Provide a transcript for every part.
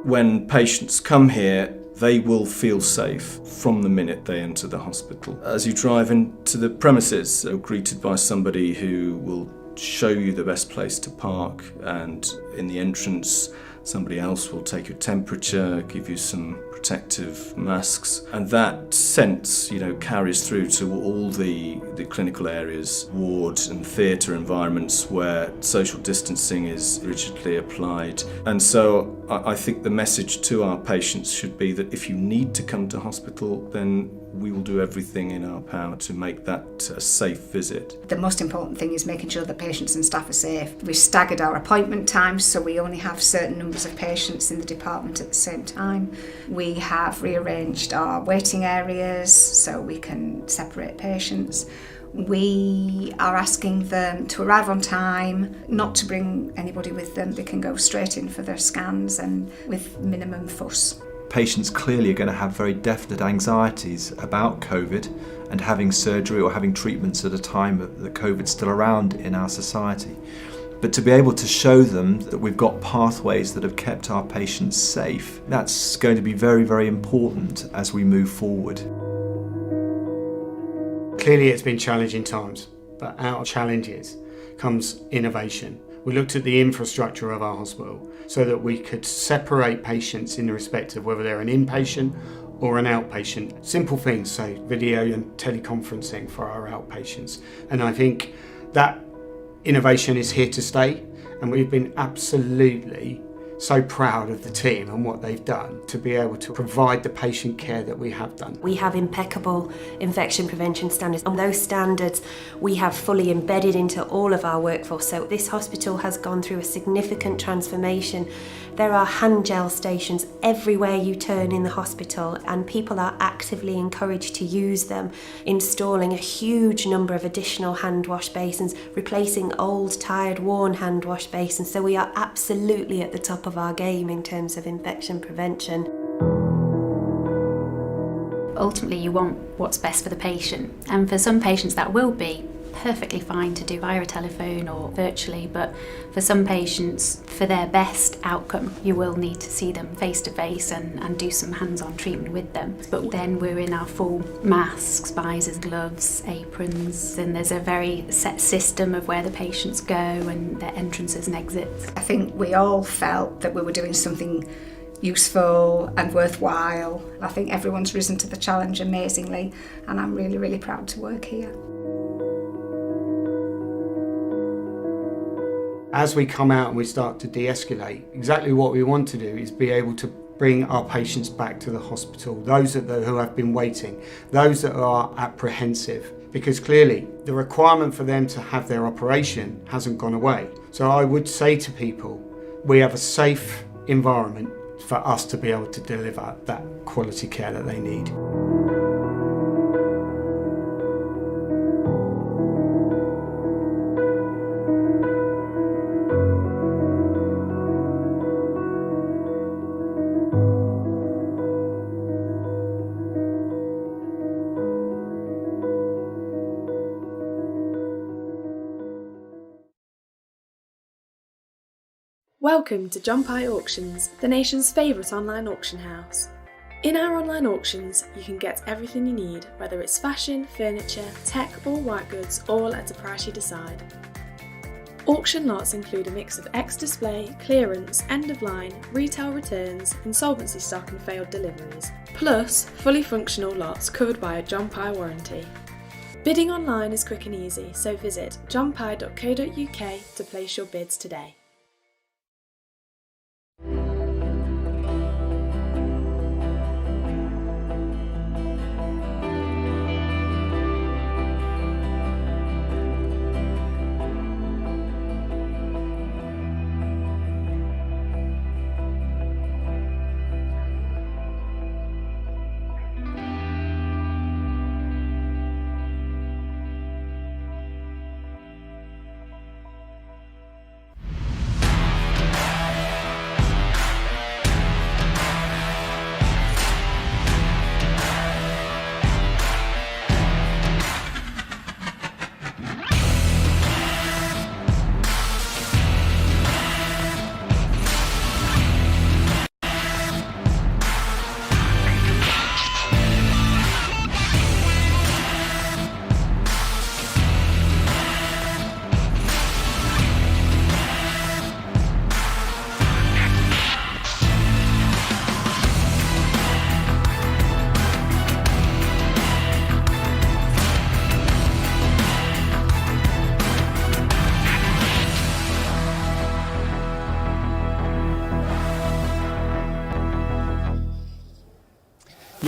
When patients come here, they will feel safe from the minute they enter the hospital. As you drive into the premises, you're greeted by somebody who will show you the best place to park, and in the entrance somebody else will take your temperature, give you some protective masks, and that sense, carries through to all the clinical areas, ward and theatre environments where social distancing is rigidly applied. And so I think the message to our patients should be that if you need to come to hospital, then we will do everything in our power to make that a safe visit. The most important thing is making sure that patients and staff are safe. We've staggered our appointment times, so we only have certain numbers of patients in the department at the same time. We have rearranged our waiting areas so we can separate patients. We are asking them to arrive on time, not to bring anybody with them. They can go straight in for their scans and with minimum fuss. Patients clearly are going to have very definite anxieties about COVID and having surgery or having treatments at a time that COVID's still around in our society. But to be able to show them that we've got pathways that have kept our patients safe, that's going to be very, very important as we move forward. Clearly it's been challenging times, but out of challenges comes innovation. We looked at the infrastructure of our hospital so that we could separate patients in respect of whether they're an inpatient or an outpatient. Simple things, so video and teleconferencing for our outpatients. And I think that innovation is here to stay, and we've been absolutely so proud of the team and what they've done to be able to provide the patient care that we have done. We have impeccable infection prevention standards, and those standards we have fully embedded into all of our workforce. So this hospital has gone through a significant transformation. There are hand gel stations everywhere you turn in the hospital, and people are actively encouraged to use them, installing a huge number of additional hand wash basins, replacing old, tired, worn hand wash basins. So we are absolutely at the top of our game in terms of infection prevention. Ultimately, you want what's best for the patient, and for some patients that will be perfectly fine to do via a telephone or virtually, but for some patients, for their best outcome, you will need to see them face to face and do some hands-on treatment with them. But then we're in our full masks, visors, gloves, aprons, and there's a very set system of where the patients go and their entrances and exits. I think we all felt that we were doing something useful and worthwhile. I think everyone's risen to the challenge amazingly, and I'm really, really proud to work here. As we come out and we start to de-escalate, exactly what we want to do is be able to bring our patients back to the hospital, those who have been waiting, those that are apprehensive, because clearly the requirement for them to have their operation hasn't gone away. So I would say to people, we have a safe environment for us to be able to deliver that quality care that they need. Welcome to John Pye Auctions, the nation's favourite online auction house. In our online auctions, you can get everything you need, whether it's fashion, furniture, tech or white goods, all at a price you decide. Auction lots include a mix of ex-display, clearance, end-of-line, retail returns, insolvency stock and failed deliveries, plus fully functional lots covered by a John Pye warranty. Bidding online is quick and easy, so visit johnpye.co.uk to place your bids today.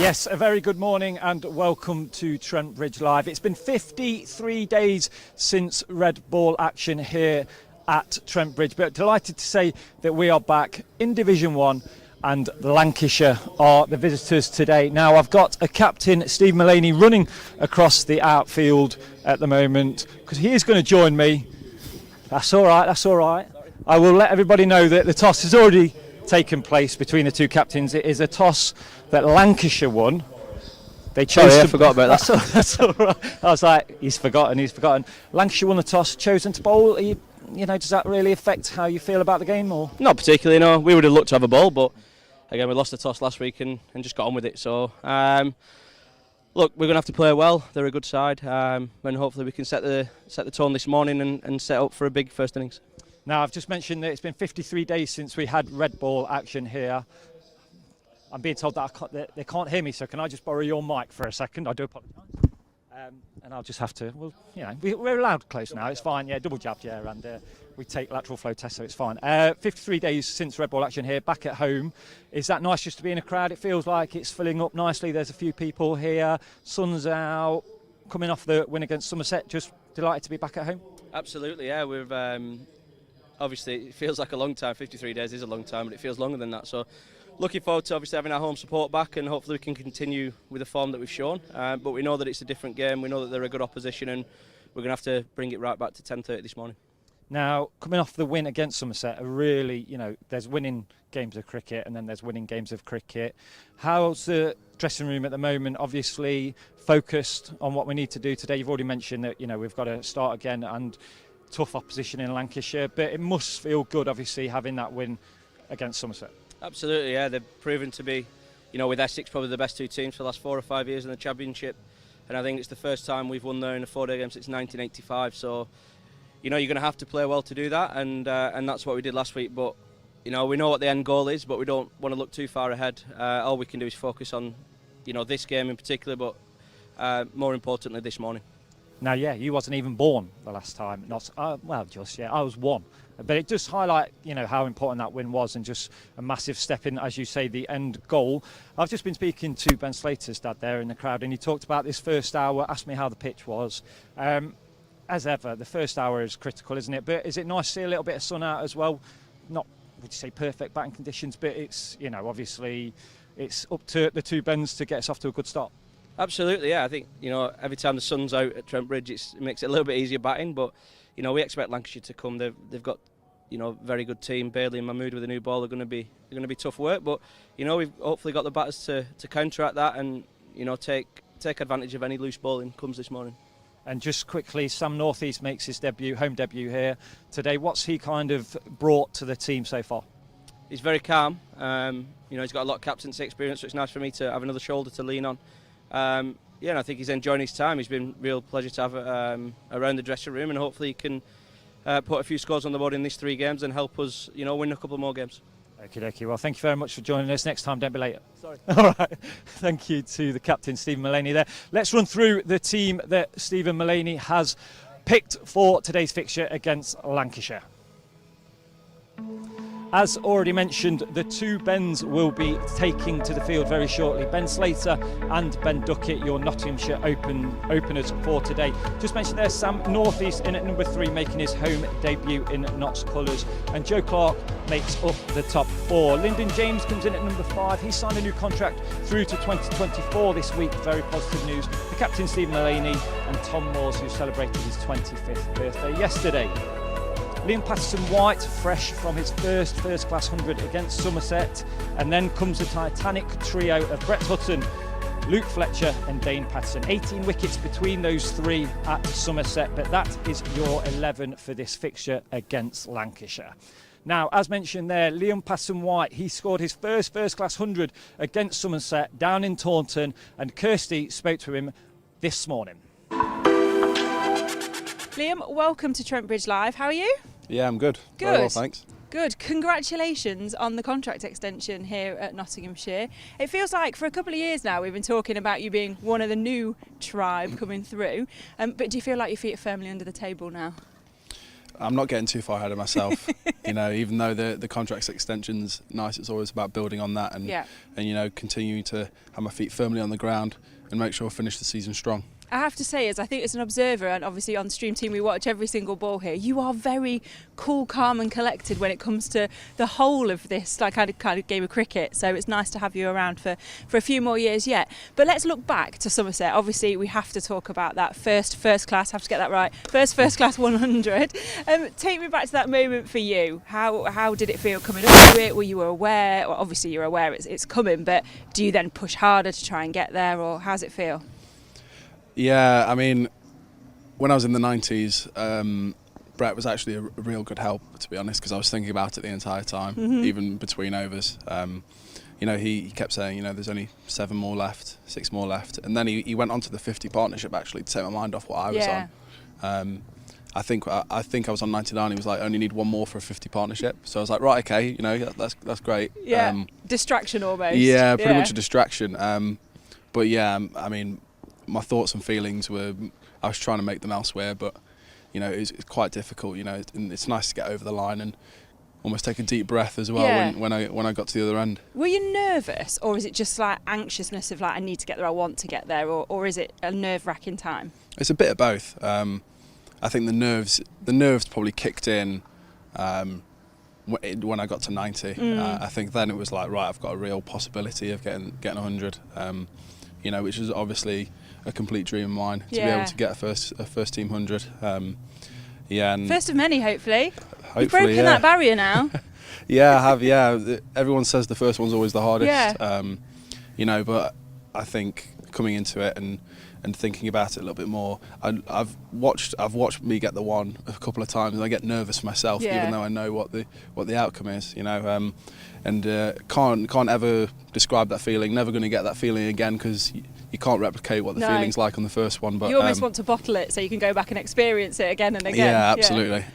Yes, a very good morning and welcome to Trent Bridge Live. It's been 53 days since red ball action here at Trent Bridge, but delighted to say that we are back in Division 1 and Lancashire are the visitors today. Now, I've got a captain, Steve Mullaney, running across the outfield at the moment because he is going to join me. That's all right, that's all right. I will let everybody know that the toss has already taken place between the two captains. It is a toss that Lancashire won. They chose I forgot about that. That's all right. I was like, he's forgotten. Lancashire won the toss, chosen to bowl. You know, does that really affect how you feel about the game? Or Not particularly, no. We would have looked to have a ball, but again, we lost the toss last week and just got on with it. So, look, we're going to have to play well. They're a good side, and hopefully we can set the tone this morning and set up for a big first innings. Now, I've just mentioned that it's been 53 days since we had red ball action here. I'm being told that they can't hear me, so can I just borrow your mic for a second? I do apologise. And I'll just have to, well, you know, we're allowed close now, it's fine, yeah, double jabbed, yeah, and we take lateral flow tests, so it's fine. 53 days since red ball action here, back at home. Is that nice just to be in a crowd? It feels like it's filling up nicely, there's a few people here, sun's out, coming off the win against Somerset, just delighted to be back at home? Absolutely, yeah, we've obviously it feels like a long time, 53 days is a long time, but it feels longer than that, so looking forward to obviously having our home support back and hopefully we can continue with the form that we've shown. But we know that it's a different game, we know that they're a good opposition and we're going to have to bring it right back to 10:30 this morning. Now, coming off the win against Somerset, really, you know, there's winning games of cricket and then there's winning games of cricket. How's the dressing room at the moment? Obviously focused on what we need to do today. You've already mentioned that, you know, we've got to start again and tough opposition in Lancashire, but it must feel good, obviously, having that win against Somerset. Absolutely, yeah. They've proven to be, you know, with Essex, probably the best two teams for the last 4 or 5 years in the Championship. And I think it's the first time we've won there in a 4-day game since 1985. So, you know, you're going to have to play well to do that. And that's what we did last week. But, you know, we know what the end goal is, but we don't want to look too far ahead. All we can do is focus on, you know, this game in particular, but more importantly, this morning. Now, yeah, you wasn't even born the last time. I was 1. But it does highlight, you know, how important that win was and just a massive step in, as you say, the end goal. I've just been speaking to Ben Slater's dad there in the crowd and he talked about this first hour, asked me how the pitch was. As ever, the first hour is critical, isn't it? But is it nice to see a little bit of sun out as well? Not, would you say, perfect batting conditions, but it's, you know, obviously it's up to the two Bens to get us off to a good start. Absolutely, yeah. I think, you know, every time the sun's out at Trent Bridge, it makes it a little bit easier batting. But, you know, we expect Lancashire to come. They've got, you know, very good team. Bailey and Mahmood with a new ball are going to be tough work. But, you know, we've hopefully got the batters to counteract that and, you know, take advantage of any loose bowling comes this morning. And just quickly, Sam Northeast makes his home debut here today. What's he kind of brought to the team so far? He's very calm. You know, he's got a lot of captaincy experience, so it's nice for me to have another shoulder to lean on. Yeah, and I think he's enjoying his time. He's been a real pleasure to have around the dressing room, and hopefully he can put a few scores on the board in these 3 games and help us, you know, win a couple more games. Okie dokie. Well, thank you very much for joining us. Next time, don't be late. Sorry. All right. Thank you to the captain, Stephen Mullaney there. Let's run through the team that Stephen Mullaney has picked for today's fixture against Lancashire. As already mentioned, the two Bens will be taking to the field very shortly. Ben Slater and Ben Duckett, your Nottinghamshire openers for today. Just mentioned there, Sam Northeast in at number 3, making his home debut in Notts colours. And Joe Clark makes up the top 4. Lyndon James comes in at number 5. He signed a new contract through to 2024 this week. Very positive news. The captain, Stephen Mullaney, and Tom Moores, who celebrated his 25th birthday yesterday. Liam Patterson-White, fresh from his first class 100 against Somerset. And then comes the Titanic trio of Brett Hutton, Luke Fletcher and Dane Patterson. 18 wickets between those 3 at Somerset, but that is your 11 for this fixture against Lancashire. Now, as mentioned there, Liam Patterson-White, he scored his first class 100 against Somerset down in Taunton, and Kirsty spoke to him this morning. Liam, welcome to Trent Bridge Live. How are you? Yeah, I'm good. Good. Very well, thanks. Good. Congratulations on the contract extension here at Nottinghamshire. It feels like for a couple of years now we've been talking about you being one of the new tribe coming through. But do you feel like your feet are firmly under the table now? I'm not getting too far ahead of myself. You know, even though the contract extension's nice, it's always about building on that and you know, continuing to have my feet firmly on the ground and make sure I finish the season strong. I have to say, as I think as an observer, and obviously on Stream Team we watch every single ball here, you are very cool, calm and collected when it comes to the whole of this like kind of game of cricket. So it's nice to have you around for a few more years yet. But let's look back to Somerset. Obviously we have to talk about that first class, have to get that right, first class 100. Take me back to that moment for you. How did it feel coming up to it? Were you aware? Well, obviously you're aware it's coming, but do you then push harder to try and get there, or how's it feel? Yeah, I mean, when I was in the 90s, Brett was actually a real good help, to be honest, because I was thinking about it the entire time, even between overs. You know, he kept saying, you know, there's only 6 more left, and then he went on to the 50 partnership actually to take my mind off what I was on. I think I was on 99. He was like, only need 1 more for a 50 partnership. So I was like, right, okay, you know, that's great. Yeah, distraction almost. Yeah, pretty much a distraction. But yeah, I mean, my thoughts and feelings were, I was trying to make them elsewhere, but you know, it's quite difficult. You know, and it's nice to get over the line and almost take a deep breath as well when I got to the other end. Were you nervous, or is it just like anxiousness of like, I need to get there, I want to get there, or is it a nerve-wracking time? It's a bit of both. I think the nerves probably kicked in when I got to 90. I think then it was like, right, I've got a real possibility of getting 100. You know, which is obviously a complete dream of mine to be able to get a first team 100. And first of many, hopefully. You've broken that barrier now. Yeah, I have. Yeah, everyone says the first one's always the hardest. You know, but I think coming into it and thinking about it a little bit more, I've watched me get the one a couple of times, and I get nervous myself, even though I know what the outcome is. You know, and can't ever describe that feeling. Never going to get that feeling again, because you can't replicate what the feeling's like on the first one. But you almost want to bottle it so you can go back and experience it again and again. Yeah,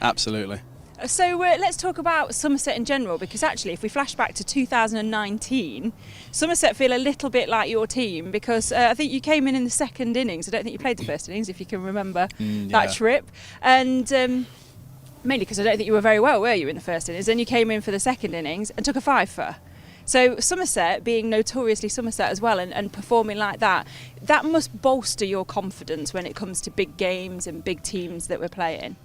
absolutely. So let's talk about Somerset in general, because actually if we flash back to 2019, Somerset feel a little bit like your team, because I think you came in the second innings. I don't think you played the first innings, if you can remember that trip. And mainly because I don't think you were very well, were you, in the first innings? Then you came in for the second innings and took a 5-for. So Somerset, being notoriously Somerset as well, and performing like that must bolster your confidence when it comes to big games and big teams that we're playing.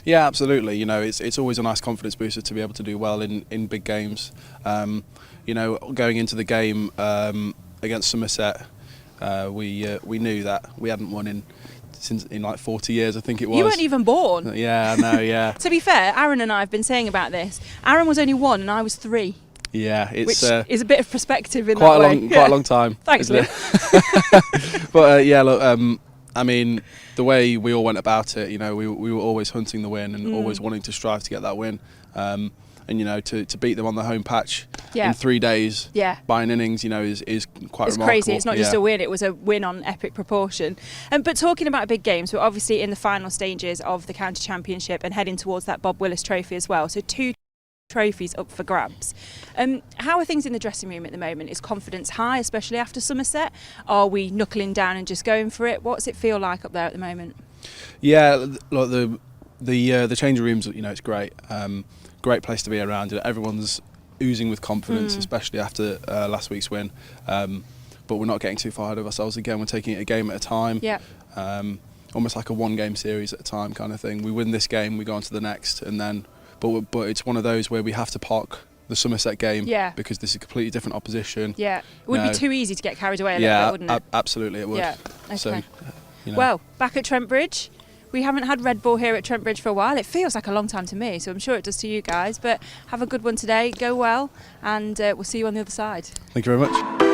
Yeah, absolutely. You know, it's always a nice confidence booster to be able to do well in big games. You know, going into the game against Somerset, we knew that we hadn't won in like 40 years, I think it was. You weren't even born. Yeah, no, yeah. To be fair, Aaron and I have been saying about this. Aaron was only 1 and I was 3. Yeah, it's which is a bit of perspective in quite that way. Quite a long time. Thanks, Luke. But yeah, look, I mean, the way we all went about it, you know, we were always hunting the win and always wanting to strive to get that win. And you know, to beat them on the home patch in 3 days by an innings, you know, is quite remarkable. It's crazy. It's not just a win; it was a win on epic proportion. But talking about big games, we're obviously in the final stages of the county championship and heading towards that Bob Willis Trophy as well. So 2 trophies up for grabs. How are things in the dressing room at the moment? Is confidence high, especially after Somerset? Are we knuckling down and just going for it? What's it feel like up there at the moment? Yeah, look, the changing rooms, you know, it's great. Great place to be around. Everyone's oozing with confidence, especially after last week's win. But we're not getting too far ahead of ourselves again. We're taking it a game at a time. Yeah. Almost like a 1-game series at a time kind of thing. We win this game, we go on to the next, and then. But it's one of those where we have to park the Somerset game because this is a completely different opposition. Yeah, it would be too easy to get carried away a little bit, wouldn't it? Absolutely it would. Yeah, okay. So, you know. Well, back at Trent Bridge. We haven't had Red Bull here at Trent Bridge for a while. It feels like a long time to me, so I'm sure it does to you guys. But have a good one today, go well, and we'll see you on the other side. Thank you very much.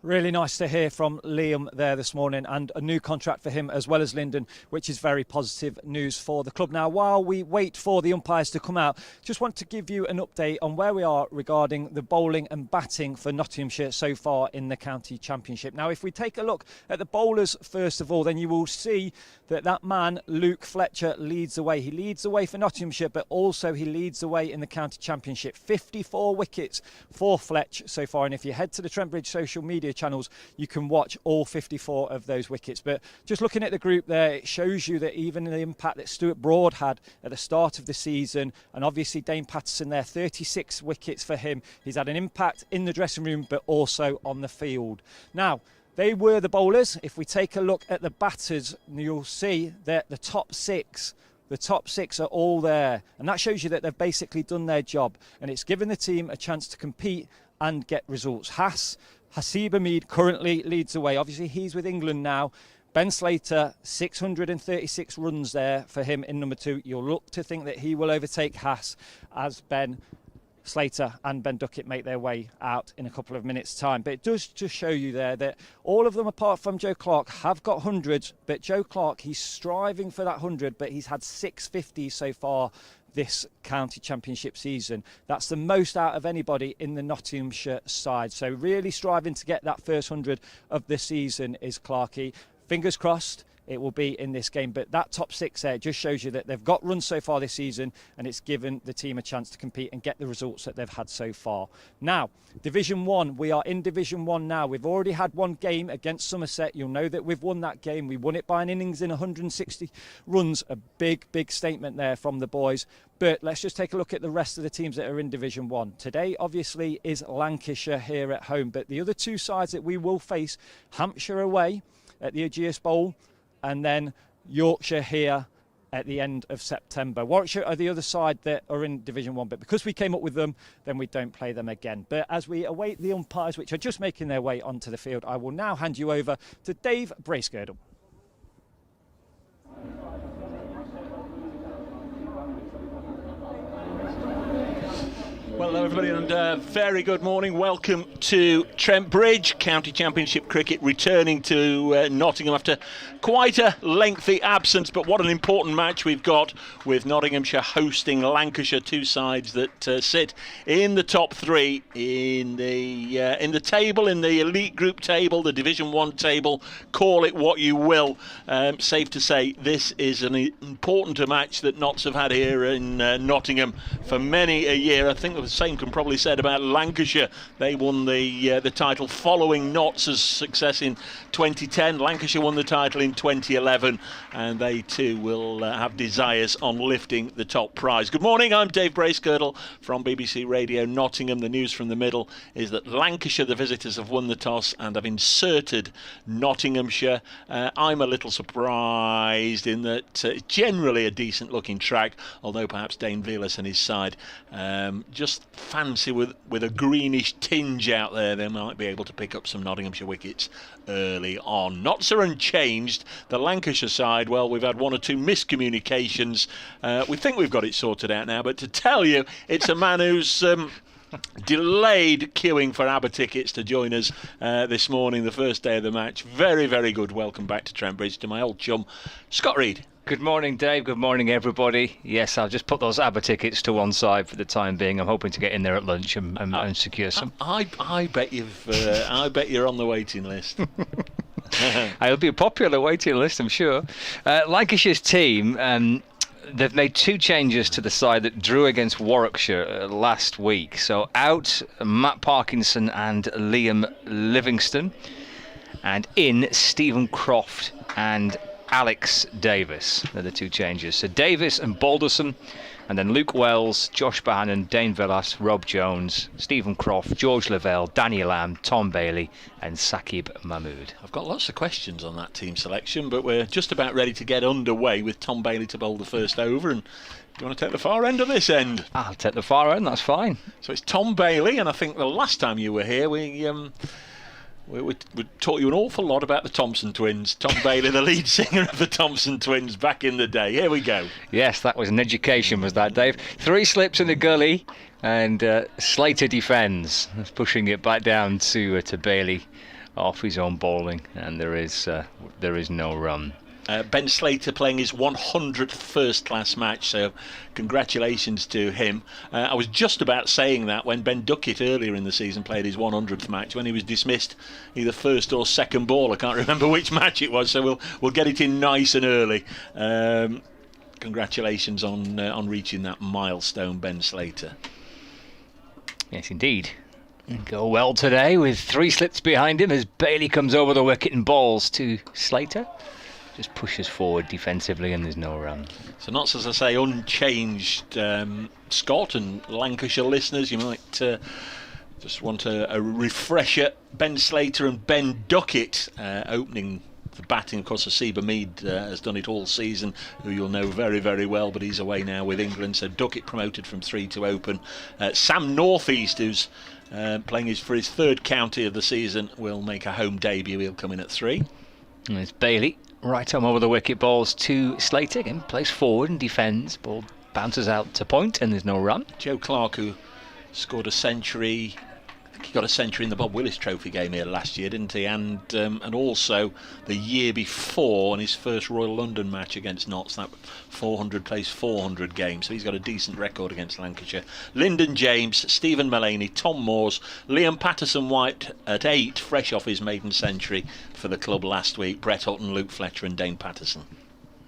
Really nice to hear from Liam there this morning, and a new contract for him as well as Lyndon, which is very positive news for the club. Now, while we wait for the umpires to come out, just want to give you an update on where we are regarding the bowling and batting for Nottinghamshire so far in the county championship. Now, if we take a look at the bowlers first of all, then you will see that man, Luke Fletcher, leads the way. He leads the way for Nottinghamshire, but also he leads the way in the county championship. 54 wickets for Fletch so far, and if you head to the Trent Bridge social media media channels, you can watch all 54 of those wickets. But just looking at the group there, it shows you that even the impact that Stuart Broad had at the start of the season, and obviously Dane Patterson there, 36 wickets for him. He's had an impact in the dressing room, but also on the field. Now, they were the bowlers. If we take a look at the batters, you'll see that the top six are all there, and that shows you that they've basically done their job, and it's given the team a chance to compete and get results. Hasib Hamid currently leads the way. Obviously, he's with England now. Ben Slater, 636 runs there for him in number 2. You'll look to think that he will overtake Haas as Ben Slater and Ben Duckett make their way out in a couple of minutes' time. But it does just show you there that all of them, apart from Joe Clark, have got hundreds. But Joe Clark, he's striving for that 100, but he's had 650 so far this county championship season. That's the most out of anybody in the Nottinghamshire side. So really striving to get that first 100 of the season is Clarkie. Fingers crossed it will be in this game, but that top 6 there just shows you that they've got runs so far this season, and it's given the team a chance to compete and get the results that they've had so far. Now, Division 1, we are in Division 1 now. We've already had one game against Somerset. You'll know that we've won that game. We won it by an innings in 160 runs. A big statement there from the boys. But let's just take a look at the rest of the teams that are in Division 1. Today, obviously, is Lancashire here at home, but the other 2 sides that we will face, Hampshire away at the Ageas Bowl, and then Yorkshire here at the end of September. Warwickshire are the other side that are in Division 1, but because we came up with them, then we don't play them again. But as we await the umpires, which are just making their way onto the field, I will now hand you over to Dave Bracegirdle. Well, hello everybody, and very good morning. Welcome to Trent Bridge. County Championship cricket returning to Nottingham after quite a lengthy absence, but what an important match we've got with Nottinghamshire hosting Lancashire, 2 sides that sit in the top 3 in the table, in the elite group table, the Division 1 table. Call it what you will. Safe to say this is an important match that Notts have had here in Nottingham for many a year. I think the same can probably be said about Lancashire. They won the title following Notts' success in 2010. Lancashire won the title in 2011, and they too will have desires on lifting the top prize. Good morning, I'm Dave Bracegirdle from BBC Radio Nottingham. The news from the middle is that Lancashire, the visitors, have won the toss and have inserted Nottinghamshire. I'm a little surprised in that generally a decent looking track, although perhaps Dane Velas and his side just fancy with a greenish tinge out there, they might be able to pick up some Nottinghamshire wickets early on. Notts are unchanged. The Lancashire side, well, we've had 1 or 2 miscommunications. We think we've got it sorted out now, but to tell you, it's a man who's delayed queuing for ABBA tickets to join us this morning, the first day of the match. Very, very good welcome back to Trent Bridge to my old chum, Scott Reed. Good morning, Dave. Good morning, everybody. Yes, I'll just put those ABBA tickets to one side for the time being. I'm hoping to get in there at lunch and secure some. I bet you're on the waiting list. It'll be a popular waiting list, I'm sure. Lancashire's team, they've made 2 changes to the side that drew against Warwickshire last week. So out Matt Parkinson and Liam Livingston, and in Stephen Croft and Alex Davis. They're the 2 changes. So Davis and Balderson, and then Luke Wells, Josh Bohannon, Dane Villas, Rob Jones, Stephen Croft, George Lavelle, Danny Lamb, Tom Bailey and Saqib Mahmood. I've got lots of questions on that team selection, but we're just about ready to get underway with Tom Bailey to bowl the first over. And do you want to take the far end or this end? I'll take the far end, that's fine. So it's Tom Bailey, and I think the last time you were here we taught you an awful lot about the Thompson twins. Tom Bailey, the lead singer of the Thompson twins back in the day. Here we go. Yes, that was an education, was that, Dave? 3 slips in the gully, and Slater defends, pushing it back down to Bailey off his own bowling, and there is no run. Ben Slater playing his 100th first-class match, so congratulations to him. I was just about saying that when Ben Duckett earlier in the season played his 100th match, when he was dismissed either first or second ball. I can't remember which match it was, so we'll get it in nice and early. Congratulations on reaching that milestone, Ben Slater. Yes, indeed. Go well today with 3 slits behind him as Bailey comes over the wicket and bowls to Slater. Just pushes forward defensively and there's no run. So not, as I say, unchanged. Scott and Lancashire listeners, you might just want a refresher. Ben Slater and Ben Duckett opening the batting. Of course, Asiba Mead has done it all season, who you'll know very, very well, but he's away now with England. So Duckett promoted from 3 to open. Sam Northeast, who's playing for his 3rd county of the season, will make a home debut. He'll come in at 3. And it's Bailey. Right arm over the wicket, balls to Slater. Again, plays forward and defends. Ball bounces out to point and there's no run. Joe Clark, who scored a century, I think he got a century in the Bob Willis Trophy game here last year, didn't he? And also the year before in his first Royal London match against Notts, that 400 plays 400 game. So he's got a decent record against Lancashire. Lyndon James, Stephen Mullaney, Tom Moores, Liam Patterson-White at 8, fresh off his maiden century for the club last week. Brett Hutton, Luke Fletcher and Dane Patterson.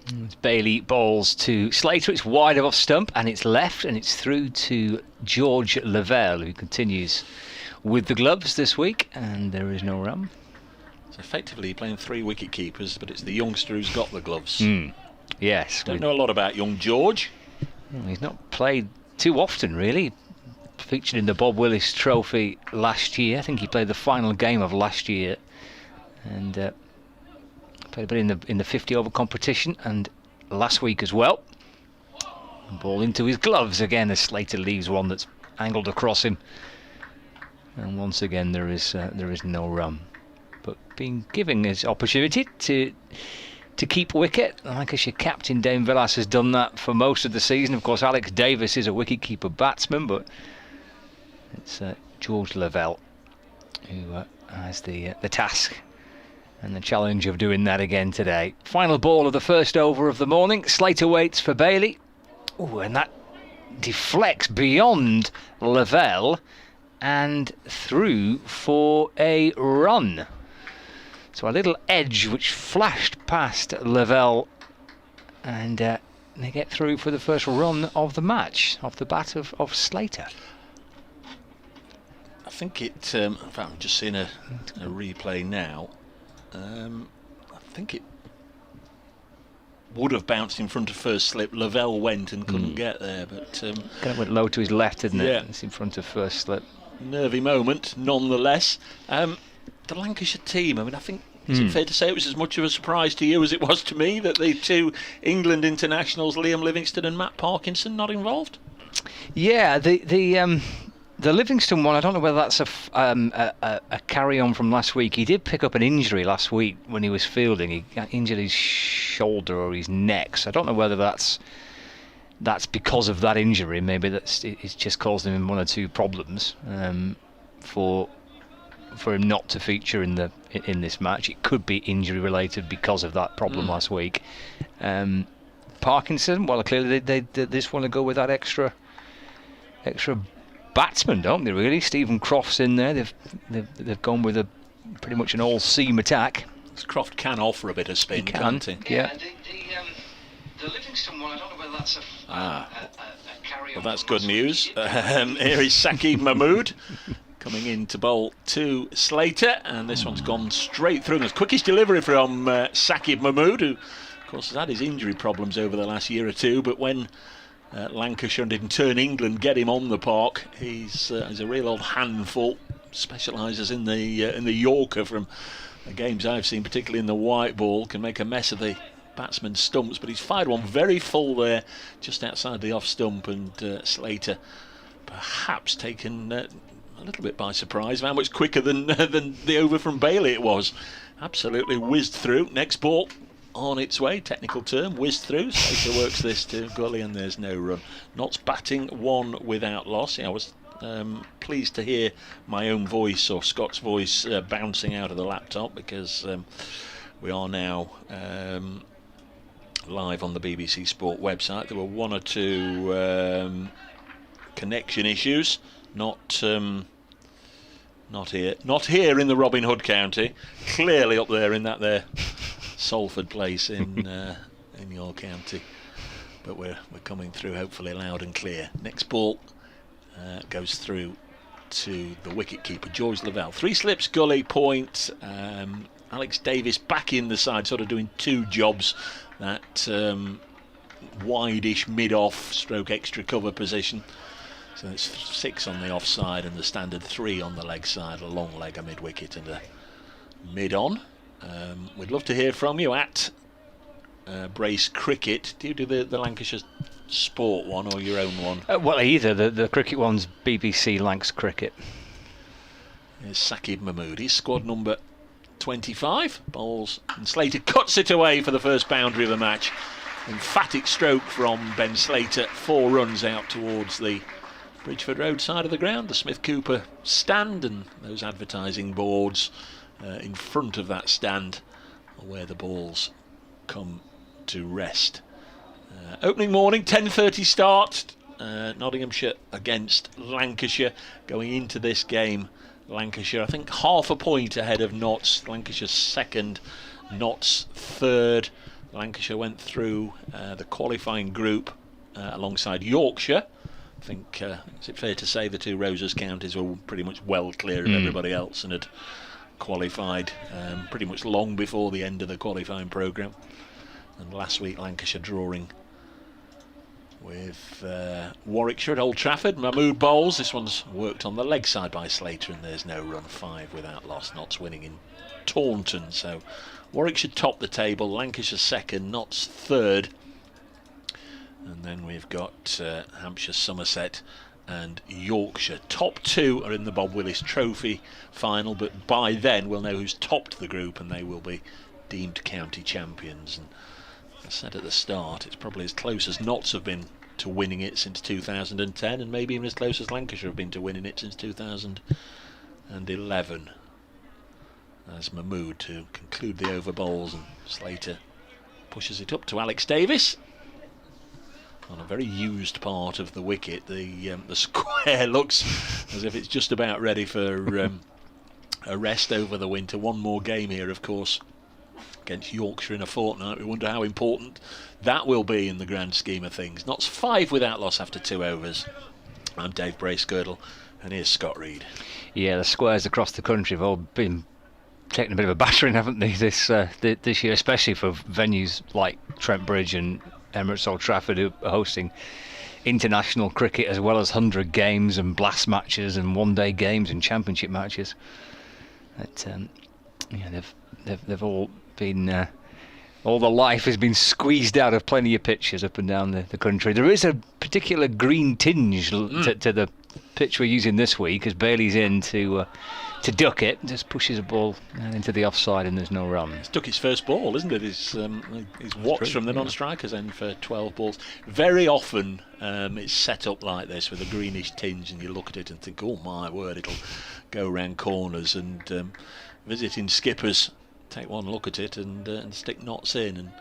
It's Bailey bowls to Slater. It's wide of off stump and it's left and it's through to George Lavelle, who continues with the gloves this week, and there is no run. So effectively playing 3 wicket keepers, but it's the youngster who's got the gloves. Yes. Don't know a lot about young George. He's not played too often, really. Featured in the Bob Willis Trophy last year. I think he played the final game of last year, and played a bit in the 50 over competition, and last week as well. Ball into his gloves again as Slater leaves one that's angled across him. And once again there is no run, but being given his opportunity to keep wicket. Lancashire captain Dane Villas has done that for most of the season. Of course, Alex Davis is a wicket-keeper batsman, but it's George Lavelle who has the task and the challenge of doing that again today. Final ball of the first over of the morning. Slater waits for Bailey. Oh, and that deflects beyond Lavelle and through for a run. So a little edge which flashed past Lavelle, and they get through for the first run of the match off the bat of Slater. I think it, in fact I'm just seeing a replay now. I think it would have bounced in front of first slip. Lavelle went and couldn't get there, but kind of went low to his left, didn't it? Yeah. It's in front of first slip. Nervy moment, nonetheless. The Lancashire team, I mean, I think, is it fair to say it was as much of a surprise to you as it was to me that the 2 England internationals, Liam Livingstone and Matt Parkinson, not involved? Yeah, the Livingston one, I don't know whether that's a carry-on from last week. He did pick up an injury last week when he was fielding. He got injured his shoulder or his neck, so I don't know whether that's because of that injury. Maybe it's just caused him 1 or 2 problems for him not to feature in this match. It could be injury related because of that problem last week. Parkinson, well, clearly they just want to go with that extra batsman, don't they? Really, Stephen Croft's in there. They've gone with a pretty much an all-seam attack. Croft can offer a bit of spin, can't he? Yeah. The Livingston one, I don't know whether that's a well, that's good news. Here is Saqib Mahmood coming in to bowl to Slater, and this one's gone straight through. The quickest delivery from Saqib Mahmood, who, of course, has had his injury problems over the last year or 2, but when Lancashire and in turn England get him on the park, he's a real old handful. Specialises in the Yorker from the games I've seen, particularly in the white ball. Can make a mess of the batsman's stumps, but he's fired one very full there, just outside the off stump, and Slater perhaps taken a little bit by surprise how much quicker than the over from Bailey it was. Absolutely whizzed through. Next ball on its way, technical term, whizzed through. Slater works this to gully and there's no run. Notts batting 1 without loss. I was pleased to hear my own voice, or Scott's voice, bouncing out of the laptop, because we are now live on the BBC Sport website. There were 1 or 2 connection issues, not here in the Robin Hood County, clearly up there in that there Salford place in your county, but we're coming through hopefully loud and clear. Next ball goes through to the wicket-keeper, George Lavelle. 3 slips, gully, point. Alex Davis back in the side, sort of doing 2 jobs. That wide-ish mid-off stroke extra cover position. So it's 6 on the offside and the standard 3 on the leg side, a long leg, a mid-wicket and a mid-on. We'd love to hear from you at Brace Cricket. Do you do the Lancashire Sport one or your own one? Well, either. The cricket one's BBC Lancs Cricket. Here's Saqib Mahmood. He's squad number 25. Bowls, and Slater cuts it away for the first boundary of the match. Emphatic stroke from Ben Slater. 4 runs out towards the Bridgeford Road side of the ground, the Smith Cooper stand, and those advertising boards in front of that stand are where the balls come to rest. Opening morning, 10:30 start. Nottinghamshire against Lancashire. Going into this game, Lancashire, I think, half a point ahead of Notts. Lancashire's second, Notts third. Lancashire went through the qualifying group alongside Yorkshire. I think, is it fair to say the 2 Roses counties were pretty much well clear of everybody else and had qualified pretty much long before the end of the qualifying programme. And last week Lancashire drawing with Warwickshire at Old Trafford. Mahmood bowls. This one's worked on the leg side by Slater, and there's no run. 5 without loss. Notts winning in Taunton. So Warwickshire top the table, Lancashire second, Notts third. And then we've got Hampshire, Somerset and Yorkshire. Top 2 are in the Bob Willis Trophy final, but by then we'll know who's topped the group and they will be deemed county champions. And as I said at the start, it's probably as close as Notts have been to winning it since 2010, and maybe even as close as Lancashire have been to winning it since 2011. As Mahmood to conclude the over bowls, and Slater pushes it up to Alex Davis on a very used part of the wicket. The square looks as if it's just about ready for a rest over the winter. One more game here, of course, against Yorkshire in a fortnight. We wonder how important that will be in the grand scheme of things. Notts 5 without loss after 2 overs. I'm Dave Bracegirdle, and here's Scott Reed. Yeah, the squares across the country have all been taking a bit of a battering, haven't they, this year, especially for venues like Trent Bridge and Emirates Old Trafford, who are hosting international cricket as well as 100 games and blast matches and one-day games and championship matches. But they've all been all the life has been squeezed out of plenty of pitches up and down the country. There is a particular green tinge to the pitch we're using this week as Bailey's in to duck it, just pushes a ball into the offside and there's no run. It's Ducky's first ball, isn't it? He's watched from the non-strikers end for 12 balls. Very often it's set up like this with a greenish tinge, and you look at it and think, oh my word, it'll go round corners, and visiting skippers take one look at it and stick knots in. And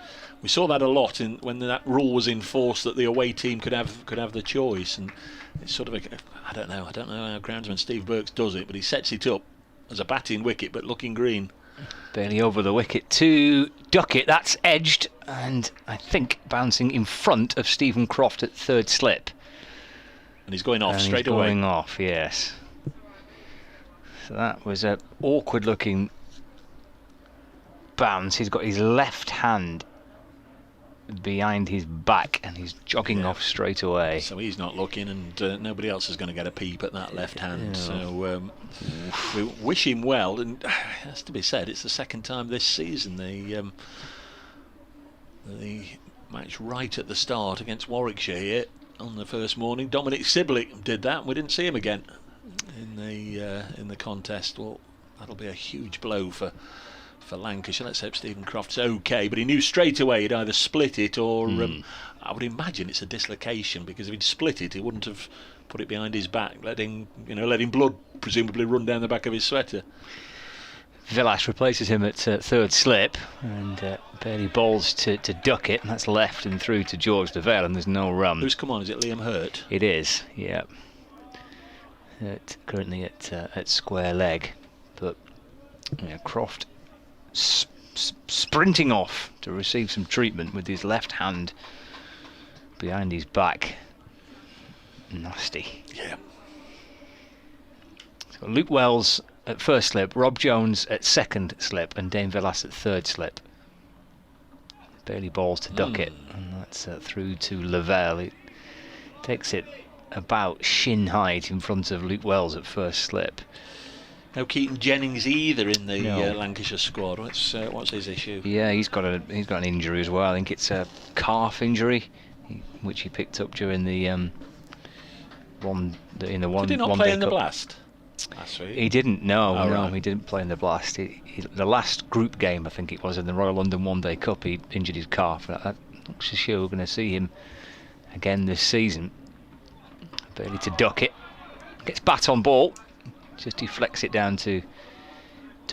we saw that a lot when that rule was enforced, that the away team could have the choice. And it's sort of I don't know how groundsman Steve Burks does it, but he sets it up as a batting wicket but looking green. Barely over the wicket to duck it. That's edged and I think bouncing in front of Stephen Croft at third slip. And he's going off straight away. Going off, yes. So that was an awkward looking bounce. He's got his left hand behind his back and he's jogging off straight away. So he's not looking, and nobody else is going to get a peep at that left hand. So we wish him well, and it has to be said, it's the second time this season the match right at the start against Warwickshire here on the first morning. Dominic Sibley did that and we didn't see him again in the contest. Well, that'll be a huge blow for Lancashire. Let's hope Stephen Croft's okay, but he knew straight away he'd either split it or I would imagine it's a dislocation, because if he'd split it he wouldn't have put it behind his back, letting blood presumably run down the back of his sweater. Vilas replaces him at third slip, and Bailey bowls to duck it, and that's left and through to George Lavelle, and there's no run. Who's come on? Is it Liam Hurt? It is, yeah. Currently at square leg, but Croft sprinting off to receive some treatment with his left hand behind his back. Nasty. Yeah. So Luke Wells at first slip, Rob Jones at second slip, and Dane Villas at third slip. Bailey balls to duck it, and that's through to Lavelle. It takes it about shin height in front of Luke Wells at first slip. No Keaton Jennings either in the Lancashire squad. What's his issue? Yeah, he's got an injury as well. I think it's a calf injury, which he picked up during the one. Did he not play in the Blast last week? He didn't. No, right. He didn't play in the Blast. The last group game, I think it was, in the Royal London One Day Cup, he injured his calf. I'm not so sure we're going to see him again this season. Bailey to duck it, gets bat on ball, just deflects it down to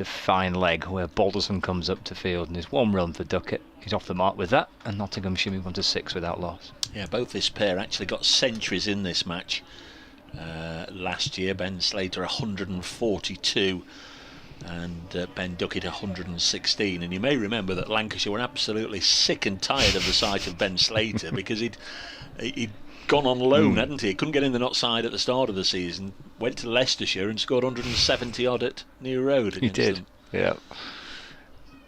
fine leg, where Balderson comes up to field, and there's one run for Duckett. He's off the mark with that, and Nottinghamshire move on to 6 without loss. Yeah, both this pair actually got centuries in this match last year. Ben Slater 142 and Ben Duckett 116. And you may remember that Lancashire were absolutely sick and tired of the sight of Ben Slater because he'd gone on loan, hadn't he? He couldn't get in the Nott side at the start of the season. Went to Leicestershire and scored 170 odd at New Road. He did, them. Yeah.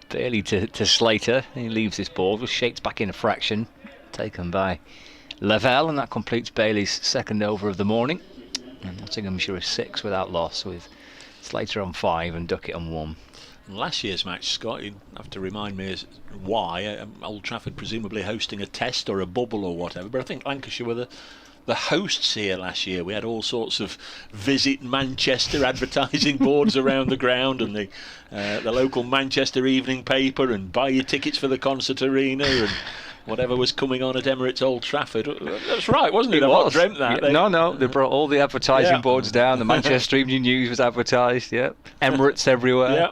Barely to Slater. He leaves this ball, was shaped back in a fraction, taken by Lavelle, and that completes Bailey's second over of the morning. And Nottinghamshire is 6 without loss, with Slater on 5 and Duckett on 1. And last year's match, Scott, you'd have to remind me why. Old Trafford presumably hosting a test or a bubble or whatever, but I think Lancashire were the hosts here last year. We had all sorts of Visit Manchester advertising boards around the ground, and the local Manchester evening paper, and buy your tickets for the concert arena, and whatever was coming on at Emirates Old Trafford. That's right, wasn't it? I've not dreamt that. No, they brought all the advertising boards down. The Manchester Evening News was advertised, Emirates everywhere.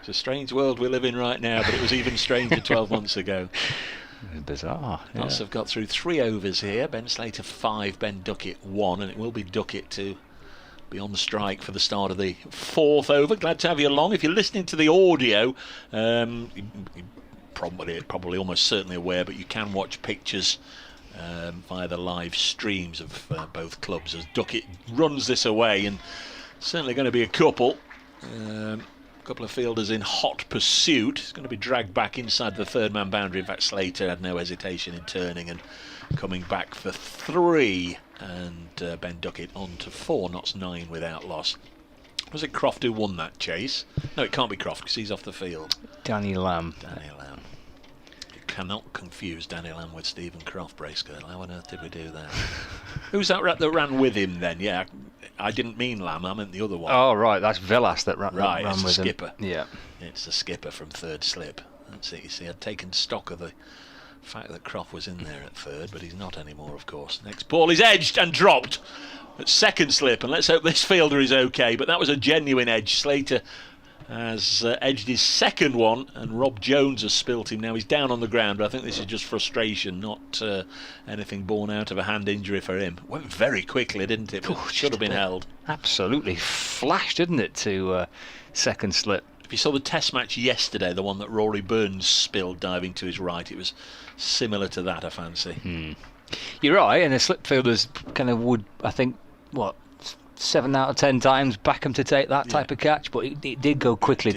It's a strange world we live in right now, but it was even stranger 12 months ago. Bizarre. Notts have got through 3 overs here. Ben Slater 5, Ben Duckett 1, and it will be Duckett to be on the strike for the start of the 4th over. Glad to have you along. If you're listening to the audio, probably almost certainly aware, but you can watch pictures via the live streams of both clubs as Duckett runs this away, and certainly going to be a couple of fielders in hot pursuit. It's going to be dragged back inside the third man boundary. In fact, Slater had no hesitation in turning and coming back for 3, and Ben Duckett on to 4. Notts 9 without loss. Was it Croft who won that chase? No, it can't be Croft because he's off the field. Danny Lamb. You cannot confuse Danny Lamb with Stephen Croft, Bracegirdle. How on earth did we do that? Who's that ran with him then? Yeah, I didn't mean Lamb, I meant the other one. Oh, right, that's Villas that ran it's with the skipper. Him. Yeah. It's the skipper from third slip. That's it, you see, I'd taken stock of the fact that Croft was in there at third, but he's not anymore, of course. Next ball is edged and dropped at second slip, and let's hope this fielder is okay, but that was a genuine edge. Slater has edged his second one, and Rob Jones has spilt him. Now he's down on the ground, but I think this is just frustration, not anything born out of a hand injury for him. Went very quickly, didn't it? Should have been held. Absolutely flashed, didn't it, to second slip. If you saw the test match yesterday, the one that Rory Burns spilled diving to his right, it was similar to that, I fancy. You're right, and the slip fielders kind of would, I think, 7 out of 10 times back him to take that type of catch, but it did go quickly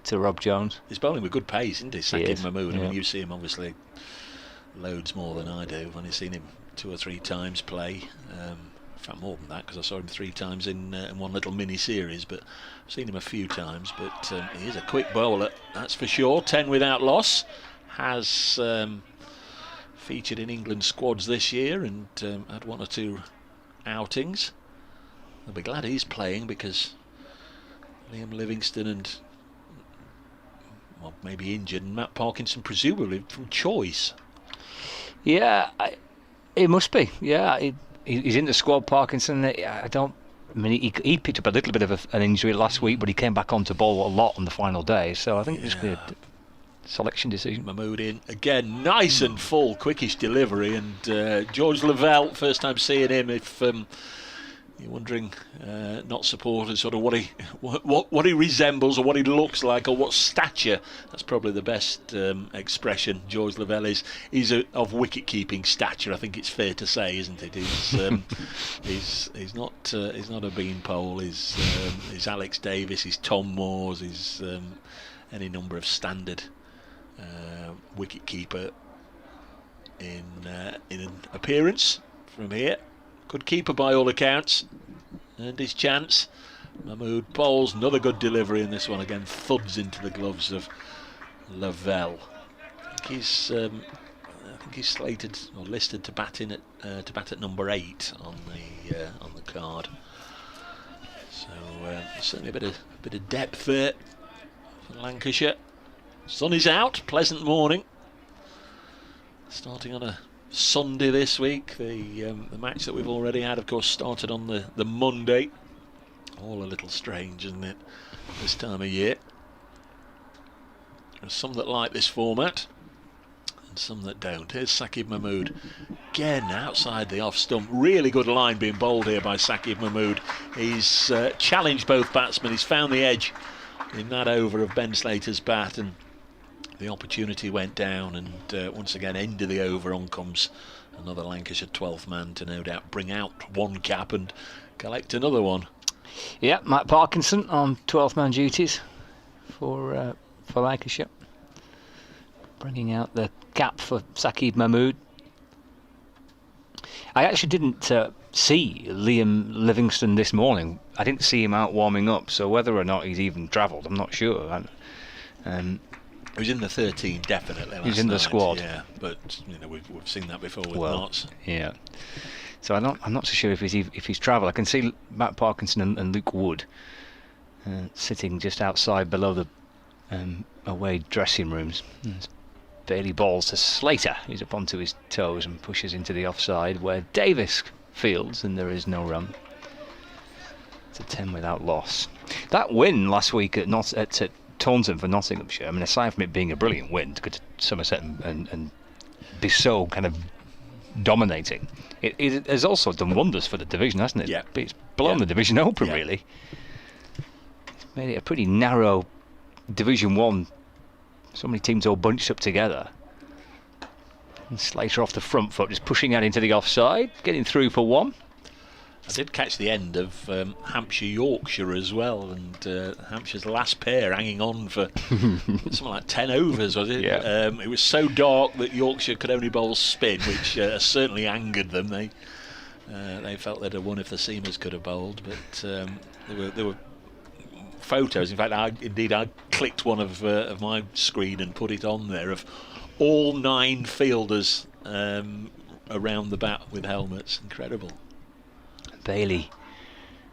to Rob Jones. He's bowling with good pace, isn't he? Sakib Mahmood. Yeah. I mean, you see him obviously loads more than I do. I've only seen him 2 or 3 times play. In fact, more than that, because I saw him 3 times in one little mini-series, but I've seen him a few times. But he is a quick bowler, that's for sure. 10 without loss. Has featured in England squads this year and had 1 or 2 outings. They'll be glad he's playing, because Liam Livingston and maybe injured, and Matt Parkinson presumably from choice. Yeah, it must be. Yeah, he's in the squad, Parkinson. He picked up a little bit of an injury last week, but he came back onto bowl a lot on the final day. So I think it's a selection decision. Mahmood in again, nice and full, quickish delivery, and George Lavelle, first time seeing him. If You're wondering, not supporters, sort of what he resembles or what he looks like or what stature. That's probably the best expression. George Lavelle is of wicket-keeping stature. I think it's fair to say, isn't it? He's not a beanpole. He's Alex Davis. He's Tom Moores. He's any number of standard wicket-keeper in an appearance from here. Good keeper by all accounts. Earned his chance. Mahmood bowls, another good delivery in this one. Again, thuds into the gloves of Lavelle. I think he's slated or listed to bat at number 8 on the card. So certainly a bit of depth there for Lancashire. Sun is out. Pleasant morning. Starting on a Sunday this week. The match that we've already had, of course, started on the Monday. All a little strange, isn't it, this time of year? There's some that like this format and some that don't. Here's Saqib Mahmood again outside the off stump. Really good line being bowled here by Saqib Mahmood. He's challenged both batsmen. He's found the edge in that over of Ben Slater's bat, and the opportunity went down, and once again, end of the over, on comes another Lancashire 12th man to no doubt bring out one cap and collect another one. Yeah, Matt Parkinson on 12th man duties for Lancashire, bringing out the cap for Saqib Mahmood. I actually didn't see Liam Livingstone this morning. I didn't see him out warming up, so whether or not he's even travelled, I'm not sure. He was in the 13 definitely. He's in the squad. Yeah, but we've seen that before with Marts. Yeah. So I'm not so sure if he's travelled. I can see Matt Parkinson and Luke Wood sitting just outside below the away dressing rooms. Bailey balls to Slater. He's up onto his toes and pushes into the offside where Davis fields, and there is no run. It's a 10 without loss. That win last week at Taunton for Nottinghamshire, I mean, aside from it being a brilliant win to go to Somerset and be so kind of dominating, it has also done wonders for the division, hasn't it? Yeah. It's blown the division open, really. It's made it a pretty narrow Division 1. So many teams all bunched up together. And Slater off the front foot, just pushing out into the offside, getting through for one. I did catch the end of Hampshire-Yorkshire as well, and Hampshire's last pair hanging on for something like 10 overs, was it? Yeah. It was so dark that Yorkshire could only bowl spin, which certainly angered them. They felt they'd have won if the seamers could have bowled, but there were photos. In fact, I clicked one of my screen and put it on there of all 9 fielders around the bat with helmets. Incredible. Bailey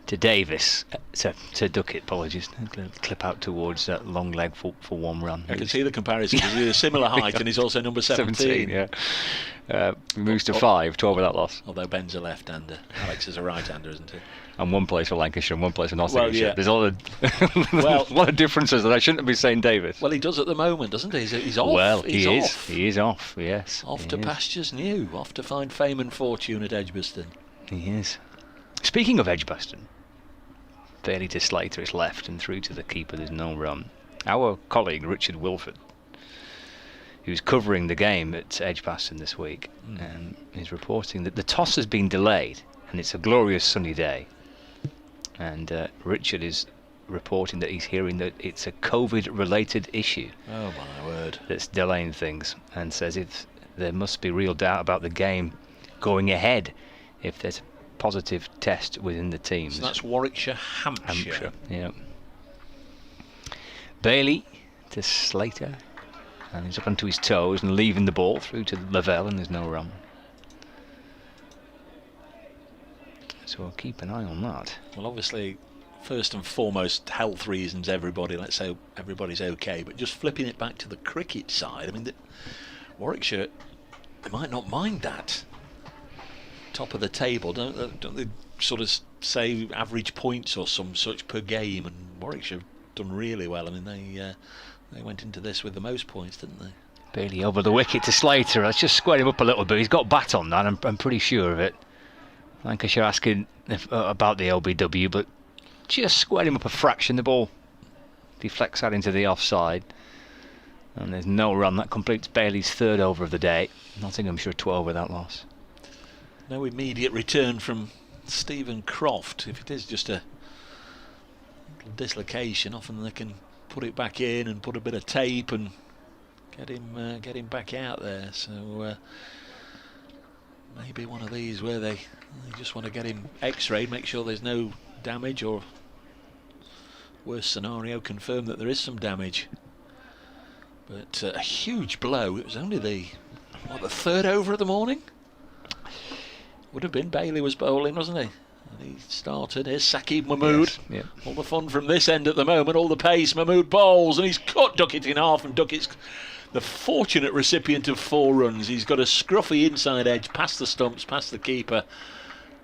to Davis to Duckett, apologies. Clip out towards that long leg for one run. I can see the comparison. He's a similar height and he's also number 17. Yeah. Moves to 5, 12 without loss. Although Ben's a left-hander. Alex is a right-hander, isn't he? And one plays for Lancashire and one plays for Nottinghamshire. Well, yeah. There's a lot of differences that I shouldn't be saying Davis. Well, he does at the moment, doesn't he? He's off. Well, he is off, yes. Off to pastures new. Off to find fame and fortune at Edgbaston. He is. Speaking of Edgbaston, Bailey to Slater is left and through to the keeper. There's no run. Our colleague Richard Wilford, who's covering the game at Edgbaston this week, is reporting that the toss has been delayed and it's a glorious sunny day. And Richard is reporting that he's hearing that it's a COVID-related issue. Oh my word! That's delaying things, and says there must be real doubt about the game going ahead if there's a positive test within the teams. So that's Warwickshire, Hampshire. Yeah. Bailey to Slater, and he's up onto his toes and leaving the ball through to Lavelle, and there's no run. So we'll keep an eye on that. Well, obviously, first and foremost, health reasons, let's say everybody's okay, but just flipping it back to the cricket side, I mean, Warwickshire, they might not mind that. Top of the table, don't they sort of say average points or some such per game, and Warwickshire have done really well. I mean, they went into this with the most points, didn't they? Bailey over the wicket to Slater. Let's just square him up a little bit. He's got bat on that, I'm pretty sure of it. Lancashire asking about the LBW, but just squared him up a fraction. The ball deflects out into the offside, and there's no run. That completes Bailey's third over of the day. Nottinghamshire 12 without loss. No immediate return from Stephen Croft. If it is just a little dislocation, often they can put it back in and put a bit of tape and get him back out there. So maybe one of these where they just want to get him x-rayed, make sure there's no damage, or worst scenario, confirm that there is some damage. But a huge blow. It was only the third over of the morning? Would have been. Bailey was bowling, wasn't he? And he started. Here's Saqib Mahmood. Yes, all the fun from this end at the moment, all the pace. Mahmood bowls, and he's cut Duckett in half, and Duckett's the fortunate recipient of 4 runs. He's got a scruffy inside edge past the stumps, past the keeper,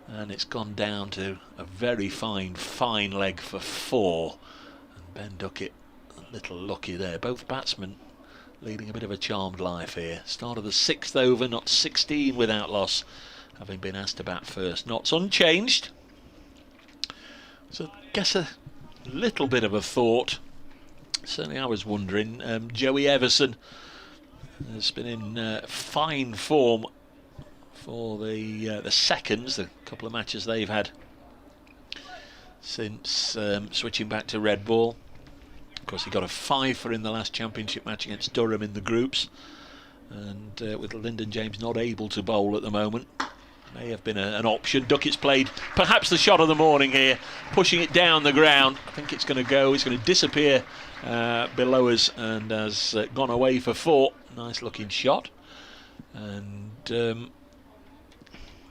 and it's gone down to a very fine leg for 4. And Ben Duckett a little lucky there. Both batsmen leading a bit of a charmed life here. Start of the 6th over, not 16 without loss, having been asked to bat first. Knots unchanged. So I guess a little bit of a thought. Certainly I was wondering. Joey Everson has been in fine form for the seconds, the couple of matches they've had since switching back to red ball. Of course, he got a 5 in the last championship match against Durham in the groups, and with Lyndon James not able to bowl at the moment, may have been an option. Duckett's played perhaps the shot of the morning here, pushing it down the ground. I think it's going to go. It's going to disappear below us, and has gone away for 4. Nice looking shot, and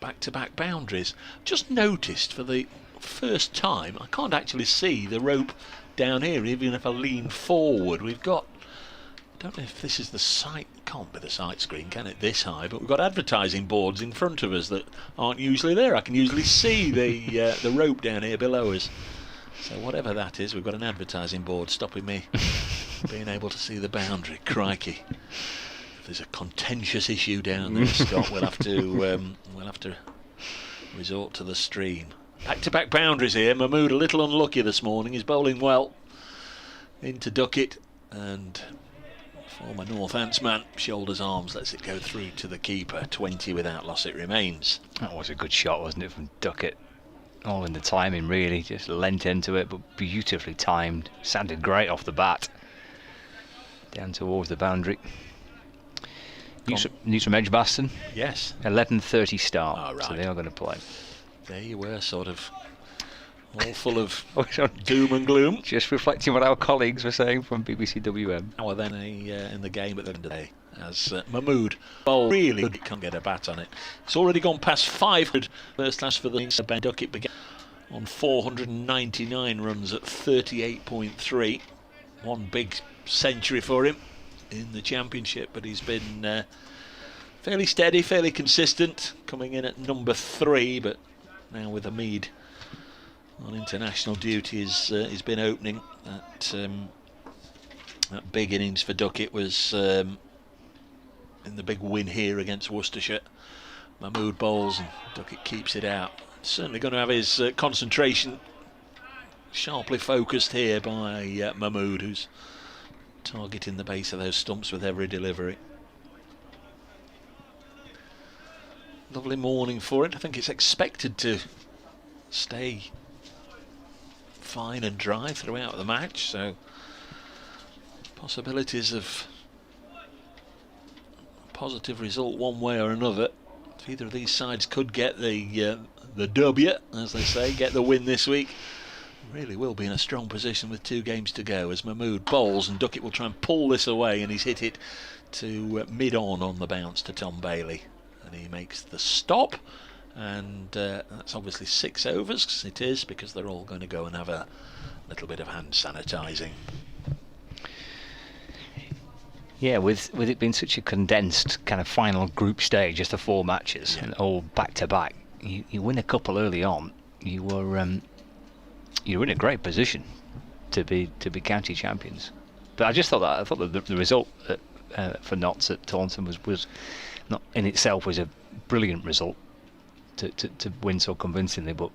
back-to-back boundaries. Just noticed for the first time, I can't actually see the rope down here, even if I lean forward. We've got, I don't know if this is the site, can't be the site screen, can it, this high, but we've got advertising boards in front of us that aren't usually there. I can usually see the rope down here below us. So whatever that is, we've got an advertising board stopping me being able to see the boundary. Crikey. If there's a contentious issue down there, Scott, we'll have to resort to the stream. Back-to-back boundaries here. Mahmood a little unlucky this morning. He's bowling well into Duckett, and former Northants man shoulders arms, lets it go through to the keeper. 20 without loss it remains. That was a good shot, wasn't it, from Duckett? All in the timing, really. Just leant into it, but beautifully timed. Sounded great off the bat. Down towards the boundary. News from Edgbaston. Yes. 11:30 start. Oh, right. So they are going to play. There you were, sort of all full of doom and gloom. Just reflecting what our colleagues were saying from BBC WM. Now then in the game at the end of the day, as Mahmood bowled really good, can't get a bat on it. It's already gone past 500. First class for the Ben Duckett began on 499 runs at 38.3. One big century for him in the championship, but he's been fairly steady, fairly consistent, coming in at number 3, but now with Hamid on international duty, he's been opening. That big innings for Duckett was in the big win here against Worcestershire. Mahmood bowls and Duckett keeps it out. Certainly going to have his concentration sharply focused here by Mahmood, who's targeting the base of those stumps with every delivery. Lovely morning for it. I think it's expected to stay fine and dry throughout the match, so possibilities of a positive result one way or another. If either of these sides could get the W, as they say, get the win this week, really will be in a strong position with 2 games to go, as Mahmood bowls and Duckett will try and pull this away, and he's hit it to mid-on the bounce to Tom Bailey. And he makes the stop, and that's obviously 6 overs. It is, because they're all going to go and have a little bit of hand sanitising. Yeah, with it being such a condensed kind of final group stage, just the 4 matches, and all back to back, you win a couple early on, you're in a great position to be county champions. But I thought that the result for Notts at Taunton was not in itself was a brilliant result. to win so convincingly, but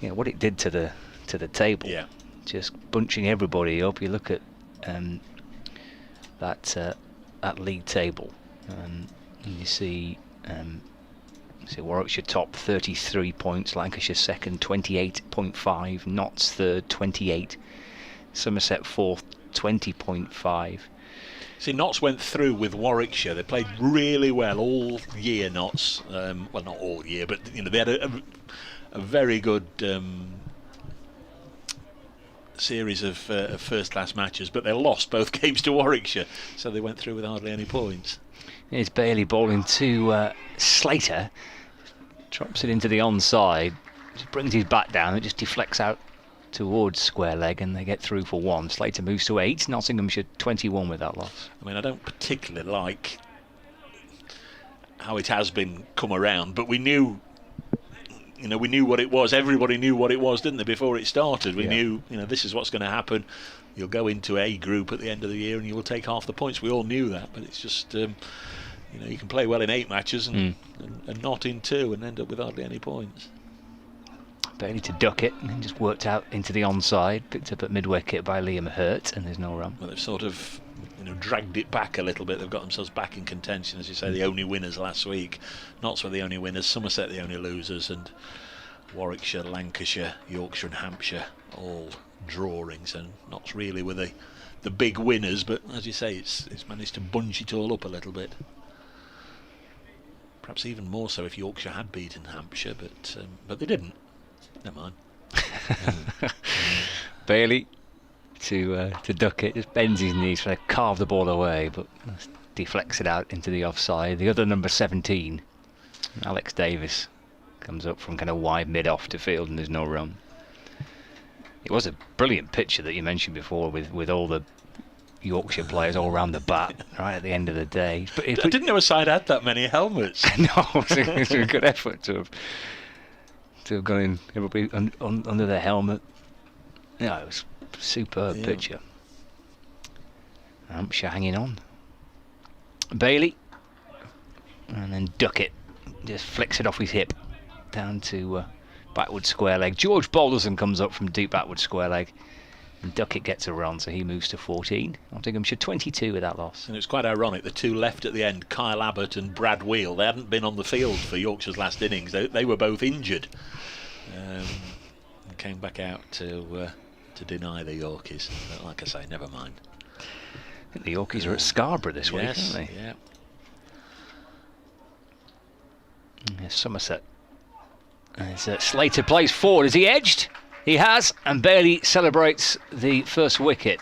you know what it did to the table. Yeah. Just bunching everybody up. You look at that league table, and you see Warwickshire top 33 points, Lancashire second 28.5, Notts third 28, Somerset fourth 20.5. See, Notts went through with Warwickshire. They played really well all year, Notts. Well, not all year, but you know they had a very good series of first-class matches, but they lost both games to Warwickshire, so they went through with hardly any points. Here's Bailey bowling to Slater. Drops it into the onside. Just brings his bat down. It just deflects out towards square leg, and they get through for 1. Slater moves to 8. Nottinghamshire 21 with that loss. I mean, I don't particularly like how it has been come around, but we knew what it was. Everybody knew what it was, didn't they, before it started? We knew, this is what's going to happen. You'll go into A group at the end of the year and you will take half the points. We all knew that, but it's just, you can play well in 8 matches and not in 2 and end up with hardly any points. Bailey to duck it, and then just worked out into the onside, picked up at mid-wicket by Liam Hurt, and there's no run. Well, they've sort of dragged it back a little bit. They've got themselves back in contention, as you say. The only winners last week. Notts were the only winners, Somerset the only losers, and Warwickshire, Lancashire, Yorkshire and Hampshire all drawings, and Notts really were the big winners, but as you say, it's managed to bunch it all up a little bit. Perhaps even more so if Yorkshire had beaten Hampshire, but they didn't. Never mind. Bailey to duck it, just bends his knees, trying to carve the ball away, but deflects it out into the offside. The other number 17, Alex Davis, comes up from kind of wide mid-off to field, and there's no run. It was a brilliant picture that you mentioned before, with all the Yorkshire players all round the bat right at the end of the day. But I didn't know a side had that many helmets. No, it's a good effort to have gone in, everybody under their helmet. Yeah, it was a superb picture. Hampshire hanging on. Bailey, and then Duckett just flicks it off his hip down to backward square leg. George Balderson comes up from deep backward square leg, and Duckett gets a run, so he moves to 14. Nottinghamshire 22 with that loss. And it's quite ironic, the two left at the end, Kyle Abbott and Brad Wheel, they hadn't been on the field for Yorkshire's last innings. They were both injured, and came back out to deny the Yorkies. But like I say, never mind. I think the Yorkies are at Scarborough this week, aren't they? Yeah. Here's Somerset. As Slater plays forward. Has he edged? He has, and Bailey celebrates the first wicket.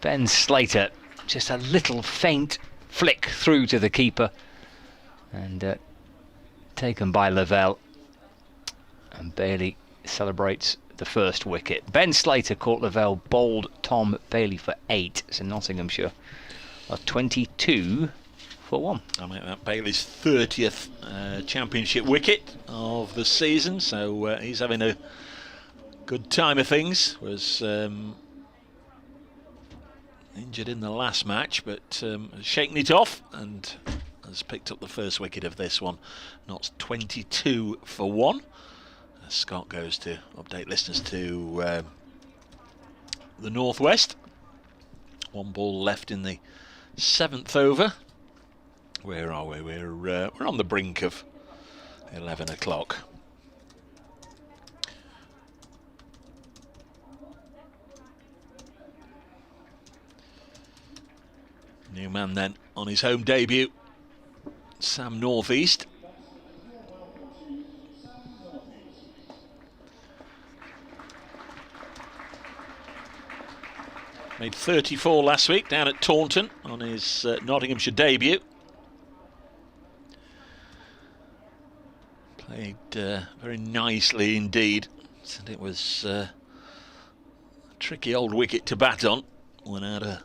Ben Slater, just a little faint flick through to the keeper, and taken by Lavelle. And Bailey celebrates the first wicket. Ben Slater caught Lavelle, bowled Tom Bailey for 8. So Nottinghamshire are 22 for 1. I make that Bailey's 30th championship wicket of the season, so he's having a good time of things. Was injured in the last match, but has shaken it off and has picked up the first wicket of this one. Notts 22 for 1. Scott goes to update listeners to the Northwest. 1 ball left in the 7th over. Where are we? We're on the brink of 11 o'clock. New man then on his home debut, Sam Northeast. Made 34 last week down at Taunton on his Nottinghamshire debut. Played very nicely indeed. And it was a tricky old wicket to bat on. Went out a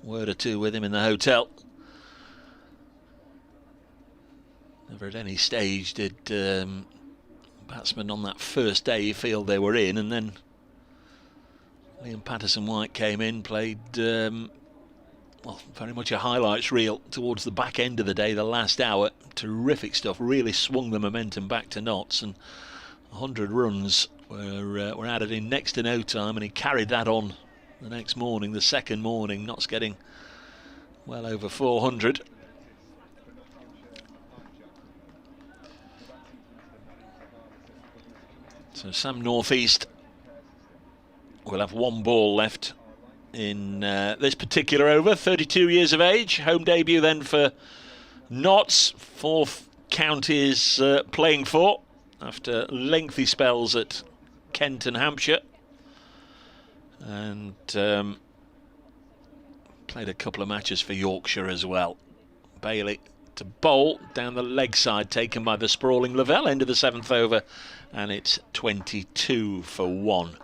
word or two with him in the hotel. Never at any stage did batsmen on that first day feel they were in, and then Liam Patterson-White came in, played well, very much a highlights reel towards the back end of the day, the last hour. Terrific stuff, really swung the momentum back to Notts, and 100 runs were added in next to no time, and he carried that on the next morning, the second morning. Notts getting well over 400. So Sam North East will have one ball left in this particular over. 32 years of age, home debut then for Notts, fourth county is playing for after lengthy spells at Kent and Hampshire, and played a couple of matches for Yorkshire as well. Bailey to bowl down the leg side, taken by the sprawling Lavelle, end of the 7th over, and it's 22 for 1.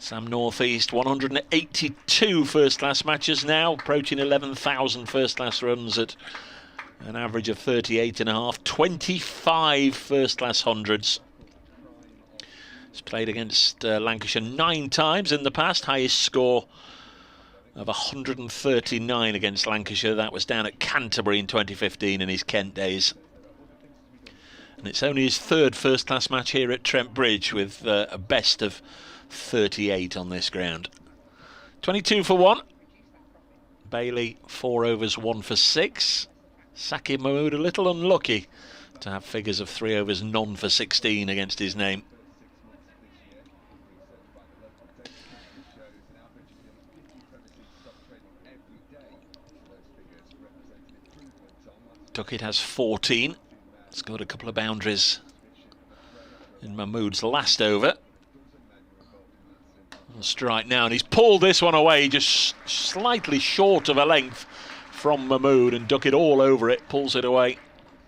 Sam North East, 182 first-class matches now, approaching 11,000 first-class runs at an average of 38.5, 25 first-class hundreds. He's played against Lancashire 9 times in the past, highest score of 139 against Lancashire. That was down at Canterbury in 2015 in his Kent days. And it's only his third first-class match here at Trent Bridge, with a best of 38 on this ground. 22 for 1. Bailey 4 overs, 1 for 6. Saqib Mahmood a little unlucky to have figures of 3 overs, none for 16 against his name. Duckett has 14. Scored a couple of boundaries in Mahmood's last over. On strike now, and he's pulled this one away, just slightly short of a length from Mahmood, and Duckett all over it, pulls it away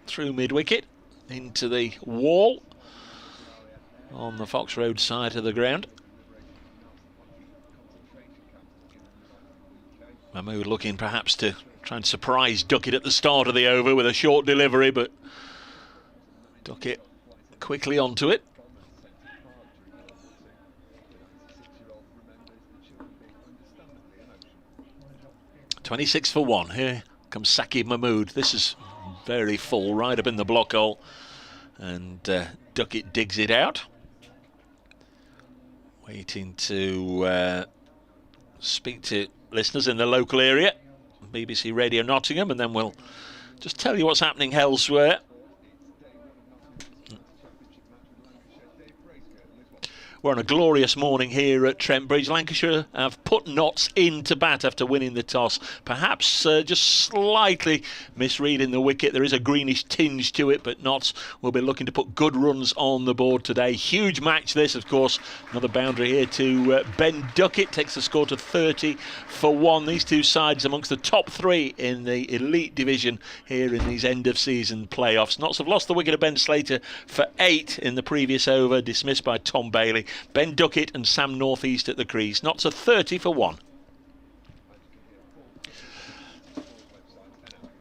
through mid-wicket into the wall on the Fox Road side of the ground. Mahmood looking perhaps to try and surprise Duckett at the start of the over with a short delivery, but Duckett quickly onto it. $26 for 1. Here comes Saqib Mahmood. This is very full, right up in the block hole, and Duckett digs it out. Waiting to speak to listeners in the local area, BBC Radio Nottingham, and then we'll just tell you what's happening elsewhere. We're on a glorious morning here at Trent Bridge. Lancashire have put Notts into bat after winning the toss. Perhaps just slightly misreading the wicket. There is a greenish tinge to it, but Notts will be looking to put good runs on the board today. Huge match this, of course. Another boundary here to Ben Duckett. Takes the score to 30 for 1. These two sides amongst the top 3 in the elite division here in these end-of-season playoffs. Notts have lost the wicket of Ben Slater for 8 in the previous over, dismissed by Tom Bailey. Ben Duckett and Sam North East at the crease. Notts are 30 for 1.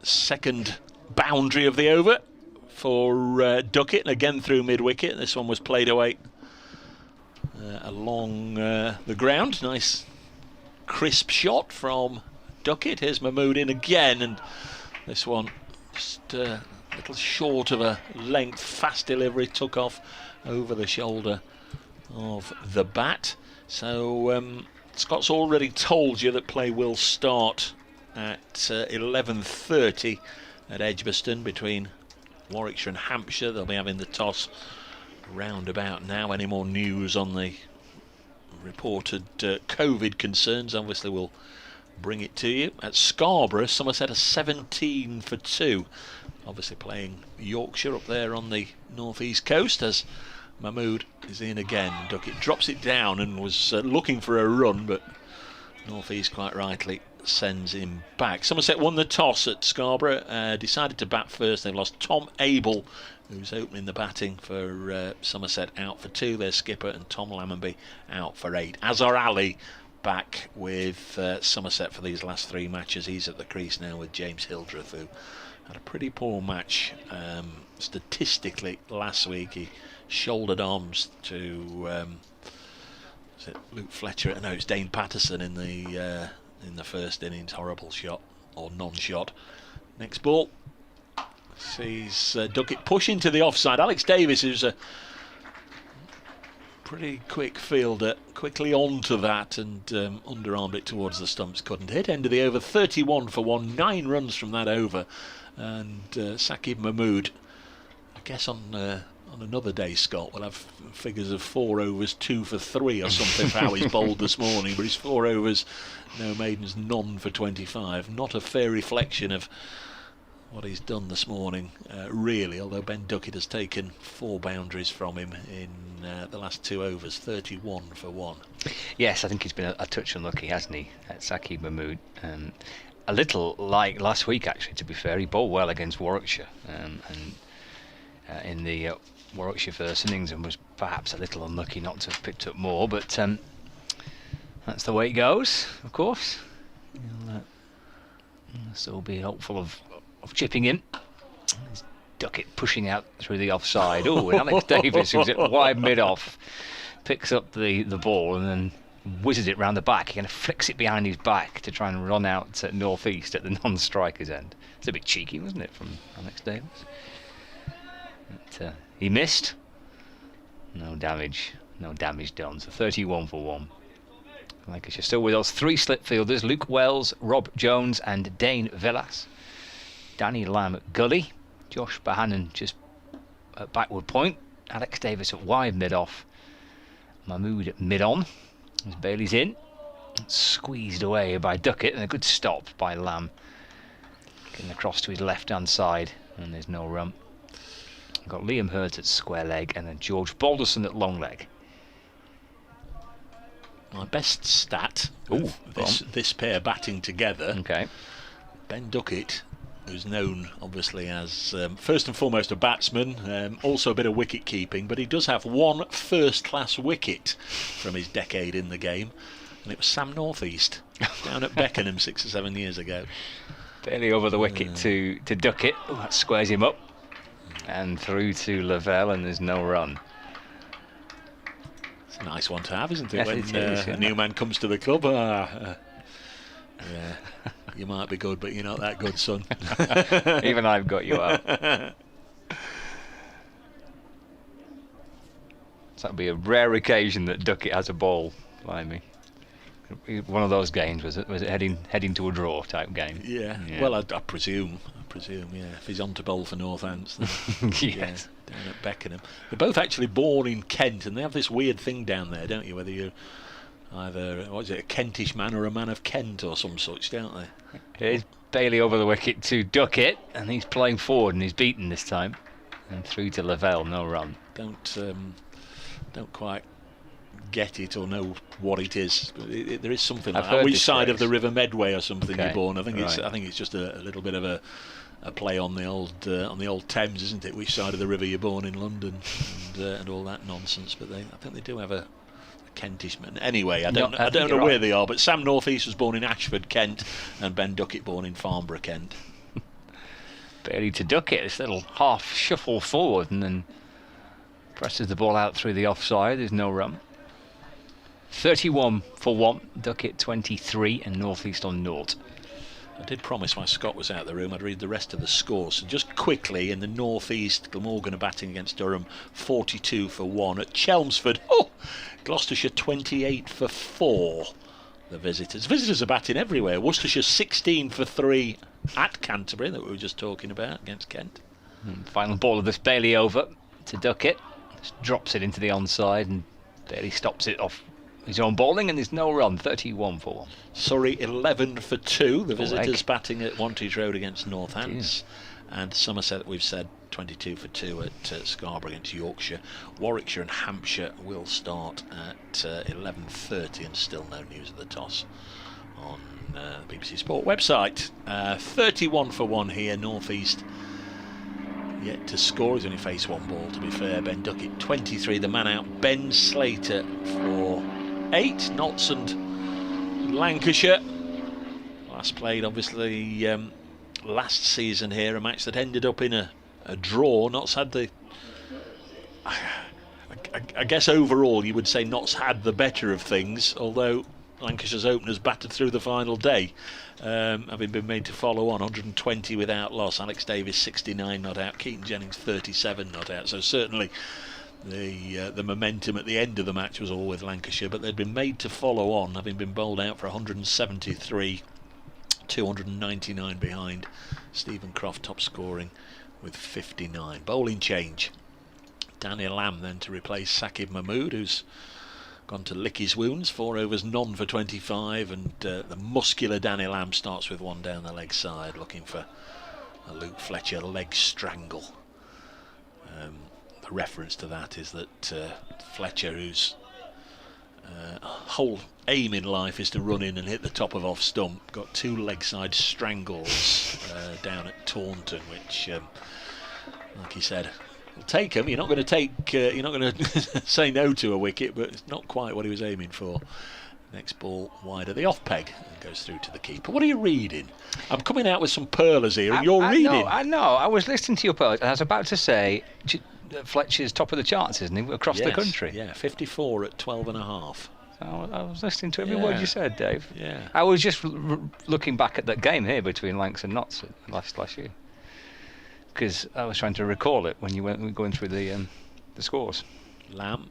Second boundary of the over for Duckett, and again through mid-wicket. This one was played away along the ground. Nice crisp shot from Duckett. Here's Mahmood in again, and this one just a little short of a length. Fast delivery, took off over the shoulder of the bat. So Scott's already told you that play will start at 11:30 at Edgbaston between Warwickshire and Hampshire. They'll be having the toss round about now. Any more news on the reported COVID concerns, obviously we'll bring it to you. At Scarborough, Somerset are 17 for 2. Obviously playing Yorkshire up there on the northeast coast, as Mahmood is in again. Duckett drops it down and was looking for a run, but North East quite rightly sends him back. Somerset won the toss at Scarborough, decided to bat first. They've lost Tom Abel, who's opening the batting for Somerset, out for 2, their skipper, and Tom Lammonby out for 8. Azhar Ali back with Somerset for these last 3 matches. He's at the crease now with James Hildreth, who had a pretty poor match statistically last week. He shouldered arms to is it Luke Fletcher? No, it's Dane Patterson in the in the first innings. Horrible shot, or non-shot. Next ball sees Duckett push into the offside. Alex Davis, who's a pretty quick fielder, quickly onto that and underarmed it towards the stumps. Couldn't hit. End of the over, 31 for 1. 9 runs from that over. And Saqib Mahmood, I guess on another day, Scott, will have figures of 4 overs, 2 for 3 or something for how he's bowled this morning. But his 4 overs, no maidens, none for 25. Not a fair reflection of what he's done this morning, really, although Ben Duckett has taken 4 boundaries from him in the last 2 overs. 31 for 1. Yes, I think he's been a touch unlucky, hasn't he, at Saqib Mahmood? A little like last week, actually, to be fair. He bowled well against Warwickshire in the Warwickshire first innings, and was perhaps a little unlucky not to have picked up more, but that's the way it goes, of course. So we'll be hopeful of chipping in. There's Duckett pushing out through the offside. Oh, and Alex Davis, who's at wide mid-off, picks up the ball and then whizzes it round the back. He kind of flicks it behind his back to try and run out to north-east at the non-striker's end. It's a bit cheeky, wasn't it, from Alex Davis? But, he missed. No damage done. So 31 for 1. Lancashire still with us. 3 slip fielders: Luke Wells, Rob Jones and Dane Villas. Danny Lamb at gully. Josh Bahanan just at backward point. Alex Davis at wide mid-off. Mahmood at mid-on. As Bailey's in. Squeezed away by Duckett, and a good stop by Lamb. Getting across to his left-hand side, and there's no run. Got Liam Hurt at square leg, and then George Balderson at long leg. My best stat of this pair batting together. Okay. Ben Duckett, who's known obviously as first and foremost a batsman, also a bit of wicket keeping, but he does have 1 first-class wicket from his decade in the game, and it was Sam Northeast down at Beckenham 6 or 7 years ago. Barely over the wicket to Duckett. Oh, that squares him up. And through to Lavelle, and there's no run. It's a nice one to have, isn't it? Yes, when it is, yeah. a new man comes to the club. Yeah, you might be good, but you're not that good, son. Even I've got you out. So that'd be a rare occasion that Duckett has a ball, blimey. One of those games, was it heading to a draw type game? Yeah. Well, I presume, yeah. If he's on to bowl for Northants, then yes. Yeah, down at Beckenham. They're both actually born in Kent, and they have this weird thing down there, don't you? Whether you're either, what is it, a Kentish man or a man of Kent or some such, don't they? Here's Bailey over the wicket to Duckett, and he's playing forward, and he's beaten this time. And through to Lavelle, no run. Don't quite get it or know what it is. There is something like I've that. heard Which this side phrase. of the River Medway or something Okay. you're born? I think Right. it's just a little bit of a play on the old Thames, isn't it? Which side of the river you're born in London, and all that nonsense. But I think they do have a Kentish man. Anyway, I don't know where they are. But Sam Northeast was born in Ashford, Kent, and Ben Duckett born in Farnborough, Kent. Bailey to Duckett, this little half shuffle forward, and then presses the ball out through the offside. There's no run. 31 for 1. Duckett 23 and Northeast on 0. I did promise when Scott was out of the room I'd read the rest of the scores. So just quickly, in the northeast, Glamorgan are batting against Durham, 42 for 1. At Chelmsford, Gloucestershire 28 for 4. The visitors are batting everywhere. Worcestershire 16 for 3 at Canterbury, that we were just talking about, against Kent. Final ball of this Bailey over to Duckett. Just drops it into the onside, and Bailey stops it off his own bowling, and there's no run. 31 for 1. Surrey 11 for 2. The visitors leg. batting at Wantage Road against Northants. And Somerset, we've said, 22 for 2 at Scarborough against Yorkshire. Warwickshire and Hampshire will start at 11:30, and still no news of the toss on the BBC Sport website. 31 for 1 here, Northeast. Yet to score. He's only faced 1 ball, to be fair. Ben Duckett 23, the man out. Ben Slater for 8. Notts and Lancashire. Last played, obviously, last season here, a match that ended up in a draw. Notts had the... I guess overall you would say Notts had the better of things, although Lancashire's openers battered through the final day, having been made to follow on. 120 without loss. Alex Davis 69 not out. Keaton Jennings 37 not out. So certainly the momentum at the end of the match was all with Lancashire, but they'd been made to follow on, having been bowled out for 173, 299 behind. Stephen Croft top scoring with 59. Bowling change. Daniel Lamb then to replace Saqib Mahmood, who's gone to lick his wounds. 4 overs, none for 25, and the muscular Daniel Lamb starts with one down the leg side, looking for a Luke Fletcher leg strangle. The reference to that is that Fletcher, whose whole aim in life is to run in and hit the top of off stump, got 2 leg side strangles down at Taunton, which, like he said, will take him. You're not going to say no to a wicket, but it's not quite what he was aiming for. Next ball wide at the off peg and goes through to the keeper. What are you reading? I'm coming out with some pearlers here, and you're reading. I know. I was listening to your pearlers, and I was about to say Fletcher's top of the charts, isn't he, across the country? Yeah, 54 at 12.5. I was listening to every word you said, Dave. Yeah. I was just looking back at that game here between Lancs and Notts last year, because I was trying to recall it when you went going through the scores. Lamb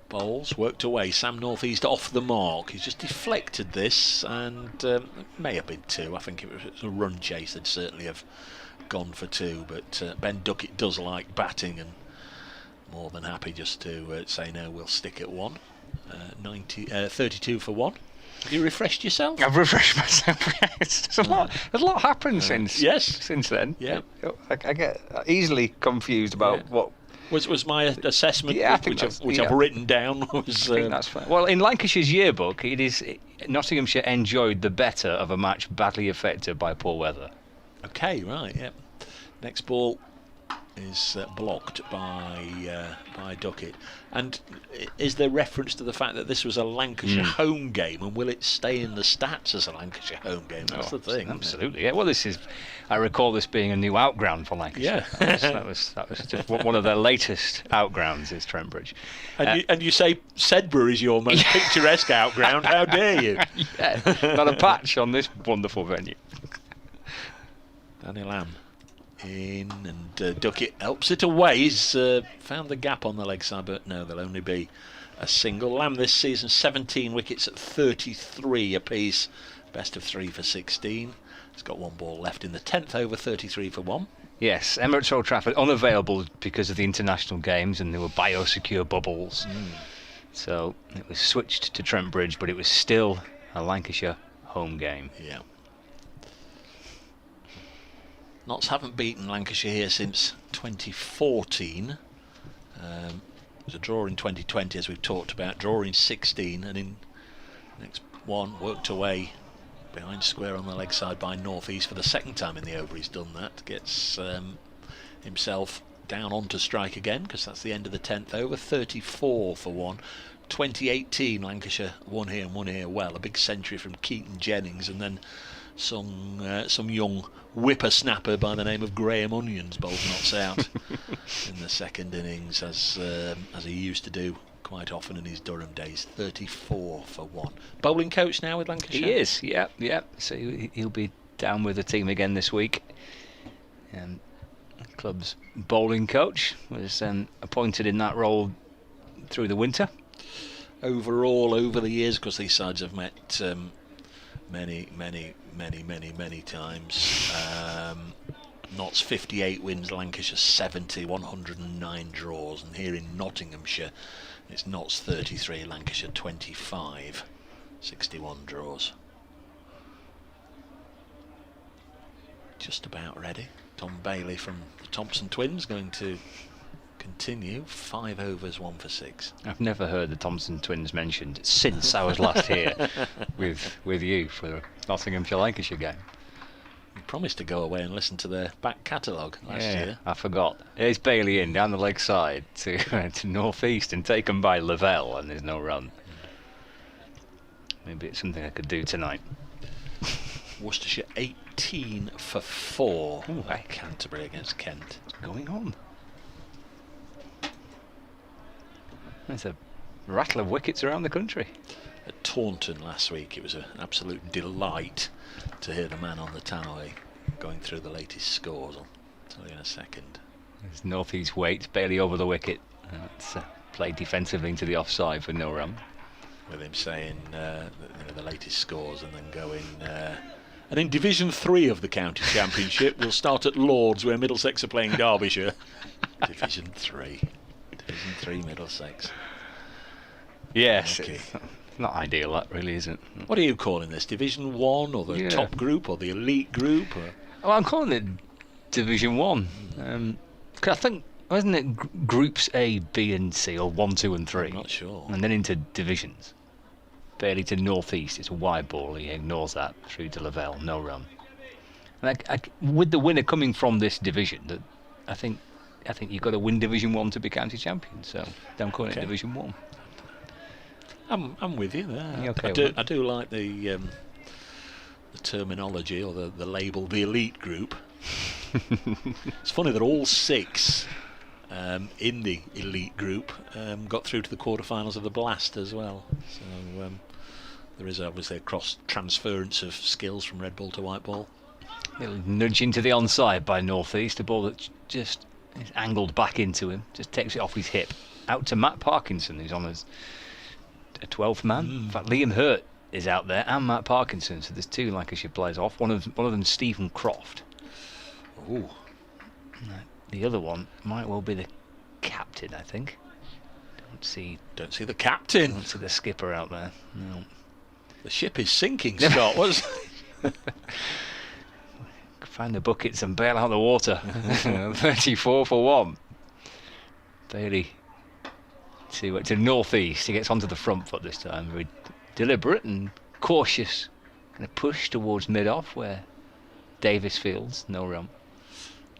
bowls, worked away. Sam Northeast off the mark. He's just deflected this, and it may have been 2. I think it was a run chase. They'd certainly have gone for 2, but Ben Duckett does like batting and more than happy just to say no, we'll stick at 1. 32 for 1. Have you refreshed yourself? I've refreshed myself. There's a lot happened since then. Yeah. I get easily confused about what was my assessment, which I've written down. Was, I think that's fine. Well, in Lancashire's yearbook, it is Nottinghamshire enjoyed the better of a match badly affected by poor weather. Okay, right. Yeah. Next ball is blocked by Duckett. And is there reference to the fact that this was a Lancashire home game, and will it stay in the stats as a Lancashire home game? That's the thing. Absolutely. Yeah. Well, I recall this being a new outground for Lancashire. Yeah. that was just one of their latest outgrounds is Trent Bridge. And you say Sedbergh is your most picturesque outground? How dare you? Yeah. Not a patch on this wonderful venue. Danny Lamb in, and Duckett helps it away. He's found the gap on the leg side, but no, there'll only be a single. Lamb this season 17 wickets at 33 apiece, best of 3 for 16. He's got 1 ball left in the 10th over, 33 for 1. Yes, Emirates Old Trafford unavailable because of the international games, and there were biosecure bubbles, so it was switched to Trent Bridge, but it was still a Lancashire home game. Yeah. Notts haven't beaten Lancashire here since 2014. It was a draw in 2020, as we've talked about, draw in 16, and in next one worked away behind square on the leg side by Northeast for the second time in the over. He's done that, gets himself down onto strike again, because that's the end of the 10th over. 34 for 1. 2018 Lancashire won here well, a big century from Keaton Jennings, and then some young whippersnapper by the name of Graham Onions bowled Notts out in the second innings, as he used to do quite often in his Durham days. 34 for 1. Bowling coach now with Lancashire? He is, yeah. So he'll be down with the team again this week. The club's bowling coach was appointed in that role through the winter. Overall, over the years, because these sides have met many times. Notts 58 wins, Lancashire 70, 109 draws, and here in Nottinghamshire it's Notts 33, Lancashire 25, 61 draws. Just about ready. Tom Bailey from the Thompson twins going to continue. 5 overs, 1 for 6. I've never heard the Thompson twins mentioned since I was last here with you for the Nottinghamshire Lancashire game. You promised to go away and listen to their back catalogue last year. I forgot. Here's Bailey in down the leg side to Northeast and taken by Lavelle, and there's no run. Maybe it's something I could do tonight. Worcestershire 18 for 4. At Canterbury against Kent. What's going on? There's a rattle of wickets around the country. At Taunton last week. It was an absolute delight to hear the man on the tannoy going through the latest scores. I'll tell you in a second. There's North East weight, barely over the wicket. It's played defensively into the offside for no run. With him saying the latest scores and then going. And in Division 3 of the County Championship, we'll start at Lords, where Middlesex are playing Derbyshire. Division 3. Division 3 Middlesex. Yes, Okay. it's not ideal, that really, is it? What are you calling this? Division 1 or the top group or the elite group? Or? Well, I'm calling it Division 1. 'Cause I think, wasn't it groups A, B and C, or 1, 2 and 3? I'm not sure. And then into divisions. Barely to North East, it's a wide ball, he ignores that through to Lavelle, no run. And with the winner coming from this division, I think you've got to win Division 1 to be county champion, so don't call it Division 1. I'm with you there. Okay, I do like the terminology or the label, the elite group. It's funny that all 6 in the elite group got through to the quarterfinals of the Blast as well. So there is obviously a cross transference of skills from red ball to white ball. Little nudge into the onside by North East, a ball that just is angled back into him, just takes it off his hip, out to Matt Parkinson, who's on as a 12th man. In fact, Liam Hurt is out there and Matt Parkinson, so there's 2 Lancashire players off. One of them Stephen Croft. Ooh. The other one might well be the captain, I think. Don't see the captain. Don't see the skipper out there. No. The ship is sinking, Scott. Find the buckets and bail out the water. 34 for 1. Bailey to North East. He gets onto the front foot this time. Very deliberate and cautious. Going to push towards mid-off where Davis fields. No run.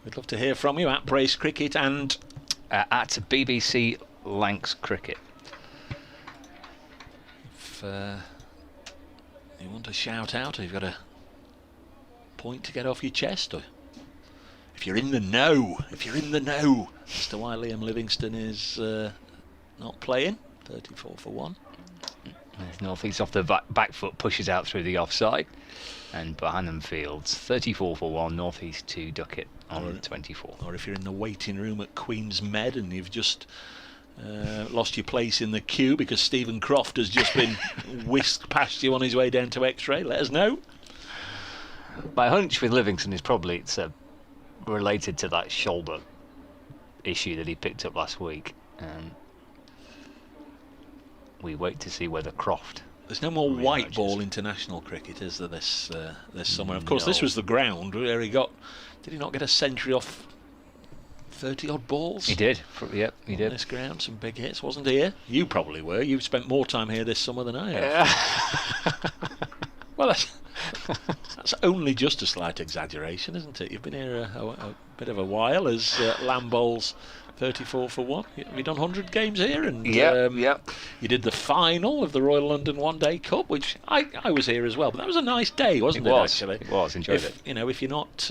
We'd love to hear from you at Brace Cricket and at BBC Lancs Cricket. If you want to shout out, or you've got a point to get off your chest, or if you're in the know as to why Liam Livingston is not playing, 34 for 1. North East off the back foot, pushes out through the offside, and Bohannon fields 34 for 1. North East 2, Duckett on 24. Or if you're in the waiting room at Queen's Med and you've just lost your place in the queue because Stephen Croft has just been whisked past you on his way down to X-ray, let us know. My hunch with Livingston is probably it's related to that shoulder issue that he picked up last week. We wait to see whether Croft. There's no more white ball international cricket, is there, this summer? Of course, this was the ground where he got. Did he not get a century off 30 odd balls? He did. Yep, he did. This ground, some big hits, wasn't he? Here? You probably were. You've spent more time here this summer than I have. Well, that's only just a slight exaggeration, isn't it? You've been here a bit of a while as Lamb bowls 34 for 1. Have you done 100 games here? And you did the final of the Royal London One Day Cup, which I was here as well. But that was a nice day, wasn't it? Actually, it was. Enjoyed it. You know, if you're not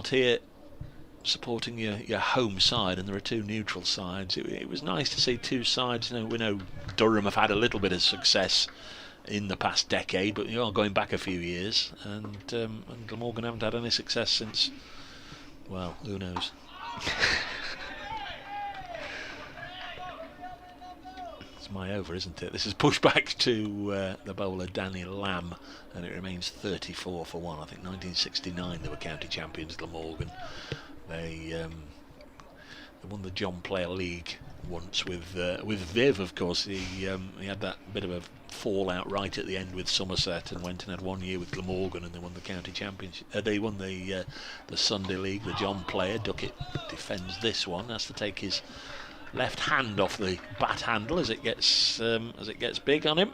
here supporting your home side, and there are 2 neutral sides, it was nice to see 2 sides. You know, we know Durham have had a little bit of success in the past decade, but you are going back a few years, and Glamorgan haven't had any success since. Well, who knows? It's my over, isn't it? This is pushed back to the bowler Danny Lamb, and it remains 34 for 1. I think 1969 they were county champions, Glamorgan. They won the John Player League once with Viv, of course. He had that bit of a fallout right at the end with Somerset, and went and had 1 year with Glamorgan, and they won the county championship. They won the Sunday League. The John Player, Duckett defends this one, has to take his left hand off the bat handle as it gets big on him.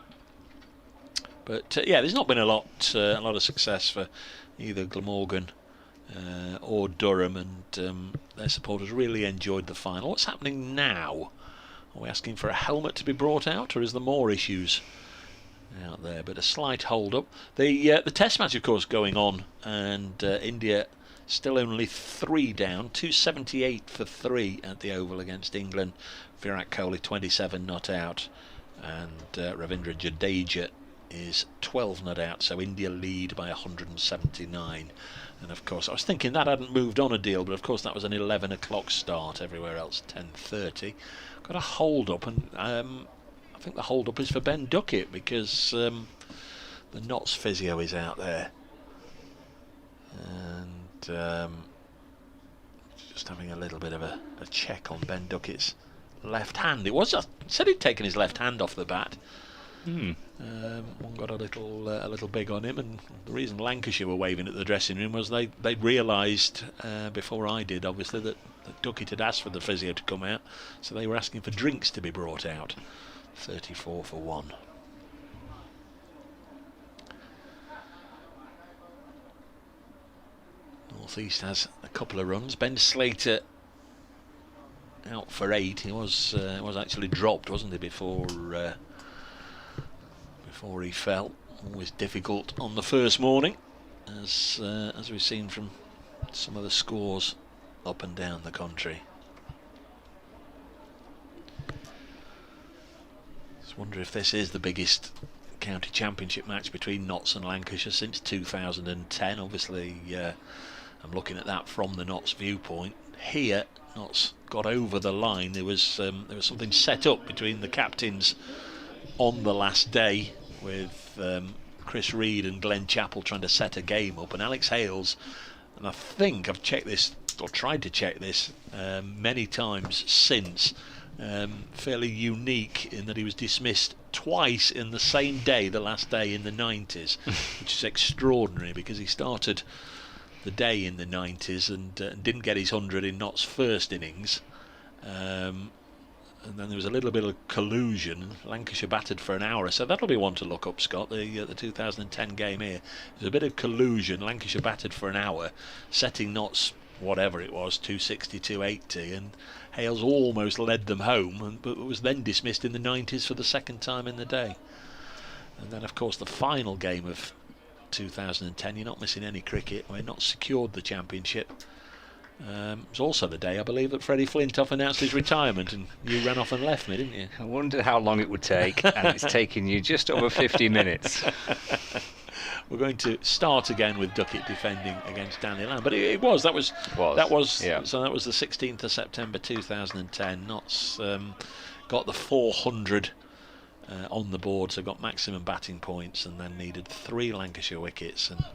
But there's not been a lot of success for either Glamorgan or Durham, and their supporters really enjoyed the final. What's happening now? Are we asking for a helmet to be brought out, or is there more issues out there? But a slight hold up. The test match, of course, going on, and India still only 3 down, 278 for 3 at the Oval against England. Virat Kohli 27 not out. and Ravindra Jadeja is 12 not out, so India lead by 179. And of course, I was thinking that hadn't moved on a deal, but of course that was an 11 o'clock start, everywhere else 10:30. Got a hold up, and I think the hold up is for Ben Duckett, because the Notts physio is out there. And just having a little bit of a check on Ben Duckett's left hand. It was, I said he'd taken his left hand off the bat. One got a little big on him, and the reason Lancashire were waving at the dressing room was they realised before I did, obviously, that Duckett had asked for the physio to come out, so they were asking for drinks to be brought out. 34 for 1. North East has a couple of runs. Ben Slater out for 8. He was actually dropped, wasn't he, before he fell. Always difficult on the first morning, as we've seen from some of the scores up and down the country. Just wonder if this is the biggest county championship match between Notts and Lancashire since 2010. Obviously, I'm looking at that from the Notts viewpoint. Here, Notts got over the line. There was something set up between the captains on the last day, with Chris Reed and Glenn Chappell trying to set a game up, and Alex Hales, and I think I've checked this, or tried to check this many times since, fairly unique in that he was dismissed twice in the same day, the last day in the 90s, which is extraordinary, because he started the day in the 90s and didn't get his 100 in Notts' first innings. And then there was a little bit of collusion. Lancashire batted for an hour, so that'll be one to look up, Scott. The 2010 game here. There's a bit of collusion. Lancashire batted for an hour, setting Notts, whatever it was, 260, 280, and Hales almost led them home, but was then dismissed in the 90s for the second time in the day. And then, of course, the final game of 2010, you're not missing any cricket. We're not secured the championship. It was also the day, I believe, that Freddie Flintoff announced his retirement, and you ran off and left me, didn't you? I wondered how long it would take, and it's taken you just over 50 minutes. We're going to start again with Duckett defending against Danny Lamb, but that was the 16th of September 2010. Notts got the 400 on the board, so got maximum batting points, and then needed 3 Lancashire wickets. And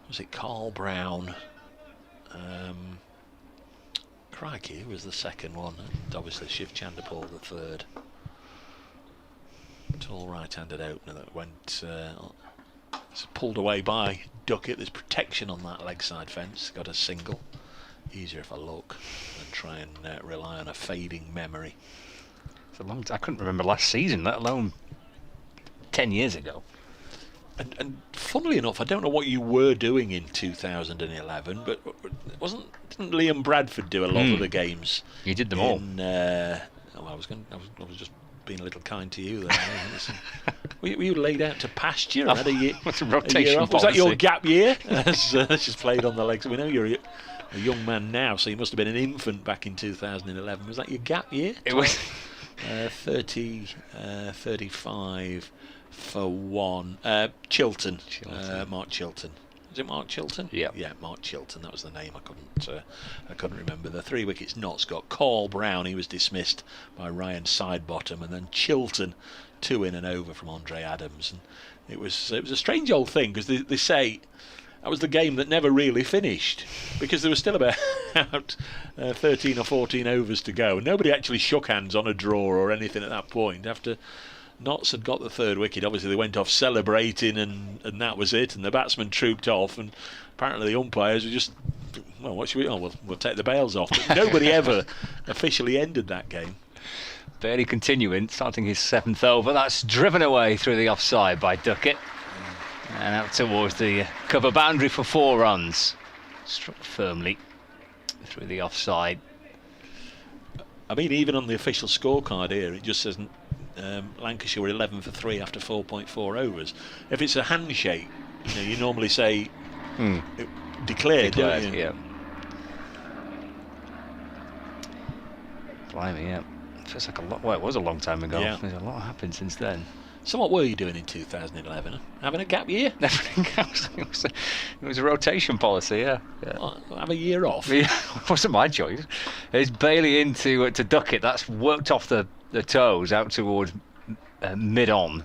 was it Carl Brown? Crikey was the second one, and obviously Shiv Chandapal the third. Tall right-handed opener that went pulled away by Duckett. There's protection on that leg side fence. Got a single. Easier if I look than try and rely on a fading memory. It's a long I couldn't remember last season, let alone 10 years ago. And funnily enough, I don't know what you were doing in 2011, but didn't Liam Bradford do a lot of the games? You did them all. I was just being a little kind to you there. were you laid out to pasture? Had a year, what's a rotation policy? Was that your gap year? Just played on the legs. We know you're a young man now, so you must have been an infant back in 2011. Was that your gap year? It was 35 for 1. Chilton. Mark Chilton. Is it Mark Chilton? Yeah, Mark Chilton. That was the name. I couldn't remember. The 3 wickets Notts got. Carl Brown, he was dismissed by Ryan Sidebottom, and then Chilton, 2 in and over from Andre Adams. And it was a strange old thing, because they say that was the game that never really finished, because there was still about 13 or 14 overs to go. Nobody actually shook hands on a draw or anything at that point. After Notts had got the 3rd wicket, obviously they went off celebrating, and that was it, and the batsmen trooped off, and apparently the umpires were just, well, what should we, we'll take the bails off. But nobody ever officially ended that game. Barely continuing, starting his 7th over. That's driven away through the offside by Duckett, and out towards the cover boundary for 4 runs. Struck firmly through the offside. I mean, even on the official scorecard here, it just says Lancashire were 11 for 3 after 4.4 overs. If it's a handshake, you normally say declared, don't you? Yeah. Blimey, yeah. feels like a lot. Well, it was a long time ago. Yeah. There's a lot happened since then. So what were you doing in 2011? Having a gap year? It was a rotation policy, yeah. Well, have a year off? Yeah, it wasn't my choice. It's Bailey into to Duckett. That's worked off the toes out towards mid-on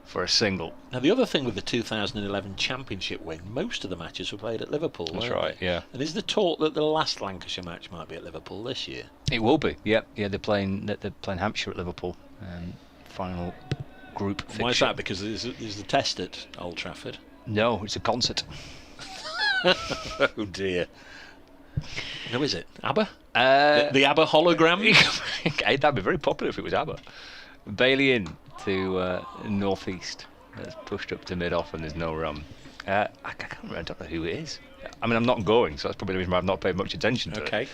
for a single. Now, the other thing with the 2011 Championship win, most of the matches were played at Liverpool. That's weren't right, they? yeah. And is the talk that the last Lancashire match might be at Liverpool this year? It will be, yeah. They're playing Hampshire at Liverpool. Final group fixture. Why is that? Because is the test at Old Trafford? No, it's a concert. Oh dear. No, is it? ABBA? The ABBA hologram? That'd be very popular if it was ABBA. Bailey in to northeast. That's pushed up to mid-off and there's no run. I don't know who it is. I mean, I'm not going, so that's probably the reason why I've not paid much attention to it.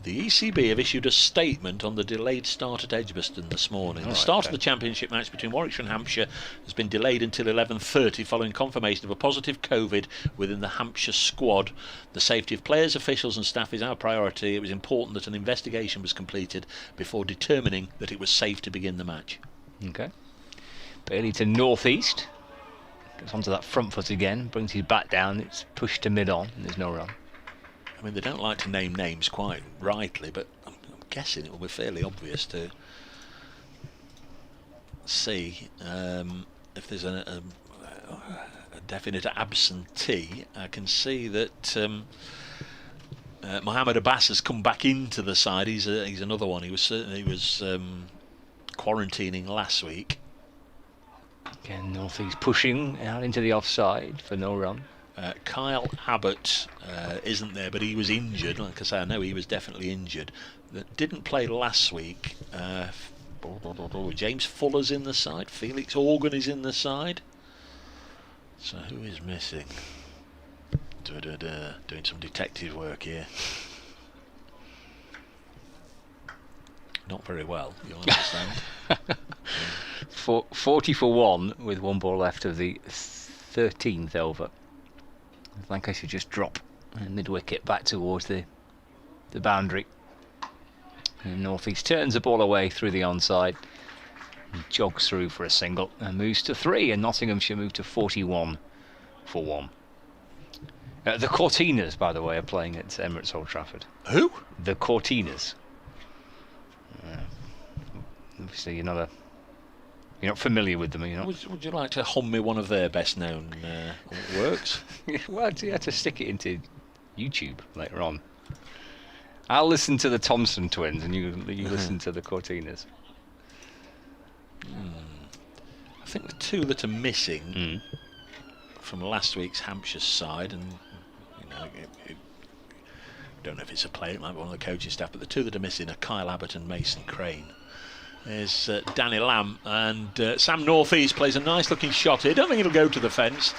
The ECB have issued a statement on the delayed start at Edgbaston this morning. The start of the Championship match between Warwickshire and Hampshire has been delayed until 11:30 following confirmation of a positive COVID within the Hampshire squad. The safety of players, officials and staff is our priority. It was important that an investigation was completed before determining that it was safe to begin the match. Okay. Bailey to northeast. Goes onto that front foot again, brings his back down. It's pushed to mid-on and there's no run. I mean, they don't like to name names quite rightly, but I'm guessing it will be fairly obvious to see if there's a definite absentee. I can see that Mohammed Abbas has come back into the side. He's another one. He was quarantining last week. Again, Northeast pushing out into the offside for no run. Kyle Abbott isn't there, but he was injured. Like I say, I know he was definitely injured. That didn't play last week. James Fuller's in the side. Felix Organ is in the side. So who is missing? Doing some detective work here. Not very well, you'll understand. 40 for 1 with one ball left of the 13th over. Lancashire just drop mid-wicket back towards the boundary. And Northeast turns the ball away through the onside, and jogs through for a single and moves to 3, and Nottinghamshire move to 41 for 1. The Cortinas, by the way, are playing at Emirates Old Trafford. Who? The Cortinas. Obviously, you're not familiar with them, are you not? Would you like to hum me one of their best-known works? Well, you have to stick it into YouTube later on. I'll listen to the Thompson twins, and you listen to the Cortinas. I think the two that are missing from last week's Hampshire side, and don't know if it's a player, it might be one of the coaching staff, but the two that are missing are Kyle Abbott and Mason Crane. There's Danny Lamb, and Sam Northeast plays a nice looking shot here. Don't think it'll go to the fence.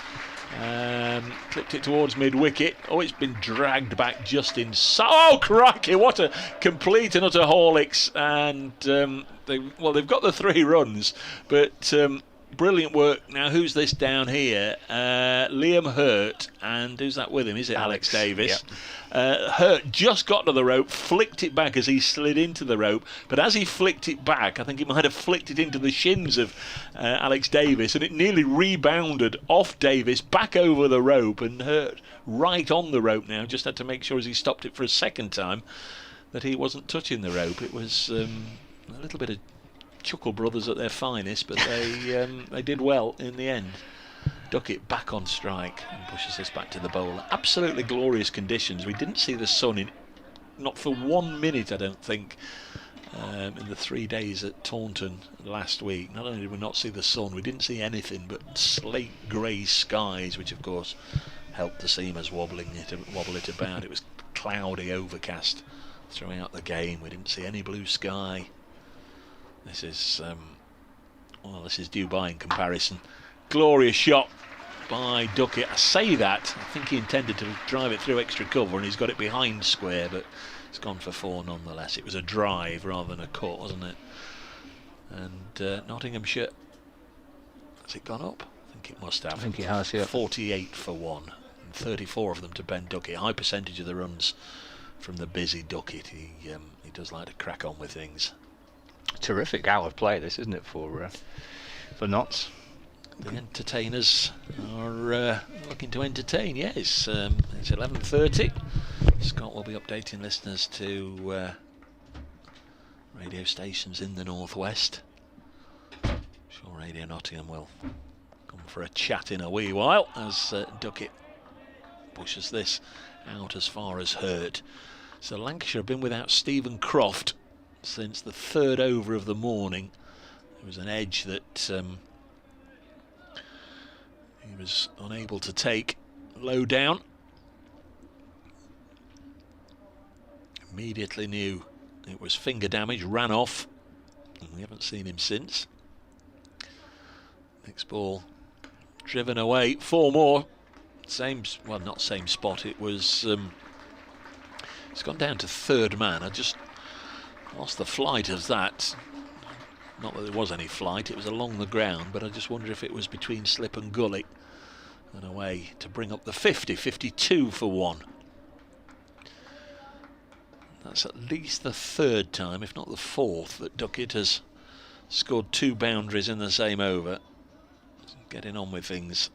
Clipped it towards mid-wicket. Oh, it's been dragged back just inside. Oh, crikey, what a complete and utter Horlicks. And they've got the 3 runs, but brilliant work. Now, who's this down here? Liam Hurt, and who's that with him? Is it Alex Davis? Yep. Hurt just got to the rope, flicked it back as he slid into the rope, but as he flicked it back, I think he might have flicked it into the shins of Alex Davis, and it nearly rebounded off Davis back over the rope, and Hurt right on the rope now. Just had to make sure as he stopped it for a second time that he wasn't touching the rope. It was a little bit of Chuckle Brothers at their finest, but they did well in the end. Duckett back on strike and pushes this back to the bowler. Absolutely glorious conditions. We didn't see the sun in not for 1 minute, I don't think, in the 3 days at Taunton last week. Not only did we not see the sun, we didn't see anything but slate grey skies, which of course helped the seamers wobble it about. It was cloudy, overcast throughout the game. We didn't see any blue sky. This is Dubai in comparison. Glorious shot by Duckett. I say that, I think he intended to drive it through extra cover and he's got it behind square, but it's gone for 4 nonetheless. It was a drive rather than a cut, wasn't it? And Nottinghamshire, has it gone up? I think it must have. I think it has, yeah. 48 for 1 and 34 of them to Ben Duckett. High percentage of the runs from the busy Duckett. He does like to crack on with things. Terrific hour of play, this, isn't it, for Notts? The entertainers are looking to entertain. Yes, it's 11:30. Scott will be updating listeners to radio stations in the northwest. I'm sure Radio Nottingham will come for a chat in a wee while as Duckett pushes this out as far as Hurt. So Lancashire have been without Stephen Croft since the third over of the morning. There was an edge that he was unable to take low down. Immediately knew it was finger damage, ran off, and we haven't seen him since. Next ball driven away, 4 more. Well, not same spot, it was it's gone down to third man. I just lost the flight of that. Not that there was any flight, it was along the ground, but I just wonder if it was between slip and gully and away to bring up the 50, 52 for 1. That's at least the third time, if not the fourth, that Duckett has scored 2 boundaries in the same over. Getting on with things.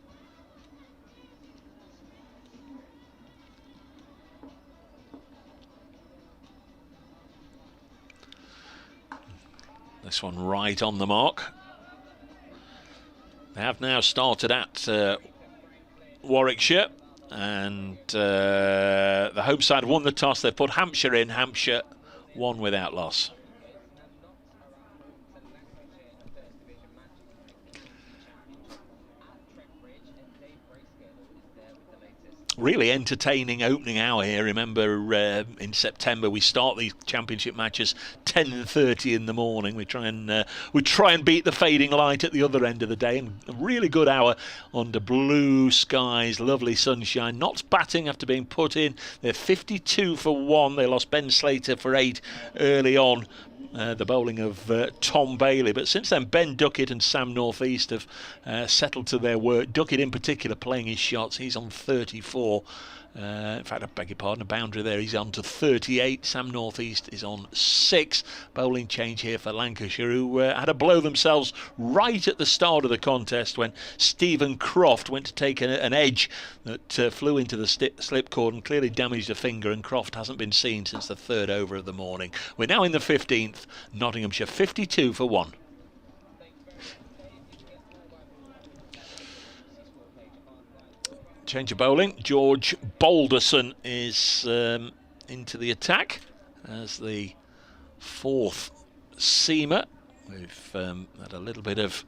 This one right on the mark. They have now started at Warwickshire, and the home side won the toss. They've put Hampshire in. Hampshire won without loss. Really entertaining opening hour here. Remember, in September we start these championship matches 10:30 in the morning. We try and beat the fading light at the other end of the day, and a really good hour under blue skies, lovely sunshine. Notts batting after being put in. They're 52 for 1. They lost Ben Slater for 8 early on. The bowling of Tom Bailey, but since then Ben Duckett and Sam Northeast have settled to their work. Duckett in particular playing his shots. He's on 34. In fact, I beg your pardon, a boundary there. He's on to 38. Sam Northeast is on 6. Bowling change here for Lancashire, who had to blow themselves right at the start of the contest when Stephen Croft went to take an edge that flew into the slip cord and clearly damaged a finger, and Croft hasn't been seen since the third over of the morning. We're now in the 15th. Nottinghamshire 52 for 1. Change of bowling. George Balderson is into the attack as the 4th seamer. We've had a little bit of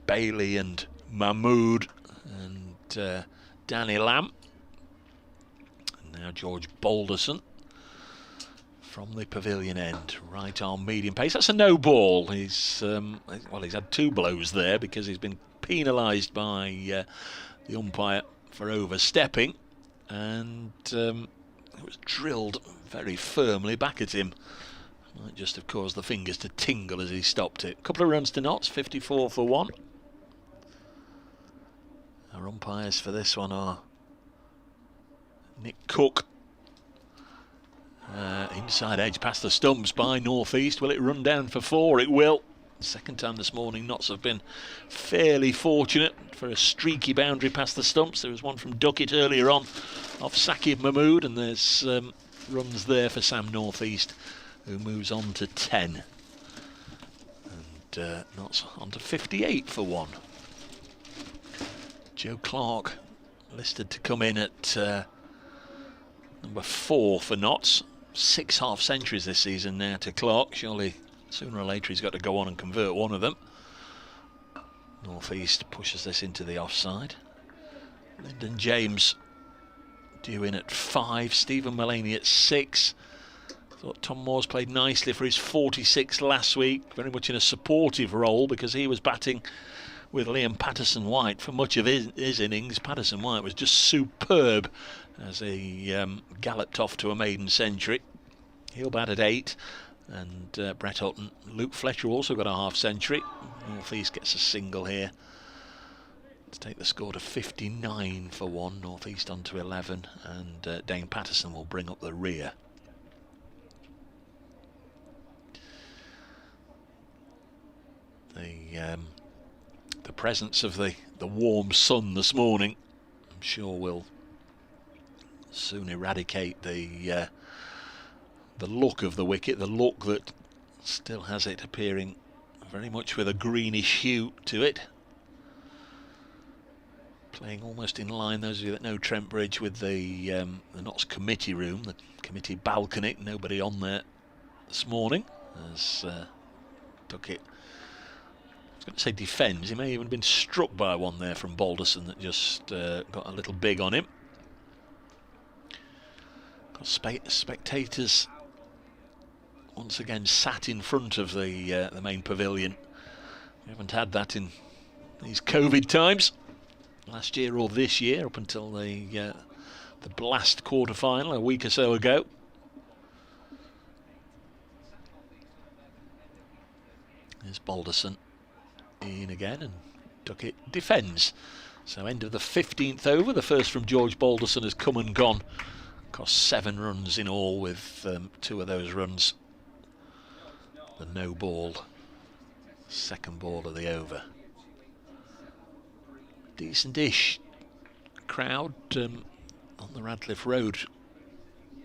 Bailey and Mahmood and Danny Lamb. And now George Balderson from the pavilion end. Right arm medium pace. That's a no ball. He's had 2 blows there because he's been penalised by the umpire for overstepping, and it was drilled very firmly back at him. Might just have caused the fingers to tingle as he stopped it. A couple of runs to Notts, 54 for 1. Our umpires for this one are Nick Cook. Inside edge past the stumps by Northeast. Will it run down for 4? It will. Second time this morning, Notts have been fairly fortunate for a streaky boundary past the stumps. There was one from Duckett earlier on off Sakib Mahmood, and there's runs there for Sam Northeast, who moves on to 10. And Notts on to 58 for 1. Joe Clark listed to come in at number 4 for Notts. 6 half centuries this season now to Clark. Surely sooner or later he's got to go on and convert one of them. Northeast pushes this into the offside. Lyndon James due in at 5. Stephen Mullaney at 6. Thought Tom Moore's played nicely for his 46 last week. Very much in a supportive role because he was batting with Liam Patterson-White for much of his innings. Patterson-White was just superb as he galloped off to a maiden century. He'll bat at 8. And Brett Hutton, Luke Fletcher also got a half century. Northeast gets a single here to take the score to 59 for 1. Northeast on to 11, and Dane Patterson will bring up the rear. the presence of the warm sun this morning, I'm sure will soon eradicate the look of the wicket, the look that still has it appearing very much with a greenish hue to it. Playing almost in line, those of you that know Trent Bridge, with the Notts committee room, the committee balcony. Nobody on there this morning as Duckett, I was going to say defends, he may have even been struck by one there from Balderson that just got a little big on him. Got spectators once again sat in front of the main pavilion. We haven't had that in these COVID times, last year or this year, up until the blast quarter-final a week or so ago. There's Balderson in again, and Duckett defends. So end of the 15th over, the first from George Balderson has come and gone. Cost 7 runs in all, with 2 of those runs the no ball, second ball of the over. Decent-ish crowd on the Radcliffe Road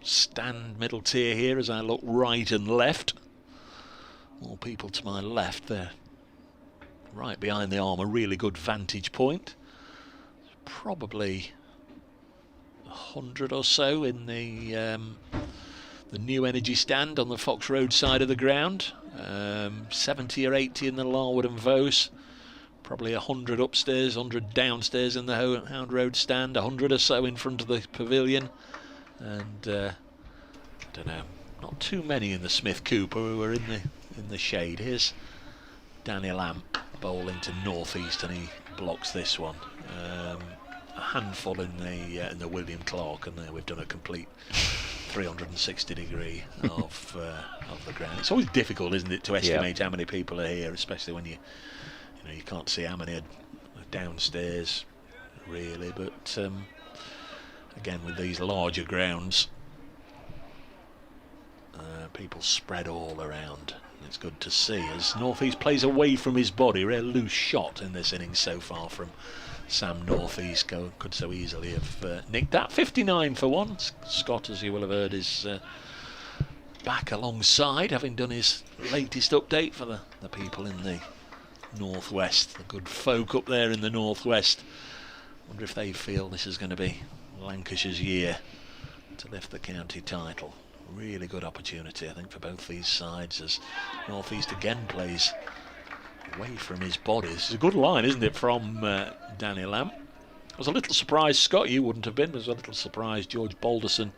stand middle tier here as I look right and left. More people to my left there, right behind the arm, a really good vantage point. Probably 100 or so in the New Energy stand on the Fox Road side of the ground, 70 or 80 in the Larwood and Vose, probably 100 upstairs, 100 downstairs in the Hound Road stand, 100 or so in front of the pavilion, and I don't know, not too many in the Smith Cooper who are in the shade. Here's Danny Lamb bowling to northeast, and he blocks this one. A handful in the William Clark, and there we've done a complete 360 degree of the ground. It's always difficult, isn't it, to estimate how many people are here, especially when you can't see how many are downstairs really. But again, with these larger grounds, people spread all around. It's good to see as North East plays away from his body. Rare loose shot in this innings so far from Sam North East. Could so easily have nicked that. 59 for 1. Scott, as you will have heard, is back alongside, having done his latest update for the people in the northwest, the good folk up there in the northwest. Wonder if they feel this is going to be Lancashire's year to lift the county title. Really good opportunity, I think, for both these sides as North East again plays away from his body. This is a good line, isn't it, from Danny Lamb. I was a little surprised, Scott, you wouldn't have been. I was a little surprised George Balderson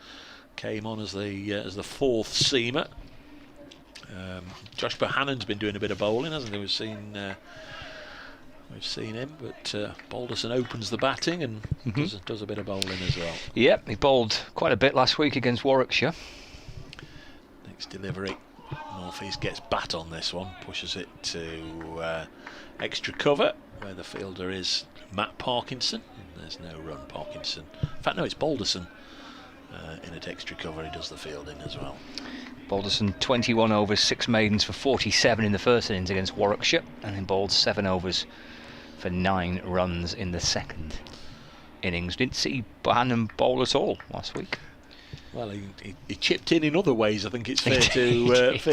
came on as the fourth seamer. Josh Bohannon's been doing a bit of bowling, hasn't he? We've seen him, but Balderson opens the batting and does a bit of bowling as well. Yep, he bowled quite a bit last week against Warwickshire. Next delivery, North East gets bat on this one, pushes it to extra cover, where the fielder is Matt Parkinson. And there's no run, Parkinson. In fact, no, it's Balderson in at extra cover. He does the fielding as well. Balderson 21 overs, 6 maidens for 47 in the first innings against Warwickshire, and then bowled 7 overs for 9 runs in the second innings. Didn't see Bohannon bowl at all last week. Well, he chipped in other ways, I think it's fair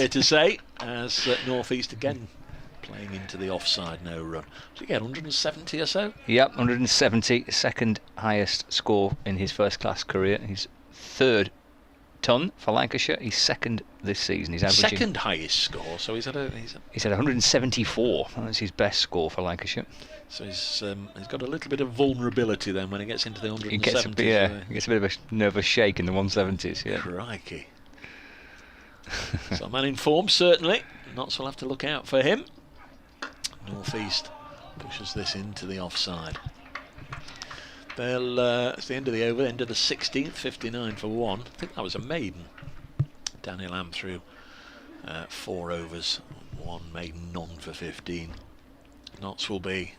to say, as North East again playing into the offside, no run. Did he get 170 or so? Yep, 170, second highest score in his first class career. His third ton for Lancashire. He's second this season. He's averaging second highest score, so he's had 174. That's his best score for Lancashire. So he's got a little bit of vulnerability then when he gets into the 170s. He gets a bit of a nervous shake in the 170s. Yeah. Crikey. So a man in form, certainly. Notts will have to look out for him. North East pushes this into the offside. It's the end of the over, end of the 16th, 59 for 1. I think that was a maiden. Danny Lamb threw 4 overs, 1 maiden, none for 15. Notts will be,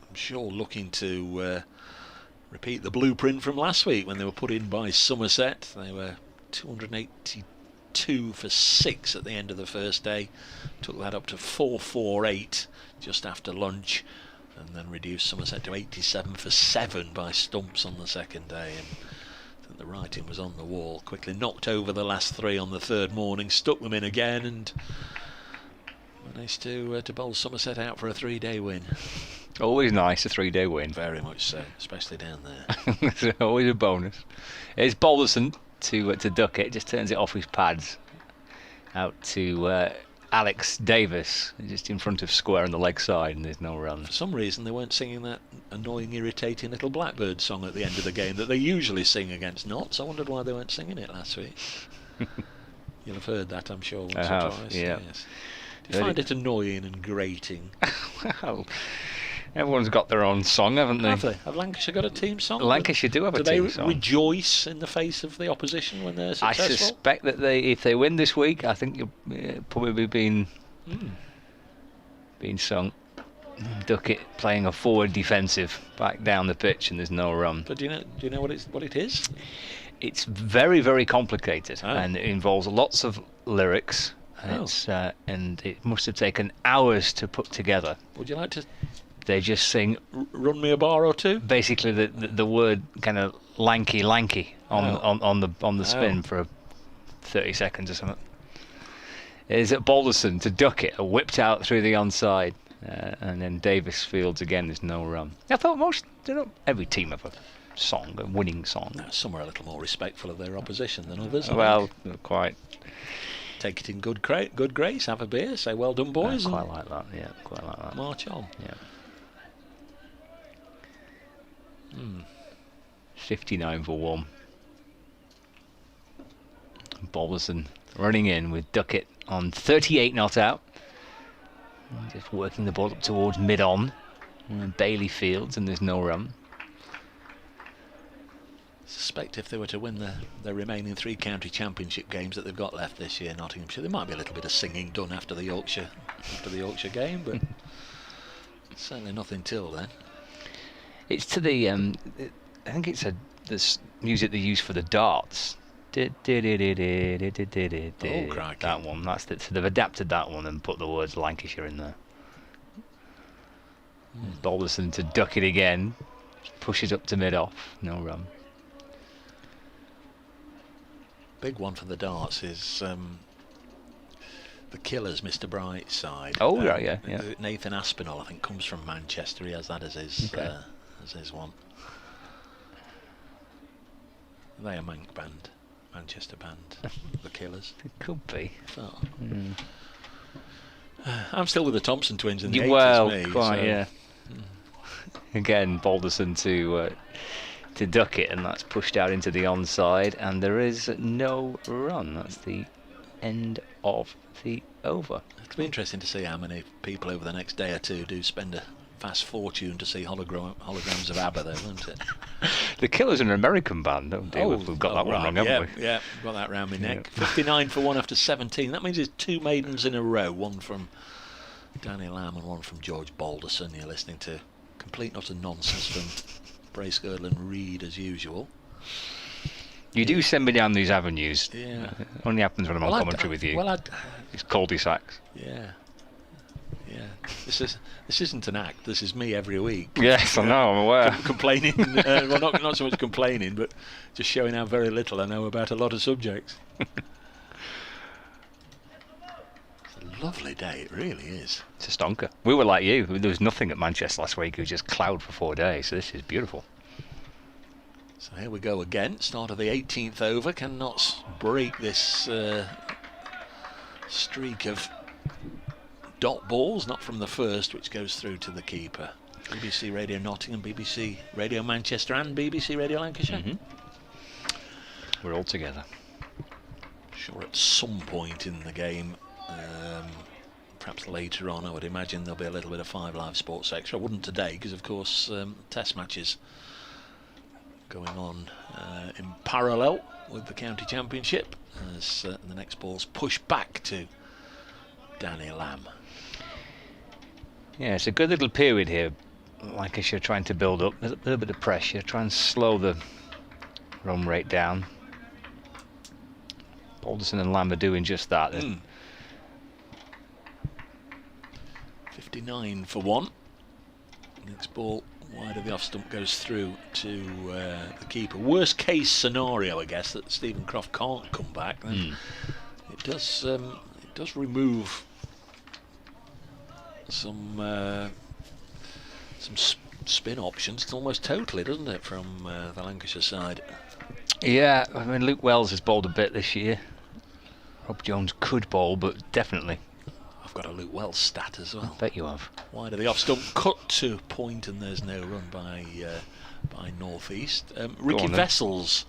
I'm sure, looking to repeat the blueprint from last week when they were put in by Somerset. They were 282 2 for 6 at the end of the first day. Took that up to 4-4-8 just after lunch, and then reduced Somerset to 87 for 7 by stumps on the second day. And I think the writing was on the wall. Quickly knocked over the last 3 on the third morning, stuck them in again, and managed to bowl Somerset out for a 3-day win. Always nice, a 3-day win. Very much so, especially down there. It's always a bonus. It's Balderson to duck it, just turns it off his pads out to Alex Davis, just in front of square on the leg side, and there's no run. For some reason they weren't singing that annoying, irritating little Blackbird song at the end of the game that they usually sing against Notts. I wondered why they weren't singing it last week. You'll have heard that, I'm sure, once or twice. Yeah. Yes. Do you find it annoying and grating? Well, everyone's got their own song, haven't they? Have they? Have Lancashire got a team song? Lancashire do have a team song. Do they rejoice in the face of the opposition when they're successful? I suspect that if they win this week, I think you'll probably being sung. Duck it playing a forward defensive back down the pitch, and there's no run. But do you know what it is? It's very, very complicated, and it involves lots of lyrics. And it must have taken hours to put together. Would you like to? They just sing "Run me a bar or two." Basically, the word kind of lanky on the spin for 30 seconds or something. Is at Balderson to duck it, whipped out through the onside, and then Davis fields again. There's no run. I thought every team have a song, a winning song. No, some are a little more respectful of their opposition than others. Well, quite. Take it in good grace, have a beer, say well done boys. Quite like that, yeah, quite like that. March on. Yeah. 59 for 1. Balderson running in with Duckett on 38 not out. Just working the ball up towards mid-on. Bailey fields, and there's no run. Suspect if they were to win the remaining 3 county championship games that they've got left this year, Nottinghamshire, there might be a little bit of singing done after the Yorkshire game, but certainly nothing till then. It's to the I think it's this music they use for the darts. Oh, crikey. That one. So they've adapted that one and put the words Lancashire in there. Balderson to duck it again, pushes up to mid-off, no run. Big one for the darts is the Killers, Mr. Brightside. Oh, right, yeah. Nathan Aspinall, I think, comes from Manchester. He has that as his one. Are they a Manc band? Manchester band? The Killers? It could be. Oh. I'm still with the Thompson twins in the 80s. Well, me, quite, so. yeah. Again, Balderson to duck it, and that's pushed out into the onside, and there is no run. That's the end of the over. It'll be interesting to see how many people over the next day or two do spend a fast fortune to see holograms of ABBA, though, won't it? The Killers are an American band, don't they? We've got that one wrong, haven't we? Yeah, got that round my neck. 59 for 1 after 17. That means there's 2 maidens in a row, one from Danny Lamb and one from George Balderson. You're listening to complete utter nonsense from Brace Girdle and Reed as usual. You do send me down these avenues. Yeah. It only happens when I'm on commentary with you. It's cul-de-sacs. Yeah. This isn't an act. This is me every week. Yes, I know. I'm aware. Complaining. Well, not so much complaining, but just showing how very little I know about a lot of subjects. It's a lovely day. It really is. It's a stonker. We were like you. There was nothing at Manchester last week. It was just cloud for 4 days. So this is beautiful. So here we go again. Start of the 18th over. Can Notts break this streak of dot balls? Not from the first, which goes through to the keeper. BBC Radio Nottingham, BBC Radio Manchester, and BBC Radio Lancashire. We're all together. Sure, at some point in the game, perhaps later on, I would imagine there'll be a little bit of 5 Live Sports Extra. I wouldn't today, because of course test matches going on in parallel with the county championship as the next ball's pushed back to Danny Lamb. Yeah, it's a good little period here. Lancashire trying to build up a little bit of pressure, try and slow the run rate down. Balderson and Lamb are doing just that. 59 for 1. Next ball wide of the off stump goes through to the keeper. Worst case scenario, I guess, that Stephen Croft can't come back. Then it does remove some spin options almost totally, doesn't it, from the Lancashire side? Yeah, I mean, Luke Wells has bowled a bit this year. Rob Jones could bowl, but definitely. I've got a Luke Wells stat as well. I bet you have. Wide of the off stump, cut to point, and there's no run by North East. Ricky Vessels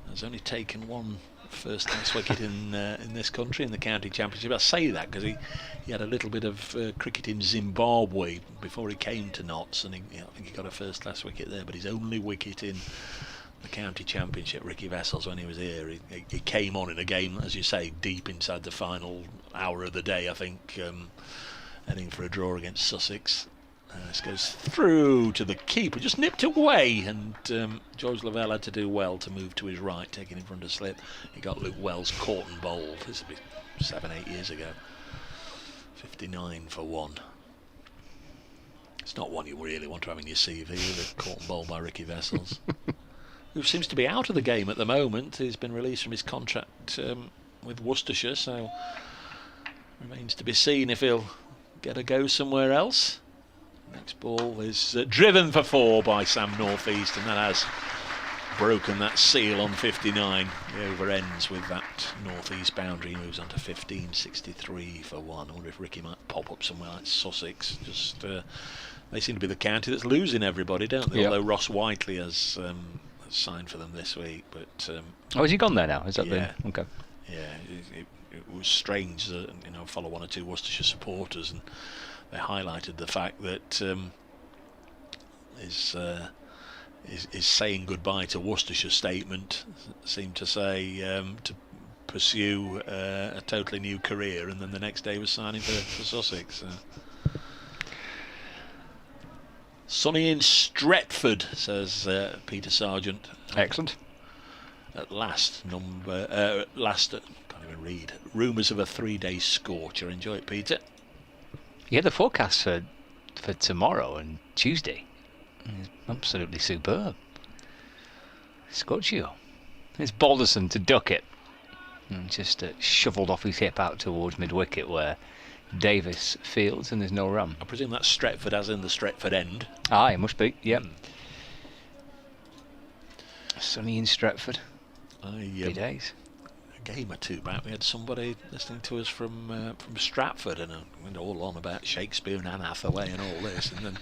has only taken one first class wicket in this country in the county championship. I say that because he had a little bit of cricket in Zimbabwe before he came to Notts, and I think he got a first class wicket there, but his only wicket in the county championship, Ricky Vessels, when he was here, he came on in a game, as you say, deep inside the final hour of the day, I think, heading for a draw against Sussex. This goes through to the keeper, just nipped away, and George Lavelle had to do well to move to his right, taking in front of slip. He got Luke Wells caught and bowled. This will be 7-8 years ago. 59 for 1. It's not one you really want to have in your CV, is it? Caught and bowled by Ricky Vessels, who seems to be out of the game at the moment. He's been released from his contract with Worcestershire, so remains to be seen if he'll get a go somewhere else. Next ball is driven for 4 by Sam North East, and that has broken that seal on 59. The over ends with that North East boundary. He moves on to 15, 63 for 1. I wonder if Ricky might pop up somewhere like Sussex. Just they seem to be the county that's losing everybody, don't they? Yep. Although Ross Whiteley has signed for them this week. But has he gone there now? Is that okay? Yeah, it was strange that follow one or two Worcestershire supporters, and they highlighted the fact that his saying goodbye to Worcestershire statement seemed to say to pursue a totally new career, and then the next day was signing for Sussex. Sunny in Stretford, says Peter Sargent. Excellent. At last, can't even read. Rumours of a 3-day scorcher. Enjoy it, Peter. Yeah, the forecast for tomorrow and Tuesday is absolutely superb. Scorchio. It's Balderson to duck it. And just shovelled off his hip out towards mid-wicket where Davis fields, and there's no run. I presume that's Stretford, as in the Stretford end. It must be, yep. Sunny in Stretford. Happy days. A game or two back, we had somebody listening to us from Stratford, and went all on about Shakespeare and Anne Hathaway and all this, and then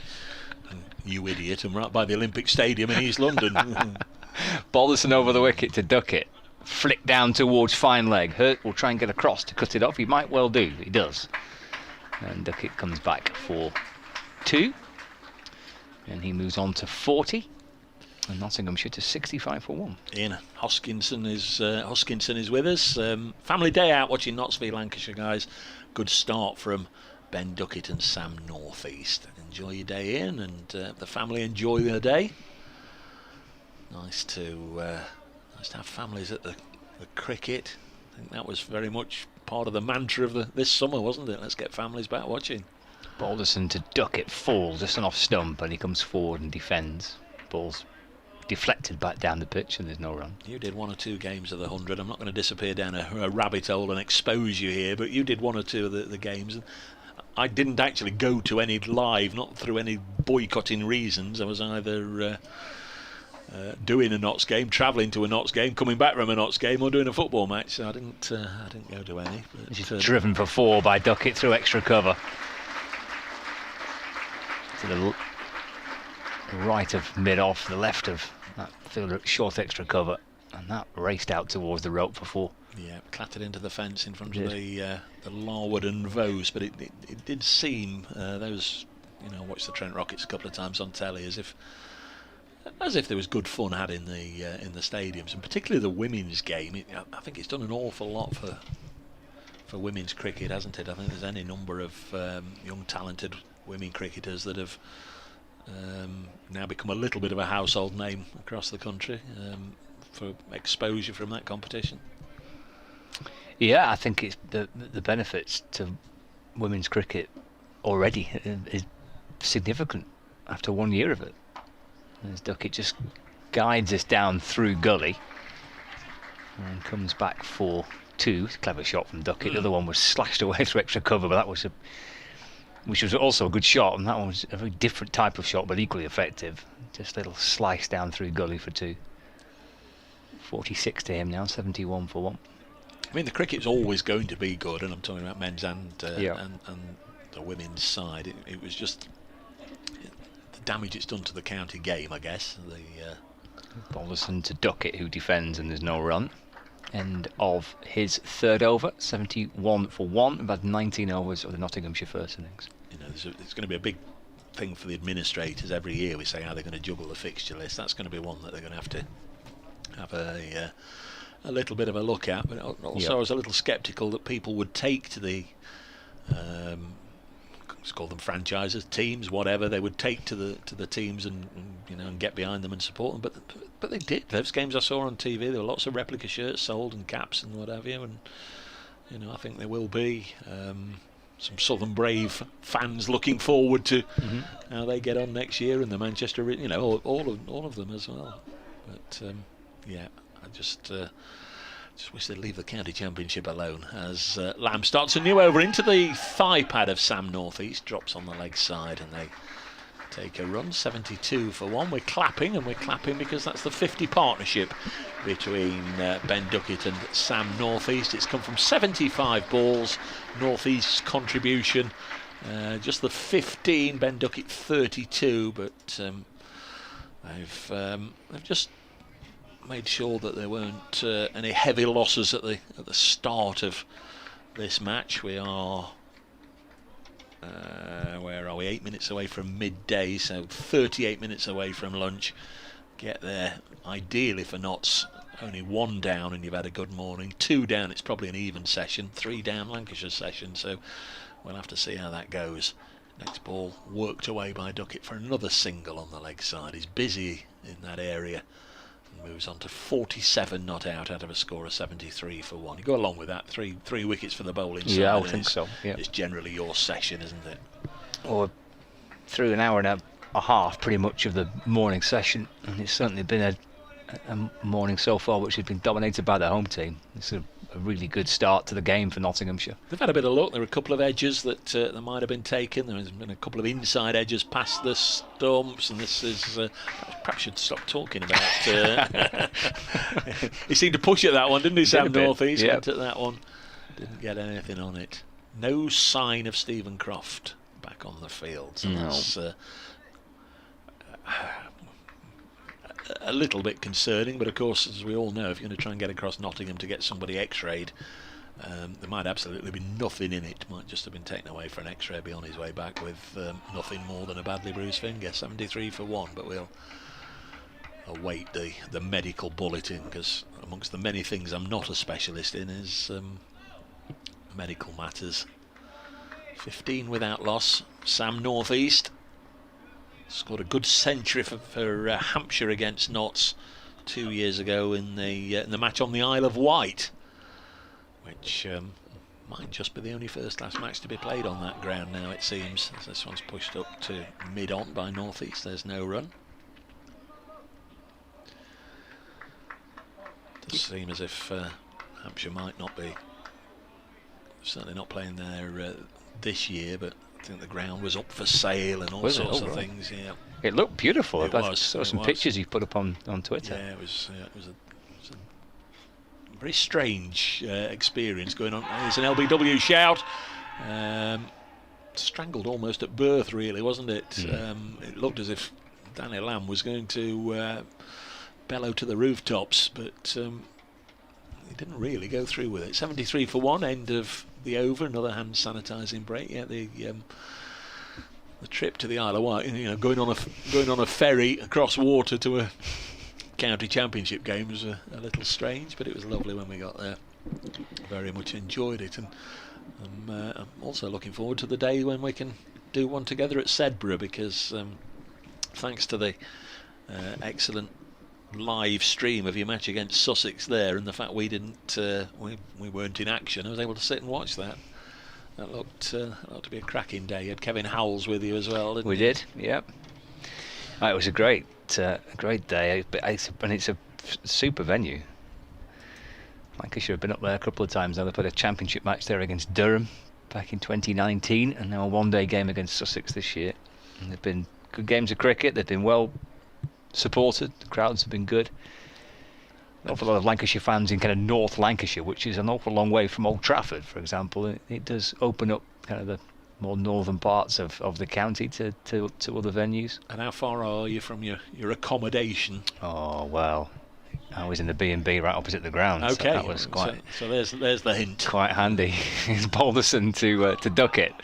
you idiot, and right by the Olympic Stadium in East London. Balderson over the wicket to duck it. Flick down towards fine leg. Hurt will try and get across to cut it off. He might well do. He does. And Duckett comes back for 2. And he moves on to 40. And Nottinghamshire to 65 for 1. Ian Hoskinson is with us. Family day out watching Notts v Lancashire, guys. Good start from Ben Duckett and Sam North East. Enjoy your day, Ian, and the family enjoy their day. Nice to have families at the cricket. I think that was very much part of the mantra of this summer, wasn't it? Let's get families back watching. Balderson to Duckett, falls just an off stump, and he comes forward and defends. Ball's deflected back down the pitch, and there's no run. You did 1 or 2 games of the 100. I'm not going to disappear down a rabbit hole and expose you here, but you did 1 or 2 of the games. And I didn't actually go to any live, not through any boycotting reasons. I was either doing a Notts game, travelling to a Notts game, coming back from a Notts game, or doing a football match. So I didn't go to any. But, driven for 4 by Duckett through extra cover. To the right of mid-off, the left of that fielder, short extra cover, and that raced out towards the rope for 4. Yeah, clattered into the fence in front of the Larwood and Vose, but it did seem those, watched the Trent Rockets a couple of times on telly, as if there was good fun had in the stadiums, and particularly the women's game. I think it's done an awful lot for women's cricket, hasn't it? I think there's any number of young talented women cricketers that have now become a little bit of a household name across the country for exposure from that competition. Yeah, I think it's the benefits to women's cricket already is significant after 1 year of it. As Duckett just guides us down through gully and comes back for 2. Clever shot from Duckett. The other one was slashed away through extra cover, but that was which was also a good shot, and that one was a very different type of shot, but equally effective. Just a little slice down through gully for 2. 46 to him now, 71 for 1. I mean, the cricket's always going to be good, and I'm talking about men's and the women's side. It was just the damage it's done to the county game, I guess. Balderson to Duckett, who defends, and there's no run. End of his 3rd over, 71 for 1. We've had 19 overs of the Nottinghamshire first innings. You know, it's going to be a big thing for the administrators every year. We say how they're going to juggle the fixture list. That's going to be one that they're going to have a little bit of a look at. But also, I was a little sceptical that people would take to the let's call them franchises, teams, whatever. They would take to the teams and get behind them and support them. But they did. Those games I saw on TV, there were lots of replica shirts sold and caps and what have you. And I think there will be some Southern Brave fans looking forward to how they get on next year, and the Manchester, all of them as well. But I just wish they'd leave the county championship alone as Lamb starts a new over into the thigh pad of Sam North East, drops on the leg side, and they take a run. 72 for 1. We're clapping because that's the 50 partnership between Ben Duckett and Sam North East. It's come from 75 balls, North East's contribution, just the 15, Ben Duckett 32, but they've just made sure that there weren't any heavy losses at the start of this match. We are where are we? 8 minutes away from midday, so 38 minutes away from lunch. Get there ideally for Notts. Only 1 down and you've had a good morning. 2 down, it's probably an even session. 3 down, Lancashire session. So we'll have to see how that goes. Next ball worked away by Duckett for another single on the leg side. He's busy in that area. Moves on to 47 not out of a score of 73 for 1. You go along with that, three wickets for the bowling side. Yeah, I think so. Yeah. It's generally your session, isn't it? Or through an hour and a half, pretty much, of the morning session, and it's certainly been a morning so far which has been dominated by the home team. It's a really good start to the game for Nottinghamshire. They've had a bit of luck. There were a couple of edges that might have been taken. There's been a couple of inside edges past the stumps, and this is perhaps should stop talking about he seemed to push at that one, didn't he, Sam North East? Went at that one, didn't get anything on it. No sign of Stephen Croft back on the field, so that's a little bit concerning, but of course, as we all know, if you're going to try and get across Nottingham to get somebody x-rayed, there might absolutely be nothing in it. Might just have been taken away for an x-ray, be on his way back with nothing more than a badly bruised finger. 73 for 1, but we'll await the medical bulletin, because amongst the many things I'm not a specialist in is medical matters. 15 without loss. Sam North East scored a good century for Hampshire against Notts 2 years ago in the match on the Isle of Wight, which might just be the only first-class match to be played on that ground now, it seems. As this one's pushed up to mid-on by North East. There's no run. Does seem as if Hampshire might not be, certainly not playing there this year, but I think the ground was up for sale and all sorts of things. Yeah, it looked beautiful. I saw some pictures you put up on Twitter. Yeah, it was a very strange experience going on. There's an LBW shout. Strangled almost at birth, really, wasn't it? It looked as if Daniel Lamb was going to bellow to the rooftops, but he didn't really go through with it. 73 for 1, end of the over. Another hand sanitising break. Yeah, the trip to the Isle of Wight, going on a ferry across water to a county championship game was a little strange, but it was lovely when we got there. Very much enjoyed it, and I'm also looking forward to the day when we can do one together at Sedbergh, because thanks to the excellent live stream of your match against Sussex there, and the fact we didn't, we weren't in action. I was able to sit and watch that. That looked to be a cracking day. You had Kevin Howells with you as well, didn't you? We did, yep. It was a great day, and it's a super venue. Lancashire have been up there a couple of times now. They played a championship match there against Durham back in 2019, and now a one-day game against Sussex this year. And they've been good games of cricket. They've been well supported. The crowds have been good. An awful lot of Lancashire fans in kind of North Lancashire, which is an awful long way from Old Trafford, for example. It does open up kind of the more northern parts of the county to other venues. And how far are you from your accommodation? Oh, well, I was in the B&B right opposite the ground. Okay, so that was quite. So there's the hint. Quite handy. It's Balderson to duck it.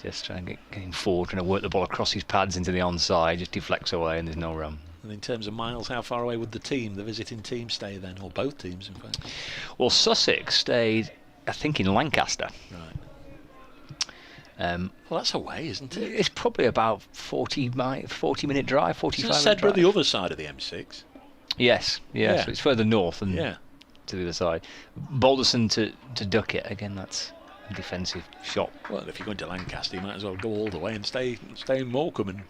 Just trying to get him forward, trying to work the ball across his pads into the onside, just deflects away, and there's no run. And in terms of miles, how far away would the visiting team stay then, or both teams in fact? Well, Sussex stayed, I think, in Lancaster. Right. Well, that's away, isn't it? It's probably about 40-minute drive, 45 minute drive. Sedbergh the other side of the M6? Yes, Yeah. So it's further north and to the other side. Balderson to duck it, again, that's a defensive shot. Well, if you're going to Lancaster, you might as well go all the way and stay in Morecambe and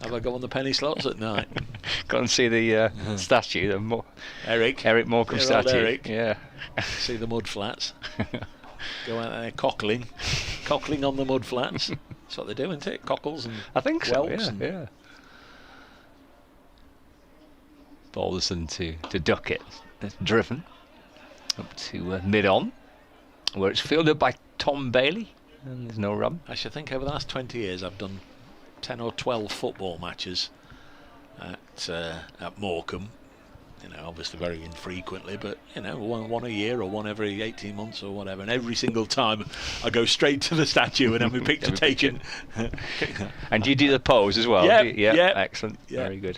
have a go on the penny slots at night. Go and see the statue, Eric Morecambe statue. Eric. Yeah. See the mud flats. Go out there cockling on the mud flats. That's what they do, isn't it? Cockles and I think so. whelps Yeah. Balderson to duck it. It's driven up to mid-on, where it's fielded by Tom Bailey, and there's no run. I should think over the last 20 years I've done 10 or 12 football matches at Morecambe. You know, obviously very infrequently, but you know, one a year or one every 18 months or whatever. And every single time I go straight to the statue and have my picture taken. And do you do the pose as well? Yeah. Excellent. Yep. Very good.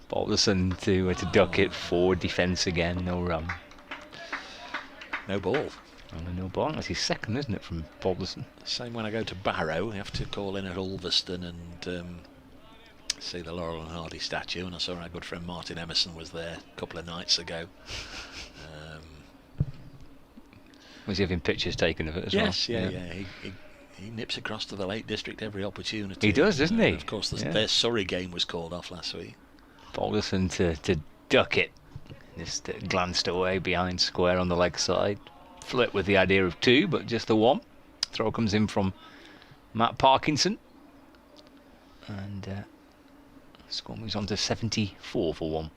Balderson to duck it, forward defence again, no run. No ball. No ball. That's his second, isn't it, from Balderson? Same when I go to Barrow. I have to call in at Ulverston and see the Laurel and Hardy statue. And I saw our good friend Martin Emerson was there a couple of nights ago. Was he having pictures taken of it as well? Yes, yeah. He nips across to the Lake District every opportunity. He does, doesn't he? Of course, their Surrey game was called off last week. Balderson to duck it. Just glanced away behind square on the leg side. Flirt with the idea of two, but just the one. Throw comes in from Matt Parkinson. And score moves on to 74 for one.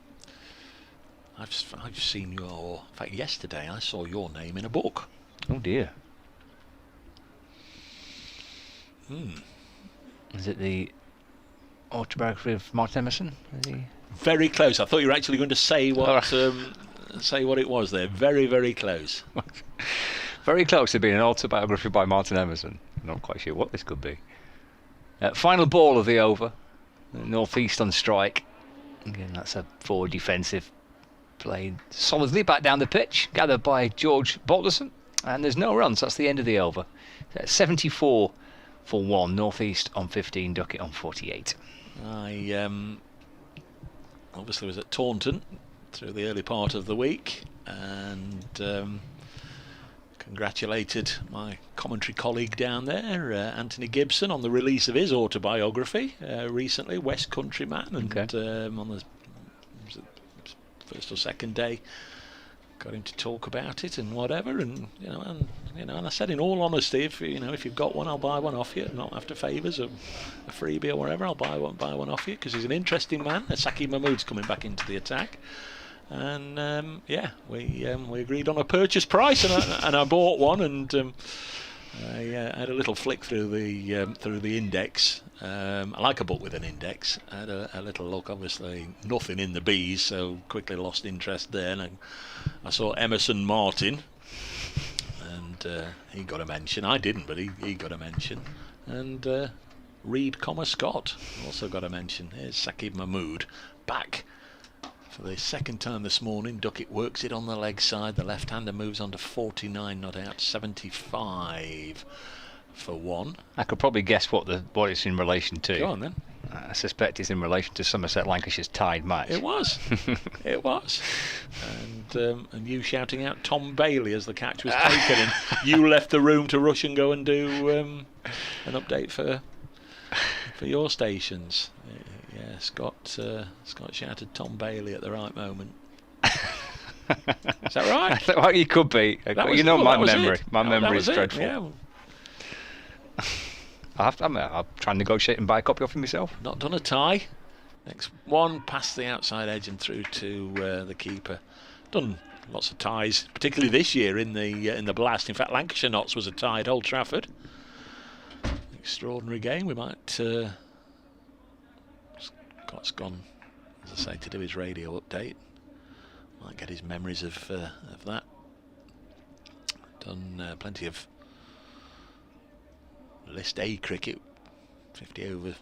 I've seen in fact yesterday I saw your name in a book. Oh dear. Is it the autobiography of Martin Emerson? Very close. I thought you were actually going to say what it was there. Very, very close. Very close to being an autobiography by Martin Emerson. Not quite sure what this could be. Final ball of the over. North East on strike. Again, that's a forward defensive. Played solidly back down the pitch. Gathered by George Balderson. And there's no runs. That's the end of the over. 74 for one. North East on 15. Duckett on 48. I obviously was at Taunton through the early part of the week and congratulated my commentary colleague down there, Anthony Gibson, on the release of his autobiography recently, West Country Man, and on the first or second day got him to talk about it and whatever, and I said, in all honesty, if you've got one, I'll buy one off you, not after favours or a freebie or whatever. I'll buy one off you, because he's an interesting man. Saki Mahmood's coming back into the attack, and we agreed on a purchase price, and I bought one, and I had a little flick through the index. I like a book with an index. I had a little look. Obviously nothing in the B's, so quickly lost interest there, and I saw Emerson Martin, and he got a mention. I didn't, but he got a mention. And Reed, Scott also got a mention. Here's Saqib Mahmood back for the second time this morning. Duckett works it on the leg side. The left-hander moves on to 49, not out, 75 for one. I could probably guess what it's in relation to. Go on then. I suspect it's in relation to Somerset Lancashire's tied match. It was. It was. And you shouting out Tom Bailey as the catch was taken, and you left the room to rush and go and do an update for your stations. Yeah, Scott shouted Tom Bailey at the right moment. Is that right? Well, you could be. My memory. My memory is dreadful. Yeah. I'll try and negotiate and buy a copy off myself. Not done a tie. Next one past the outside edge and through to the keeper. Done lots of ties, particularly this year in the Blast. In fact, Lancashire Notts was a tie at Old Trafford. Extraordinary game. We might. Scott's gone, as I say, to do his radio update. Might get his memories of that. Done plenty of List A cricket, 50 over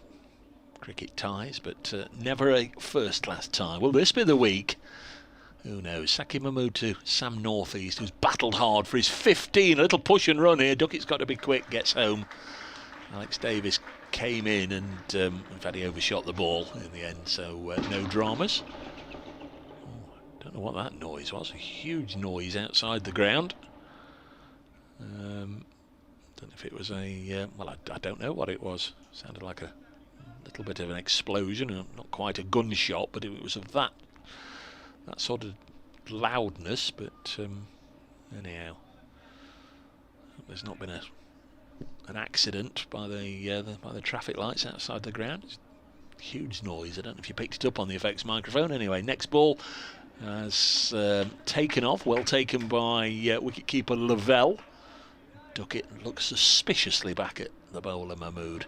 cricket ties, but never a first-class tie. Will this be the week? Who knows? Saki Mahmood to Sam Northeast, who's battled hard for his 15. A little push and run here. Duckett's got to be quick, gets home. Alex Davis came in and in fact he overshot the ball in the end, so no dramas. Don't know what that noise was. A huge noise outside the ground. Don't know if it was a I don't know what it was. Sounded like a little bit of an explosion, not quite a gunshot, but it was of that sort of loudness. But anyhow, there's not been an accident by the traffic lights outside the ground. It's huge noise. I don't know if you picked it up on the effects microphone. Anyway, next ball has taken off, well taken by wicketkeeper Lavelle. Duckett looks suspiciously back at the bowler Mahmood.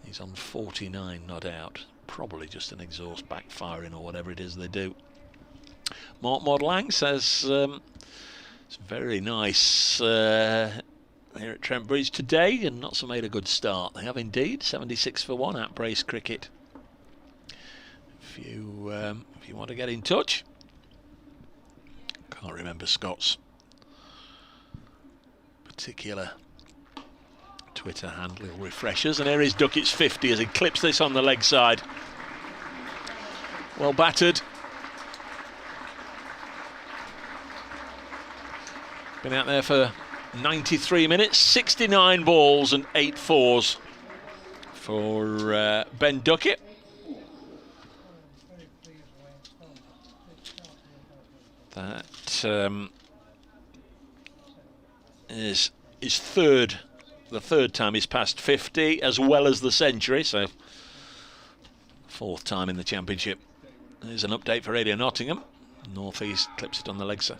He's on 49 not out. Probably just an exhaust backfiring or whatever it is they do. Mark Modlang says it's very nice here at Trent Bridge today, and Notts have made a good start. They have indeed. 76 for 1 at Brace Cricket. If you want to get in touch, can't remember Scott's particular Twitter handle. He'll refresh us, and here is Duckett's 50 as he clips this on the leg side. Well battered. Been out there for 93 minutes, 69 balls and 8 fours for Ben Duckett. That is his third. The third time he's passed 50, as well as the century, so fourth time in the championship. There's an update for Radio Nottingham. North East clips it on the leg, sir.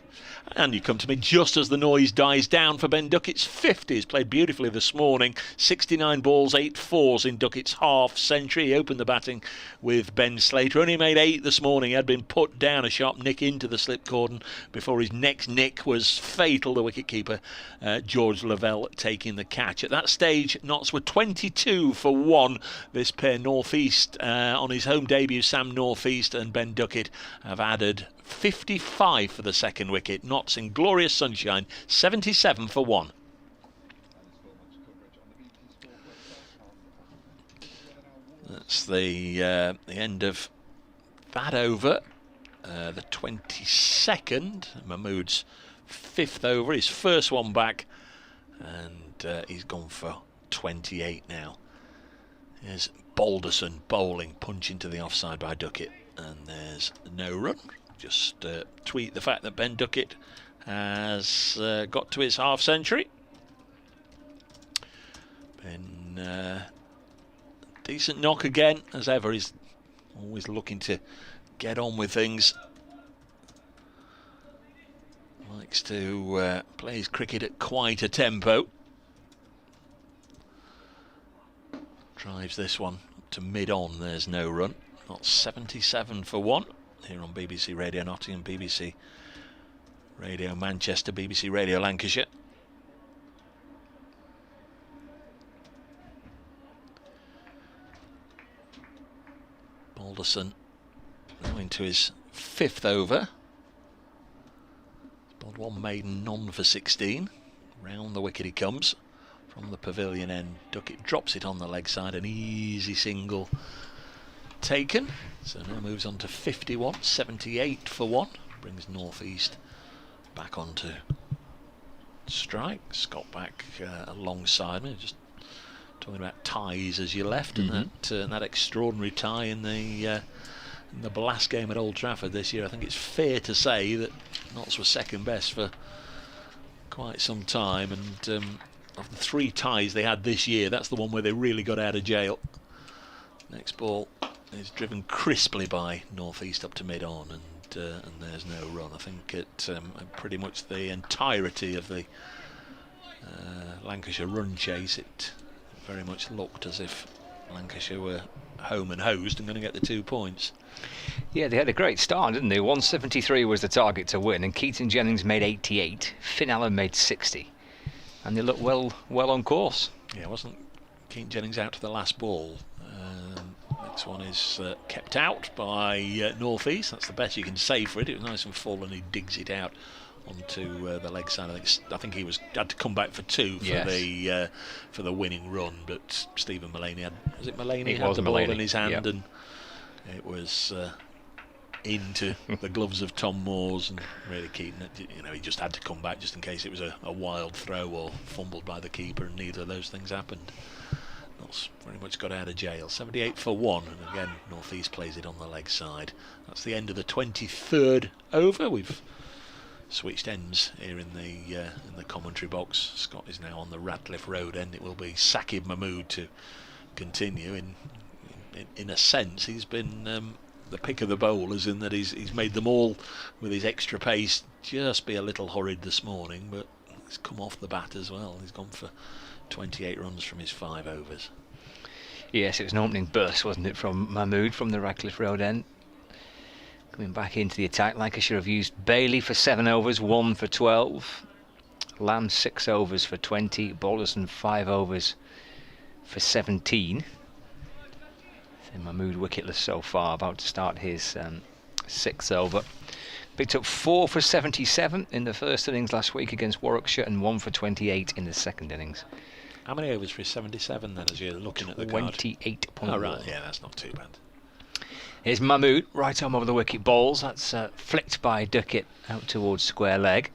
And you come to me just as the noise dies down for Ben Duckett's 50. He's played beautifully this morning. 69 balls, 8 fours in Duckett's half century. He opened the batting with Ben Slater. Only made 8 this morning. He had been put down, a sharp nick into the slip cordon before his next nick was fatal. The wicketkeeper, George Lavelle, taking the catch. At that stage, Notts were 22 for 1. This pair, North East, on his home debut, Sam North East and Ben Duckett have added 55 for the second wicket. Notts in glorious sunshine, 77 for 1. That's the end of that over. The 22nd, Mahmood's 5th over, his first one back, and he's gone for 28 now. There's Balderson bowling, punch into the offside by Duckett, and there's no run. Just tweet the fact that Ben Duckett has got to his half century. Ben, decent knock again, as ever. He's always looking to get on with things. Likes to play his cricket at quite a tempo. Drives this one up to mid-on. There's no run. Not 77 for 1. Here on BBC Radio Nottingham, BBC Radio Manchester, BBC Radio Lancashire. Balderson now into his 5th over. Bowled one maiden, none for 16. Round the wicket he comes from the pavilion end. Duckett drops it on the leg side, an easy single taken. So now moves on to 51, 78 for 1. Brings North East back onto strike. Scott back alongside me, just talking about ties as you left, and that extraordinary tie in the last game at Old Trafford this year. I think it's fair to say that Notts was second best for quite some time, and of the 3 ties they had this year, that's the one where they really got out of jail. Next ball is driven crisply by North East up to mid-on, and there's no run. I think it pretty much the entirety of the Lancashire run chase, it very much looked as if Lancashire were home and hosed and going to get the 2 points. Yeah, they had a great start, didn't they? 173 was the target to win, and Keaton Jennings made 88, Finn Allen made 60, and they looked well on course. Yeah, wasn't Keaton Jennings out to the last ball? Next one is kept out by North East. That's the best you can say for it. It was nice and full, and he digs it out onto the leg side. I think he had to come back for 2 for the winning run, but Stephen Mullaney had the ball in his hand, and it was into the gloves of Tom Moore's, and really Keaton, he just had to come back just in case it was a wild throw or fumbled by the keeper, and neither of those things happened. Notts very much got out of jail. 78 for 1, and again North East plays it on the leg side. That's the end of the 23rd over. We've switched ends here in the commentary box. Scott is now on the Ratcliffe Road end. It will be Saqib Mahmood to continue. In a sense, he's been the pick of the bowlers, in that he's made them all with his extra pace just be a little hurried this morning, but he's come off the bat as well. He's gone for 28 runs from his 5 overs. Yes, it was an opening burst, wasn't it, from Mahmood from the Ratcliffe Road end. Coming back into the attack, Lancashire have used Bailey for 7 overs, 1 for 12. Lamb 6 overs for 20. Balderson 5 overs for 17. So Mahmood wicketless so far, about to start his 6th over. Picked up 4 for 77 in the first innings last week against Warwickshire, and 1 for 28 in the second innings. How many overs for his 77 then, as you're looking at the card? 28.1. Oh, right, yeah, that's not too bad. Here's Mahmood, right arm over the wicket bowls. That's flicked by Duckett out towards square leg.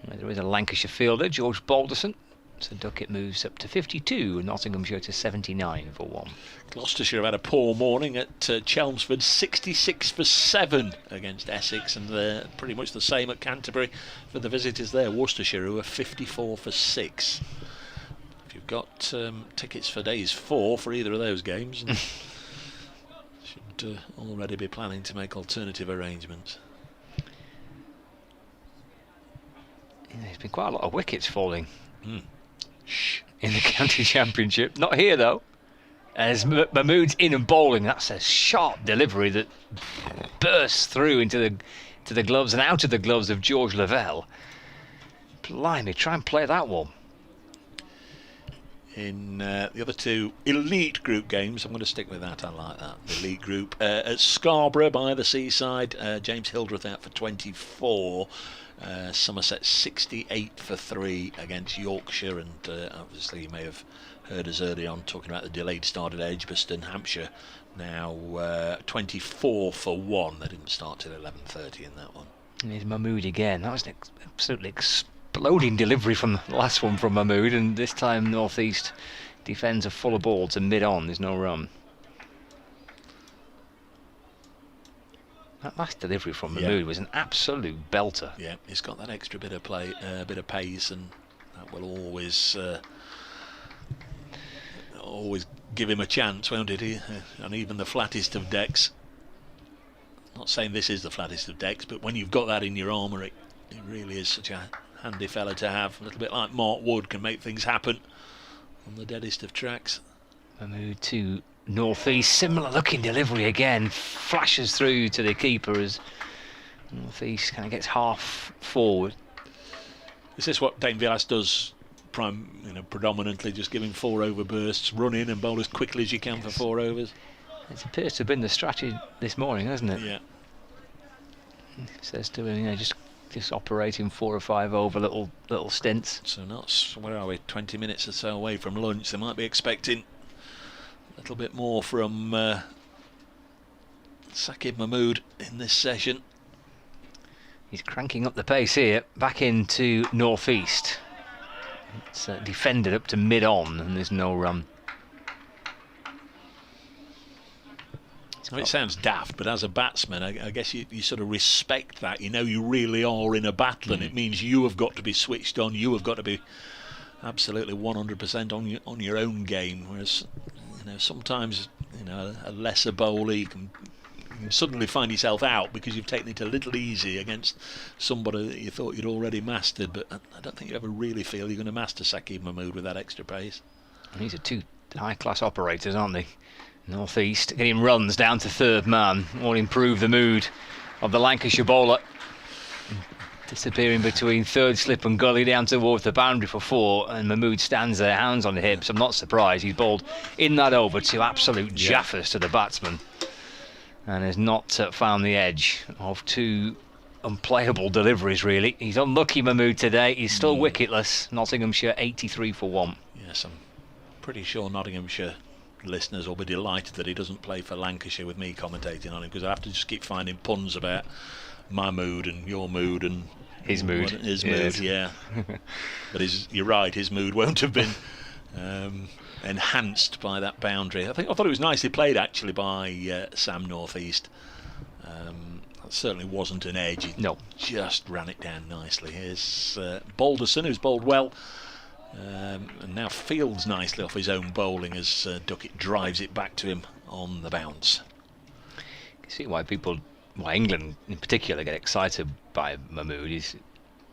There is a Lancashire fielder, George Balderson. So Duckett moves up to 52, Nottinghamshire to 79 for 1. Gloucestershire have had a poor morning at Chelmsford, 66 for 7 against Essex, and they're pretty much the same at Canterbury for the visitors there. Worcestershire, who are 54 for 6. If you've got tickets for days 4 for either of those games, should already be planning to make alternative arrangements. Yeah, there's been quite a lot of wickets falling in the county championship. Not here though, as Mahmood's in and bowling. That's a sharp delivery that bursts through into the gloves and out of the gloves of George Lavelle. Blimey, try and play that one. In the other 2 elite group games, I'm going to stick with that. I like that. The elite group at Scarborough by the seaside, James Hildreth out for 24. Somerset 68 for 3 against Yorkshire, and obviously you may have heard us earlier on talking about the delayed start at Edgbaston. Hampshire now 24 for 1. They didn't start till 11:30 in that one. And here's Mahmood again. That was an absolutely exploding delivery from the last one from Mahmood, and this time North East defends a fuller ball to mid-on. There's no run. That last delivery from Mahmood was an absolute belter. Yeah, he's got that extra bit of play, bit of pace, and that will always give him a chance, won't it? And even the flattest of decks. Not saying this is the flattest of decks, but when you've got that in your armour, it really is such a handy fella to have. A little bit like Mark Wood, can make things happen on the deadest of tracks. Mahmood to North East, similar looking delivery again, flashes through to the keeper as North East kind of gets half forward. Is this what Dane Villas does predominantly, just giving 4 over bursts, run in and bowl as quickly as you can for 4 overs? It appears to have been the strategy this morning, hasn't it? Yeah. Says to him, just just operating 4 or 5 over little stints. So not, where are we, 20 minutes or so away from lunch. They might be expecting a little bit more from Saqib Mahmood in this session. He's cranking up the pace here, back into northeast. It's defended up to mid-on, and there's no run. Well, it sounds daft, but as a batsman, I guess you sort of respect that. You know you really are in a battle, and it means you have got to be switched on. You have got to be absolutely 100% on your own game. Whereas, sometimes, a lesser bowler, you can suddenly find yourself out because you've taken it a little easy against somebody that you thought you'd already mastered. But I don't think you ever really feel you're going to master Saqib Mahmood with that extra pace. And these are two high-class operators, aren't they? Northeast getting runs down to third man won't improve the mood of the Lancashire bowler. Disappearing between third slip and gully down towards the boundary for 4, and Mahmood stands there, hands on the hips. I'm not surprised. He's bowled in that over to absolute jaffers to the batsman, and has not found the edge of 2 unplayable deliveries, really. He's unlucky, Mahmood, today. He's still wicketless. Nottinghamshire 83 for 1. Yes, I'm pretty sure Nottinghamshire listeners will be delighted that he doesn't play for Lancashire with me commentating on him, because I have to just keep finding puns about my mood and your mood and his mood. Yeah. But you're right, his mood won't have been enhanced by that boundary. I thought it was nicely played actually by Sam Northeast. That certainly wasn't an edge. He just ran it down nicely. Here's Balderson, who's bowled well. And now fields nicely off his own bowling as Duckett drives it back to him on the bounce. You can see why England in particular get excited by Mahmood. He's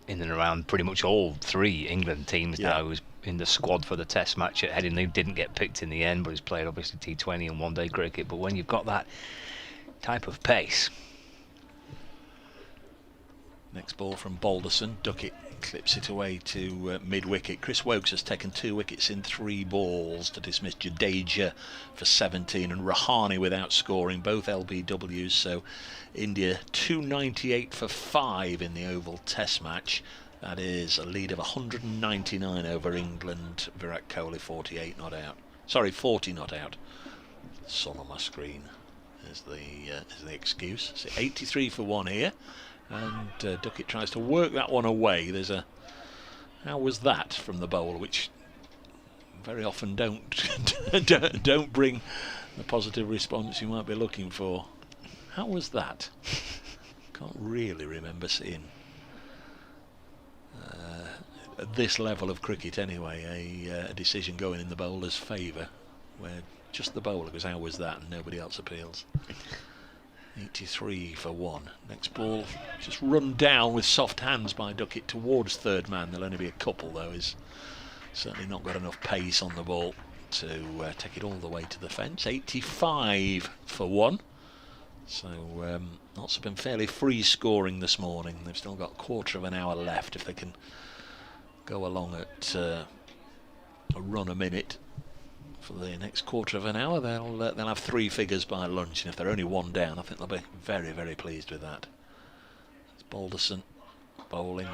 in and around pretty much all 3 England teams now. He was in the squad for the Test match at Headingley, didn't get picked in the end, but he's played obviously T20 and one-day cricket. But when you've got that type of pace. Next ball from Balderson. Duckett clips it away to mid-wicket. Chris Wokes has taken 2 wickets in 3 balls to dismiss Jadeja for 17 and Rahane without scoring, both LBWs. So India 298 for 5 in the Oval Test match. That is a lead of 199 over England. Virat Kohli 48 not out. Sorry, 40 not out. Sun on my screen is the excuse. So 83 for 1 here. And Duckett tries to work that one away. There's a "how was that" from the bowler, which very often don't bring the positive response you might be looking for. How was that? Can't really remember seeing at this level of cricket anyway a decision going in the bowler's favour where just the bowler goes "how was that" and nobody else appeals. 83 for 1. Next ball just run down with soft hands by Duckett towards third man. There'll only be a couple though. He's certainly not got enough pace on the ball to take it all the way to the fence. 85 for 1. So Notts have been fairly free scoring this morning. They've still got a quarter of an hour left. If they can go along at a run a minute for the next quarter of an hour, they'll have 3 figures by lunch, and if they're only 1 down, I think they'll be very, very pleased with that. It's Balderson bowling.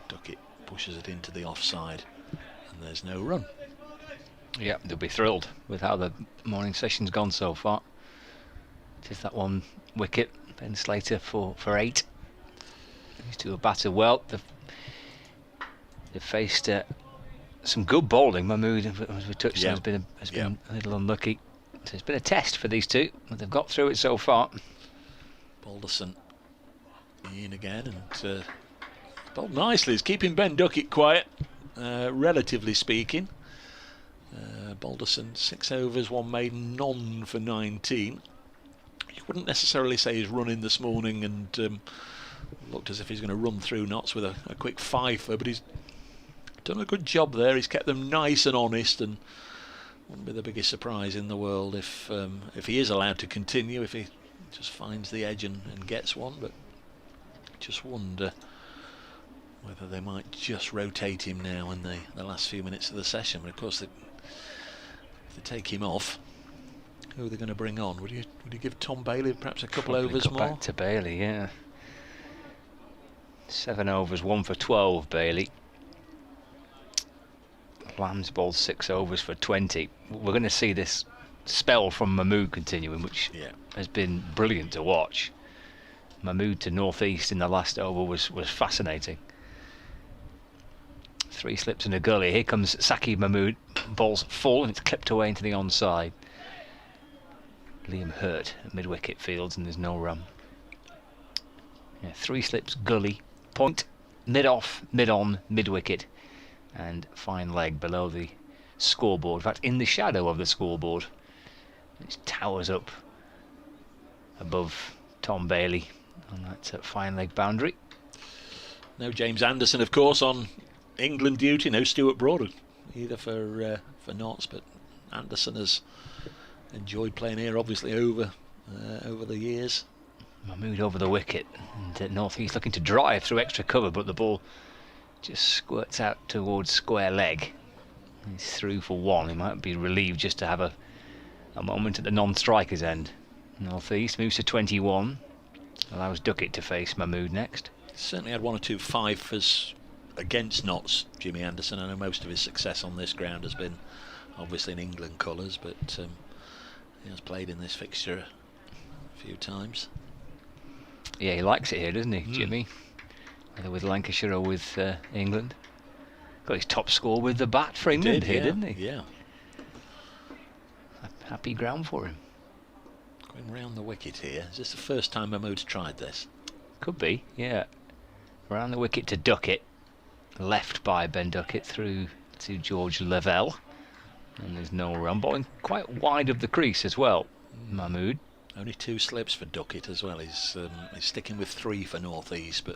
Duckett pushes it into the offside, and there's no run. Yeah, they'll be thrilled with how the morning session's gone so far. Just that 1 wicket. Ben Slater for 8. These 2 have batted well. They've faced some good bowling. Mahmood, as we touched on, has been a little unlucky. So it's been a test for these 2, but they've got through it so far. Balderson in again and bowled nicely. He's keeping Ben Duckett quiet, relatively speaking. Balderson 6 overs, 1 maiden, none for 19. You wouldn't necessarily say he's running this morning and looked as if he's going to run through Notts with a quick fifer, but he's done a good job there. He's kept them nice and honest, and wouldn't be the biggest surprise in the world if he is allowed to continue, if he just finds the edge and gets one. But just wonder whether they might just rotate him now in the last few minutes of the session. But of course, if they take him off, who are they going to bring on? Would you give Tom Bailey perhaps a couple overs more? Back to Bailey, yeah. 7 overs, 1 for 12, Bailey. Lamb's bowled 6 overs for 20. We're going to see this spell from Mahmood continuing, which has been brilliant to watch. Mahmood to northeast in the last over was fascinating. 3 slips and a gully. Here comes Saqib Mahmood. Ball's full and it's clipped away into the onside. Liam hurt at mid-wicket fields and there's no run. 3 slips, gully, point, mid-off, mid-on, mid-wicket, and fine leg below the scoreboard. In fact, in the shadow of the scoreboard. It towers up above Tom Bailey on that fine leg boundary. No James Anderson, of course, on England duty. No Stuart Broad either for Notts, but Anderson has enjoyed playing here, obviously, over the years. Mahmood over the wicket, and northeast looking to drive through extra cover, but the ball just squirts out towards square leg. He's through for 1. He might be relieved just to have a moment at the non-striker's end. Northeast moves to 21, allows Duckett to face Mahmood next. Certainly had 1 or 2 fifers against Notts, Jimmy Anderson. I know most of his success on this ground has been obviously in England colours, but he has played in this fixture a few times. Yeah, he likes it here, doesn't he, Jimmy? Whether with Lancashire or with England. Got his top score with the bat for England here, didn't he? Yeah. Happy ground for him. Going round the wicket here. Is this the first time Mahmood's tried this? Could be, yeah. Round the wicket to Duckett. Left by Ben Duckett through to George Lavelle. And there's no run. Bowling quite wide of the crease as well, Mahmood. Only 2 slips for Duckett as well. He's sticking with 3 for northeast, but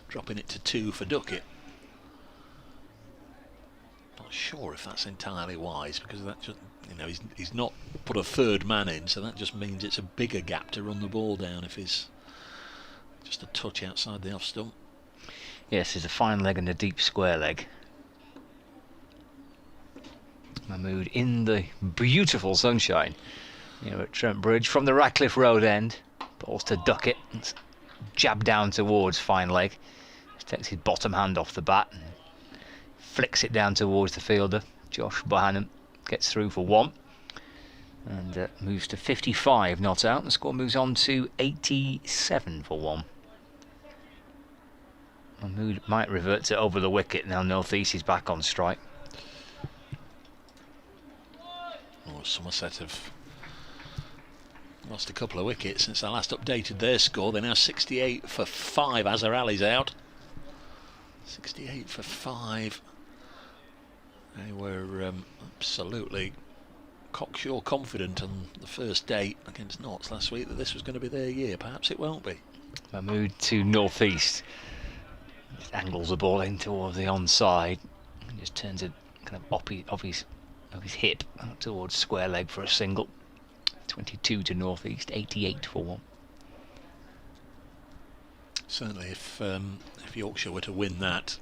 dropping it to 2 for Duckett. Not sure if that's entirely wise, because that just, he's not put a third man in, so that just means it's a bigger gap to run the ball down if he's just a touch outside the off stump. Yes, there's a fine leg and a deep square leg. Mahmood in the beautiful sunshine at Trent Bridge from the Radcliffe Road end. Balls to Duckett, jab down towards fine leg. Just takes his bottom hand off the bat and flicks it down towards the fielder. Josh Bohannon gets through for 1 and moves to 55 not out. The score moves on to 87 for 1. Mahmood might revert to over the wicket now. Northeast is back on strike. Somerset have lost a couple of wickets since I last updated their score. They're now 68 for 5. Azhar Ali's out. 68 for 5. They were absolutely cocksure confident on the first day against Notts last week that this was going to be their year. Perhaps it won't be. Mahmood to northeast. Just angles the ball in towards the onside. And just turns it kind of off his hip out towards square leg for a single. 22 to northeast, 88 for 1. Certainly, if Yorkshire were to win that,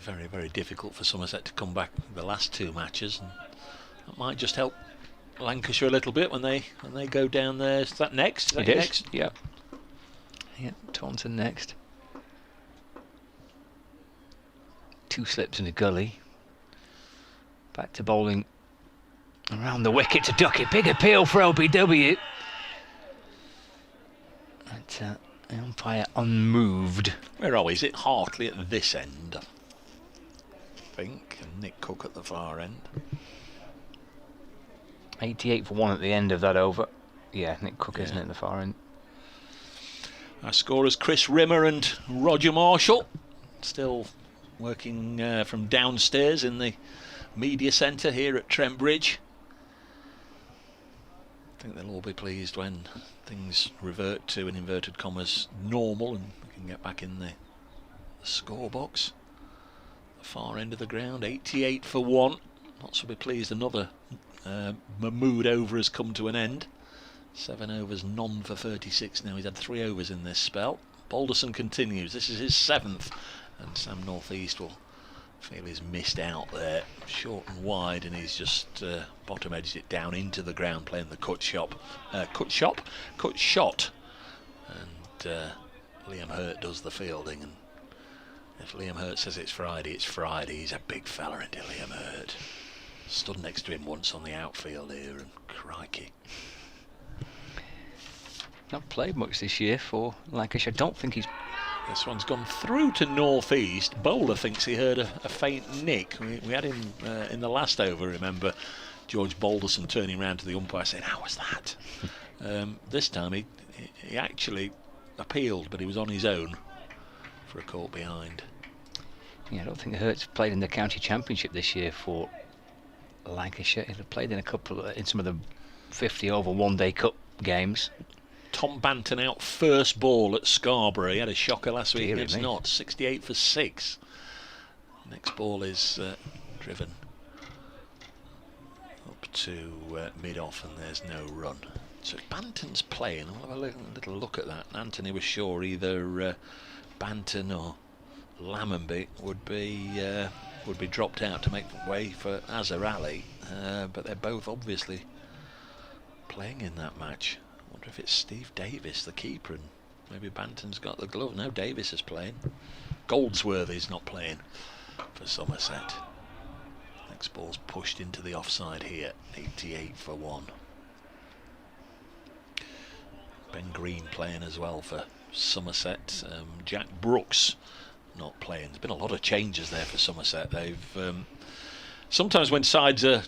very, very difficult for Somerset to come back the last 2 matches, and that might just help Lancashire a little bit when they go down there. Is that next? Is that next? Yeah. Yeah, Taunton next. 2 slips and a gully. Back to bowling around the wicket to Duckett. Big appeal for LBW. But the umpire unmoved. Where are we? Is it Hartley at this end, I think, and Nick Cook at the far end? 88 for 1 at the end of that over. Yeah, Nick Cook, isn't it, at the far end? Our scorers Chris Rimmer and Roger Marshall, still working from downstairs in the media centre here at Trent Bridge. I think they'll all be pleased when things revert to, in inverted commas, normal and we can get back in the score box. The far end of the ground, 88 for 1. Lots will be pleased. Another Mahmood over has come to an end. 7 overs, none for 36 now. He's had 3 overs in this spell. Balderson continues. This is his 7th, and Sam Northeast will feel he's missed out there, short and wide, and he's just bottom edged it down into the ground, playing the cut shot, and Liam Hurt does the fielding, and if Liam Hurt says it's Friday, it's Friday. He's a big fella, isn't he, Liam Hurt? Stood next to him once on the outfield here, and crikey. Not played much this year for Lancashire. I don't think he's... This one's gone through to north-east. Bowler thinks he heard a faint nick. We had him in the last over, remember, George Balderson turning round to the umpire saying, how was that? This time he actually appealed, but he was on his own for a caught behind. Yeah, I don't think Hurt's played in the county championship this year for Lancashire. He'd have played in some of the 50 over one-day cup games. Tom Banton out first ball at Scarborough. He had a shocker last week against Notts, 68 for 6. Next ball is driven up to mid-off, and there's no run. So Banton's playing. I'll have a little look at that. Anthony was sure either Banton or Lammonby would be dropped out to make way for Azhar Ali, but they're both obviously playing in that match. I wonder if it's Steve Davis, the keeper, and maybe Banton's got the glove. No, Davis is playing. Goldsworthy's not playing for Somerset. Next ball's pushed into the offside here. 88 for 1. Ben Green playing as well for Somerset. Jack Brooks not playing. There's been a lot of changes there for Somerset. They've sometimes when sides are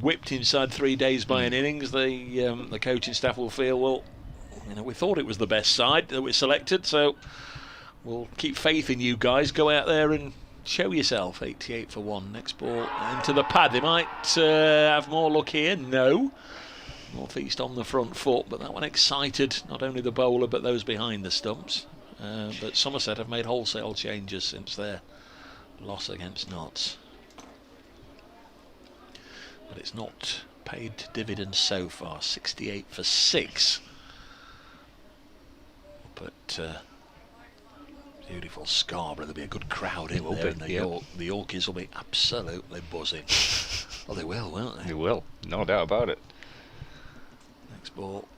whipped inside 3 days by an innings, the coaching staff will feel, well, we thought it was the best side that we selected, so we'll keep faith in you guys. Go out there and show yourself. 88 for 1. Next ball into the pad. They might have more luck here. No. North East on the front foot, but that one excited not only the bowler but those behind the stumps. But Somerset have made wholesale changes since their loss against Notts. But it's not paid dividends so far. 68 for 6. But beautiful Scarborough. There'll be a good crowd in there, and the Yorkies will be absolutely buzzing. Well, they will, won't they? They will, no doubt about it. Next ball,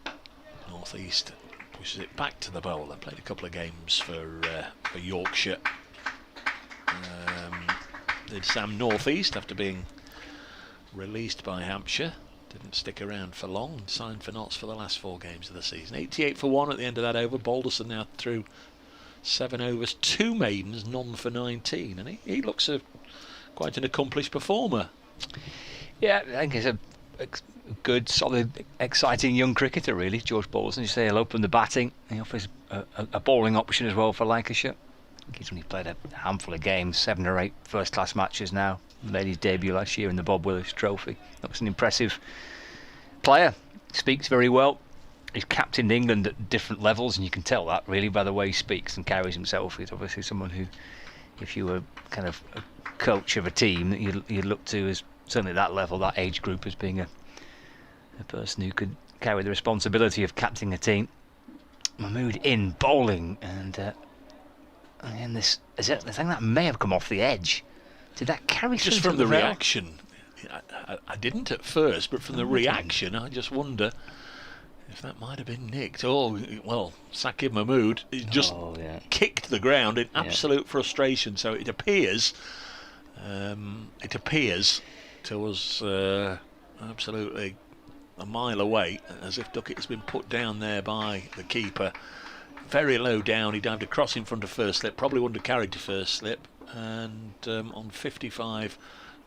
North East pushes it back to the bowler. Played a couple of games for Yorkshire. Did Sam North East after being released by Hampshire. Didn't stick around for long. Signed for Notts for the last 4 games of the season. 88 for 1 at the end of that over. Balderson now through 7 overs, 2 maidens, none for 19, and he looks quite an accomplished performer. Yeah, I think he's a good, solid, exciting young cricketer, really. George Balderson, you say, he'll open the batting. He offers a bowling option as well for Lancashire. I think he's only played a handful of games, 7 or 8 first-class matches now. Made his debut last year in the Bob Willis Trophy. Looks an impressive player. Speaks very well. He's captained England at different levels, and you can tell that really by the way he speaks and carries himself. He's obviously someone who, if you were kind of a coach of a team, that you'd look to as certainly that level, that age group, as being a person who could carry the responsibility of captaining a team. Mahmood in bowling, and again, this is it. I think that may have come off the edge. Did that carry through? Just from the reaction, I didn't at first, but from the reaction, I just wonder if that might have been nicked. Oh, well, Saqib Mahmood just kicked the ground in absolute frustration. So it appears to us absolutely a mile away, as if Duckett has been put down there by the keeper. Very low down, he dived across in front of first slip, probably wouldn't have carried to first slip, and on 55,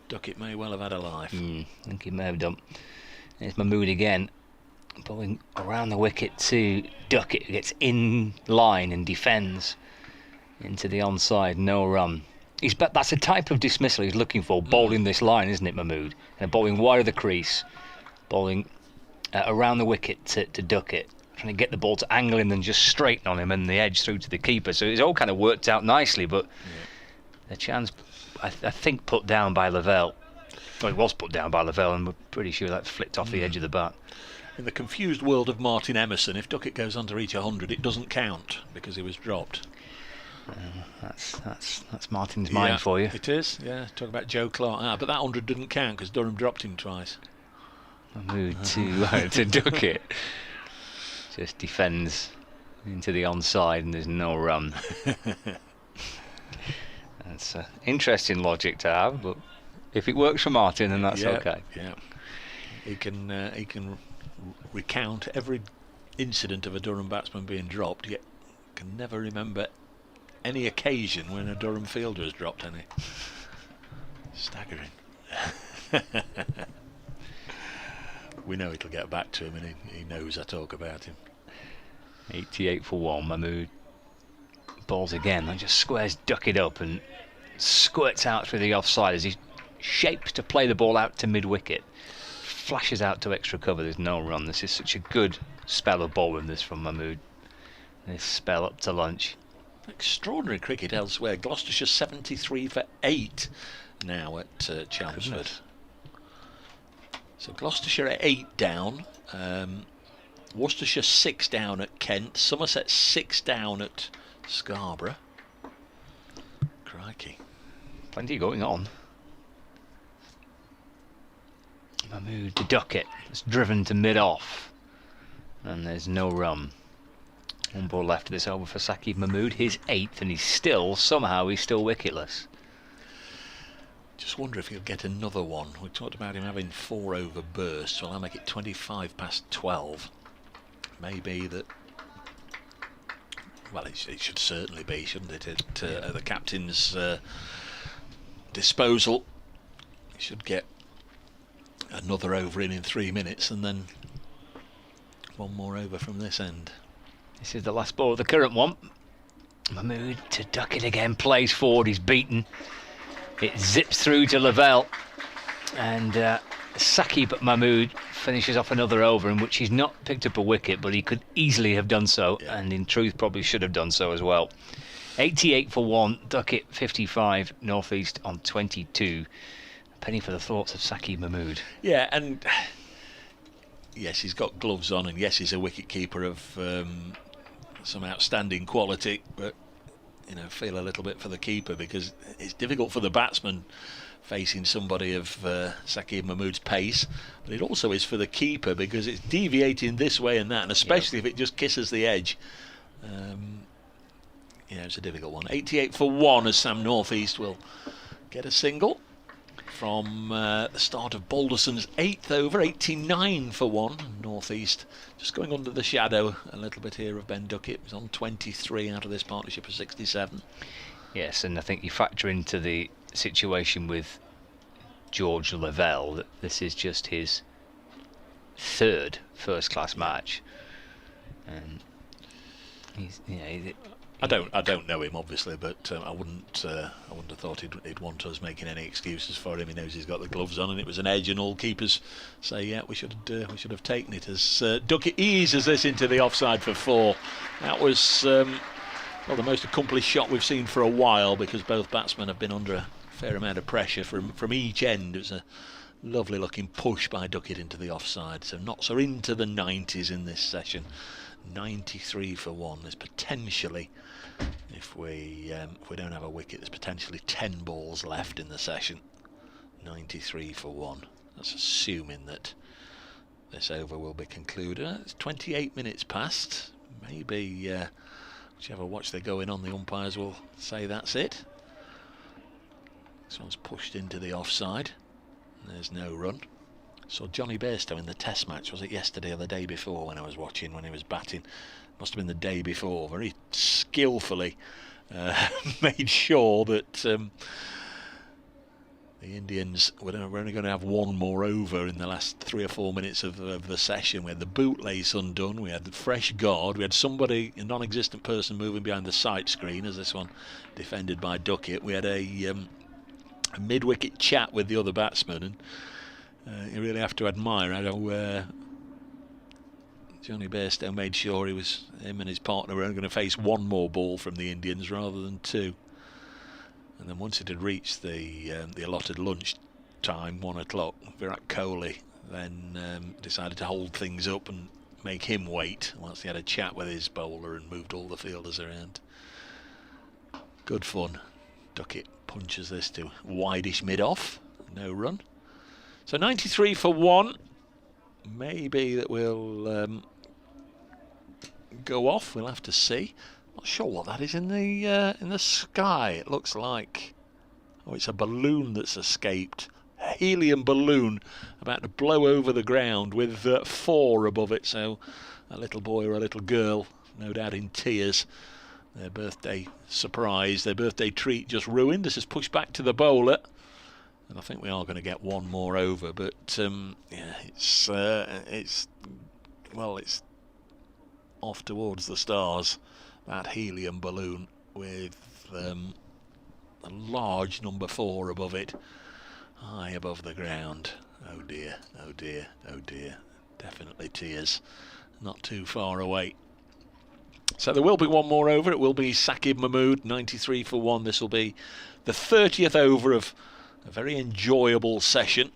Duckett may well have had a life. I think he may have done. There's Mahmood again, bowling around the wicket to Duckett, who gets in line and defends into the onside, no run. That's a type of dismissal he's looking for, bowling this line, isn't it, Mahmood? And bowling wide of the crease, bowling around the wicket to Duckett, trying to get the ball to angle him and just straighten on him and the edge through to the keeper. So it's all kind of worked out nicely, but the chance, I think, put down by Lavelle. Well, it was put down by Lavelle, and we're pretty sure that flicked off the edge of the bat. In the confused world of Martin Emerson, if Duckett goes on to reach 100, it doesn't count because he was dropped. That's Martin's mind for you. It is, yeah. Talk about Joe Clark. But that 100 didn't count because Durham dropped him twice. Mahmood to Duckett. Just defends into the onside, and there's no run. That's interesting logic to have, but if it works for Martin, then that's okay. Yeah, he can recount every incident of a Durham batsman being dropped, yet can never remember any occasion when a Durham fielder has dropped any. Staggering. We know it'll get back to him, and he knows I talk about him. 88 for 1. Mahmood balls again and just squares Duckett up and squirts out through the offside as he's shaped to play the ball out to mid-wicket. Flashes out to extra cover. There's no run. This is such a good spell of bowling, this from Mahmood. This spell up to lunch. Extraordinary cricket elsewhere. Gloucestershire 73 for 8 now at Chelmsford. Goodness. So Gloucestershire at 8 down. Worcestershire 6 down at Kent. Somerset 6 down at Scarborough. Crikey. Plenty going on. Mahmood to Duckett. It's driven to mid-off. And there's no run. One ball left of this over for Saqib Mahmood. His 8th, and he's still wicketless. Just wonder if he'll get another one. We talked about him having 4 over bursts. Well, I'll make it 25 past 12. Maybe that. Well, it should certainly be, shouldn't it? At the captain's disposal. He should get another over in 3 minutes, and then one more over from this end. This is the last ball of the current one. Mahmood to Duckett again, plays forward, he's beaten. It zips through to Lavelle, and Saqib Mahmood finishes off another over in which he's not picked up a wicket, but he could easily have done so, and in truth probably should have done so as well. 88 for 1, Duckett 55, North East on 22. A penny for the thoughts of Saqib Mahmood. Yeah, and yes, he's got gloves on, and yes, he's a wicket keeper of some outstanding quality, but feel a little bit for the keeper, because it's difficult for the batsman facing somebody of Saqib Mahmood's pace, but it also is for the keeper because it's deviating this way and that, and especially if it just kisses the edge. It's a difficult one. 88 for 1 as Sam North East will get a single from the start of Balderson's 8th over. 89 for 1. North East just going under the shadow a little bit here of Ben Duckett. He's on 23 out of this partnership of 67. Yes, and I think you factor into the situation with George Lavelle that this is just his 3rd first-class match, and he's I don't know him obviously, but I wouldn't have thought he'd want us making any excuses for him. He knows he's got the gloves on, and it was an edge, and all keepers say, yeah, we should have taken it. As Duckett eases this into the offside for 4. That was the most accomplished shot we've seen for a while, because both batsmen have been under a fair amount of pressure from each end. It was a lovely looking push by Duckett into the offside, so Notts are into the 90s in this session. 93 for 1. There's potentially, if we don't have a wicket, there's potentially 10 balls left in the session. 93 for 1. That's assuming that this over will be concluded. It's 28 minutes past. Maybe whichever watch they're going on, the umpires will say that's it. This one's pushed into the offside. There's no run. Saw Johnny Bairstow in the Test match, was it yesterday or the day before when I was watching, when he was batting? Must have been the day before. Very skillfully made sure that the Indians were only going to have one more over in the last 3 or 4 minutes of the session. We had the bootlace undone, we had the fresh guard, we had somebody, a non-existent person, moving behind the sight screen, as this one defended by Duckett. We had a mid-wicket chat with the other batsman, and you really have to admire how Johnny Bairstow made sure him and his partner were only going to face one more ball from the Indians rather than 2. And then once it had reached the allotted lunch time, 1 o'clock, Virat Kohli then decided to hold things up and make him wait whilst he had a chat with his bowler and moved all the fielders around. Good fun. Duckett punches this to wideish mid-off, no run. So 93 for 1. Maybe that we'll go off. We'll have to see. Not sure what that is in the sky. It looks like, oh, it's a balloon that's escaped. A helium balloon about to blow over the ground with 4 above it. So a little boy or a little girl, no doubt in tears. Their birthday surprise, their birthday treat just ruined. This is pushed back to the bowler. And I think we are going to get one more over, but yeah, it's off towards the stars. That helium balloon with a large number 4 above it, high above the ground. Oh dear, oh dear, oh dear. Definitely tears. Not too far away. So there will be one more over. It will be Saqib Mahmood, 93 for 1. This will be the 30th over of a very enjoyable session.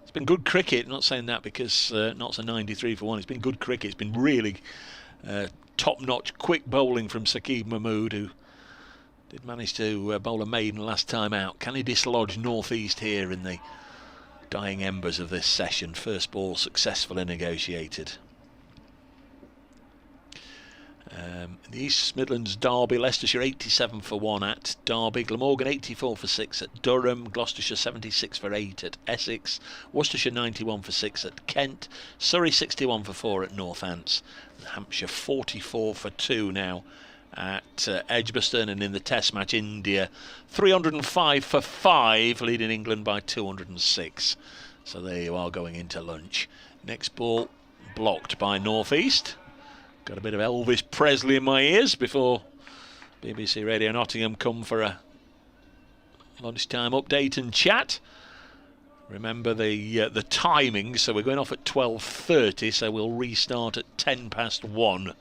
It's been good cricket. I'm not saying that because Notts are 93 for 1. It's been good cricket. It's been really top-notch, quick bowling from Saqib Mahmood, who did manage to bowl a maiden last time out. Can he dislodge North East here in the dying embers of this session? First ball successfully negotiated. The East Midlands Derby, Leicestershire 87 for 1 at Derby, Glamorgan 84 for 6 at Durham, Gloucestershire 76 for 8 at Essex, Worcestershire 91 for 6 at Kent, Surrey 61 for 4 at Northants, Hampshire 44 for 2 now at Edgbaston, and in the Test match India 305 for 5, leading England by 206. So there you are going into lunch. Next ball blocked by North East. Got a bit of Elvis Presley in my ears before BBC Radio Nottingham come for a lunchtime update and chat. Remember the timing, so we're going off at 12:30, so we'll restart at 1:10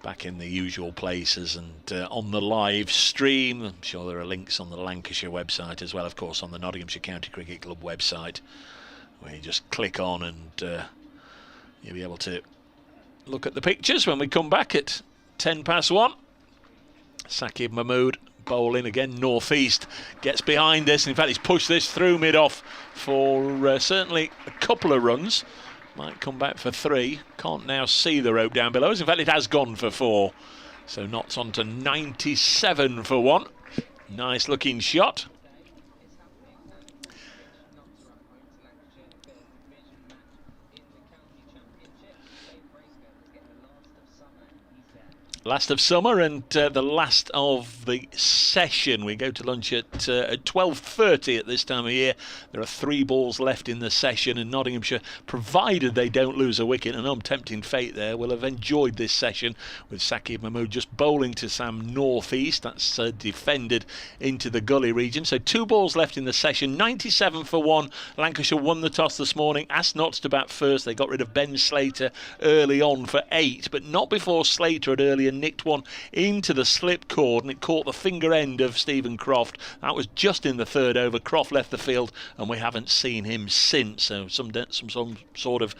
back in the usual places and on the live stream. I'm sure there are links on the Lancashire website as well, of course, on the Nottinghamshire County Cricket Club website, where you just click on and you'll be able to look at the pictures when we come back at 1:10. Saqib Mahmood bowling again. North East gets behind this. In fact, he's pushed this through mid-off for certainly a couple of runs. Might come back for 3. Can't now see the rope down below us. In fact, it has gone for 4. So Notts on to 97 for 1. Nice looking shot. Last of summer and the last of the session. We go to lunch at 12:30 at this time of year. There are 3 balls left in the session, and Nottinghamshire, provided they don't lose a wicket, and I'm tempting fate there, will have enjoyed this session with Saqib Mahmood just bowling to Sam North East. That's defended into the gully region. So 2 balls left in the session. 97 for 1. Lancashire won the toss this morning, asked Notts to bat first. They got rid of Ben Slater early on for 8, but not before Slater had earlier nicked one into the slip cord, and it caught the finger end of Stephen Croft. That was just in the 3rd over. Croft left the field and we haven't seen him since, so some sort of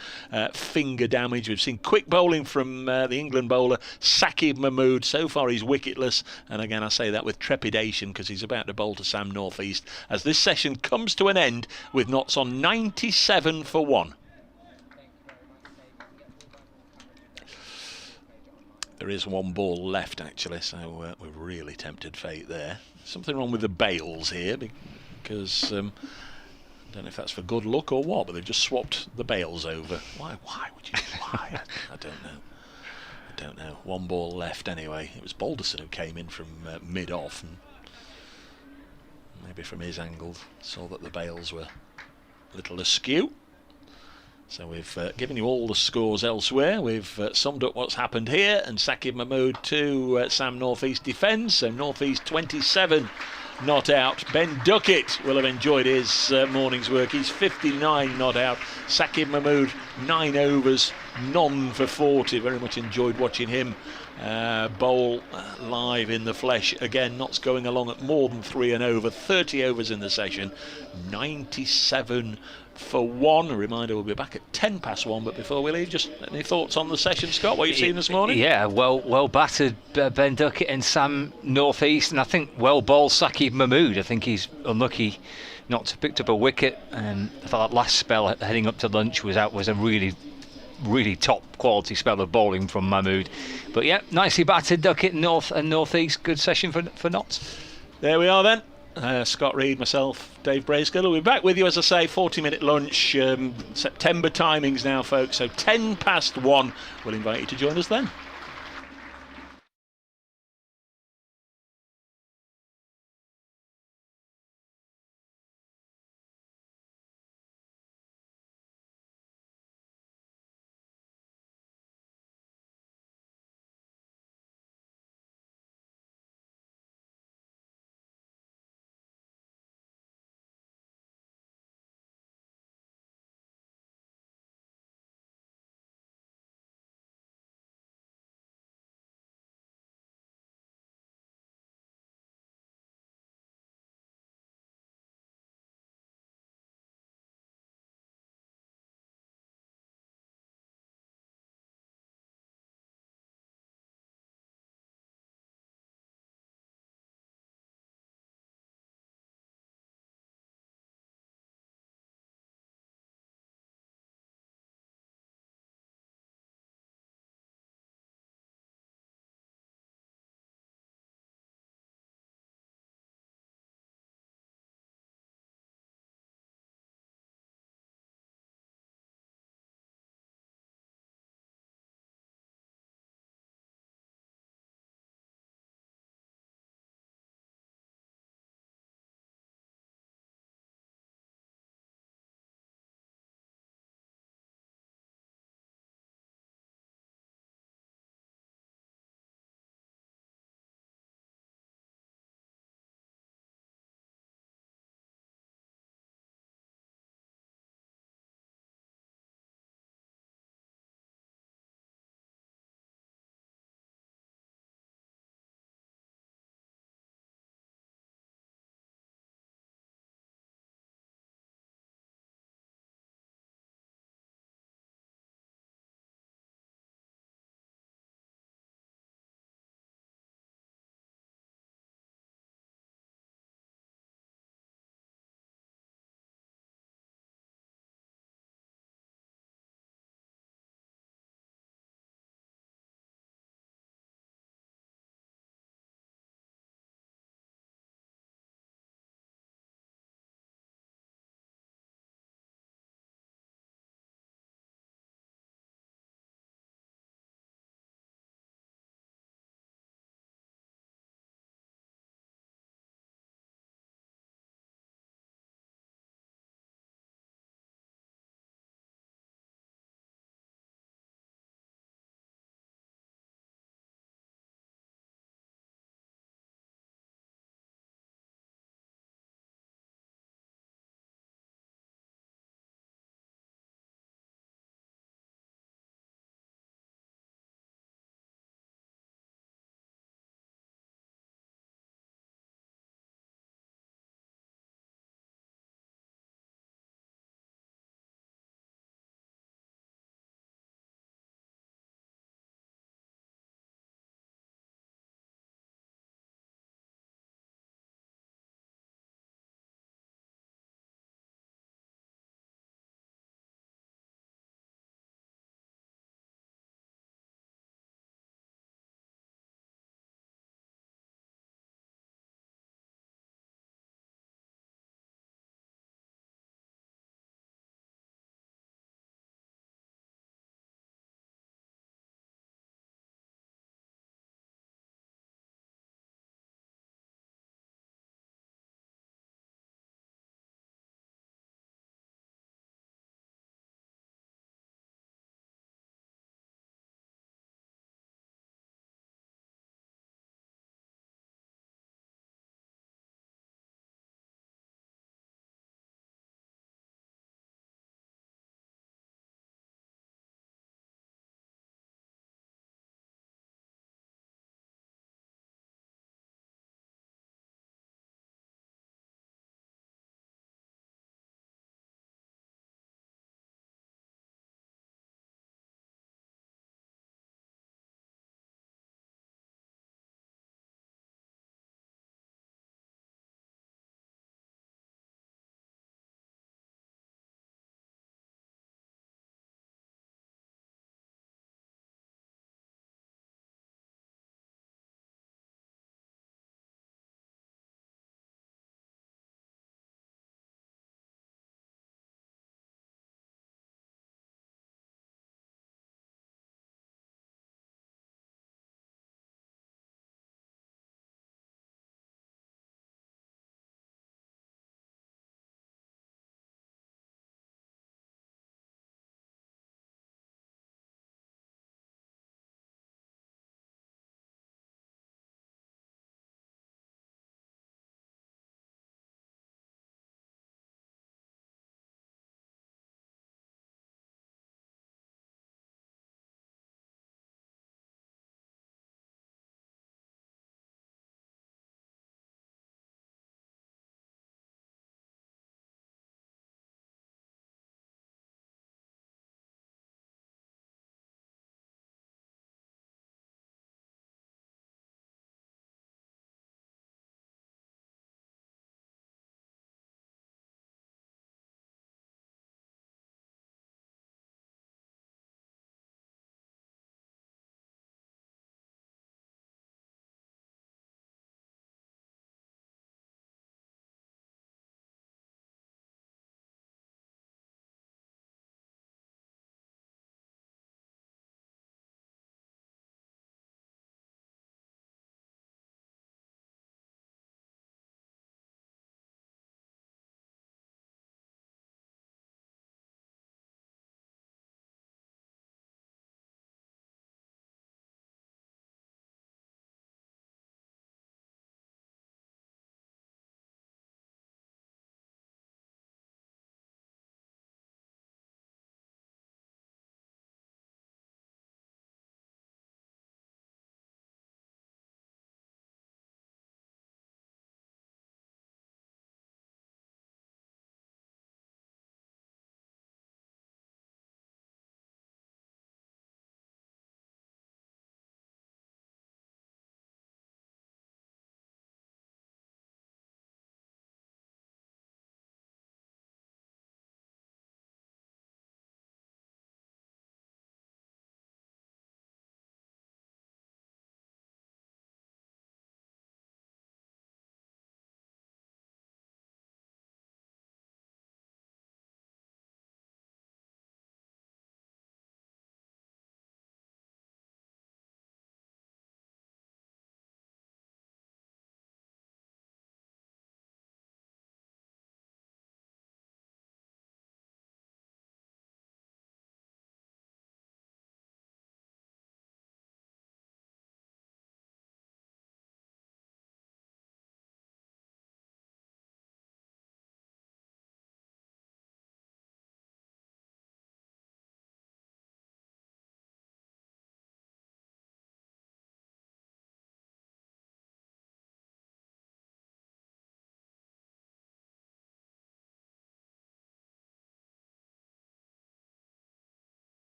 finger damage. We've seen quick bowling from the England bowler Saqib Mahmood. So far he's wicketless, and again I say that with trepidation because he's about to bowl to Sam North East as this session comes to an end with Notts on 97 for 1. There is 1 ball left actually, so we've really tempted fate there. Something wrong with the bails here because I don't know if that's for good luck or what, but they've just swapped the bails over. Why would you? Why? I don't know. 1 ball left anyway. It was Balderson who came in from mid-off, and maybe from his angle saw that the bails were a little askew. So we've given you all the scores elsewhere. We've summed up what's happened here, and Saqib Mahmood to Sam North East defends. So North East 27 not out. Ben Duckett will have enjoyed his morning's work. He's 59 not out. Saqib Mahmood 9 overs, none for 40. Very much enjoyed watching him bowl live in the flesh. Again, Notts going along at more than 3 and over. 30 overs in the session. 97 for 1. A reminder, we'll be back at 1:10, but before we leave, just any thoughts on the session, Scott? What you've seen this morning? Yeah, well battered Ben Duckett and Sam North East, and I think well bowled Saqib Mahmood. I think he's unlucky not to have picked up a wicket. I thought that last spell heading up to lunch was a really really top quality spell of bowling from Mahmood. But yeah, nicely battered, Duckett, north and northeast. Good session for Notts. There we are then. Scott Reed, myself, Dave Bracegirdle. We'll be back with you, as I say, 40-minute lunch. September timings now, folks. So 1:10. We'll invite you to join us then.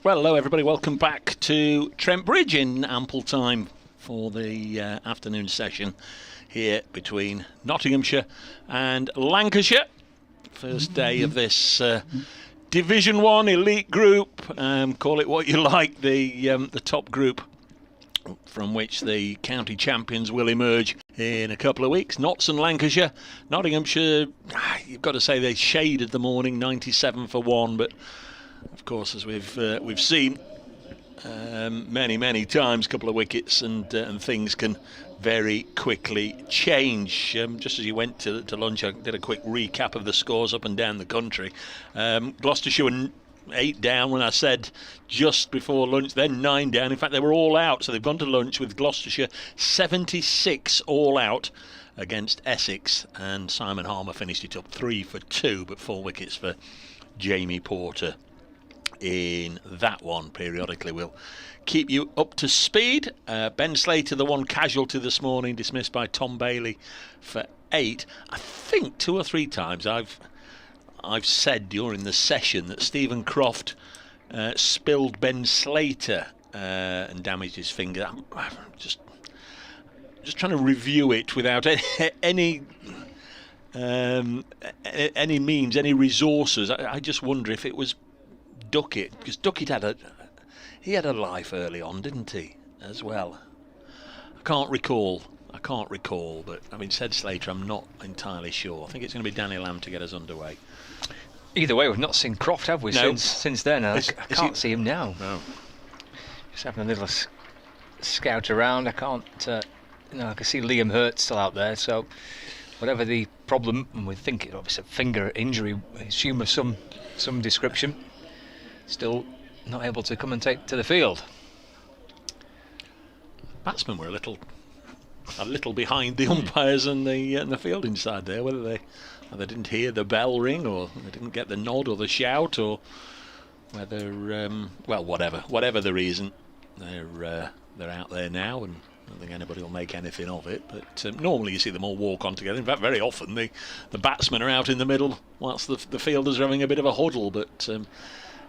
Well, hello everybody, welcome back to Trent Bridge in ample time for the afternoon session here between Nottinghamshire and Lancashire. First day of this Division 1 elite group, call it what you like, the top group from which the county champions will emerge in a couple of weeks. Notts and Lancashire. Nottinghamshire, you've got to say they shaded the morning, 97 for 1, but of course, as we've seen many times, a couple of wickets and things can very quickly change. Just as you went to lunch, I did a quick recap of the scores up and down the country. Gloucestershire were 8 down when I said just before lunch, then 9 down. In fact, they were all out, so they've gone to lunch with Gloucestershire 76 all out against Essex, and Simon Harmer finished it up 3 for 2, but 4 wickets for Jamie Porter in that one. Periodically we'll keep you up to speed. Ben Slater, the one casualty this morning, dismissed by Tom Bailey for 8. I think 2 or 3 times I've said during the session that Stephen Croft spilled Ben Slater and damaged his finger. I'm just trying to review it without any means, any resources. I just wonder if it was Duckett, because Duckett had a life early on, didn't he, as well? I can't recall, but having said Slater, I'm not entirely sure. I think it's going to be Danny Lamb to get us underway. Either way, we've not seen Croft, have we, No. since then? I can't see him now. No. Just having a little scout around. I can't, I can see Liam Hurt still out there, so whatever the problem, and we think it's obviously a finger injury, assume of some description, still not able to come and take to the field. Batsmen were a little behind the umpires and the fielding side there, whether they didn't hear the bell ring, or they didn't get the nod or the shout, or whether whatever the reason, they're out there now, and I don't think anybody will make anything of it. But normally you see them all walk on together. In fact, very often the batsmen are out in the middle whilst the fielders are having a bit of a huddle. But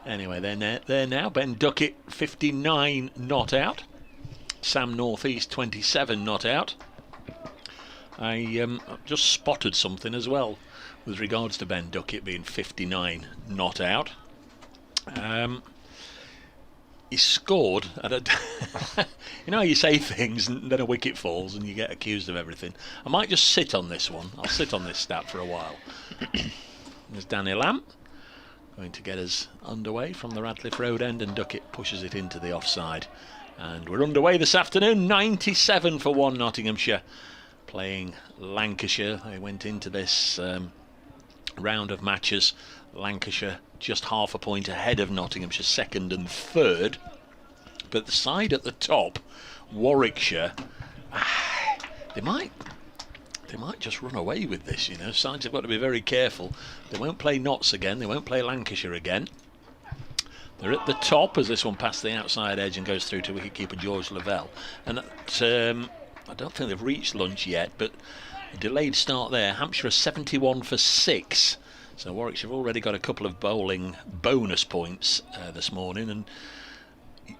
anyway, they're now. Ben Duckett 59 not out. Sam Northeast 27 not out. I just spotted something as well with regards to Ben Duckett being 59 not out. He scored at a you know how you say things and then a wicket falls and you get accused of everything. I might just sit on this one. I'll sit on this stat for a while. There's Danny Lamb going to get us underway from the Radcliffe Road end, and Duckett pushes it into the offside. And we're underway this afternoon. 97 for 1 Nottinghamshire playing Lancashire. They went into this round of matches. Lancashire just half a point ahead of Nottinghamshire, 2nd and 3rd. But the side at the top, Warwickshire, they might just run away with this, you know. Sides have got to be very careful. They won't play Notts again, they won't play Lancashire again. They're at the top as this one passed the outside edge and goes through to wicketkeeper George Lavelle. And I don't think they've reached lunch yet, but a delayed start there. Hampshire 71 for 6. So Warwickshire have already got a couple of bowling bonus points this morning, and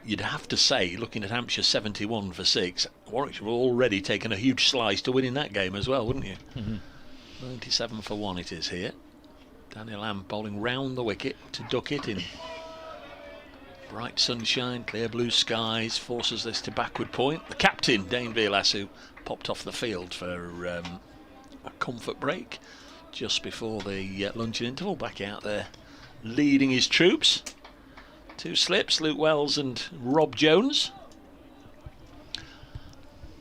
you'd have to say, looking at Hampshire 71 for 6, Warwickshire have already taken a huge slice to winning that game as well, wouldn't you? 97 for 1 it is here. Daniel Lamb bowling round the wicket to Duckett in bright sunshine, clear blue skies, forces this to backward point. The captain, Dane Vilas, who popped off the field for a comfort break just before the luncheon interval, back out there leading his troops. 2 slips, Luke Wells and Rob Jones.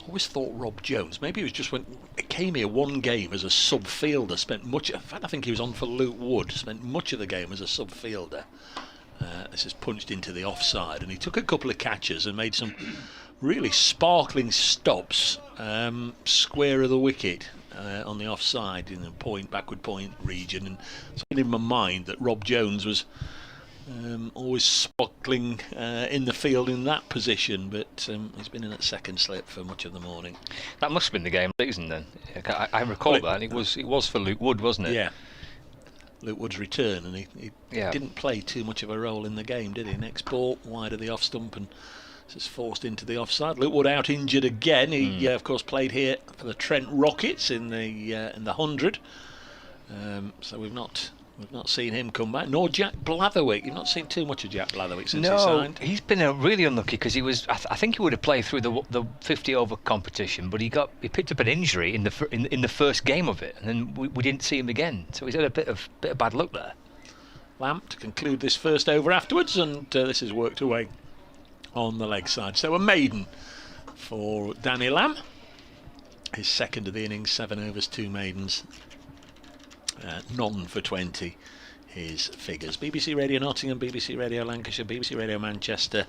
Always thought Rob Jones, maybe it was just when it came here one game as a sub-fielder, in fact I think he was on for Luke Wood, spent much of the game as a sub-fielder. This is punched into the offside, and he took a couple of catches and made some really sparkling stops square of the wicket on the offside in the backward point region, and it's in my mind that Rob Jones was always sparkling in the field in that position, but he's been in at second slip for much of the morning. That must have been the game season then. I recall that. It was for Luke Wood, wasn't it? Yeah. Luke Wood's return, and he didn't play too much of a role in the game, did he? Next ball, wide of the off stump, and just forced into the offside. Luke Wood out injured again. He, of course, played here for the Trent Rockets in the 100. So we've not seen him come back. Nor Jack Blatherwick. You've not seen too much of Jack Blatherwick since he signed. He's been really unlucky because he was. I think he would have played through the 50 over competition, but he picked up an injury in the first game of it, and then we didn't see him again. So he's had a bit of bad luck there. Lamb to conclude this first over afterwards, and this is worked away on the leg side. So a maiden for Danny Lamb. His second of the innings, 7 overs, 2 maidens. None for 20, his figures. BBC Radio Nottingham, BBC Radio Lancashire, BBC Radio Manchester,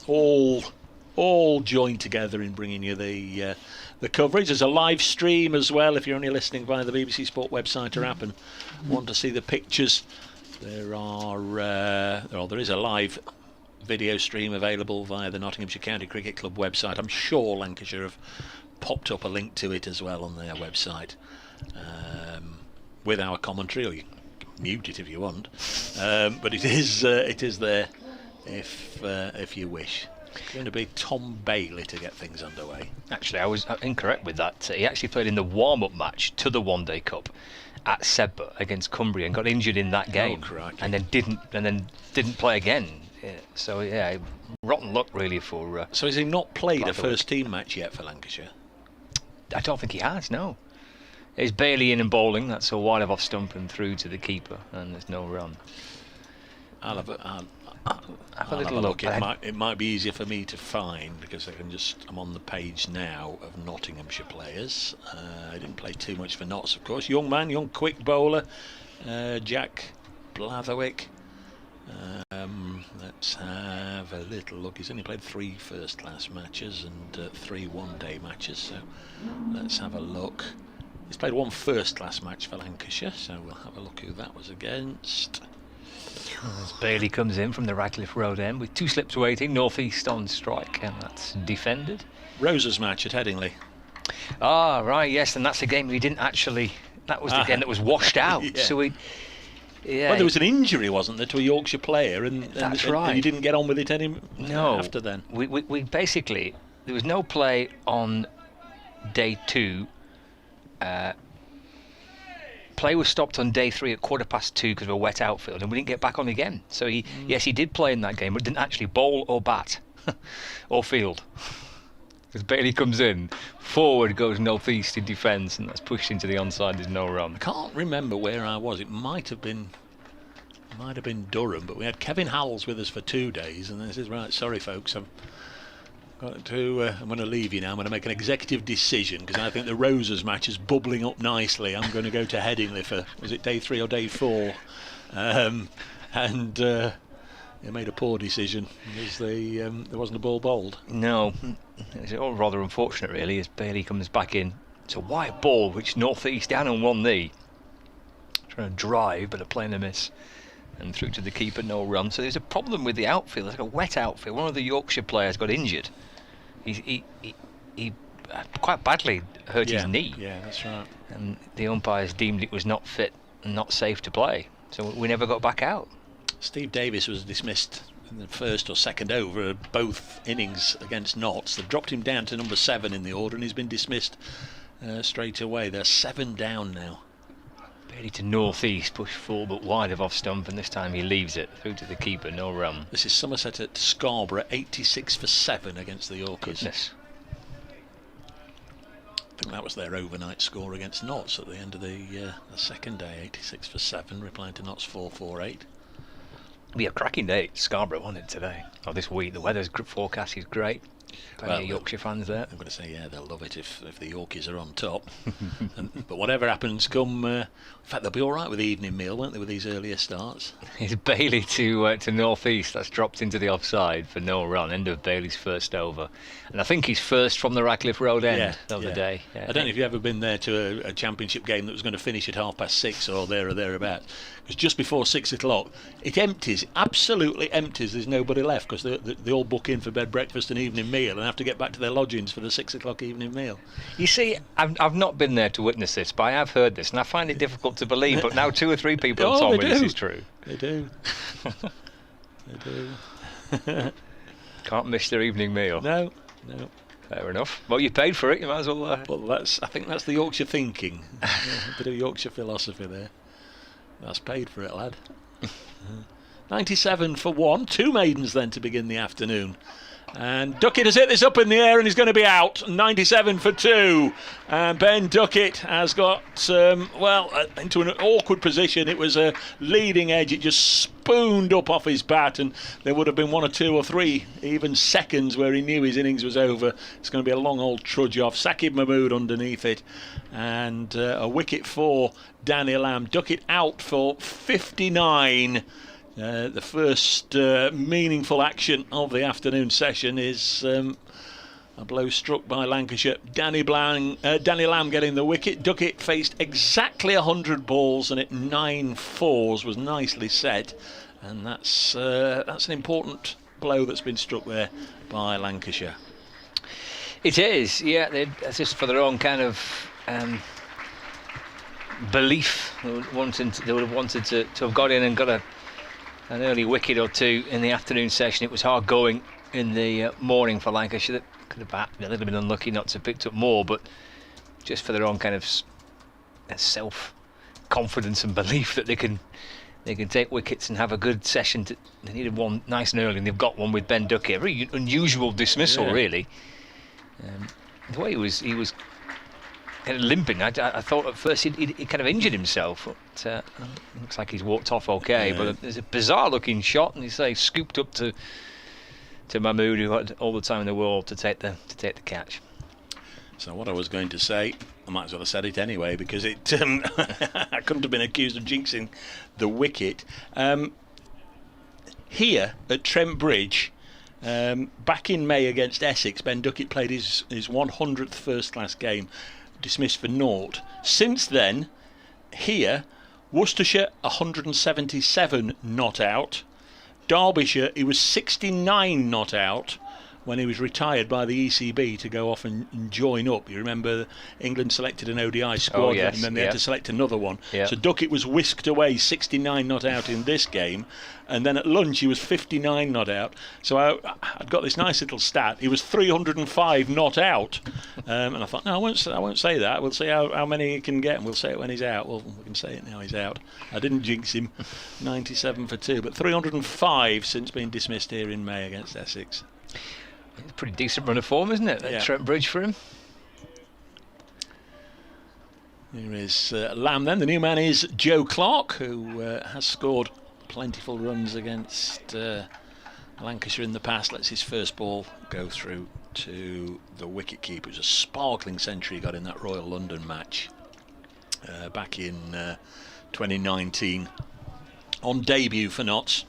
all joined together in bringing you the coverage. There's a live stream as well if you're only listening via the BBC Sport website or app and want to see the pictures. There is a live video stream available via the Nottinghamshire County Cricket Club website. I'm sure Lancashire have popped up a link to it as well on their website. With our commentary, or you can mute it if you want, but it is there if you wish. It's going to be Tom Bailey to get things underway. Actually, I was incorrect with that. He actually played in the warm-up match to the One Day Cup at Sebba against Cumbria and got injured in that game, and then didn't play again. Yeah, so rotten luck really for. So has he not played a first team match yet for Lancashire? I don't think he has. No. It's Bailey in and bowling. That's a wide of off stump and through to the keeper, and there's no run. I'll have a little look. It might be easier for me to find because I'm on the page now of Nottinghamshire players. I didn't play too much for Notts, of course. Young quick bowler, Jack Blatherwick. Let's have a little look. He's only played 3 first-class matches and 3 one-day matches. So let's have a look. He's played 1 first-class match for Lancashire, so we'll have a look who that was against. As Bailey comes in from the Radcliffe Road end with 2 slips waiting, north-east on strike, and that's defended. Rosa's match at Headingley. Ah, right, yes, and that's the game we didn't actually. That was the game that was washed out. Yeah. So we. Yeah. Well, there was an injury, wasn't there, to a Yorkshire player, and that's right. And you didn't get on with it after then. We basically there was no play on day 2. Play was stopped on day 3 at 2:15 because of a wet outfield, and we didn't get back on again. So he did play in that game, but didn't actually bowl or bat or field. Because Bailey comes in, forward goes north-east in defence, and that's pushed into the onside. There's no run. I can't remember where I was. It might have been Durham, but we had Kevin Howells with us for 2 days, and this is right. Sorry, folks, I'm going to leave you now. I'm going to make an executive decision because I think the Rosas match is bubbling up nicely. I'm going to go to Headingley for, was it day 3 or day 4? They made a poor decision because there wasn't a ball bowled. No, it's all rather unfortunate really as Bailey comes back in. It's a white ball which north-east down on one knee. Trying to drive but a playing a miss. And through to the keeper, no run. So there's a problem with the outfield. There's like a wet outfield. One of the Yorkshire players got injured. He quite badly hurt his knee. Yeah, that's right. And the umpires deemed it was not fit and not safe to play. So we never got back out. Steve Davis was dismissed in the first or second over of both innings against Notts. They've dropped him down to number 7 in the order, and he's been dismissed straight away. They're 7 down now. Bailey to north-east, push full but wide of off stump, and this time he leaves it through to the keeper, no run. This is Somerset at Scarborough, 86 for 7 against the Yorkers. Goodness. I think that was their overnight score against Notts at the end of the second day, 86 for 7, replying to Notts 448. It'll be a cracking day at Scarborough, won't it, today? Or this week. The weather's forecast is great. Plenty of Yorkshire fans there. I'm going to say, yeah, they'll love it if the Yorkies are on top. But whatever happens, in fact, they'll be all right with the evening meal, won't they, with these earlier starts? It's Bailey to north-east. That's dropped into the offside for no run. End of Bailey's first over. And I think he's first from the Radcliffe Road end of the day. Yeah. I don't know if you've ever been there to a championship game that was going to finish at 6:30 or there or thereabouts. Because just before 6 o'clock, it empties, absolutely empties. There's nobody left because they all book in for bed, breakfast and evening meal. meal and have to get back to their lodgings for the 6 o'clock evening meal. You see, I've not been there to witness this, but I have heard this, and I find it difficult to believe. But now 2 or 3 people have told me this is true. They do. They do. Can't miss their evening meal. No. Fair enough. Well, you paid for it. You might as well. Well, I think that's the Yorkshire thinking. A bit of Yorkshire philosophy there. That's paid for it, lad. 97 for 1. 2 maidens then to begin the afternoon. And Duckett has hit this up in the air and he's going to be out. 97 for 2. And Ben Duckett has got, into an awkward position. It was a leading edge. It just spooned up off his bat, and there would have been 1 or 2 or 3 even seconds where he knew his innings was over. It's going to be a long old trudge off. Saqib Mahmood underneath it. And a wicket for Danny Lamb. Duckett out for 59. The first meaningful action of the afternoon session is a blow struck by Lancashire. Danny Lamb getting the wicket. Duckett faced exactly 100 balls and at 9 fours was nicely set, and that's an important blow that's been struck there by Lancashire. It is, yeah. That's just for their own kind of belief. They would have wanted to have got in and got an early wicket or 2 in the afternoon session. It was hard going in the morning for Lancashire. That could have a little bit unlucky not to have picked up more, but just for their own kind of self-confidence and belief that they can take wickets and have a good session. They needed one nice and early, and they've got one with Ben Duckett. A very unusual dismissal, really. The way he was kind of limping. I thought at first he kind of injured himself. But, looks like he's walked off okay. Yeah. But there's a bizarre looking shot, and he's scooped up to Mahmood, who had all the time in the world to take the catch. So what I was going to say, I might as well have said it anyway, because I couldn't have been accused of jinxing the wicket. Here at Trent Bridge, back in May against Essex, Ben Duckett played his 100th first-class game, dismissed for 0. Since then, here, Worcestershire 177 not out. Derbyshire, he was 69 not out when he was retired by the ECB to go off and join up. You remember England selected an ODI squad, and then they had to select another one. Yeah. So Duckett was whisked away 69 not out in this game, and then at lunch he was 59 not out. So I'd got this nice little stat. He was 305 not out, and I thought, no, I won't say that. We'll see how many he can get, and we'll say it when he's out. Well, we can say it now he's out. I didn't jinx him. 97 for 2, but 305 since being dismissed here in May against Essex. It's a pretty decent run of form, isn't it? At Trent Bridge for him. Here is Lamb then. The new man is Joe Clark, who has scored plentiful runs against Lancashire in the past. Lets his first ball go through to the wicket-keeper. It was a sparkling century he got in that Royal London match back in 2019. On debut for Notts.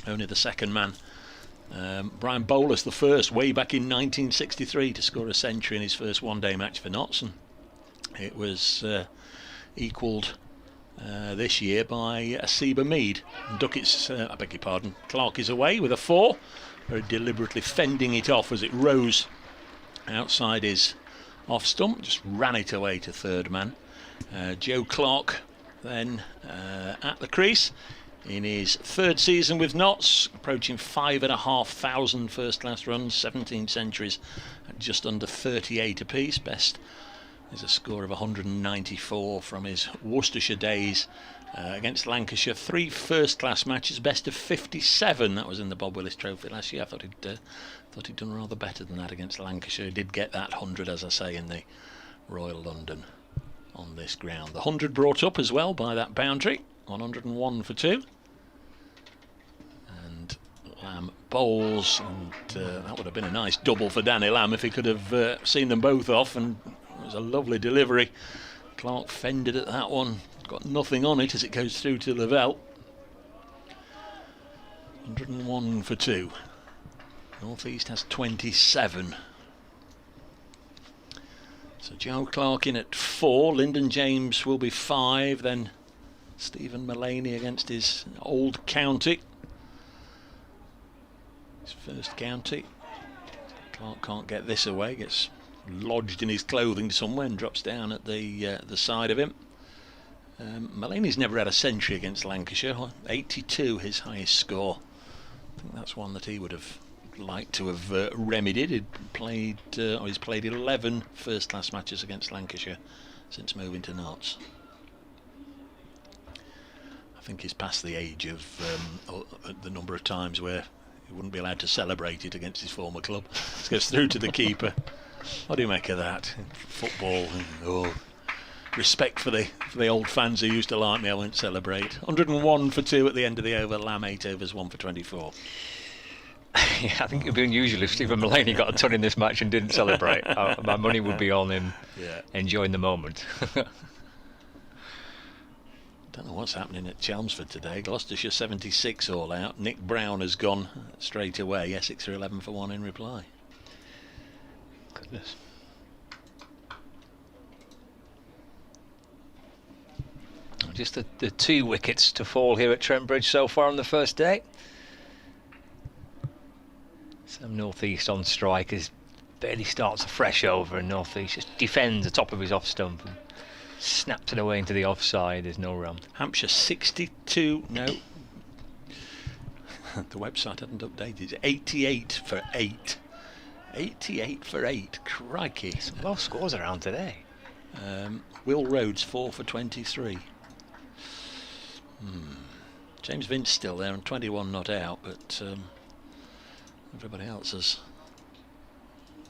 Only the second man. Brian Bolus the first way back in 1963 to score a century in his first one-day match for Notts, and it was equalled this year by Asiba Mead. And Duckett's, I beg your pardon, Clark is away with a 4, very deliberately fending it off as it rose outside his off stump, just ran it away to third man. Joe Clark then at the crease in his 3rd season with Notts, approaching 5,500 first-class runs, 17 centuries at just under 38 apiece. Best is a score of 194 from his Worcestershire days against Lancashire. 3 first-class matches, best of 57. That was in the Bob Willis Trophy last year. I thought he'd done rather better than that against Lancashire. He did get that 100, as I say, in the Royal London on this ground. The 100 brought up as well by that boundary, 101 for 2. Lamb bowls, and that would have been a nice double for Danny Lamb if he could have seen them both off, and it was a lovely delivery. Clark fended at that one, got nothing on it as it goes through to Lavelle. 101 for 2. North East has 27. So Joe Clark in at 4, Lyndon James will be 5, then Stephen Mullaney against his old county. First county. Clark can't get this away, gets lodged in his clothing somewhere and drops down at the side of him. Mulaney's never had a century against Lancashire. 82, his highest score. I think that's one that he would have liked to have remedied. He's played 11 first-class matches against Lancashire since moving to Notts. I think he's past the age of the number of times where he wouldn't be allowed to celebrate it against his former club. This goes through to the keeper. What do you make of that? Football, respect for the old fans who used to like me, I won't celebrate. 101 for 2 at the end of the over. Lamb 8 overs, 1 for 24. Yeah, I think it'd be unusual if Stephen Mulaney got a ton in this match and didn't celebrate. My money would be on him enjoying the moment. Don't know what's happening at Chelmsford today. Gloucestershire 76 all out. Nick Brown has gone straight away. Essex are 11 for 1 in reply. Goodness. Just the 2 wickets to fall here at Trent Bridge so far on the first day. Some North East on strike as Bailey starts a fresh over, and North East just defends the top of his off stump and snaps it away into the offside. There's no run. Hampshire 62. No. The website hadn't updated. 88 for 8. 88 for 8. Crikey. Some low scores around today. Will Rhodes 4 for 23. James Vince still there and 21 not out, but everybody else has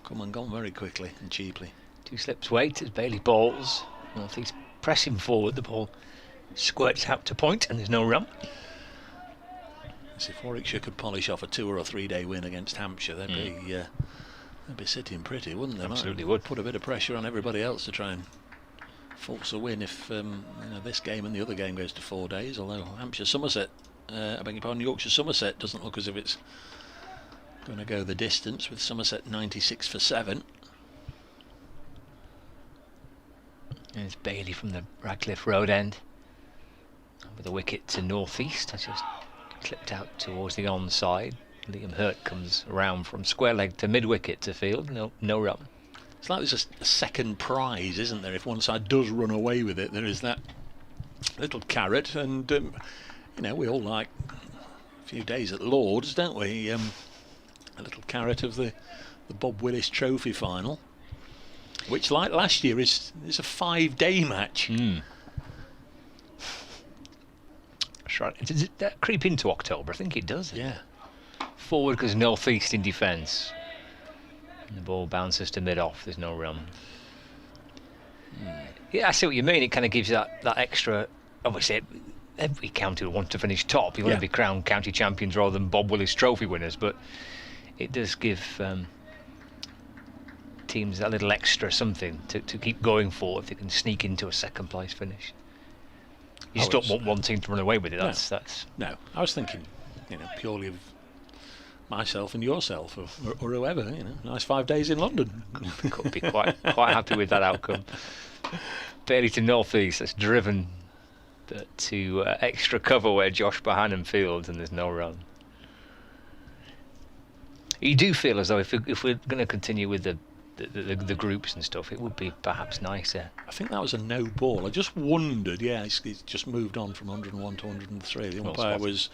come and gone very quickly and cheaply. 2 slips wait as Bailey balls. North East pressing forward. The ball squirts out to point and there's no run. As if Warwickshire could polish off a 2 or 3 day win against Hampshire, they'd be sitting pretty, wouldn't they? Absolutely would. Put a bit of pressure on everybody else to try and force a win if this game and the other game goes to 4 days. Although Yorkshire Somerset doesn't look as if it's going to go the distance, with Somerset 96 for 7. There's Bailey from the Radcliffe Road end with a wicket to North East. That's just clipped out towards the onside. Liam Hurt comes around from square leg to mid wicket to field. No run. It's like there's a second prize, isn't there? If one side does run away with it, there is that little carrot, and we all like a few days at Lord's, don't we? A little carrot of the Bob Willis Trophy final, which, like last year, is a 5-day match. That's right. Does that creep into October? I think it does. Yeah. Forward because North East in defence. And the ball bounces to mid-off. There's no run. Yeah, I see what you mean. It kind of gives you that extra. Obviously, every county will want to finish top. You want to be crowned county champions rather than Bob Willis Trophy winners. But it does give teams a little extra something to keep going for if they can sneak into a second place finich. You just don't want one team to run away with it. That's no. I was thinking, purely of myself and yourself, or whoever. Nice 5 days in London. Could be quite happy with that outcome. Bailey to North East. That's driven to extra cover where Josh Bohannon fields, and there's no run. You do feel as though if we're going to continue with the groups and stuff, it would be perhaps nicer. I think that was a no ball. I just wondered. He's just moved on from 101 to 103. The umpire was.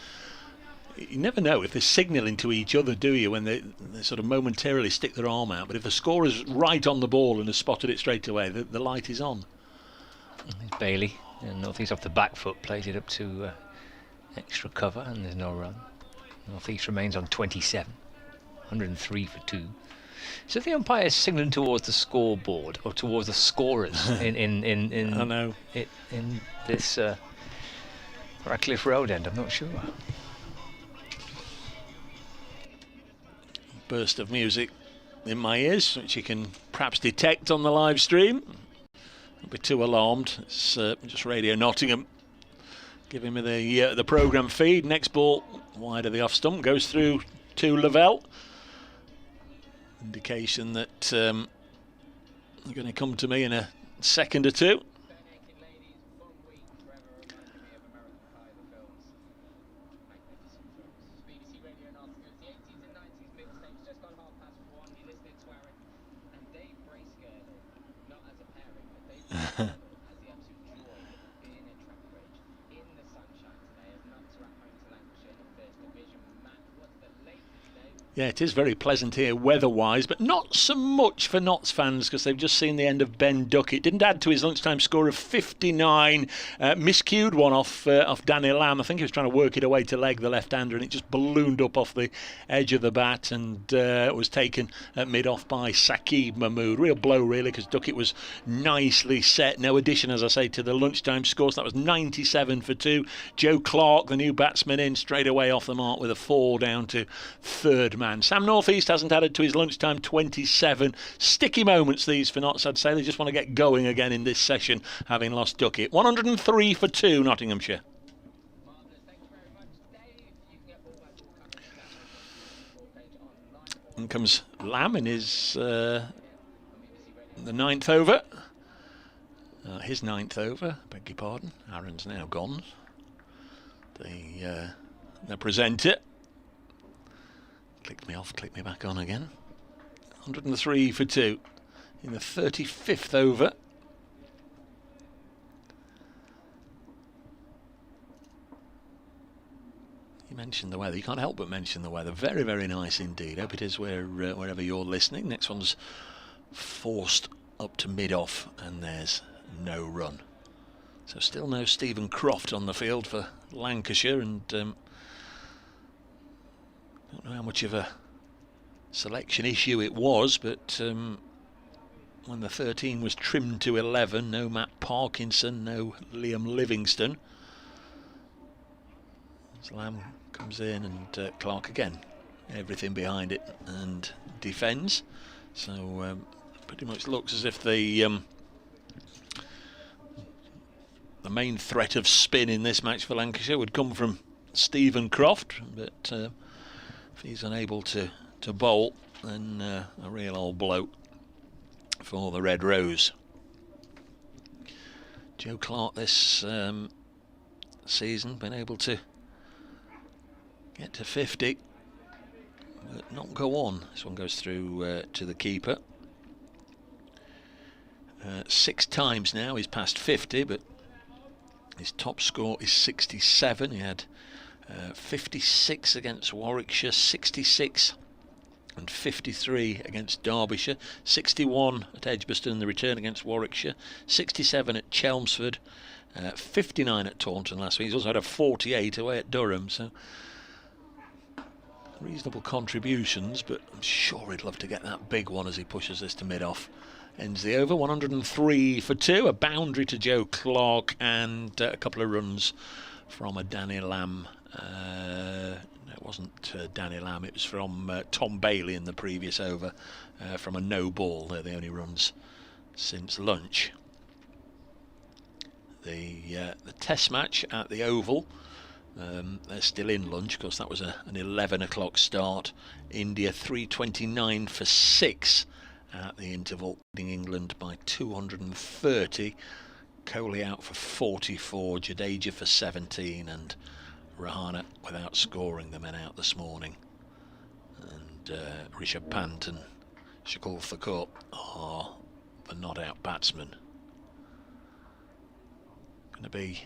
You never know if they're signalling to each other, do you, when they sort of momentarily stick their arm out. But if the scorer's right on the ball and has spotted it straight away, the light is on. There's Bailey, and North East off the back foot, plays it up to extra cover, and there's no run. North East remains on 27, 103 for 2. So the umpire is signalling towards the scoreboard or towards the scorers in I know. in this Radcliffe Road end. I'm not sure. Burst of music in my ears, which you can perhaps detect on the live stream. Don't be too alarmed. It's just Radio Nottingham giving me the programme feed. Next ball wide of the off stump, goes through to Lavelle. Indication that they're going to come to me in a second or two. Yeah, it is very pleasant here weather-wise, but not so much for Notts fans because they've just seen the end of Ben Duckett. Didn't add to his lunchtime score of 59. Miscued one off Danny Lamb. I think he was trying to work it away to leg the left-hander, and it just ballooned up off the edge of the bat and was taken at mid-off by Saqib Mahmood. Real blow, really, because Duckett was nicely set. No addition, as I say, to the lunchtime score. So that was 97 for 2. Joe Clark, the new batsman, in straight away off the mark with a 4 down to third man. Sam Northeast hasn't added to his lunchtime 27. Sticky moments these for Notts, I'd say. They just want to get going again in this session, having lost Duckett. 103 for 2, Nottinghamshire. In comes Lamb in his the 9th over. His 9th over, beg your pardon. Aaron's now gone. The presenter clicked me off, clicked me back on again. 103 for 2 in the 35th over. You mentioned the weather. You can't help but mention the weather. Very, very nice indeed. Hope it is wherever you're listening. Next one's forced up to mid-off, and there's no run. So still no Stephen Croft on the field for Lancashire, and don't know how much of a selection issue it was, but when the 13 was trimmed to 11, no Matt Parkinson, no Liam Livingston. Lamb comes in, and Clark again, everything behind it, and defends. So pretty much looks as if the main threat of spin in this match for Lancashire would come from Stephen Croft, but if he's unable to bowl, then a real old blow for the Red Rose. Joe Clark this season been able to get to 50 but not go on. This one goes through to the keeper. 6 times now he's passed 50, but his top score is 67. He had 56 against Warwickshire, 66 and 53 against Derbyshire, 61 at Edgbaston in the return against Warwickshire, 67 at Chelmsford, 59 at Taunton last week. He's also had a 48 away at Durham, so reasonable contributions, but I'm sure he'd love to get that big one as he pushes this to mid-off. Ends the over, 103 for 2, a boundary to Joe Clark, and a couple of runs from a Danny Lamb. It wasn't Danny Lamb, it was from Tom Bailey in the previous over, from a no ball. They're the only runs since lunch. The test match at the Oval, they're still in lunch because that was an 11 o'clock start. India 329 for 6 at the interval, leading England by 230. Kohli out for 44, Jadeja for 17, and Rahane without scoring, the men out this morning. And Rishabh Pant and Shakil Thakur are the not out batsmen. Going to be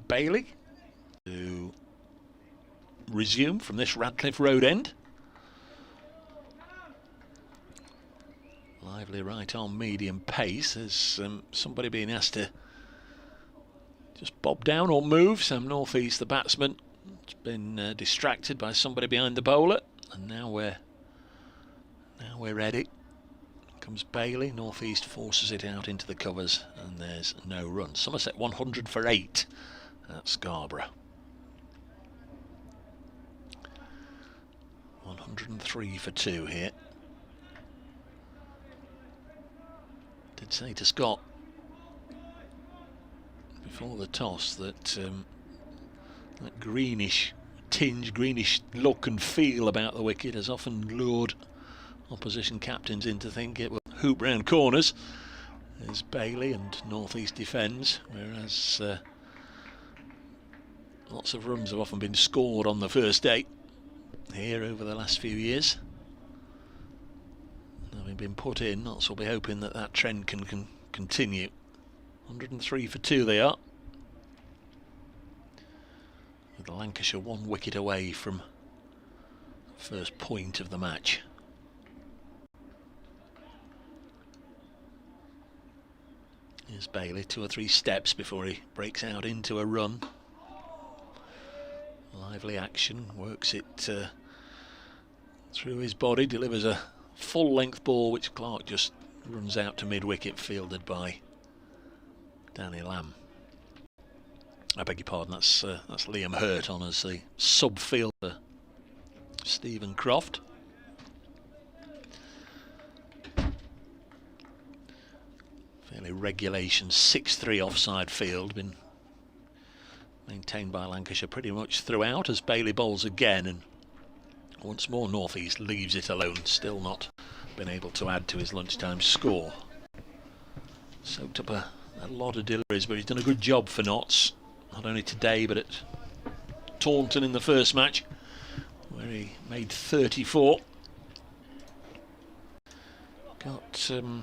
Bailey to resume from this Radcliffe Road end. Lively right on medium pace as somebody being asked to just bob down or move. Sam Northeast, the batsman, has been distracted by somebody behind the bowler, and now we're ready. Comes Bailey. Northeast forces it out into the covers, and there's no run. Somerset 100 for 8 at Scarborough. 103 for 2 here. Did say to Scott before the toss that that greenish tinge, greenish look and feel about the wicket has often lured opposition captains into thinking it will hoop round corners as Bailey and Northeast defends, whereas lots of runs have often been scored on the first day here over the last few years. Having been put in, Notts will be hoping that that trend can continue. 103 for 2 they are, with Lancashire 1 wicket away from first point of the match. Here's Bailey, 2 or 3 steps before he breaks out into a run. Lively action, works it through his body, delivers a full-length ball which Clark just runs out to mid-wicket, fielded by Danny Lamb. I beg your pardon, that's Liam Hurt on as the sub-fielder, Stephen Croft. Fairly regulation 6-3 offside field, been maintained by Lancashire pretty much throughout as Bailey bowls again, and once more North East leaves it alone, still not been able to add to his lunchtime score. Soaked up a lot of deliveries, but he's done a good job for Notts, not only today but at Taunton in the first match where he made 34. Got an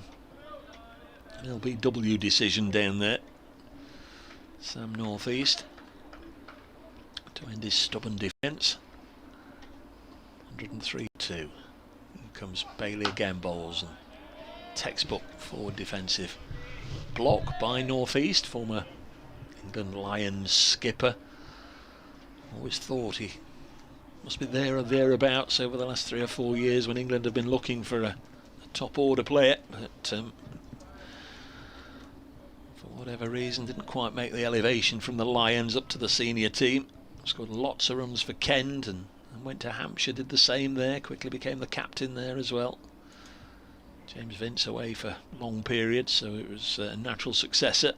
LBW decision down there, Sam North East, to end his stubborn defence. 103-2. Here comes Bailey again, bowls, and textbook forward defensive block by North East, former England Lions skipper. Always thought he must be there or thereabouts over the last 3 or 4 years when England have been looking for a top order player, but for whatever reason didn't quite make the elevation from the Lions up to the senior team. Scored lots of runs for Kent and went to Hampshire, did the same there, quickly became the captain there as well. James Vince away for long periods, so it was a natural successor.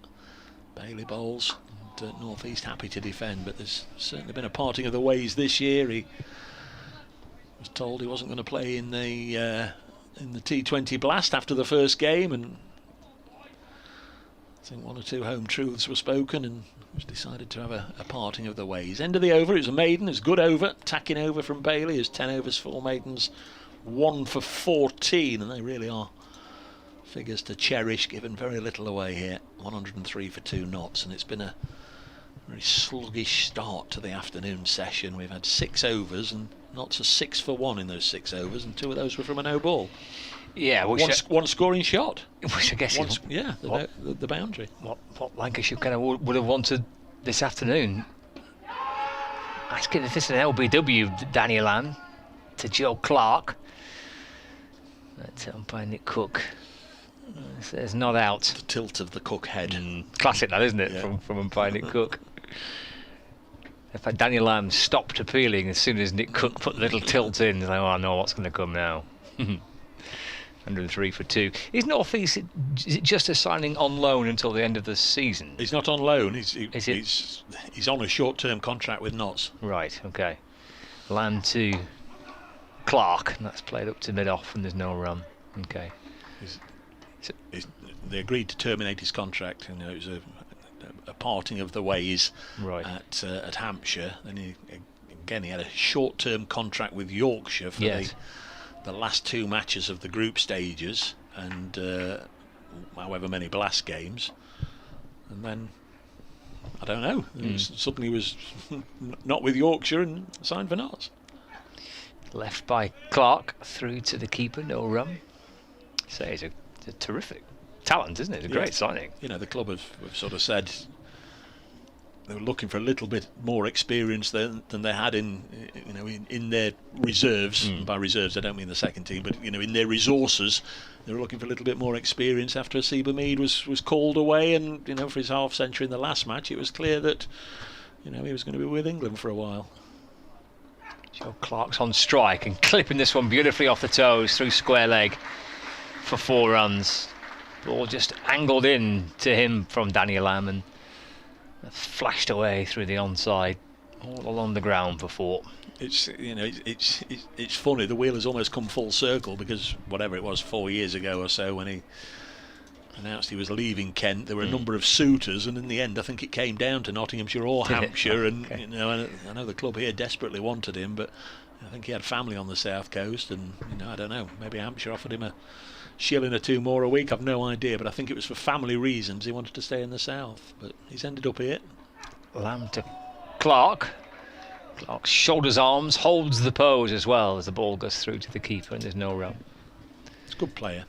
Bailey bowls, and North East happy to defend, but there's certainly been a parting of the ways this year. He was told he wasn't going to play in the T20 Blast after the first game, and I think 1 or 2 home truths were spoken, and it was decided to have a parting of the ways. End of the over, it was a maiden, it was a good over, tacking over from Bailey. As 10 overs, 4 maidens, 1 for 14, and they really are figures to cherish, given very little away here. 103 for 2 knots, and it's been a very sluggish start to the afternoon session. We've had 6 overs, and Notts are 6 for 1 in those 6 overs, and 2 of those were from a no ball. Yeah, one scoring shot. Which I guess the boundary. What Lancashire kind of would have wanted this afternoon. Asking if it's an LBW, Danny Lamb, to Joe Clark. That's umpire Nick Cook. Says not out. The tilt of the Cook head. Classic that, isn't it, from umpire Nick Cook. In fact, Daniel Lamb stopped appealing as soon as Nick Cook put the little tilt in. He's like, oh no, what's going to come now? 103 for 2. Is North East, is it just a signing on loan until the end of the season? He's not on loan. He's on a short-term contract with Notts. Right. Okay. Lamb to Clark, and that's played up to mid-off, and there's no run. Okay. They agreed to terminate his contract, and it was a parting of the ways at Hampshire. Then he had a short-term contract with Yorkshire for the last 2 matches of the group stages, and however many Blast games, and then I don't know. Suddenly he was not with Yorkshire and signed for Notts. Left by Clark through to the keeper, no run. So he's a terrific talent, isn't it? It's a great signing. You know, the club have sort of said they were looking for a little bit more experience than they had in their reserves. And by reserves, I don't mean the second team, but in their resources, they were looking for a little bit more experience after Asiba Mead was called away, and for his half century in the last match, it was clear that he was going to be with England for a while. Joe Clark's on strike and clipping this one beautifully off the toes through square leg for 4 runs. Ball just angled in to him from Daniel Lamb and flashed away through the onside, all along the ground for 4. It's funny. The wheel has almost come full circle, because whatever it was 4 years ago or so, when he announced he was leaving Kent, there were a number of suitors, and in the end I think it came down to Nottinghamshire or Hampshire. And I know the club here desperately wanted him, but I think he had family on the south coast, and I don't know, maybe Hampshire offered him a shilling or 2 more a week, I've no idea, but I think it was for family reasons he wanted to stay in the south, but he's ended up here. Lamb to Clark. Clark shoulders arms, holds the pose as well as the ball goes through to the keeper and there's no run. It's a good player.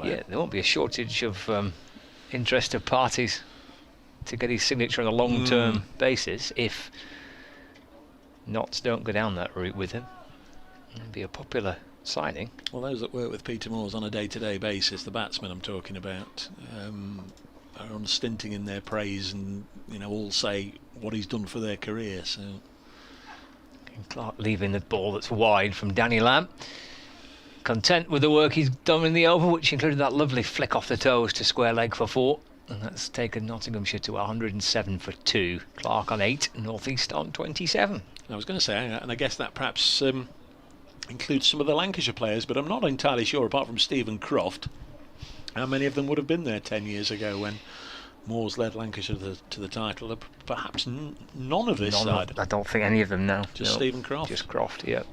Yeah, there won't be a shortage of interested parties to get his signature on a long-term basis if Notts don't go down that route with him. It'll be a popular signing. Well, those that work with Peter Moores on a day-to-day basis, the batsmen I'm talking about, are unstinting in their praise, and all say what he's done for their career. So Clark leaving the ball that's wide from Danny Lamb. Content with the work he's done in the over, which included that lovely flick off the toes to square leg for 4. And that's taken Nottinghamshire to 107 for 2. Clark on 8, North East on 27. I was going to say, and I guess that perhaps includes some of the Lancashire players, but I'm not entirely sure, apart from Stephen Croft, how many of them would have been there 10 years ago when Moores led Lancashire to the title. Perhaps none of this side. I don't think any of them now. Just Stephen Croft. Just Croft, yeah.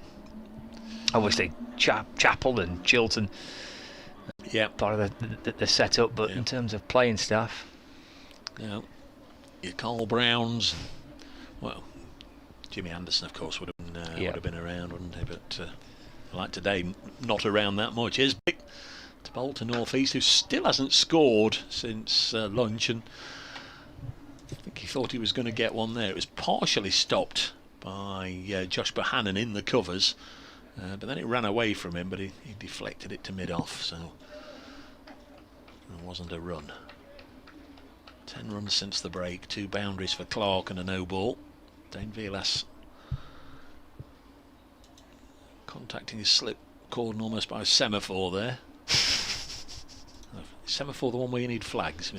Obviously, Chapel and Chilton. Yeah, part of the setup, but in terms of playing staff, your Carl Browns, well, Jimmy Anderson, of course, would have been around, wouldn't he? But like today, not around that much. Here's big to bowl to North East, who still hasn't scored since lunch, and I think he thought he was going to get one there. It was partially stopped by Josh Bohannon in the covers, but then it ran away from him, but he deflected it to mid-off, so there wasn't a run. 10 runs since the break, 2 boundaries for Clark and a no ball. Dane Vilas contacting his slip cordon almost by a semaphore there. Semaphore, the one where you need flags.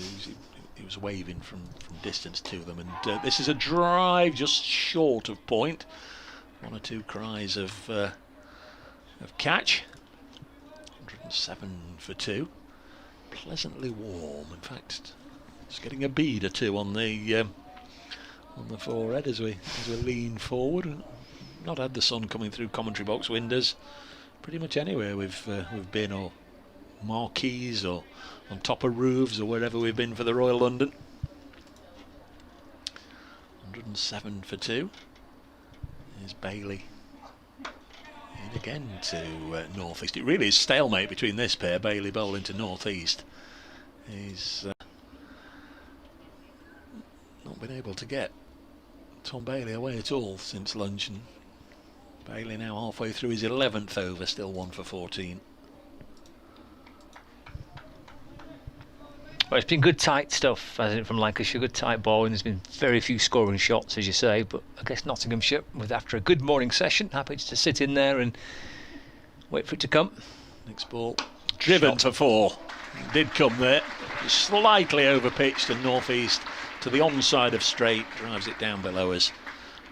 He was waving from distance to them, and this is a drive just short of point. 1 or 2 cries of catch. 107 for 2. Pleasantly warm. In fact, just getting a bead or 2 on the forehead as we lean forward. Not had the sun coming through commentary box windows pretty much anywhere we've been, or marquees, or on top of roofs, or wherever we've been for the Royal London. 107 for 2. Here's Bailey in again to North East. It really is stalemate between this pair. Bailey bowling to North East. He's not been able to get Tom Bailey away at all since lunch, and Bailey now halfway through his 11th over, still 1 for 14. Well, it's been good tight stuff, hasn't it, from Lancashire? Good tight bowling. There's been very few scoring shots, as you say, but I guess Nottinghamshire, with after a good morning session, happy to sit in there and wait for it to come. Next ball driven for 4. Did come there, slightly over pitched, and North East to the onside of straight drives it down below us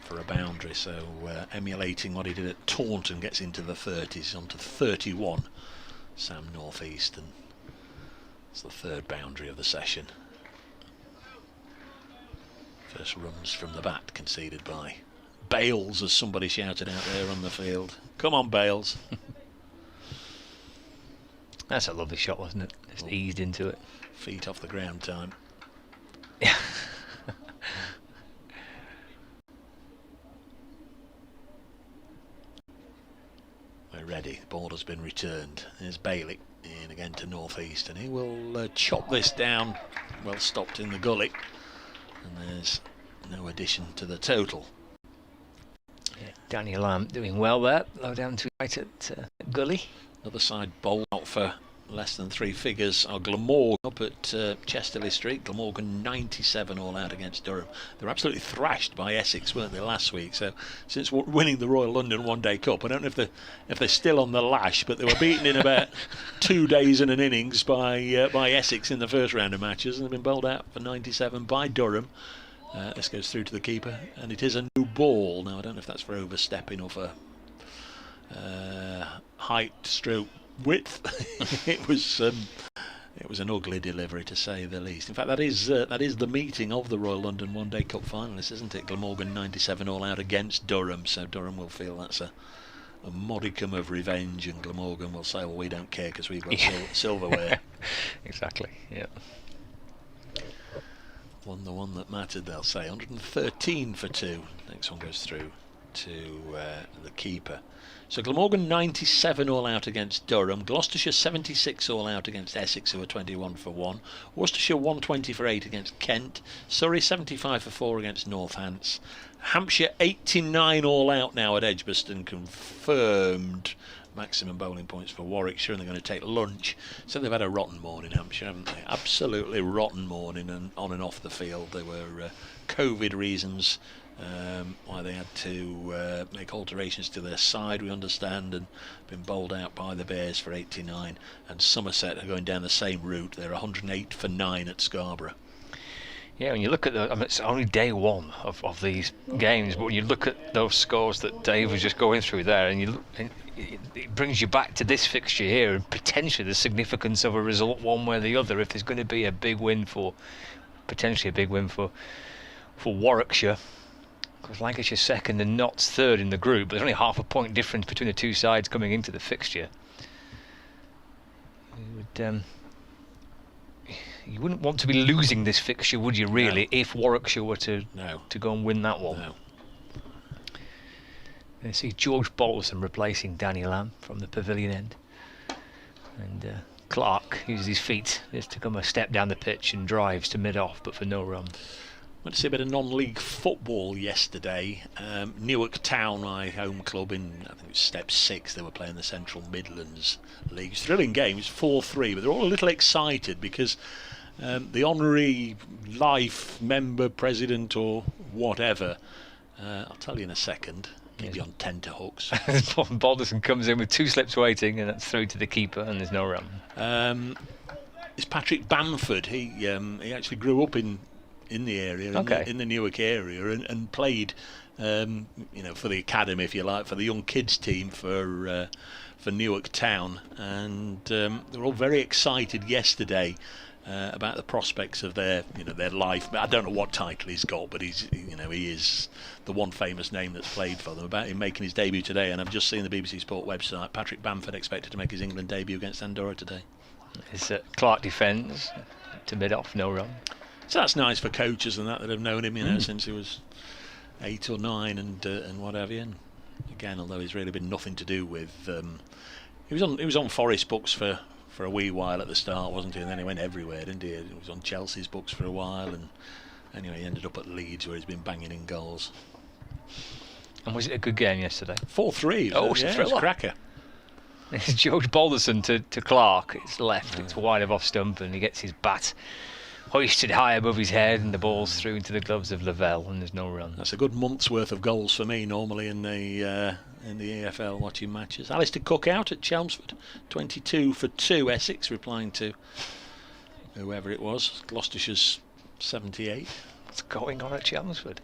for a boundary. So emulating what he did at Taunton, gets into the 30s, on to 31. Sam North East, and it's the 3rd boundary of the session. First runs from the bat conceded by Bales, as somebody shouted out there on the field. Come on, Bales. That's a lovely shot, wasn't it? Just eased into it. Feet off the ground time. Yeah. We're ready. The ball has been returned. There's Bailey in again to North East, and he will chop this down. Well stopped in the gully, and there's no addition to the total. Yeah, Danny Lamb doing well there. Low down to right at gully. Other side bowl out for less than 3 figures are Glamorgan up at Chesterley Street. Glamorgan 97 all out against Durham. They were absolutely thrashed by Essex, weren't they, last week? So since winning the Royal London One Day Cup, I don't know if they're still on the lash, but they were beaten in about 2 days and an innings by Essex in the first round of matches, and they've been bowled out for 97 by Durham. This goes through to the keeper, and it is a new ball. Now I don't know if that's for overstepping or for height stroke width. It was an ugly delivery, to say the least. In fact, that is the meeting of the Royal London One Day Cup finalists, isn't it? Glamorgan 97 all out against Durham, so Durham will feel that's a modicum of revenge, and Glamorgan will say, well, we don't care because we've got silverware. Exactly, yeah. Won the one that mattered, they'll say. 113 for 2. Next one goes through. to the keeper. So Glamorgan 97 all out against Durham, Gloucestershire 76 all out against Essex, who were 21 for 1, Worcestershire 120 for 8 against Kent, Surrey 75 for 4 against Northants, Hampshire 89 all out now at Edgbaston, confirmed maximum bowling points for Warwickshire, and they're going to take lunch. So they've had a rotten morning, Hampshire, haven't they? Absolutely rotten morning, and on and off the field. There were COVID reasons why they had to make alterations to their side, we understand, and been bowled out by the Bears for 89. And Somerset are going down the same route. They're 108 for 9 at Scarborough. Yeah, when you look at it's only day one of these games, but when you look at those scores that Dave was just going through there, and it brings you back to this fixture here, and potentially the significance of a result one way or the other. If there's going to be potentially a big win for Warwickshire, because Lancashire second and Notts third in the group, but there's only half a point difference between the two sides coming into the fixture. You wouldn't want to be losing this fixture, would you, really, no, if Warwickshire were to go and win that one? No. I see George Balderson replacing Danny Lamb from the pavilion end. And Clark uses his feet just to come a step down the pitch and drives to mid-off, but for no run. Went to see a bit of non-league football yesterday. Newark Town, my home club, in I think it was Step 6, they were playing the Central Midlands League. Thrilling games, 4-3, but they're all a little excited because the honorary life member, president or whatever, I'll tell you in a second, keep you on tenterhooks. Balderson comes in with 2 slips waiting, and that's through to the keeper, and there's no run. It's Patrick Bamford. He actually grew up in the area, in the Newark area, and played, for the academy, if you like, for the young kids team for Newark Town, and they were all very excited yesterday about the prospects of their life. I don't know what title he's got, but he is the one famous name that's played for them. About him making his debut today, and I've just seen the BBC Sport website. Patrick Bamford expected to make his England debut against Andorra today. Clark defends to mid-off, no run. So that's nice for coaches and that have known him, since he was 8 or 9 and what have you. And again, although he's really been nothing to do with, he was on Forest books for a wee while at the start, wasn't he? And then he went everywhere, didn't he? He was on Chelsea's books for a while, and anyway, he ended up at Leeds where he's been banging in goals. And was it a good game yesterday? 4-3. Oh, it's a thriller. Cracker. It's George Balderson to Clark. It's left. It's wide of off stump, and he gets his bat hoisted high above his head, and the ball's through into the gloves of Lavelle, and there's no run. That's a good month's worth of goals for me normally in the EFL watching matches. Alistair Cook out at Chelmsford, 22 for 2. Essex replying to whoever it was. Gloucestershire's 78. What's going on at Chelmsford?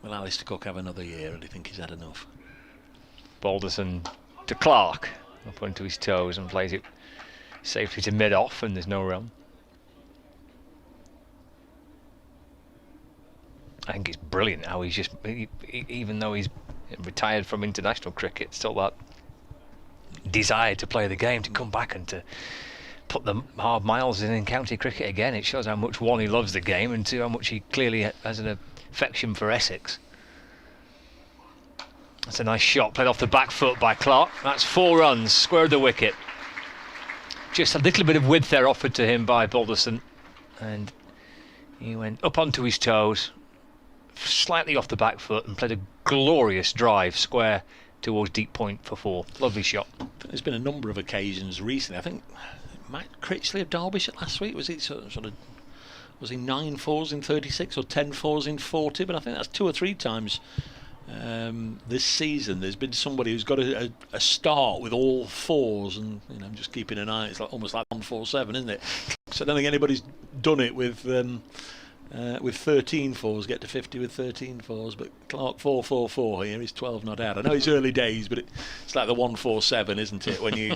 Will Alistair Cook have another year, or do you think he's had enough? Balderson to Clark, up onto his toes, and plays it safely to mid-off, and there's no run. I think it's brilliant how he's just, even though he's retired from international cricket, still that desire to play the game, to come back and to put the hard miles in county cricket again. It shows how much, one, he loves the game, and 2, how much he clearly has an affection for Essex. That's a nice shot, played off the back foot by Clark. That's 4 runs, squared the wicket. Just a little bit of width there offered to him by Balderson, and he went up onto his toes, slightly off the back foot, and played a glorious drive square towards deep point for 4. Lovely shot. There's been a number of occasions recently. I think Matt Critchley of Derbyshire last week, was he 9 fours in 36 or 10 fours in 40? But I think that's 2 or 3 times this season there's been somebody who's got a start with all 4s, and I'm just keeping an eye. It's almost like 147, isn't it? So I don't think anybody's done it with 13 4s, get to 50 with 13 4s. But Clark 4-4-4 here. He's 12 not out. I know it's early days, but it's like the 147, isn't it? When you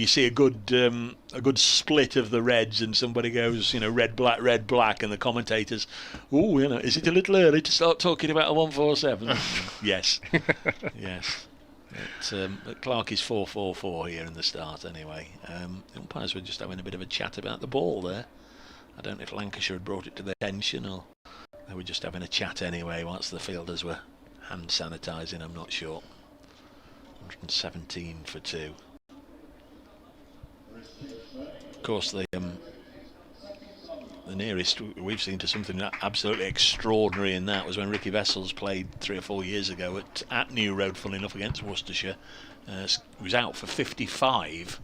see a good split of the reds, and somebody goes red black, and the commentators, is it a little early to start talking about a 147? Yes. But Clark is 4-4-4 here in the start anyway. The umpires were just having a bit of a chat about the ball there. I don't know if Lancashire had brought it to their attention, or they were just having a chat anyway whilst the fielders were hand sanitising, I'm not sure. 117 for 2. Of course, the nearest we've seen to something absolutely extraordinary in that was when Ricky Vessels played 3 or 4 years ago at New Road, funnily enough, against Worcestershire. He was out for 55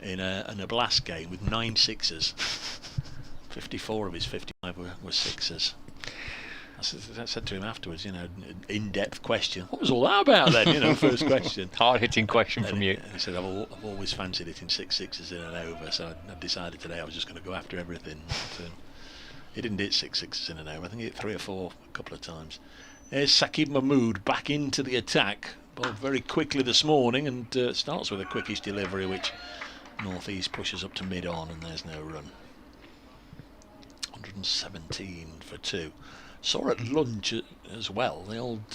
in a blast game with 9 sixes. 54 of his 55 were sixes. I said to him afterwards, in-depth question. What was all that about then? First question. Hard-hitting question from you. He said, I've always fancied hitting 6 sixes in and over, so I decided today I was just going to go after everything. But, he didn't hit 6 sixes in and over. I think he hit 3 or 4 a couple of times. There's Saqib Mahmood back into the attack. Ball very quickly this morning, and starts with a quickish delivery, which North East pushes up to mid-on, and there's no run. 117 for 2. Saw at lunch as well the old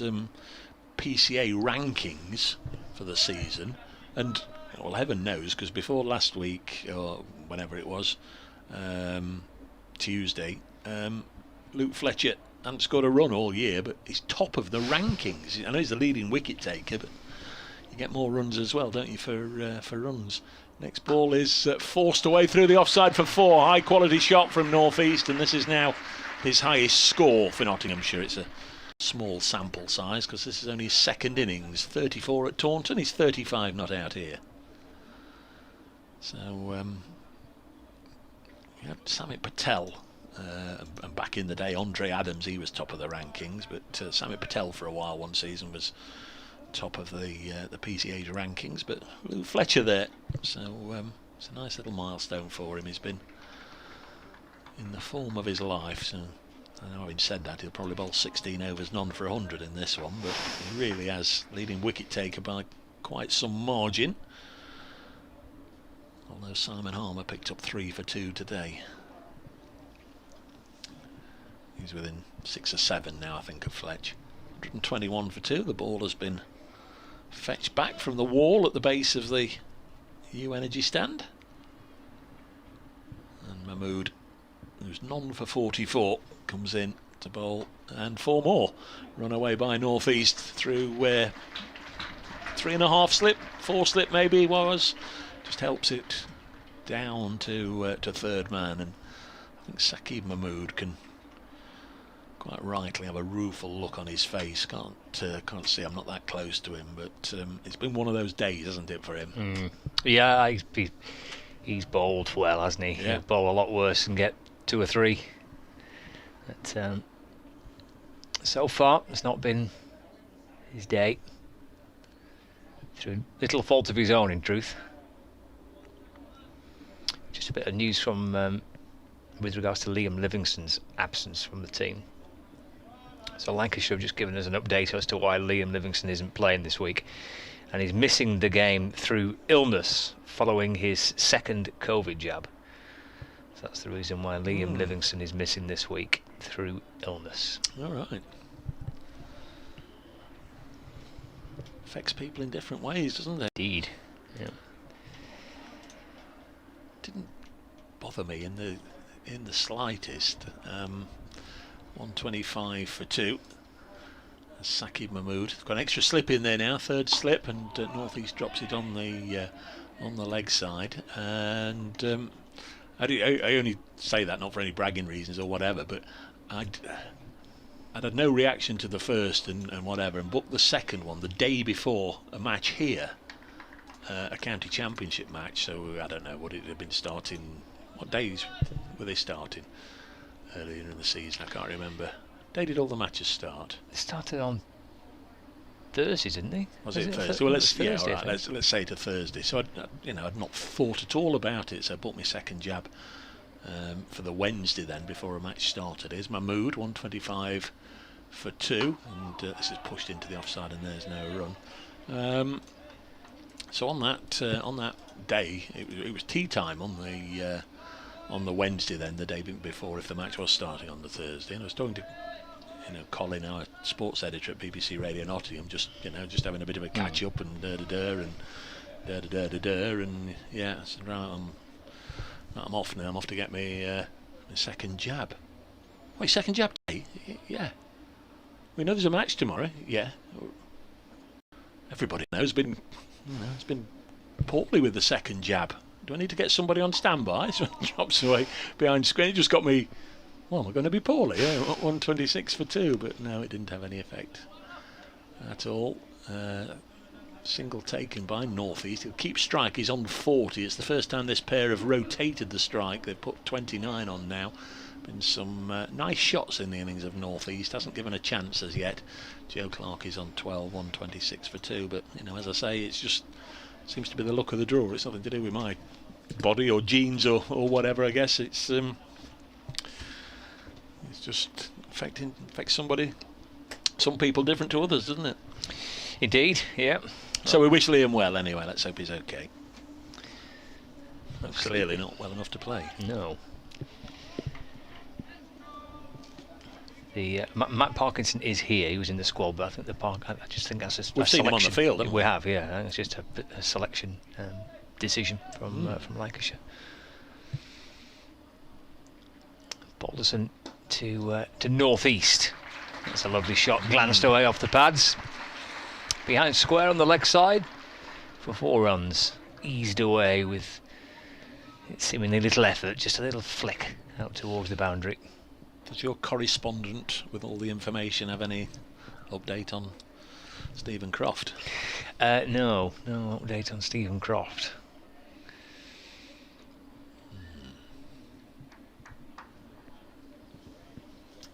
PCA rankings for the season, and well, heaven knows, because before last week or whenever it was, Tuesday, Luke Fletcher hadn't scored a run all year, but he's top of the rankings. I know he's the leading wicket taker, but you get more runs as well, don't you, for runs. Next ball is forced away through the offside for 4. High quality shot from North East, and this is now his highest score for Nottinghamshire. It's a small sample size because this is only his second innings. 34 at Taunton, he's 35 not out here. So we had Samit Patel, and back in the day Andre Adams, he was top of the rankings, but Samit Patel for a while one season was top of the PCA's rankings, but Luke Fletcher there, so it's a nice little milestone for him. He's been in the form of his life, so having said that, he'll probably bowl 16 overs, none for 100 in this one, but he really has leading wicket taker by quite some margin, although Simon Harmer picked up 3 for 2 today. He's within 6 or 7 now, I think, of Fletch. 121 for 2. The ball has been fetched back from the wall at the base of the U Energy stand, and Mahmood, who's none for 44, comes in to bowl, and 4 more. Run away by North East through where 3.5 slip, 4 slip maybe was, just helps it down to third man, and I think Saqib Mahmood can quite rightly have a rueful look on his face. Can't see, I'm not that close to him, but it's been one of those days, hasn't it, for him? Yeah, he's bowled well, hasn't he? Yeah. He'll bowl a lot worse and get 2 or 3. But so far, it's not been his day. Through little fault of his own, in truth. Just a bit of news from with regards to Liam Livingston's absence from the team. So Lancashire have just given us an update as to why Liam Livingston isn't playing this week, and he's missing the game through illness following his second COVID jab. So that's the reason why Liam Livingston is missing this week, through illness. All right. Affects people in different ways, doesn't it? Indeed. Yeah. Didn't bother me in the slightest. 125 for 2. Saqib Mahmood got an extra slip in there now, 3rd slip, and North East drops it on the leg side. And I only say that not for any bragging reasons or whatever, but I'd had no reaction to the first and whatever, and booked the second one the day before a match here, a county championship match. So I don't know what it had been starting. What days were they starting? Earlier in the season, I can't remember. Day did all the matches start? They started on Thursday, didn't they? Was it Thursday? Well, let's say to Thursday. So I'd not thought at all about it. So I bought my second jab for the Wednesday then before a match started. Here's Mahmood, 125 for 2, and this is pushed into the offside, and there's no run. So on that day, it was tea time on the Wednesday then, the day before, if the match was starting on the Thursday, and I was talking to Colin, our sports editor at BBC Radio Nottingham, just having a bit of a catch up and and yeah, so right, I'm off now. I'm off to get my second jab. Wait, second jab day? Yeah. We know there's a match tomorrow. Yeah. Everybody knows it's been poorly with the second jab. Do I need to get somebody on standby? So it drops away behind screen. It just got me, well, we're going to be poorly. Yeah, 126 for 2, but no, it didn't have any effect at all. Single taken by North East. Keep strike is on 40. It's the first time this pair have rotated the strike. They've put 29 on now. Been some nice shots in the innings of North East. Hasn't given a chance as yet. Joe Clark is on 12, 126 for 2. But as I say, it's just seems to be the luck of the draw. It's nothing to do with my body or genes or whatever. I guess it's just affects somebody. Some people different to others, doesn't it? Indeed, yeah. So we wish Liam well anyway. Let's hope he's okay. That's clearly not well enough to play. No. The Matt Parkinson is here. He was in the squad, but I think I just think that's we've seen him on the field, haven't we? We have, yeah. It's just a selection decision from Lancashire. Balderson to North East. That's a lovely shot. Glanced away off the pads. Behind square on the leg side for 4 runs. Eased away with seemingly little effort, just a little flick out towards the boundary. Does your correspondent with all the information have any update on Stephen Croft? No update on Stephen Croft.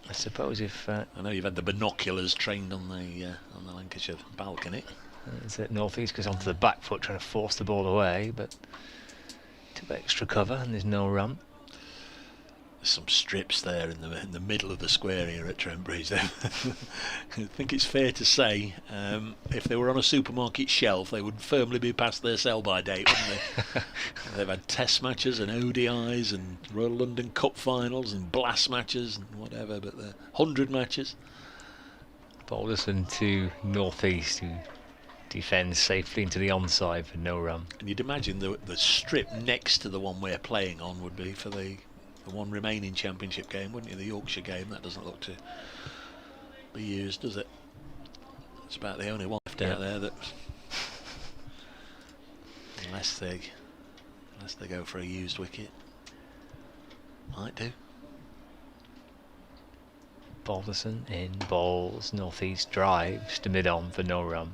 I suppose if I know you've had the binoculars trained on the Lancashire balcony. It's at North East goes onto the back foot trying to force the ball away, but took extra cover and there's no run. There's some strips there in the middle of the square here at Trent Bridge. I think it's fair to say if they were on a supermarket shelf, they would firmly be past their sell-by date, wouldn't they? They've had test matches and ODIs and Royal London Cup finals and blast matches and whatever, but the 100 matches. Balderson to North East, who defends safely into the onside for no run. And you'd imagine the strip next to the one we're playing on would be for the one remaining championship game, wouldn't you? The Yorkshire game. That doesn't look to be used, does it? It's about the only one left out there that, unless they go for a used wicket, might do. Balderson in balls, North East drives to mid-on for no run.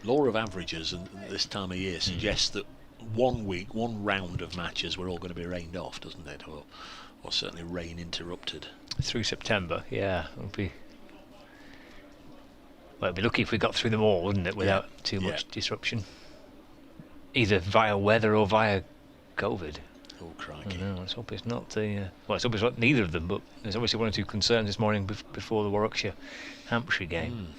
Law of averages and this time of year suggests that 1 week, 1 round of matches, we're all going to be rained off, doesn't it? Or certainly rain interrupted. Through September, yeah. It'd be lucky if we got through them all, wouldn't it, without too much disruption. Either via weather or via COVID. Oh, crikey. Let's hope it's not let's hope it's not neither of them, but there's obviously 1 or 2 concerns this morning before the Warwickshire-Hampshire game.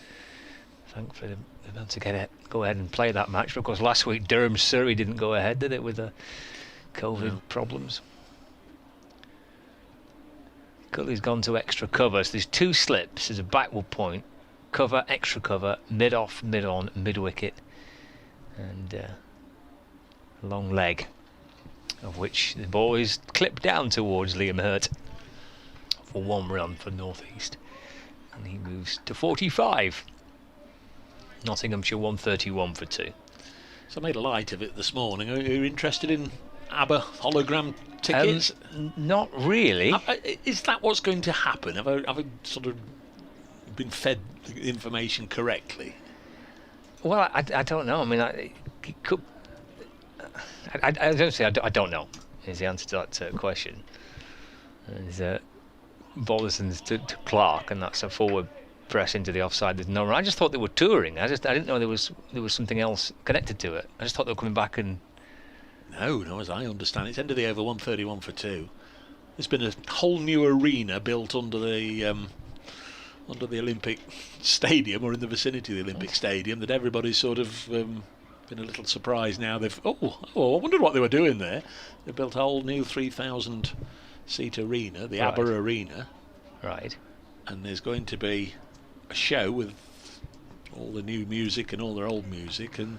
Thankfully they've had to go ahead and play that match. But of course last week Durham-Surrey didn't go ahead, did it, with the COVID problems. Gully's gone to extra cover, so there's 2 slips. There's a backward point, cover, extra cover, mid-off, mid-on, mid-wicket, and a long leg, of which the ball is clipped down towards Liam Hurt for 1 run for North East, and he moves to 45. Nottinghamshire 131 for 2. So I made a light of it this morning. Are you interested in ABBA hologram tickets? Not really. Is that what's going to happen? Have I sort of been fed the information correctly? Well, I don't know. I mean, I don't say I don't know is the answer to that question. And Balderson's to Clark, and that's a forward press into the offside. There's no run. I just thought they were touring. I didn't know there was something else connected to it. I just thought they were coming back and. No, as I understand, it's end of the over 131 for 2. There's been a whole new arena built under the Olympic Stadium, or in the vicinity of the Olympic Stadium, that everybody's sort of been a little surprised now. I wondered what they were doing there. They built a whole new 3,000 seat arena, the ABBA Arena. Right. And there's going to be a show with all the new music and all their old music, and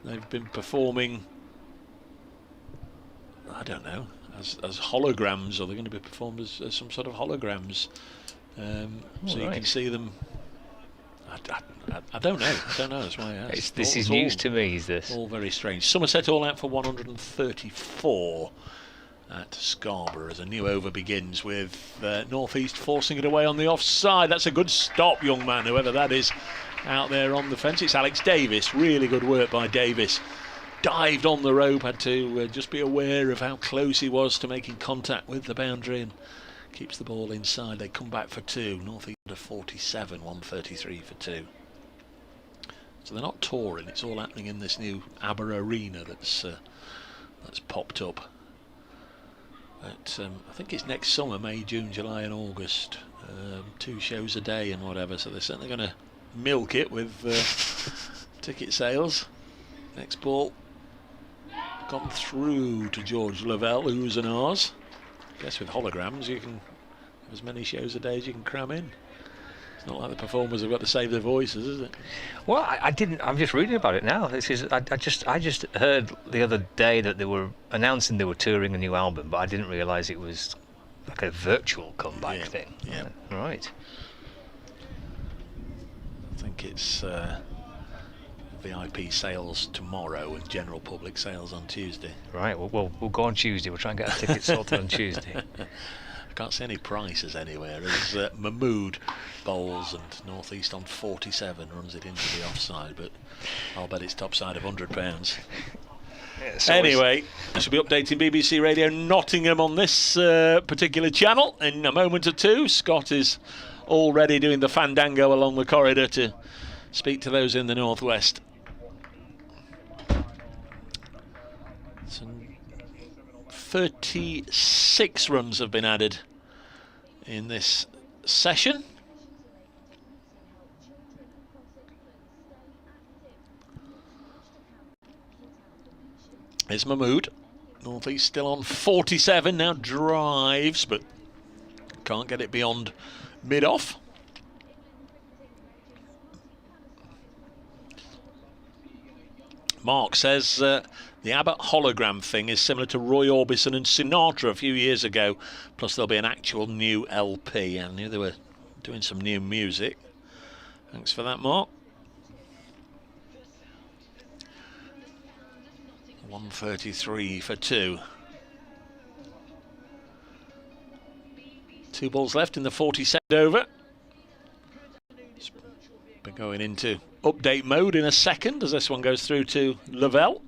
they've been performing, I don't know, as holograms, or they're going to be performed as some sort of holograms. So you can see them. I don't know. That's why I asked. This is news to me. Is this all very strange? Somerset all out for 134 at Scarborough as a new over begins with North East forcing it away on the offside. That's a good stop, young man, whoever that is out there on the fence. It's Alex Davis. Really good work by Davis. Dived on the rope, had to just be aware of how close he was to making contact with the boundary, and keeps the ball inside. They come back for 2. North East under 47, 133 for 2. So they're not touring. It's all happening in this new Aber Arena that's popped up. But I think it's next summer, May, June, July and August. 2 shows a day and whatever. So they're certainly going to milk it with ticket sales. Next ball gone through to George Lavelle, who's an ours. I guess with holograms you can have as many shows a day as you can cram in. It's not like the performers have got to save their voices, is it? Well, I didn't. I'm just reading about it now. This is. I just heard the other day that they were announcing they were touring a new album, but I didn't realise it was like a virtual comeback thing. Yeah. Right. I think it's VIP sales tomorrow and general public sales on Tuesday. Right. Well, we'll go on Tuesday. We'll try and get our tickets sorted on Tuesday. I can't see any prices anywhere. As Mahmood bowls and North East on 47 runs it into the offside, but I'll bet it's top side of £100. Yeah, so anyway, I should be updating BBC Radio Nottingham on this particular channel in a moment or two. Scott is already doing the fandango along the corridor to speak to those in the northwest. So 36 runs have been added in this session. It's Mahmood. North East still on 47, now drives, but can't get it beyond mid-off. Mark says the Abbott hologram thing is similar to Roy Orbison and Sinatra a few years ago, plus there'll be an actual new LP. I knew they were doing some new music. Thanks for that, Mark. 133 for 2. 2 balls left in the 42nd over. We're going into update mode in a second as this one goes through to Lavelle.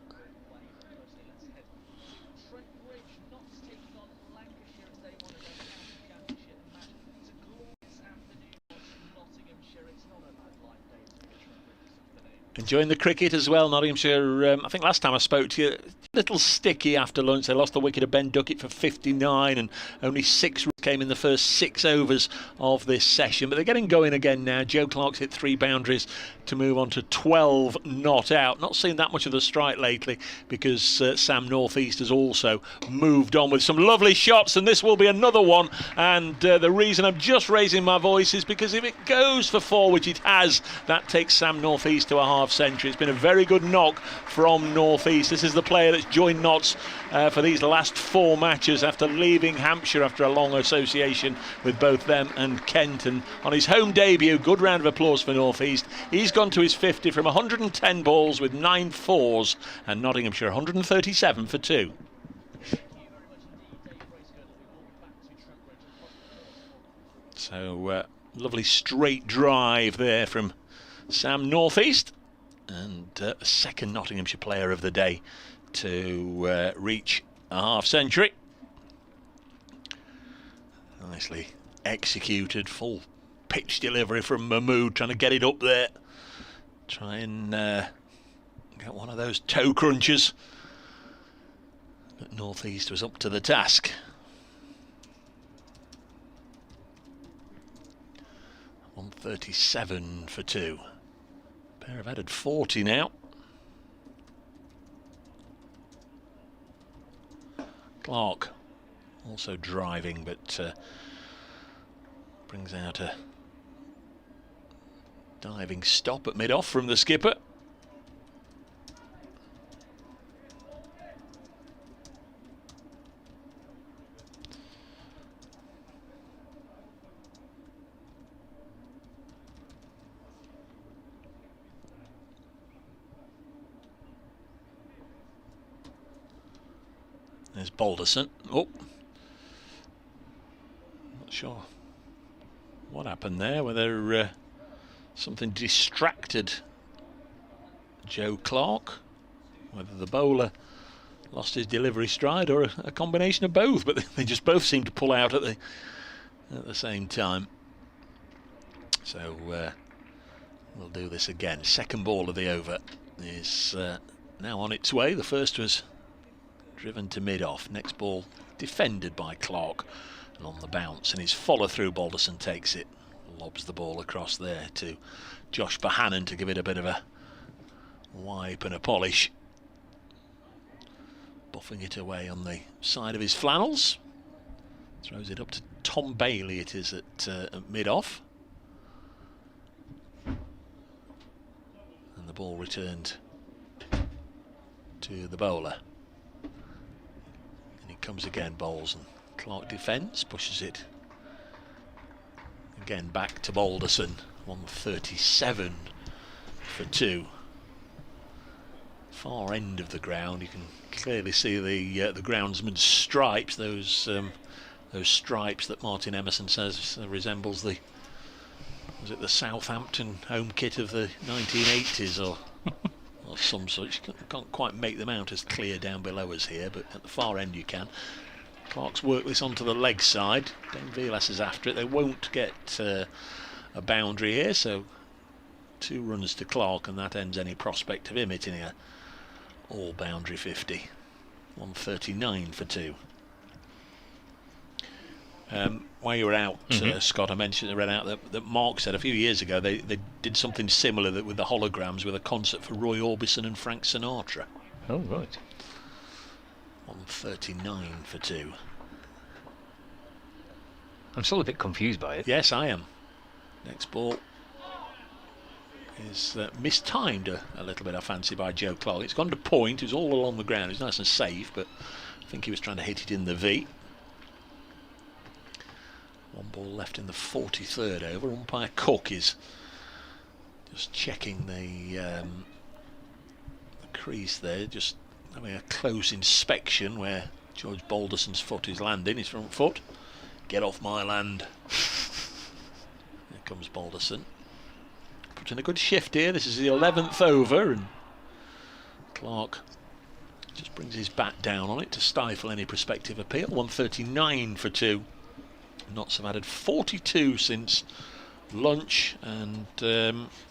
Enjoying the cricket as well, Nottinghamshire. I think last time I spoke to you, a little sticky after lunch. They lost the wicket of Ben Duckett for 59 and only 6 came in the first 6 overs of this session. But they're getting going again now. Joe Clark's hit 3 boundaries to move on to 12 not out. Not seen that much of the strike lately because Sam North East has also moved on with some lovely shots, and this will be another one. And the reason I'm just raising my voice is because if it goes for 4, which it has, that takes Sam North East to a half century. It's been a very good knock from North East. This is the player that's joined Notts for these last 4 matches after leaving Hampshire after a long association with both them and Kent. And on his home debut, good round of applause for North East. He's gone to his 50 from 110 balls with 9 fours, and Nottinghamshire 137 for 2. So lovely straight drive there from Sam North East, and the second Nottinghamshire player of the day to reach a half century. Nicely executed, full pitch delivery from Mahmood, trying to get it up there. Try and get one of those toe crunchers. But North East was up to the task. .137 for 2. Pair have added 40 now. Clark also driving, but brings out a diving stop at mid-off from the skipper. There's Balderson. Oh, not sure what happened there, whether something distracted Joe Clark, whether the bowler lost his delivery stride or a combination of both, but they just both seem to pull out at the same time. So we'll do this again. Second ball of the over is now on its way. The first was driven to mid-off. Next ball defended by Clark and on the bounce, and his follow-through Balderson takes it, lobs the ball across there to Josh Bohannon to give it a bit of a wipe and a polish. Buffing it away on the side of his flannels. Throws it up to Tom Bailey, it is at mid-off. And the ball returned to the bowler. And he comes again, bowls, and Clark defends, pushes it again back to Balderson. 137 for 2. Far end of the ground, you can clearly see the groundsman's stripes, those stripes that Martin Emerson says resembles the Southampton home kit of the 1980s or some such. Can't quite make them out as clear down below us here, but at the far end you can. Clark's worked this onto the leg side. Ben Vilas is after it. They won't get a boundary here, so 2 runs to Clark, and that ends any prospect of him hitting a all boundary 50. 139 for 2. While you were out, Scott, I read out that Mark said a few years ago they did something similar with the holograms with a concert for Roy Orbison and Frank Sinatra. Oh, right. 139 for 2. I'm still a bit confused by it. Yes, I am. Next ball is mistimed a little bit, I fancy, by Joe Clark. It's gone to point. It was all along the ground. It's nice and safe, but I think he was trying to hit it in the V. 1 ball left in the 43rd over. Umpire Cook is just checking the crease there, just having a close inspection where George Balderson's foot is landing, his front foot. Get off my land. Here comes Balderson. Put in a good shift here. This is the 11th over, and Clark just brings his bat down on it to stifle any prospective appeal. 139 for 2. Notts have added 42 since lunch, and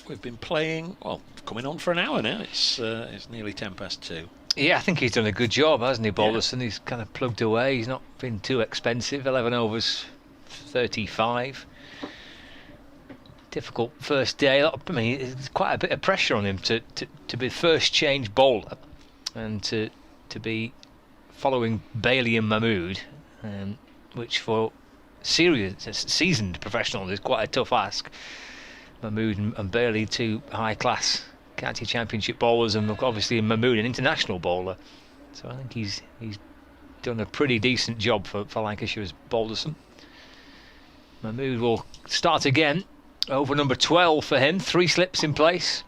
we've been playing, well, coming on for an hour now. It's nearly 2:10. Yeah, I think he's done a good job, hasn't he, Balderson? Yeah. He's kind of plugged away. He's not been too expensive. 11 overs, 35. Difficult first day. I mean, there's quite a bit of pressure on him to be first change bowler and to be following Bailey and Mahmood, which for serious seasoned professionals is quite a tough ask. Mahmood and Bailey, 2 high class county championship bowlers, and obviously Mahmood an international bowler, so I think he's done a pretty decent job for Lancashire's Balderson. Mahmood will start again. Over number 12 for him. 3 slips in place.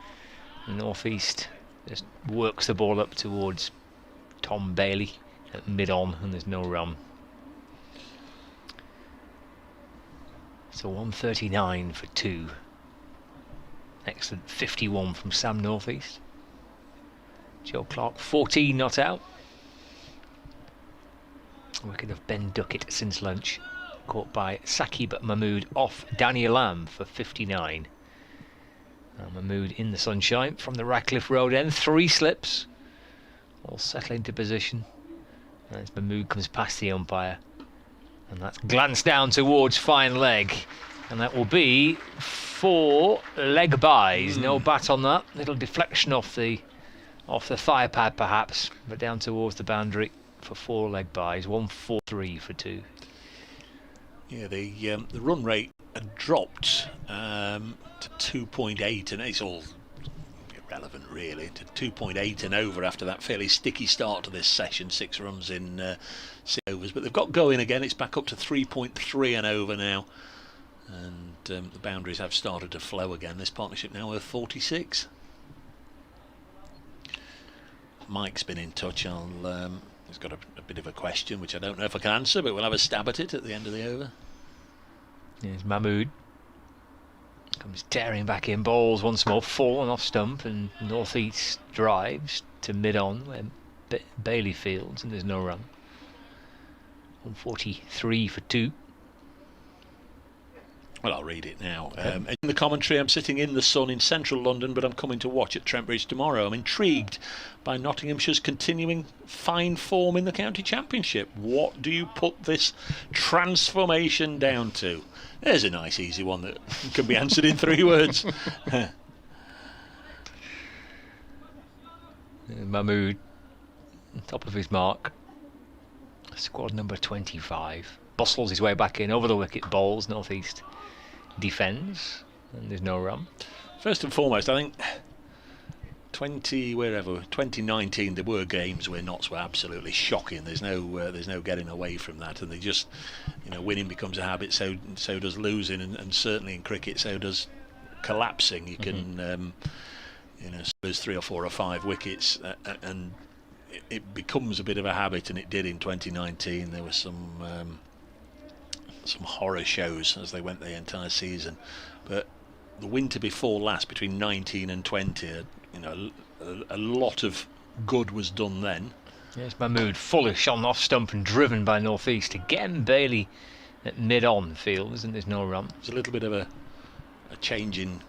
The North East just works the ball up towards Tom Bailey at mid-on, and there's no run. So 139 for 2. Excellent 51 from Sam North East. Joe Clark 14 not out. Wicket of Ben Duckett since lunch. Caught by Saqib Mahmood off Danny Lamb for 59. Now Mahmood in the sunshine from the Radcliffe Road end. 3 slips. All settle into position. As Mahmood comes past the umpire. And that's glanced down towards fine leg. And that will be 4 leg byes. No bat on that. Little deflection off the thigh pad perhaps. But down towards the boundary for 4 leg byes. 143 for 2. Yeah, the run rate had dropped to 2.8, and it's all irrelevant really, to 2.8 and over after that fairly sticky start to this session. 6 runs in 6 overs, but they've got going again. It's back up to 3.3 and over now, and the boundaries have started to flow again. This partnership now worth 46. Mike's been in touch. I'll He's got a bit of a question, which I don't know if I can answer, but we'll have a stab at it at the end of the over. Here's Mahmood. Comes tearing back in, balls once more, fallen off stump, and northeast drives to mid-on, where Bailey fields, and there's no run. 143 for 2. Well, I'll read it now. In the commentary, I'm sitting in the sun in central London, but I'm coming to watch at Trent Bridge tomorrow. I'm intrigued by Nottinghamshire's continuing fine form in the county championship. What do you put this transformation down to? There's a nice easy one that can be answered in 3 words. Mahmood, top of his mark. Squad number 25. Bustles his way back in, over the wicket, bowls, northeast defends, and there's no run. First and foremost, I think 2019 there were games where Notts were absolutely shocking. There's no getting away from that, and they just, winning becomes a habit. So does losing, and certainly in cricket, so does collapsing. You can lose 3 or 4 or 5 wickets, and it becomes a bit of a habit, and it did in 2019. There were some horror shows as they went the entire season, but the winter before last, between 19 and 20, a lot of good was done then. Yes, Mahmood fullish on off stump and driven by northeast. Again, Bailey at mid-on fields, and there's no run. There's a little bit of a change in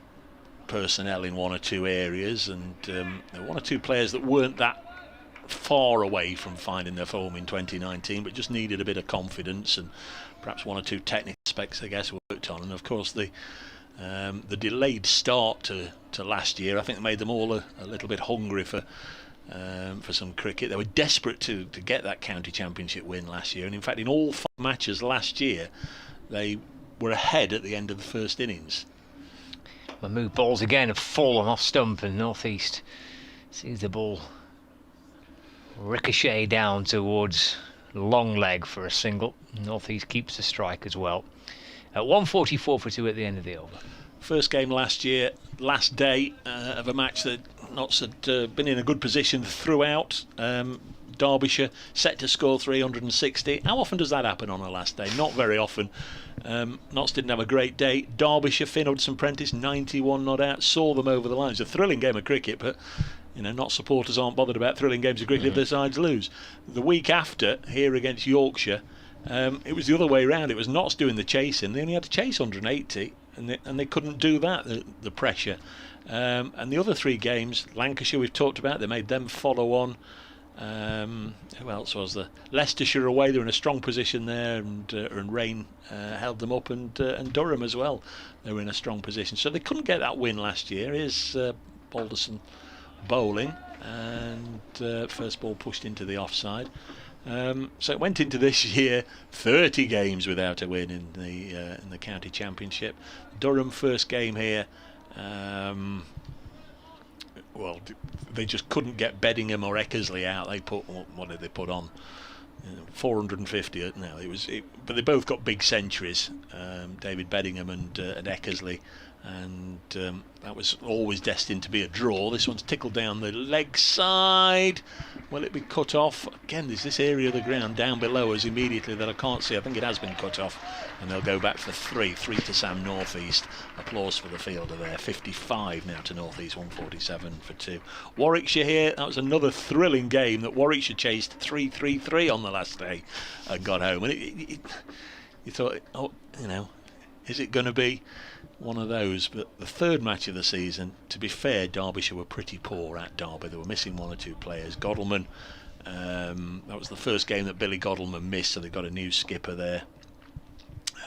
personnel in 1 or 2 areas, and there were 1 or 2 players that weren't that far away from finding their form in 2019, but just needed a bit of confidence, and perhaps 1 or 2 technical aspects, I guess, worked on. And of course the delayed start to last year, I think, made them all a little bit hungry for some cricket. They were desperate to get that county championship win last year, and in fact in all 5 matches last year they were ahead at the end of the first innings. Mahmood balls again have fallen off stump, and northeast sees the ball ricochet down towards long leg for a single. Northeast keeps the strike as well. At 144 for 2 at the end of the over. First game last year, last day of a match that Notts had been in a good position throughout. Derbyshire set to score 360. How often does that happen on a last day? Not very often. Notts didn't have a great day. Derbyshire, Finn Hudson-Prentice, 91 not out, saw them over the line. It's a thrilling game of cricket, but Notts supporters aren't bothered about thrilling games of cricket if their sides lose. The week after, here against Yorkshire, it was the other way around. It was Notts doing the chasing. They only had to chase 180, and they couldn't do that, the pressure. And the other 3 games, Lancashire we've talked about, they made them follow on. Who else was there? Leicestershire away, they were in a strong position there, and rain held them up, and Durham as well, they were in a strong position. So they couldn't get that win last year. Here's Balderson bowling, and first ball pushed into the offside. So it went into this year 30 games without a win in the county championship. Durham first game here, well, they just couldn't get Beddingham or Eckersley out. They put, what did they put on? 450. No, but they both got big centuries. David Beddingham and Eckersley. And that was always destined to be a draw. This one's tickled down the leg side. Will it be cut off? Again, there's this area of the ground down below us immediately that I can't see. I think it has been cut off, and they'll go back for 3 to Sam Northeast. Applause for the fielder there. 55 now to Northeast, 147 for 2. Warwickshire here, that was another thrilling game that Warwickshire chased 3-3-3 on the last day and got home. And you thought, is it going to be one of those? But the 3rd match of the season, to be fair, Derbyshire were pretty poor at Derby. They were missing 1 or 2 players. Godalman, that was the first game that Billy Godalman missed, so they got a new skipper there.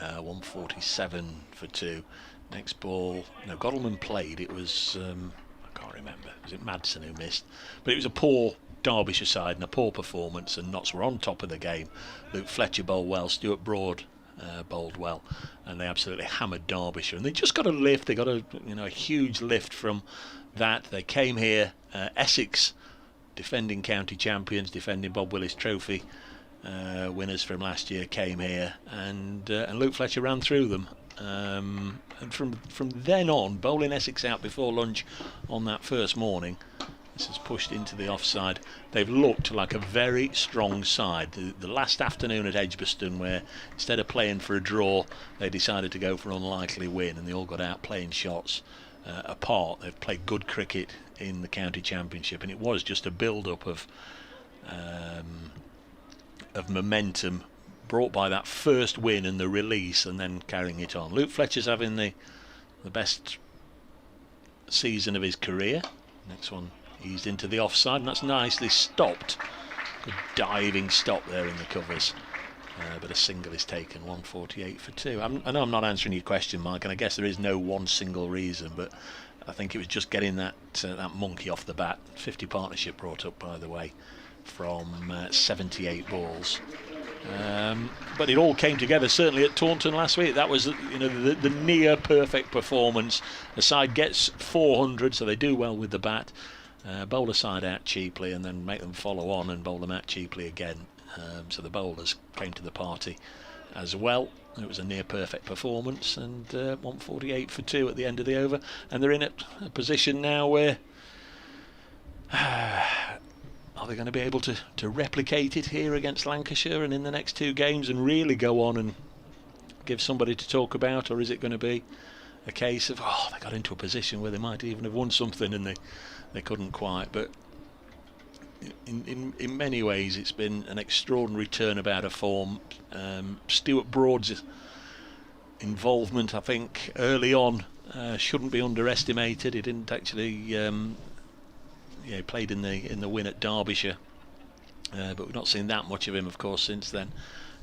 147 for 2. Next ball, no, Godalman played. It was I can't remember. Was it Madsen who missed? But it was a poor Derbyshire side and a poor performance, and Notts were on top of the game. Luke Fletcher bowled well, Stuart Broad bowled well, and they absolutely hammered Derbyshire, and they just got a lift. They got a huge lift from that. They came here, Essex, defending county champions, defending Bob Willis Trophy winners from last year, came here, and Luke Fletcher ran through them. And from then on, bowling Essex out before lunch on that first morning, This is pushed into the offside. They've looked like a very strong side. The last afternoon at Edgbaston, where instead of playing for a draw, they decided to go for an unlikely win, and they all got out playing shots apart. They've played good cricket in the county championship, and it was just a build-up of momentum brought by that first win and the release, and then carrying it on. Luke Fletcher's having the best season of his career. Next one eased into the offside, and that's nicely stopped. Good diving stop there in the covers. But a single is taken, 148 for 2. I know I'm not answering your question, Mike, and I guess there is no one single reason, but I think it was just getting that monkey off the bat. 50 partnership brought up, by the way, from 78 balls. But it all came together, certainly at Taunton last week. That was the near perfect performance. The side gets 400, so they do well with the bat. Bowl the side out cheaply and then make them follow on and bowl them out cheaply again. So the bowlers came to the party as well. It was a near perfect performance, and 148 for 2 at the end of the over, and they're in a position now where are they going to be able to replicate it here against Lancashire and in the next 2 games and really go on and give somebody to talk about, or is it going to be a case of they got into a position where they might even have won something and they couldn't quite? But in many ways it's been an extraordinary turnabout of form. Stuart Broad's involvement, I think, early on shouldn't be underestimated. He didn't actually he played in the win at Derbyshire, but we've not seen that much of him, of course, since then.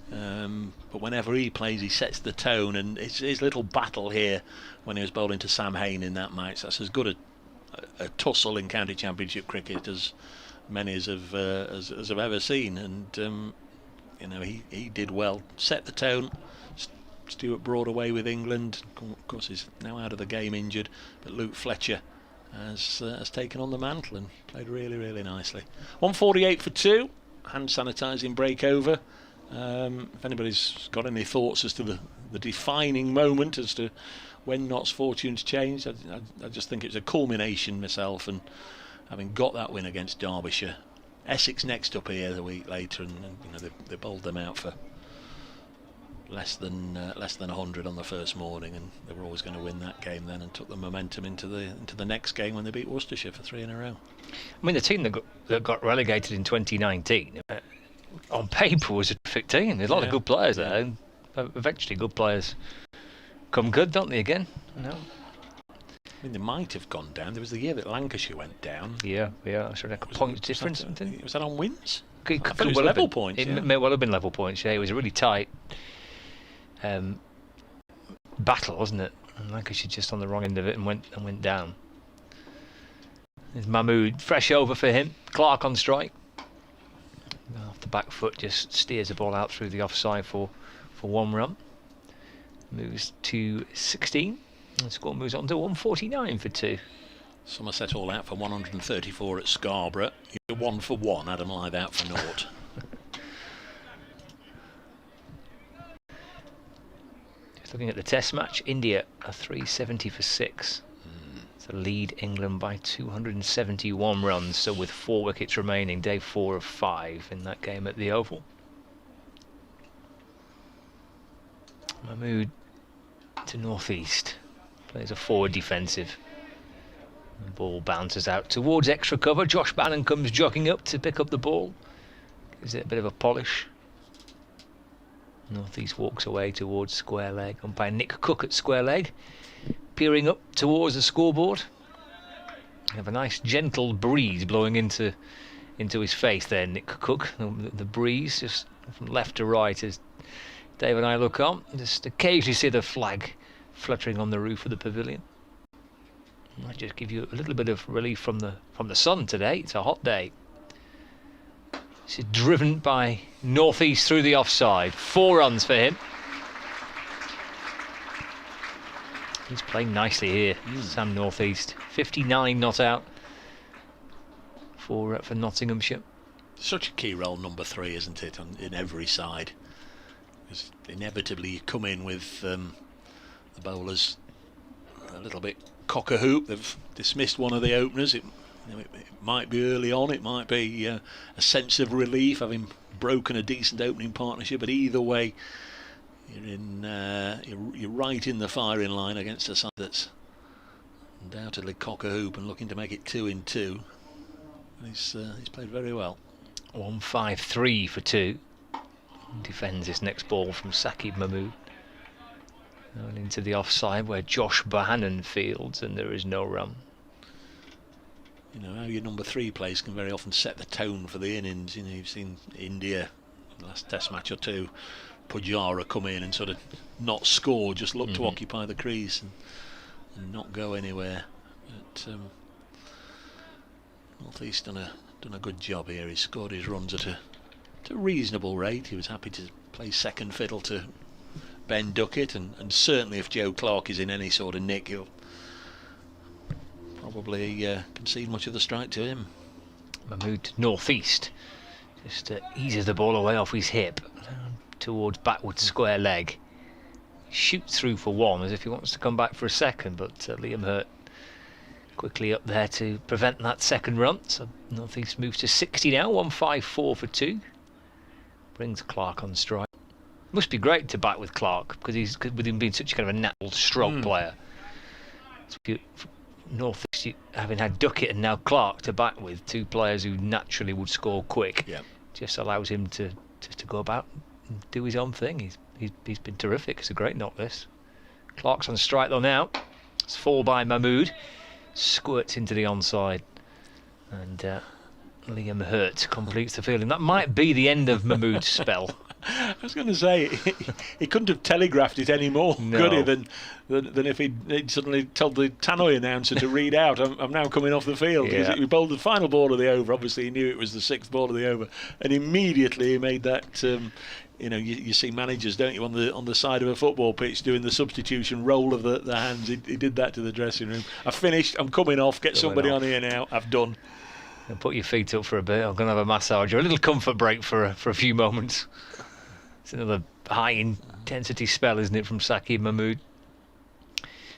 But whenever he plays, he sets the tone, and his little battle here when he was bowling to Sam Hain in that match, that's as good a tussle in county championship cricket as many as I've ever seen. And he did well, set the tone. Stuart Broad away with England. Of course, he's now out of the game injured, but Luke Fletcher has taken on the mantle and played really, really nicely. 148 for 2. Hand sanitising break over. If anybody's got any thoughts as to the defining moment as to when Nott's fortunes changed, I just think it's a culmination myself, and having got that win against Derbyshire, Essex next up here the week later, and they bowled them out for less than 100 on the first morning, and they were always going to win that game then, and took the momentum into the next game when they beat Worcestershire for 3 in a row. I mean, the team that got relegated in 2019 on paper was a terrific team. There's a lot of good players there, and eventually good players come good, don't they, again? No. I mean, they might have gone down. There was the year that Lancashire went down. Yeah, sure, like a point difference. Was that on wins? It could have been level points. It may well have been level points. Yeah, it was a really tight battle, wasn't it? And Lancashire just on the wrong end of it and went down. There's Mahmood, fresh over for him. Clark on strike. Off the back foot, just steers the ball out through the offside for 1 run. Moves to 16. The score moves on to 149 for 2. Somerset all out for 134 at Scarborough. You're 1 for 1. Adam Lythe out for 0. Just looking at the test match, India are 370 for 6. So lead England by 271 runs. So with 4 wickets remaining, day 4 of 5 in that game at the Oval. Mahmood to northeast. Plays a forward defensive. The ball bounces out towards extra cover. Josh Bannon comes jogging up to pick up the ball. Gives it a bit of a polish. Northeast walks away towards square leg. Umpire Nick Cook at square leg. Peering up towards the scoreboard. You have a nice gentle breeze blowing into his face there, Nick Cook. The breeze just from left to right as Dave and I look on. Just occasionally see the flag fluttering on the roof of the pavilion. Might just give you a little bit of relief from the sun today. It's a hot day. This is driven by northeast through the offside. 4 runs for him. He's playing nicely here, Sam Northeast. 59 not out for Nottinghamshire. Such a key role, number 3, isn't it, in every side? Because inevitably you come in with the bowlers a little bit cock-a-hoop. They've dismissed one of the openers. It It might be early on, it might be a sense of relief having broken a decent opening partnership, but either way, you're right in the firing line against a side that's undoubtedly cock a hoop and looking to make it 2-2. He's played very well. 1-5-3 for 2. Defends his next ball from Saqib Mahmood. Going into the offside where Josh Bohannon fields, and there is no run. How your number 3 plays can very often set the tone for the innings. You've seen India, the last test match or two, Pujara come in and sort of not score, just look to occupy the crease and not go anywhere. But North East done a good job here. He scored his runs at a reasonable rate. He was happy to play second fiddle to Ben Duckett, and certainly if Joe Clark is in any sort of nick, he'll probably concede much of the strike to him. Mahmood North East just eases the ball away off his hip towards backward square leg. Shoots through for 1 as if he wants to come back for a second, but Liam Hurt quickly up there to prevent that second run. So North East moves to 60 now. 1-5-4 for 2. Brings Clark on strike. Must be great to bat with Clark because with him being such kind of a natural stroke player. North East having had Duckett and now Clark to bat with, 2 players who naturally would score quick, just allows him to go about and do his own thing. He's been terrific. It's a great knock, this. Clark's on strike though now. It's fall by Mahmood. Squirts into the onside, and Liam Hurt completes the fielding. That might be the end of Mahmood's spell. I was going to say, he couldn't have telegraphed it any more, could he, than if he'd suddenly told the Tannoy announcer to read out, I'm now coming off the field. Because he bowled the final ball of the over. Obviously, he knew it was the 6th ball of the over. And immediately he made that, you see managers, don't you, on the side of a football pitch doing the substitution roll of the hands. He did that to the dressing room. I've finished, I'm coming off, get somebody on here now, I've done. And put your feet up for a bit. I'm going to have a massage or a little comfort break for a few moments. It's another high-intensity spell, isn't it, from Saqib Mahmood?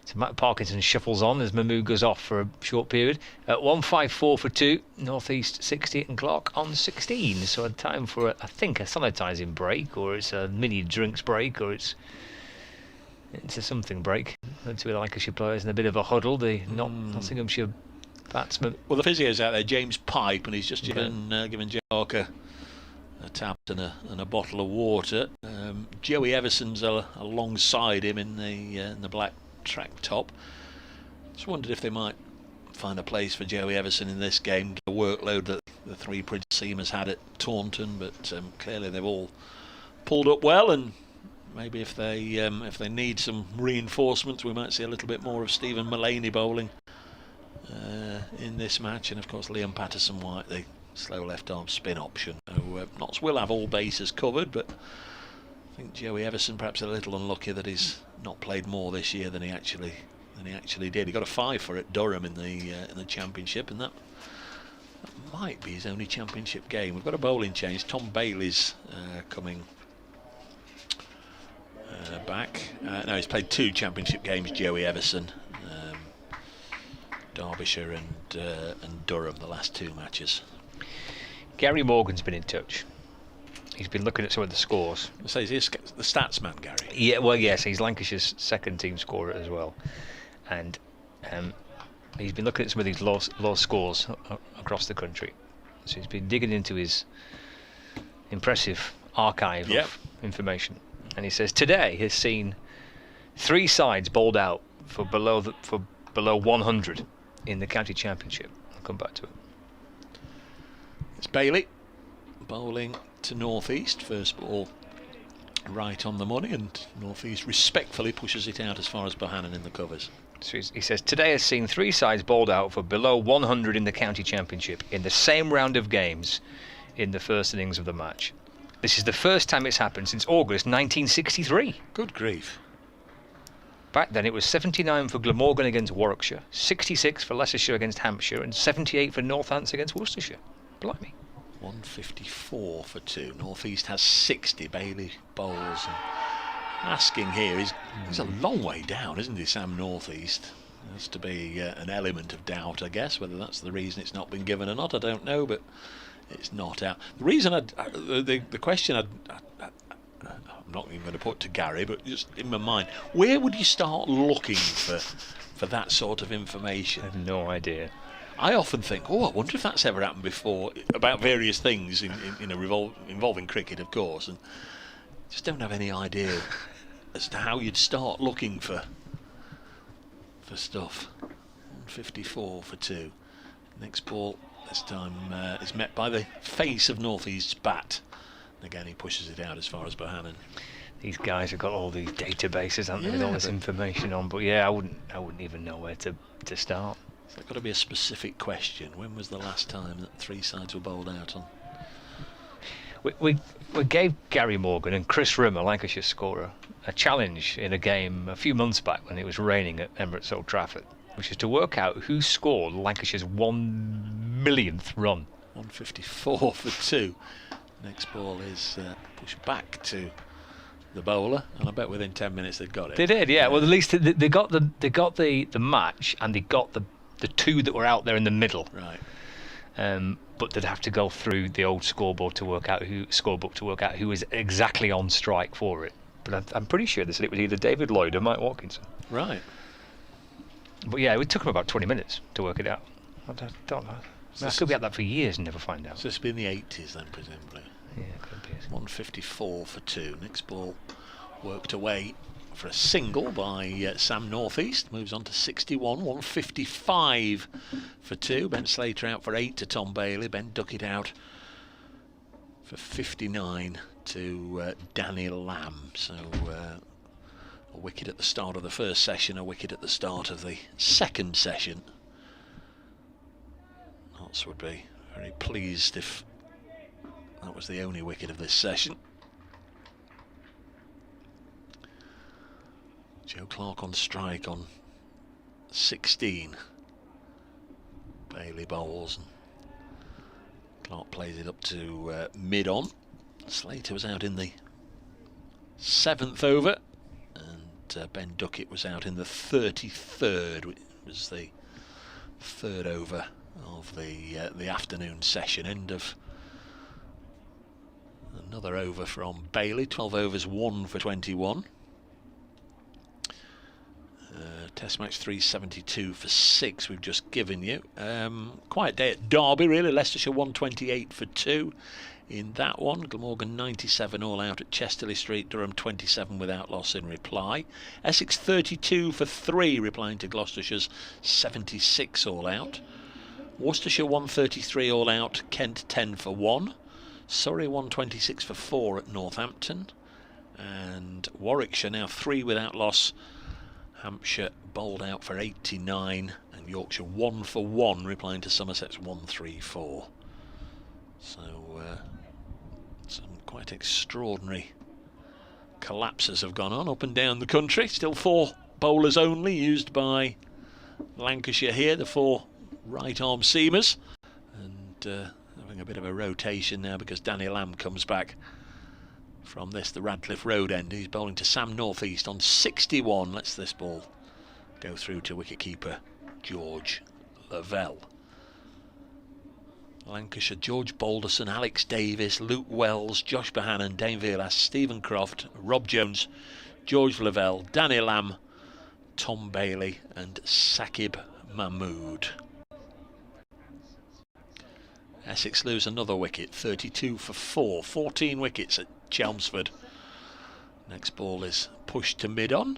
So Matt Parkinson shuffles on as Mahmood goes off for a short period. At 1-5-4 for 2, North East 60 and Clark on 16. So a time for, I think, a sanitising break, or it's a mini drinks break, or it's a something break. To the Lancashire players in a bit of a huddle. The Nottinghamshire batsman. Well, the physio's out there, James Pipe, and he's just given Joe Clark a tap and a bottle of water. Joey Everson's alongside him in the black track top. Just wondered if they might find a place for Joey Everson in this game. The workload that the 3 Prince seamers had at Taunton, but clearly they've all pulled up well, and maybe if they need some reinforcements, we might see a little bit more of Stephen Mullaney bowling in this match, and of course Liam Patterson-White, the slow left-arm spin option. So Notts will have all bases covered, but I think Joey Everson perhaps a little unlucky that he's not played more this year than he actually did. He got a 5 for at Durham in the Championship, and that might be his only Championship game. We've got a bowling change. Tom Bailey's coming back. No, he's played 2 Championship games, Joey Everson. Derbyshire and Durham, the last 2 matches. Gary Morgan's been in touch. He's been looking at some of the scores. So he's the stats man, Gary? Yeah, well, yes, he's Lancashire's second team scorer as well. And he's been looking at some of these low scores across the country. So he's been digging into his impressive archive of information. And he says today has seen 3 sides bowled out for below 100 in the county championship. I'll come back to it. It's Bailey bowling to North East. First ball right on the money, and North East respectfully pushes it out as far as Bohannon in the covers. So he says today has seen 3 sides bowled out for below 100 in the county championship in the same round of games in the first innings of the match. This is the first time it's happened since August 1963. Good grief. Back then it was 79 for Glamorgan against Warwickshire, 66 for Leicestershire against Hampshire, and 78 for Northants against Worcestershire. Blimey. 154 for 2. North East has 60. Bailey bowls. And asking here, he's a long way down, isn't he, Sam North East? There has to be an element of doubt, I guess. Whether that's the reason it's not been given or not, I don't know, but it's not out. The reason the question I'm not even going to put to Gary, but just in my mind, where would you start looking for that sort of information? I have no idea. I often think, I wonder if that's ever happened before, about various things involving cricket, of course, and just don't have any idea as to how you'd start looking for stuff. 154 for 2. Next ball this time is met by the face of North East's bat. And again, he pushes it out as far as Bohannon. These guys have got all these databases, haven't they, with all this information on? But yeah, I wouldn't even know where to start. There's got to be a specific question. When was the last time that 3 sides were bowled out on? We gave Gary Morgan and Chris Rimmer, Lancashire scorer, a challenge in a game a few months back when it was raining at Emirates Old Trafford, which is to work out who scored Lancashire's 1 millionth run. 154 for 2. Next ball is pushed back to the bowler, and I bet within 10 minutes they'd got it. They did, yeah. Well, at least they got the match, and they got the 2 that were out there in the middle. Right. But they'd have to go through the old scorebook to work out who was exactly on strike for it. But I'm pretty sure they said it was either David Lloyd or Mike Watkinson. Right. But yeah, it took them about 20 minutes to work it out. I don't know. I could be at that for years and never find out. So it's been the 80s then, presumably. Yeah, it could be. 154 for 2. Next ball worked away for a single by Sam North East. Moves on to 61. 155 for 2. Ben Slater out for 8 to Tom Bailey. Ben Duckett out for 59 to Danny Lamb. So a wicket at the start of the first session, a wicket at the start of the second session. Notts would be very pleased if that was the only wicket of this session. Joe Clark on strike on 16. Bailey bowls and Clark plays it up to mid-on. Slater was out in the 7th over, and Ben Duckett was out in the 33rd, which was the 3rd over of the afternoon session. End of another over from Bailey. 12 overs, 1 for 21. Test match 372 for 6 we've just given you. Quiet day at Derby, really. Leicestershire 128 for 2 in that one. Glamorgan 97 all out at Chesterley Street. Durham 27 without loss in reply. Essex 32 for 3, replying to Gloucestershire's 76 all out. Worcestershire 133 all out. Kent 10 for 1. Surrey 126 for 4 at Northampton. And Warwickshire now 3 without loss. Hampshire bowled out for 89, and Yorkshire 1 for 1, replying to Somerset's 134. So some quite extraordinary collapses have gone on up and down the country. Still 4 bowlers only used by Lancashire here, the 4 right-arm seamers, and having a bit of a rotation now because Danny Lamb comes back from the Radcliffe Road end. He's bowling to Sam North East on 61. Lets this ball go through to wicketkeeper George Lavelle. Lancashire, George Balderson, Alex Davis, Luke Wells, Josh Bohannon, Dane Vilas, Stephen Croft, Rob Jones, George Lavelle, Danny Lamb, Tom Bailey and Saqib Mahmood. Essex lose another wicket, 32 for 4, 14 wickets at Chelmsford. Next ball is pushed to mid-on.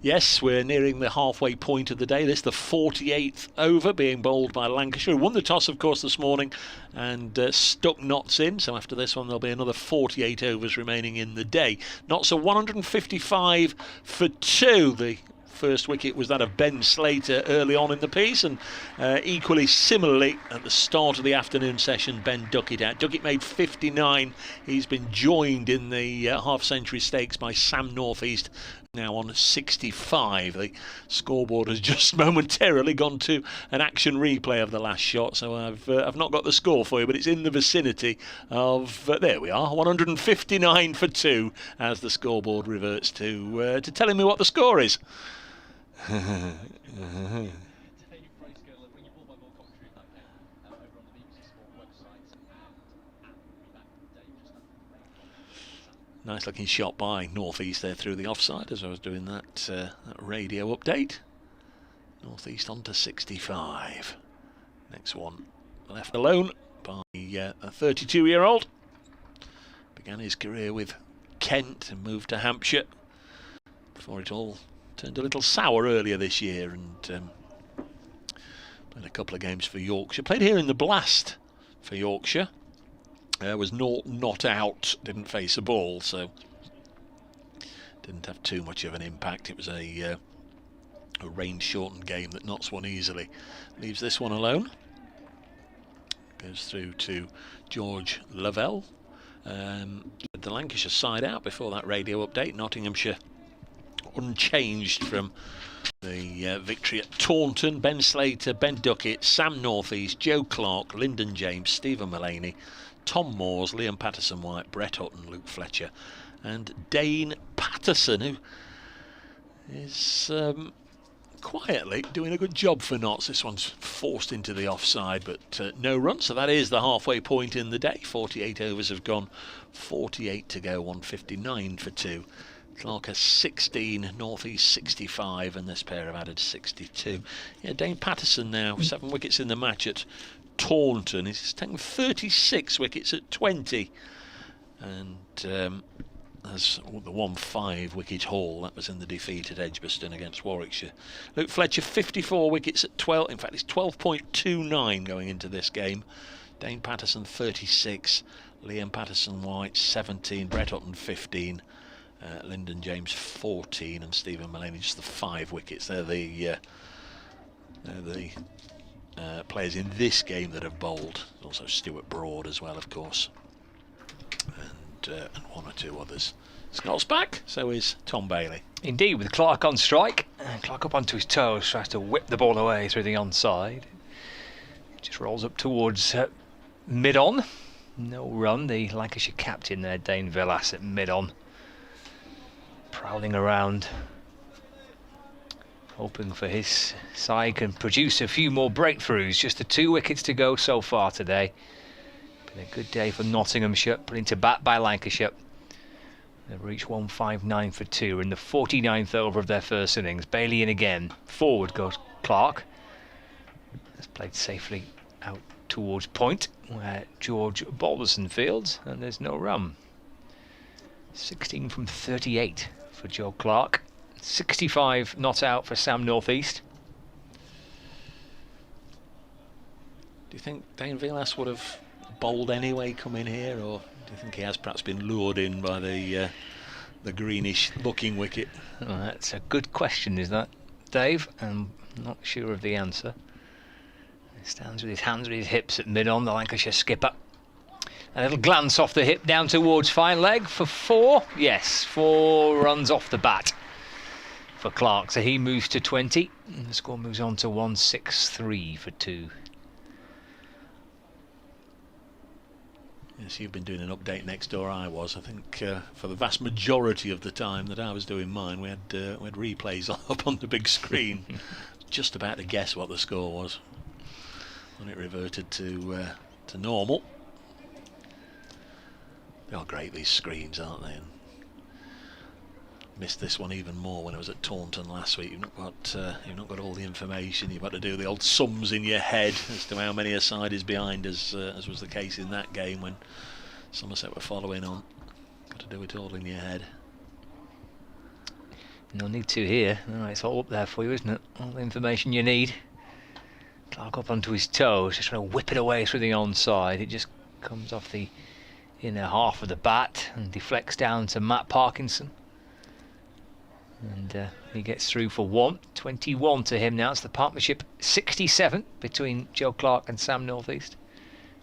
Yes, we're nearing the halfway point of the day. This is the 48th over being bowled by Lancashire, who won the toss, of course, this morning and stuck Notts in. So after this one, there'll be another 48 overs remaining in the day. Notts are 155 for 2. The first wicket was that of Ben Slater early on in the piece, and equally similarly at the start of the afternoon session, Ben Duckett out. Duckett made 59. He's been joined in the half-century stakes by Sam North East, now on 65. The scoreboard has just momentarily gone to an action replay of the last shot, so I've not got the score for you, but it's in the vicinity of there we are, 159 for 2, as the scoreboard reverts to telling me what the score is. Nice looking shot by North East there through the offside as I was doing that radio update. North East on to 65. Next one left alone by a 32-year-old. Began his career with Kent and moved to Hampshire before it all turned a little sour earlier this year, and played a couple of games for Yorkshire. Played here in the Blast for Yorkshire. Was not out, didn't face a ball, so didn't have too much of an impact. It was a rain-shortened game that Notts won easily. Leaves this one alone. Goes through to George Lavelle. The Lancashire side out before that radio update. Nottinghamshire unchanged from the victory at Taunton. Ben Slater, Ben Duckett, Sam North East, Joe Clark, Lyndon James, Stephen Mullaney, Tom Moores, Liam Patterson-White, Brett Hutton, Luke Fletcher and Dane Patterson, who is quietly doing a good job for Notts. This one's forced into the offside, but no run, so that is the halfway point in the day. 48 overs have gone, 48 to go, 159 for 2. Clark has 16, North East 65, and this pair have added 62. Yeah, Dane Patterson now, 7 wickets in the match at Taunton. He's taken 36 wickets at 20, and as the 1-5 wicket haul, that was in the defeat at Edgbaston against Warwickshire. Luke Fletcher 54 wickets at 12, in fact it's 12.29 going into this game. Dane Patterson 36, Liam Patterson-White 17, Brett Hutton 15, Lyndon James 14, and Stephen Mullaney just the 5 wickets. They're the players in this game that have bowled. Also Stuart Broad as well, of course, and one or two others. Scott's back, so is Tom Bailey. Indeed, with Clark on strike. Clark up onto his toes, tries to whip the ball away through the onside. Just rolls up towards mid-on. No run. The Lancashire captain there, Dane Villas, at mid-on, prowling around, hoping for his side can produce a few more breakthroughs. Just the 2 wickets to go so far today. Been a good day for Nottinghamshire, put into bat by Lancashire. They've reached 159 for 2 in the 49th over of their first innings. Bailey in again. Forward goes Clark. Has played safely out towards point where George Balderson fields, and there's no run. 16 from 38 for Joe Clark. 65 not out for Sam North East. Do you think Dane Villas would have bowled anyway coming here, or do you think he has perhaps been lured in by the greenish looking wicket? Well, that's a good question, is that, Dave? I'm not sure of the answer. He stands with his hands with his hips at mid-on, the Lancashire skipper. A little glance off the hip down towards fine leg for 4. Yes, 4 runs off the bat for Clark, so he moves to 20, and the score moves on to 163 for 2. Yes, you've been doing an update next door. I was. I think for the vast majority of the time that I was doing mine, we had replays up on the big screen. Just about to guess what the score was when it reverted to normal. They are great, these screens, aren't they? And missed this one even more when I was at Taunton last week. You've not got all the information. You've got to do the old sums in your head as to how many a side is behind, as was the case in that game when Somerset were following on. Got to do it all in your head. No need to here. It's all up there for you, isn't it? All the information you need. Clark up onto his toes, just trying to whip it away through the onside. It just comes off the inner half of the bat and deflects down to Matt Parkinson. And he gets through for 1. 21 to him now. It's the partnership 67 between Joe Clark and Sam North East.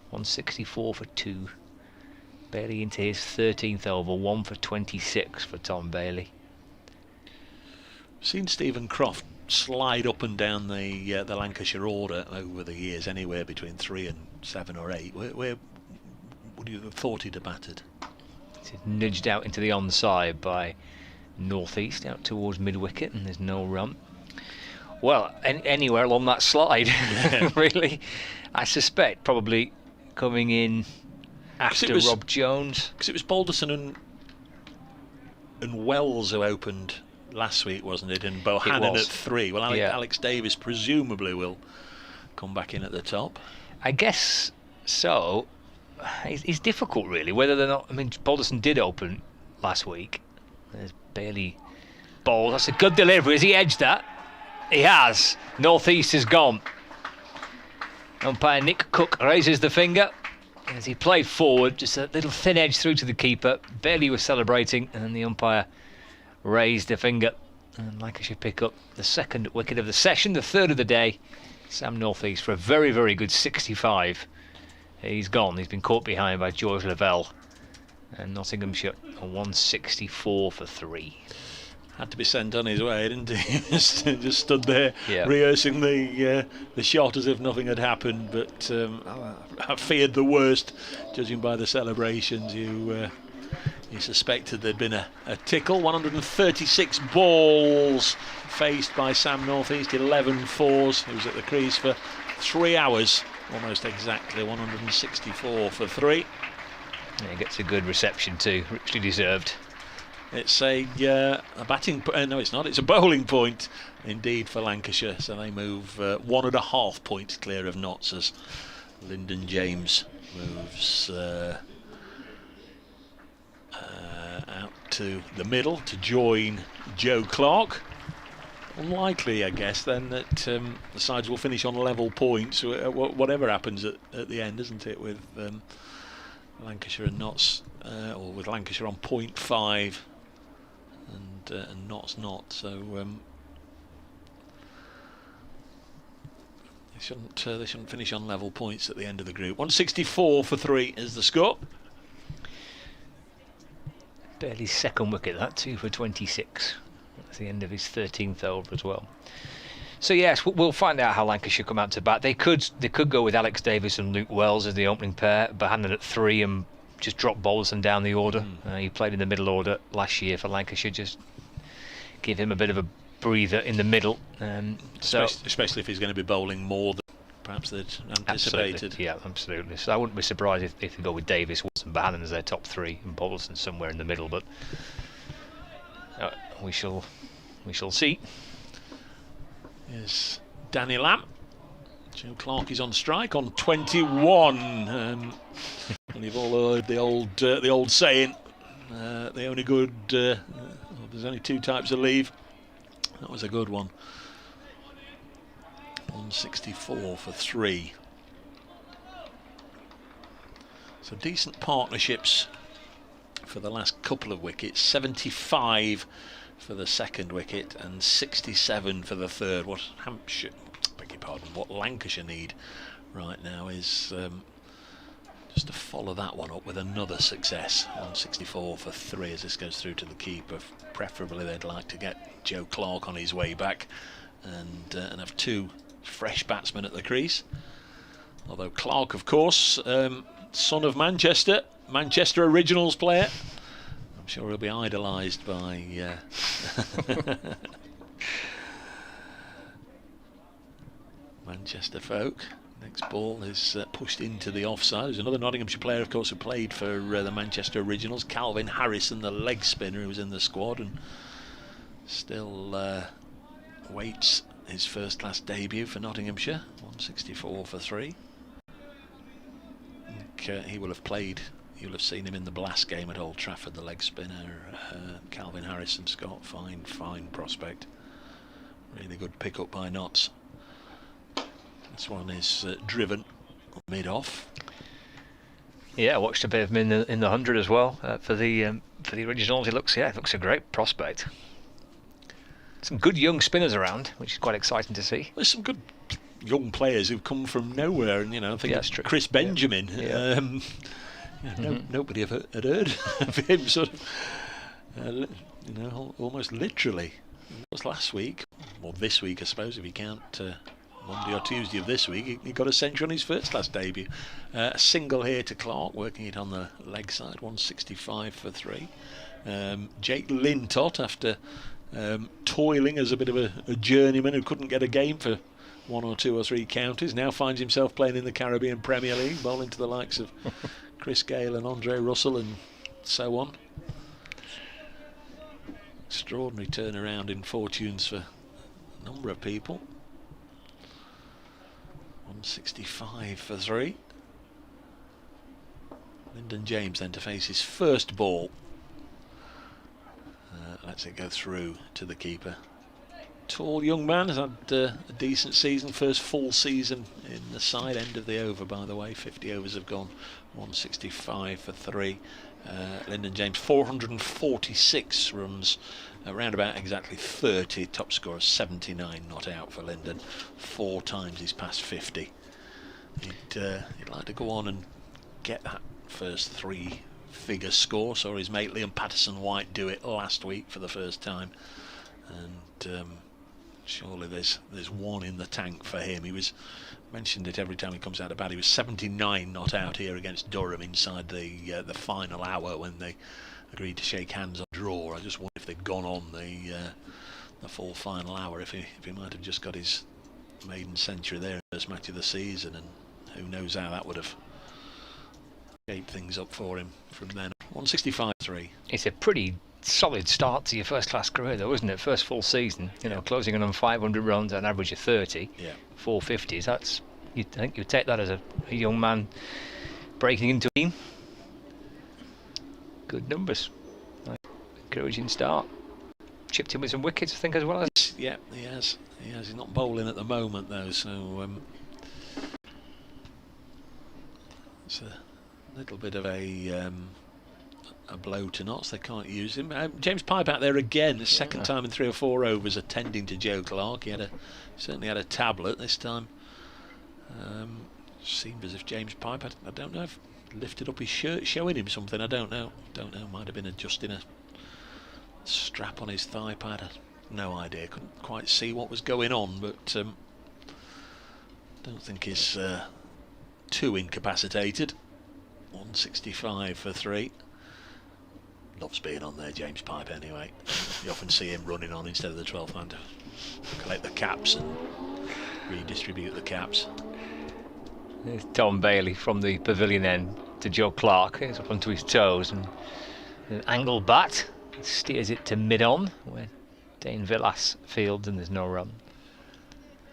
164 for 2. Bailey into his 13th over. 1 for 26 for Tom Bailey. Seen Stephen Croft slide up and down the Lancashire order over the years, anywhere between 3 and 7 or 8. Where would you have thought he'd have battered? It's nudged out into the onside by North East, out towards mid-wicket, and there's no run. Well, anywhere along that slide, really. I suspect probably coming in after Rob Jones. Because it was Balderson and Wells who opened last week, wasn't it? And Bohannon at 3. Well, Alex Davis presumably will come back in at the top. I guess so. It's difficult, really, whether they're not. I mean, Balderson did open last week. There's Bailey ball. That's a good delivery. Has he edged that? He has. North East is gone. Umpire Nick Cook raises the finger as he played forward, just a little thin edge through to the keeper. Bailey was celebrating, and then the umpire raised a finger, and Lancashire pick up the second wicket of the session, the third of the day. Sam North East for a very, very good 65. He's gone. He's been caught behind by George Lavelle, and Nottinghamshire a 164 for 3. Had to be sent on his way, didn't he? Just stood there rehearsing the shot as if nothing had happened. But I feared the worst, judging by the celebrations. You suspected there'd been a tickle. 136 balls faced by Sam North East, 11 fours. He was at the crease for 3 hours, almost exactly. 164 for 3. Yeah, he gets a good reception too, richly deserved. It's a batting. No, it's not. It's a bowling point, indeed, for Lancashire. So they move 1.5 points clear of Notts as Lyndon James moves out to the middle to join Joe Clark. Unlikely, I guess, then that the sides will finish on level points, whatever happens at the end, isn't it? With Lancashire and Notts, or with Lancashire on 0.5. And Notts not, so they shouldn't finish on level points at the end of the group. 164 for 3 is the score. Bailey's second wicket, that 2 for 26. That's the end of his 13th over as well. So yes, we'll find out how Lancashire come out to bat. They could go with Alex Davis and Luke Wells as the opening pair, Bohannon at 3 and just drop Balderson down the order. He played in the middle order last year for Lancashire, just give him a bit of a breather in the middle. Especially if he's going to be bowling more than perhaps they'd anticipated. Absolutely. Yeah, absolutely. So I wouldn't be surprised if they go with Davis, Wells and Bohannon as their top 3 and Balderson somewhere in the middle, but we shall see. Here's Danny Lamb. Joe Clark is on strike on 21. And you've all heard the old saying, the only good. There's only 2 types of leave. That was a good one. 164 for 3. So decent partnerships for the last couple of wickets. 75 for the second wicket and 67 for the third. What Lancashire need right now is just to follow that one up with another success. 164 for 3 as this goes through to the keeper. Preferably they'd like to get Joe Clark on his way back and have 2 fresh batsmen at the crease. Although Clark, of course, son of Manchester Originals player. I'm sure he'll be idolised by Manchester folk. Next ball is pushed into the offside. There's another Nottinghamshire player, of course, who played for the Manchester Originals, Calvin Harrison, the leg spinner who was in the squad and still waits his first-class debut for Nottinghamshire. 164 for 3. I think he will have played. You'll have seen him in the Blast game at Old Trafford, the leg spinner, Calvin Harrison. Scott, fine prospect. Really good pick-up by Notts. This one is driven mid-off. Yeah, I watched a bit of him in the 100 as well for the Originals. He looks a great prospect. Some good young spinners around, which is quite exciting to see. There's some good young players who've come from nowhere, and I think it's Chris Benjamin. Yeah. Nobody had heard of him, sort of, almost literally. It was last week, or this week I suppose, if you count Monday or Tuesday of this week. He got a century on his first class debut. A single here to Clark, working it on the leg side, 165 for 3. Jake Lintott, after toiling as a bit of a journeyman who couldn't get a game for 1 or 2 or 3 counties, now finds himself playing in the Caribbean Premier League, bowling to the likes of Chris Gale and Andre Russell and so on. Extraordinary turnaround in fortunes for a number of people. 165 for 3. Lyndon James then to face his first ball. Lets it go through to the keeper. Tall young man, has had a decent season, first full season in the side, end of the over by the way. 50 overs have gone, 165 for 3. Lyndon James 446 runs, around about exactly 30. Top score 79 not out for Lyndon. 4 times he's passed 50. He'd like to go on and get that first 3-figure score. Saw his mate Liam Patterson-White do it last week for the first time, and surely there's one in the tank for him. He was mentioned it every time he comes out of bat. He was 79 not out here against Durham inside the final hour when they agreed to shake hands on draw. I just wonder if they'd gone on the full final hour, if he might have just got his maiden century there in the first match of the season, and who knows how that would have shaped things up for him from then. 165-3. It's a pretty solid start to your first class career though, isn't it? First full season, closing in on 500 runs at an average of 30. 450s, that's, I think you take that as a young man breaking into a team. Good numbers. Encouraging start. Chipped in with some wickets, I think, as well. Yeah, he has. He's not bowling at the moment though, so it's a little bit of a blow to Notts. They can't use him. James Pipe out there again, the second time in 3 or 4 overs, attending to Joe Clark. He certainly had a tablet this time. Seemed as if James Pipe, I don't know if lifted up his shirt, showing him something. I don't know. Might have been adjusting a strap on his thigh pad. No idea. Couldn't quite see what was going on, but don't think he's too incapacitated. 165 for 3. Loves being on there, James Pipe, anyway. You often see him running on instead of the 12th man to collect the caps and redistribute the caps. There's Tom Bailey from the pavilion end to Joe Clark. He's up onto his toes and an angle bat steers it to mid-on where Dane Villas fields, and there's no run.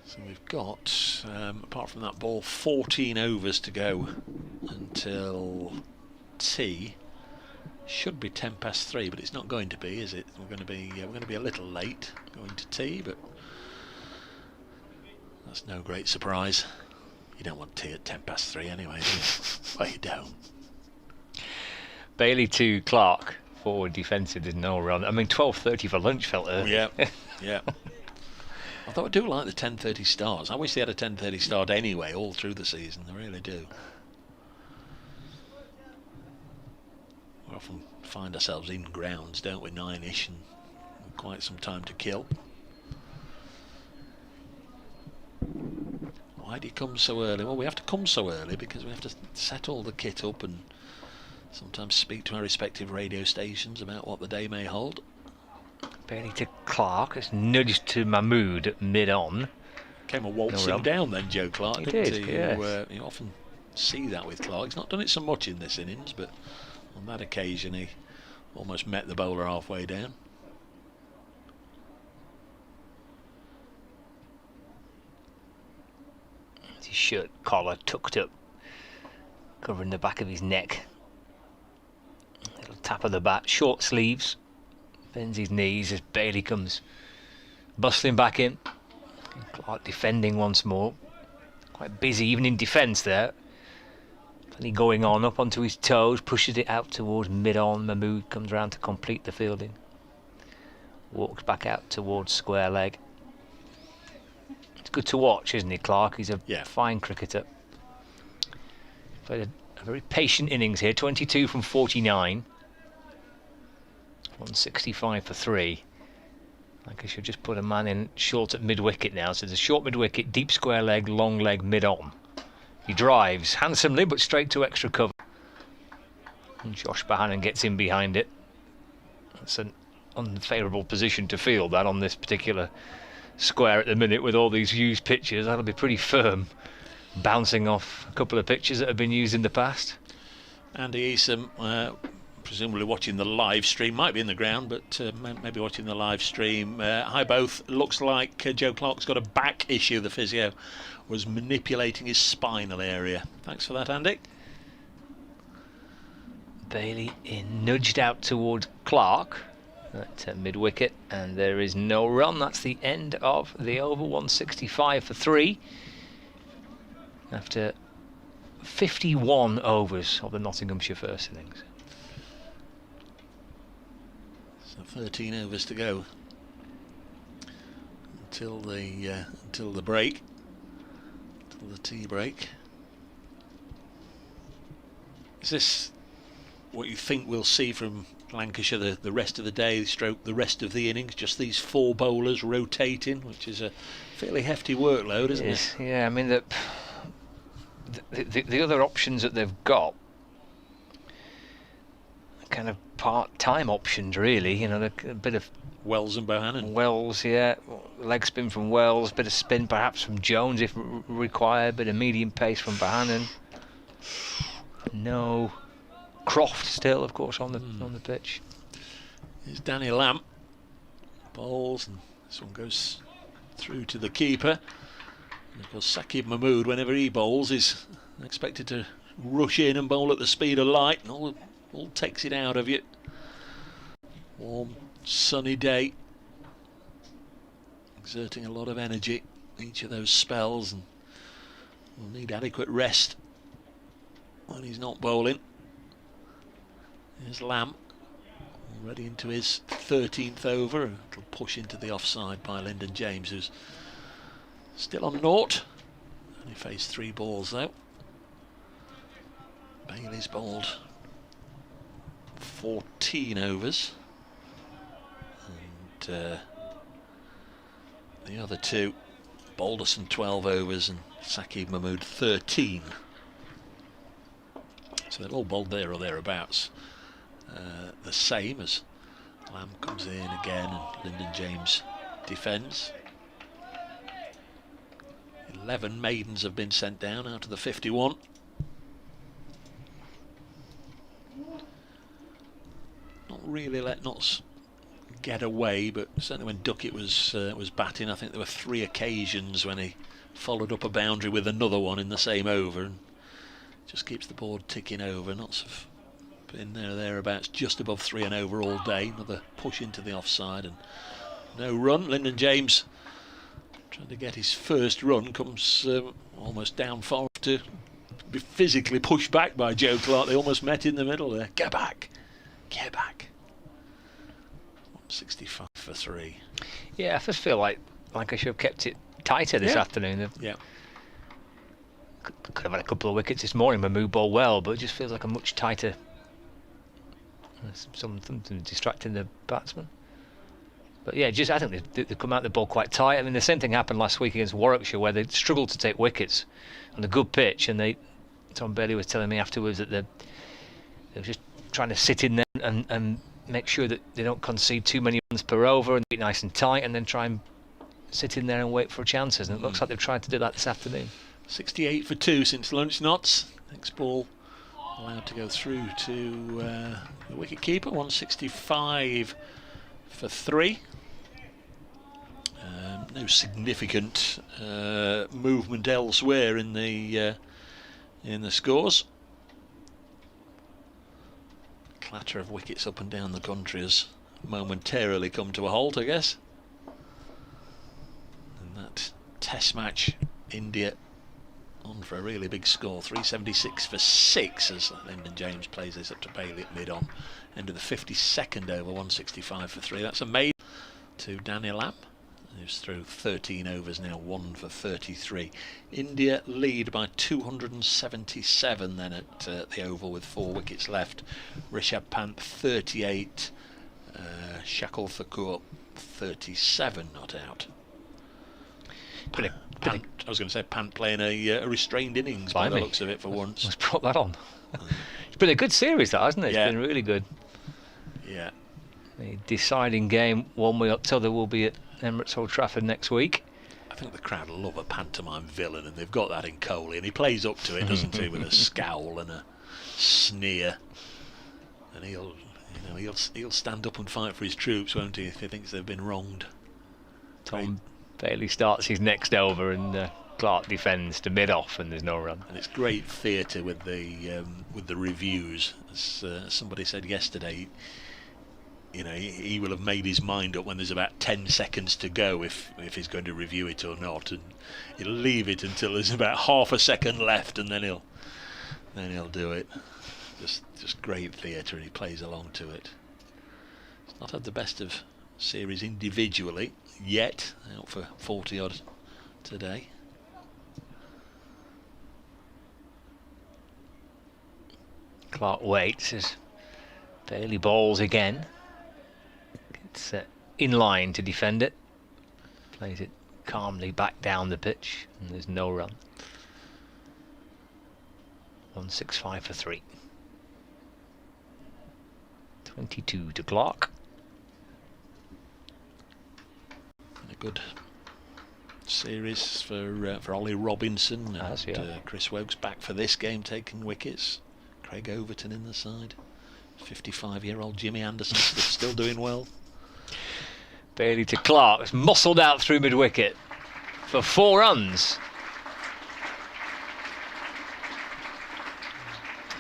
So we've got, apart from that ball, 14 overs to go until tea. Should be 10 past 3, but it's not going to be, is it? We're going to be a little late going to tea, but that's no great surprise. You don't want tea at 10 past 3 anyway, do you? Well, you don't. Bailey to Clark, forward defensive, there's no run. I mean, 12:30 for lunch felt early. Yeah. Although I do like the 10:30 starts. I wish they had a 10:30 start anyway, all through the season. I really do. We often find ourselves in grounds, don't we, 9ish, and quite some time to kill. Why do you come so early? Well, we have to come so early because we have to set all the kit up and sometimes speak to our respective radio stations about what the day may hold. Bailey to Clark, it's nudged to Mahmood at mid-on. Came a waltzing down then, Joe Clark, didn't he? Yes. You often see that with Clark. He's not done it so much in this innings, but on that occasion he almost met the bowler halfway down. His shirt collar tucked up, covering the back of his neck. Little tap of the bat, short sleeves, bends his knees as Bailey comes bustling back in. Clark defending once more, quite busy even in defence there. Plenty going on, up onto his toes, pushes it out towards mid-on. Mahmood comes round to complete the fielding. Walks back out towards square leg. It's good to watch, isn't he, Clark? He's a fine cricketer. Played a very patient innings here, 22 from 49. 165 for 3. Lancashire just put a man in short at mid-wicket now, so there's a short mid-wicket, deep square leg, long leg, mid-on. He drives handsomely, but straight to extra cover. And Josh Bohannon gets in behind it. That's an unfavourable position to field that on this particular square at the minute with all these used pitches. That'll be pretty firm, bouncing off a couple of pitches that have been used in the past. Andy Easom, presumably watching the live stream, might be in the ground, but maybe watching the live stream. Hi both. Looks like Joe Clark's got a back issue. The physio was manipulating his spinal area. Thanks for that, Andy. Bailey in, nudged out towards Clark at mid-wicket, and there is no run. That's the end of the over. 165 for 3 after 51 overs of the Nottinghamshire first innings. So 13 overs to go until the break, until the tea break. Is this what you think we'll see from Lancashire the rest of the day, stroke the rest of the innings? Just these 4 bowlers rotating, which is a fairly hefty workload, isn't it? Yeah, I mean the other options that they've got are kind of part-time options, really. You know, a bit of Wells and Bohannon. Wells, yeah, leg spin from Wells, bit of spin perhaps from Jones if required, bit of medium pace from Bohannon. No. Croft still, of course, on the pitch. Here's Danny Lamb. Bowls, and this one goes through to the keeper. And of course, Saqib Mahmood, whenever he bowls, is expected to rush in and bowl at the speed of light, and all takes it out of you. Warm, sunny day. Exerting a lot of energy each of those spells, and will need adequate rest when he's not bowling. Here's Lamb, already into his 13th over. It'll push into the offside by Lyndon James, who's still on 0. Only faced 3 balls though. Bailey's bowled 14 overs, and the other 2, Balderson 12 overs and Saqib Mahmood 13. So they've all bowled there or thereabouts. The same as Lamb comes in again and Lyndon James defends. 11 maidens have been sent down out of the 51. Not really let Notts get away, but certainly when Duckett was batting, I think there were 3 occasions when he followed up a boundary with another one in the same over, and just keeps the board ticking over. Notts have been there or thereabouts, just above 3 and over all day. Another push into the offside and no run. Lyndon James trying to get his first run, comes almost down far to be physically pushed back by Joe Clark. They almost met in the middle there. Get back, get back. 165 for 3. Yeah, I just feel like I should have kept it tighter this afternoon. Yeah. Could have had a couple of wickets this morning. Mahmood bowled well, but it just feels like a much tighter. Something distracting the batsman. But yeah, I think they come out the ball quite tight. I mean, the same thing happened last week against Warwickshire, where they struggled to take wickets on a good pitch, and Tom Bailey was telling me afterwards that they were just trying to sit in there and make sure that they don't concede too many runs per over and be nice and tight, and then try and sit in there and wait for chances. And it looks like they've tried to do that this afternoon. 68 for 2 since lunch. Notts. Next ball allowed to go through to the wicket keeper. 165 for 3. No significant movement elsewhere in the scores. Clatter of wickets up and down the country has momentarily come to a halt, I guess. And that Test match, India on for a really big score, 376 for 6, as Lyndon James plays this up to Bailey at mid-on. End of the 52nd over, 165 for 3. That's a maid to Danny Lamb, who's through 13 overs now, 1 for 33. India lead by 277 then at the Oval with 4 wickets left. Rishabh Pant 38 Shackelford 37 not out. Pant, I was going to say Pant playing a restrained innings by the looks of it for once. Let's put that on. It's been a good series, that, hasn't it? It's been really good. Yeah. The deciding game, one way up till there will be at Emirates Old Trafford next week. I think the crowd love a pantomime villain, and they've got that in Coley, and he plays up to it, doesn't he, with a scowl and a sneer. And he'll stand up and fight for his troops, won't he, if he thinks they've been wronged. Tom Bailey starts his next over, and Clark defends to mid-off, and there's no run. And it's great theatre with the reviews. As somebody said yesterday, he will have made his mind up when there's about 10 seconds to go if he's going to review it or not, and he'll leave it until there's about half a second left, and then he'll do it. Just great theatre, and he plays along to it. He's not had the best of series individually yet, out for 40 odd today. Clark waits as Bailey bowls again. Gets in line to defend it. Plays it calmly back down the pitch, and there's no run. 165 for 3. 22 to Clark. And a good series for Ollie Robinson and Chris Wokes back for this game, taking wickets. Craig Overton in the side. 55-year-old Jimmy Anderson still doing well. Bailey to Clark. It's muscled out through mid-wicket for 4 runs.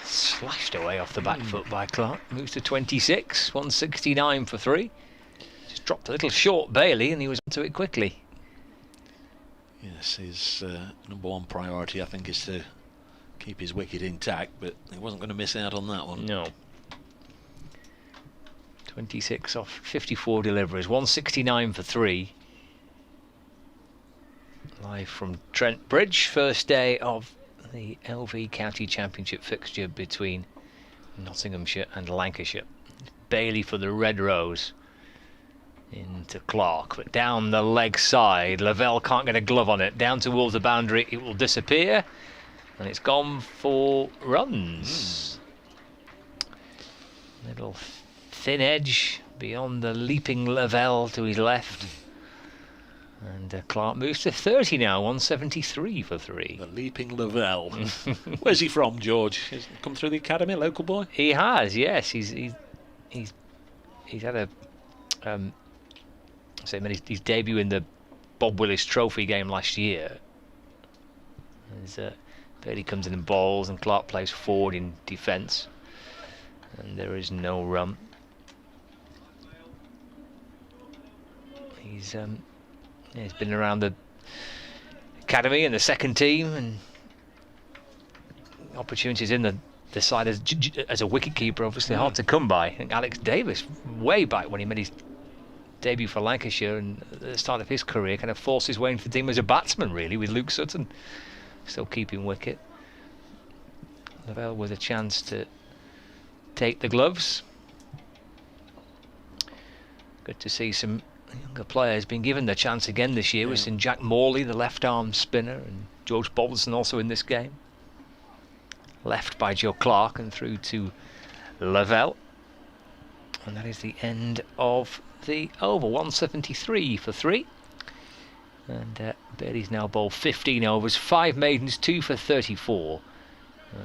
Slashed away off the back foot by Clark. Moves to 26. 169 for 3. Just dropped a little short Bailey, and he was onto it quickly. Yes, his number one priority, I think, is to keep his wicket intact, but he wasn't going to miss out on that one. No. 26 off 54 deliveries. 169 for 3. Live from Trent Bridge, first day of the LV County Championship fixture between Nottinghamshire and Lancashire. Bailey for the Red Rose into Clark, but down the leg side. Lavelle can't get a glove on it. Down towards the boundary, it will disappear, and it's gone for runs. Little thin edge beyond the leaping Lavelle to his left. And Clark moves to 30 now, 173 for 3. The leaping Lavelle. Where's he from, George? Has he come through the academy, local boy? He has, yes. He's had a his debut in the Bob Willis Trophy game last year. As Bailey comes in and bowls, and Clark plays forward in defence, and there is no run. He's been around the academy and the second team, and opportunities in the side as a wicketkeeper obviously hard to come by. I think Alex Davis, way back when he made his debut for Lancashire and at the start of his career, kind of forced his way into the team as a batsman, really, with Luke Sutton still keeping wicket. Lavelle with a chance to take the gloves. Good to see some younger players being given the chance again this year. We've seen Jack Morley, the left-arm spinner, and George Bobbleson also in this game. Left by Joe Clark and through to Lavelle. And that is the end of the over. 173 for 3. And Bailey's now bowled 15 overs, 5 maidens, 2 for 34.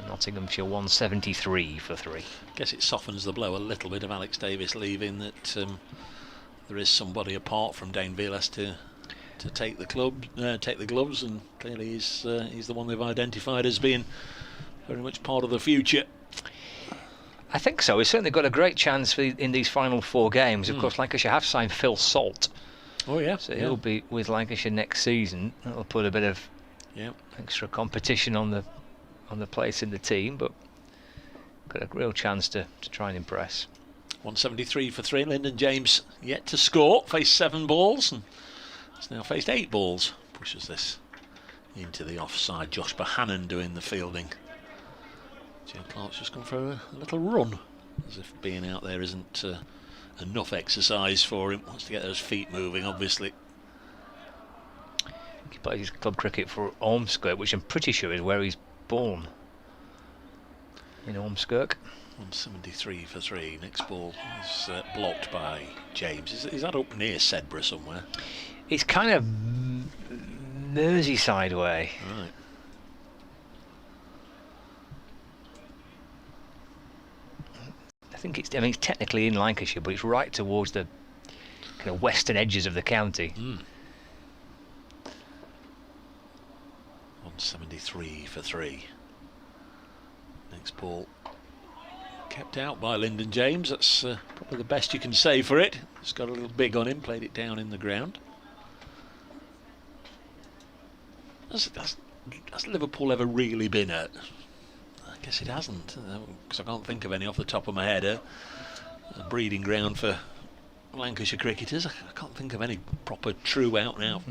Nottinghamshire 173 for 3. I guess it softens the blow a little bit of Alex Davis leaving, that there is somebody apart from Dane Vilas to take the gloves, and clearly he's the one they've identified as being very much part of the future. I think so. He's certainly got a great chance in these final 4 games. Of course, Lancashire have signed Phil Salt. Oh yeah. So he'll be with Lancashire next season. That'll put a bit of extra competition on the place in the team, but got a real chance to try and impress. 173 for 3. Lyndon James yet to score. Faced 7 balls and has now faced 8 balls. Pushes this into the offside. Josh Bohannon doing the fielding. Joe Clark's just gone for a little run, as if being out there isn't enough exercise for him. Wants to get those feet moving, obviously. He plays his club cricket for Ormskirk, which I'm pretty sure is where he's born. In Ormskirk. 173 for 3. Next ball is blocked by James. Is that up near Sedbergh somewhere? It's kind of Merseyside way. Right. I think it's technically in Lancashire, but it's right towards the kind of western edges of the county. 173 for 3. Next ball kept out by Lyndon James. That's probably the best you can say for it. It's got a little big on him, played it down in the ground. Has Liverpool ever really been at? I guess it hasn't, because I can't think of any off the top of my head. A breeding ground for Lancashire cricketers. I can't think of any proper true out and out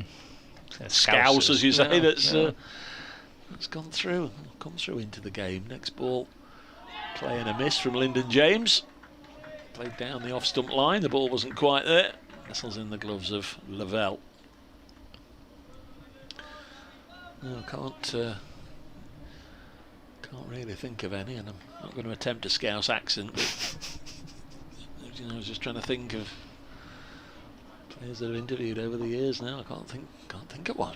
scouse, as you say, that's come through into the game. Next ball, play and a miss from Lyndon James. Played down the off stump line. The ball wasn't quite there. Nestles in the gloves of Lavelle. No, I can't really think of any, and I'm not going to attempt a Scouse accent. But, I was just trying to think of players that I've interviewed over the years. Now I can't think of one.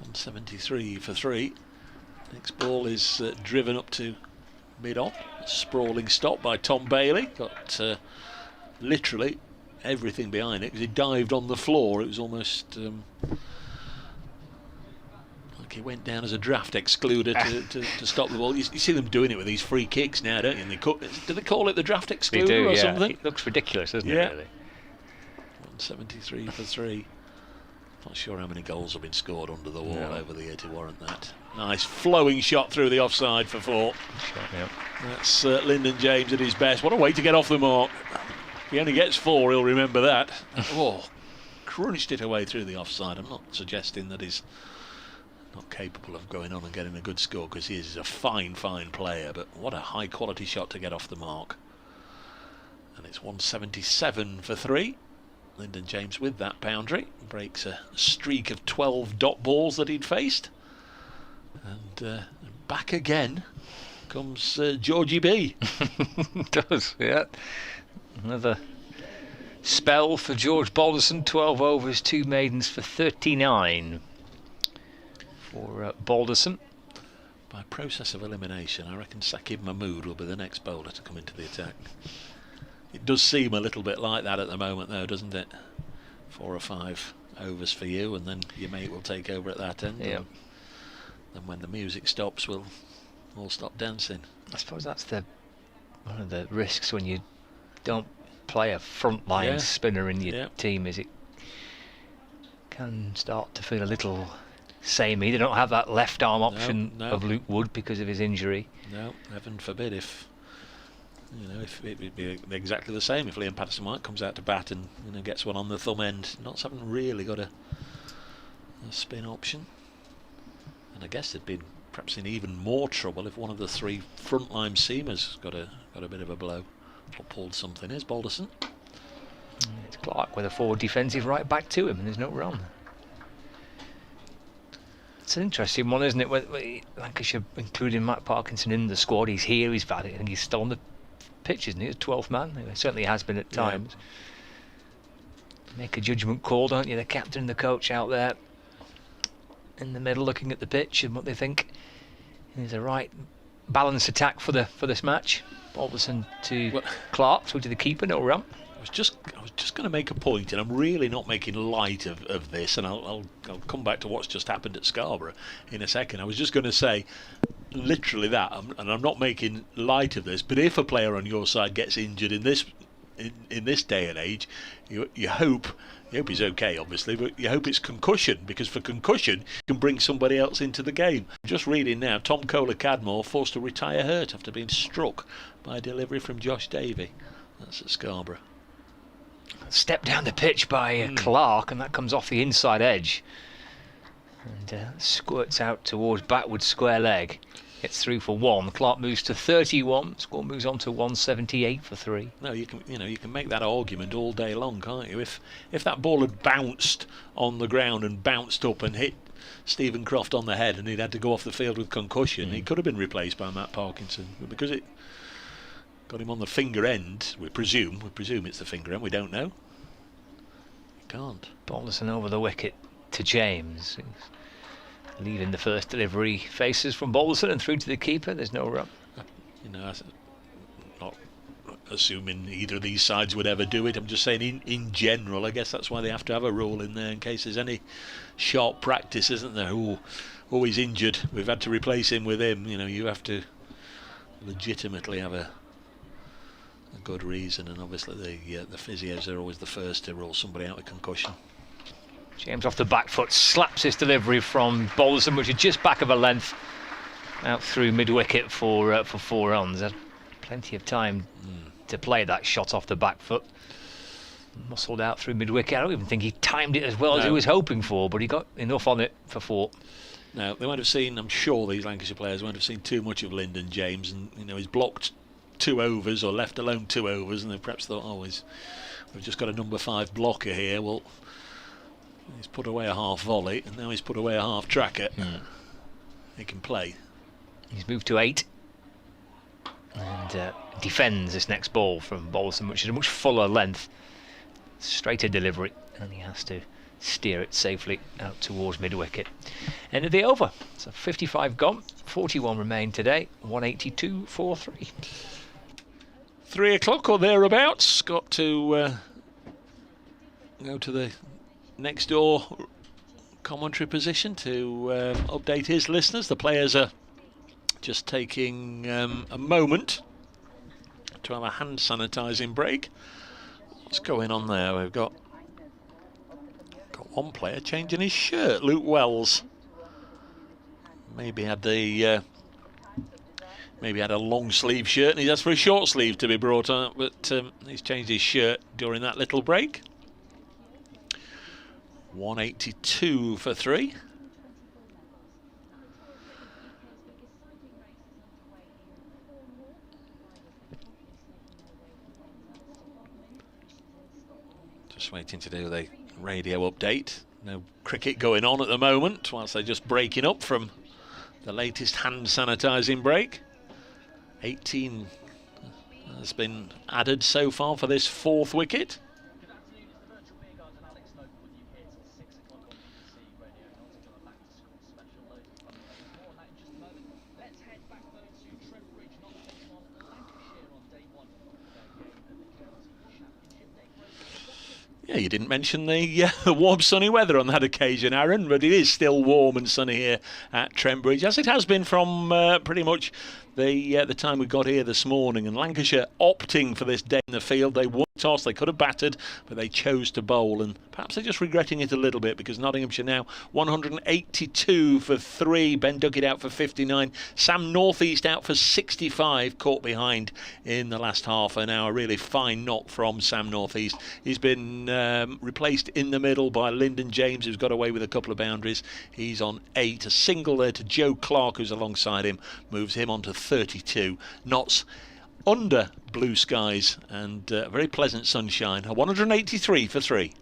173 for 3. Next ball is driven up to mid-on. Sprawling stop by Tom Bailey. Got literally everything behind it because he dived on the floor. It was almost he went down as a draft excluder to stop the ball. You see them doing it with these free kicks now, don't you? And do they call it the draft excluder or something? It looks ridiculous, doesn't it, really? 173 for 3. Not sure how many goals have been scored under the wall over the year to warrant that. Nice flowing shot through the offside for 4. That's Lyndon James at his best. What a way to get off the mark. If he only gets 4, he'll remember that. Crunched it away through the offside. I'm not suggesting that he's not capable of going on and getting a good score, because he is a fine player, but what a high quality shot to get off the mark. And it's 177 for 3. Lyndon James with that boundary breaks a streak of 12 dot balls that he'd faced, and back again comes Georgie B. Does, yeah. Another spell for George Balderson. 12 overs, 2 maidens for 39 for Balderson. By process of elimination, I reckon Saqib Mahmood will be the next bowler to come into the attack. It does seem a little bit like that at the moment, though, doesn't it? 4 or 5 overs for you, and then your mate will take over at that end. Yeah. Then when the music stops, we'll all stop dancing. I suppose that's one of the risks when you don't play a frontline spinner in your team, is it can start to feel a little samey. They don't have that left arm option of Luke Wood because of his injury. No, heaven forbid if it would be exactly the same if Liam Patterson-White comes out to bat and gets one on the thumb end. Notts haven't really got a spin option, and I guess they'd been perhaps in even more trouble if one of the 3 frontline seamers got a bit of a blow or pulled something. Here's Balderson. It's Clark with a forward defensive right back to him, and there's no run. It's an interesting one, isn't it? When Lancashire, including Matt Parkinson in the squad, he's here, he's valid, and he's still on the pitch, isn't he? He's 12th man. He certainly has been at times. Make a judgment call, don't you? The captain and the coach out there in the middle looking at the pitch and what they think is a right balanced attack for this match. Balderson to Clark, through to the keeper, no run. I was just going to make a point, and I'm really not making light of this, and I'll come back to what's just happened at Scarborough in a second. I was just going to say literally that, and I'm not making light of this, but if a player on your side gets injured in this day and age, you hope he's okay, obviously, but you hope it's concussion, because for concussion you can bring somebody else into the game. Just reading now, Tom Kohler-Cadmore forced to retire hurt after being struck by a delivery from Josh Davey. That's at Scarborough. Step down the pitch by Clark, and that comes off the inside edge and squirts out towards backward square leg. Gets through for 1. Clark moves to 31. Score moves on to 178 for 3. No, you can make that argument all day long, can't you? If that ball had bounced on the ground and bounced up and hit Stephen Croft on the head and he'd had to go off the field with concussion, he could have been replaced by Matt Parkinson. But because it got him on the finger end, we presume it's the finger end, we don't know. You can't. Balderson over the wicket to James. Leaving the first delivery, faces from Balderson and through to the keeper. There's no run. Not assuming either of these sides would ever do it. I'm just saying in general, I guess that's why they have to have a rule in there in case there's any sharp practice, isn't there? Oh, he's injured, we've had to replace him with him. You have to legitimately have a good reason, and obviously the physios are always the first to rule somebody out with concussion. James off the back foot, slaps his delivery from Balderson, which is just back of a length, out through mid-wicket for 4 runs. Had plenty of time to play that shot off the back foot. Muscled out through mid-wicket. I don't even think he timed it as well as he was hoping for, but he got enough on it for 4. Now, they might have seen, I'm sure these Lancashire players might have seen too much of Lyndon James, and he's blocked 2 overs or left alone 2 overs, and they perhaps thought, we've just got a number 5 blocker here. Well, he's put away a half volley, and now he's put away a half tracker. He can play. He's moved to 8 and defends this next ball from Balderson, which is a much fuller length, straighter delivery, and he has to steer it safely out towards mid-wicket. End of the over. So 55 gone, 41 remain today, 182 for 3. 3 o'clock or thereabouts. Got to go to the next door commentary position to update his listeners. The players are just taking a moment to have a hand sanitising break. What's going on there? We've got one player changing his shirt, Luke Wells. Maybe had a long sleeve shirt and he's asked for a short sleeve to be brought out, but he's changed his shirt during that little break. 182 for 3. Just waiting to do the radio update. No cricket going on at the moment, whilst they're just breaking up from the latest hand sanitising break. 18 has been added so far for this 4th wicket. Yeah, you didn't mention the warm sunny weather on that occasion, Aaron, but it is still warm and sunny here at Trent Bridge, as it has been from pretty much the time we got here this morning. And Lancashire opting for this day in the field. They won the toss, they could have batted, but they chose to bowl, and perhaps they're just regretting it a little bit, because Nottinghamshire now 182 for 3, Ben Duckett out for 59, Sam Northeast out for 65, caught behind in the last half an hour. Really fine knock from Sam Northeast. He's been replaced in the middle by Lyndon James, who's got away with a couple of boundaries. He's on 8, a single there to Joe Clark, who's alongside him, moves him on to 32. Knots under blue skies and very pleasant sunshine. 183 for 3.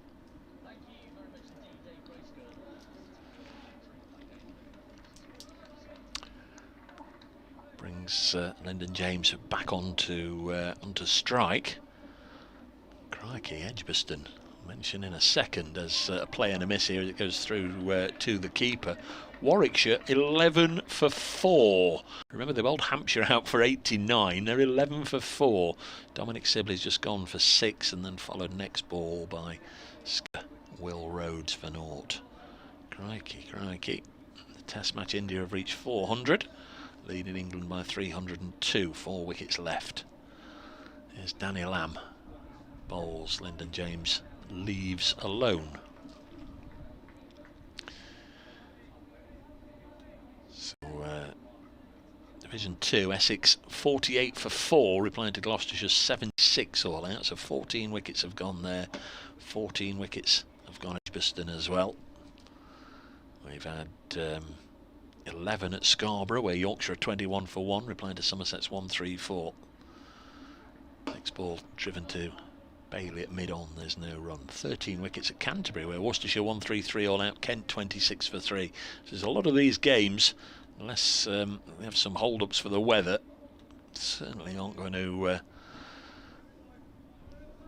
Brings Lyndon James back onto strike. Crikey, Edgbaston. Mention in a second as a play and a miss here as it goes through to the keeper. Warwickshire 11 for 4. Remember, the old Hampshire out for 89. They're 11 for 4. Dominic Sibley's just gone for 6 and then followed next ball by Will Rhodes for 0. Crikey. The Test match, India have reached 400, leading England by 302. 4 wickets left. Here's Danny Lamb. Bowls. Lyndon James leaves alone. So Division 2, Essex 48 for 4, replying to Gloucestershire's 76 all out. So 14 wickets have gone there. 14 wickets have gone Edgbaston as well. We've had 11 at Scarborough, where Yorkshire are 21 for 1, replying to Somerset's 1-3-4. Next ball driven to Bailey at mid-on, there's no run. 13 wickets at Canterbury, where Worcestershire 1-3-3 all out, Kent 26 for 3. So there's a lot of these games, unless they have some hold-ups for the weather, certainly aren't going to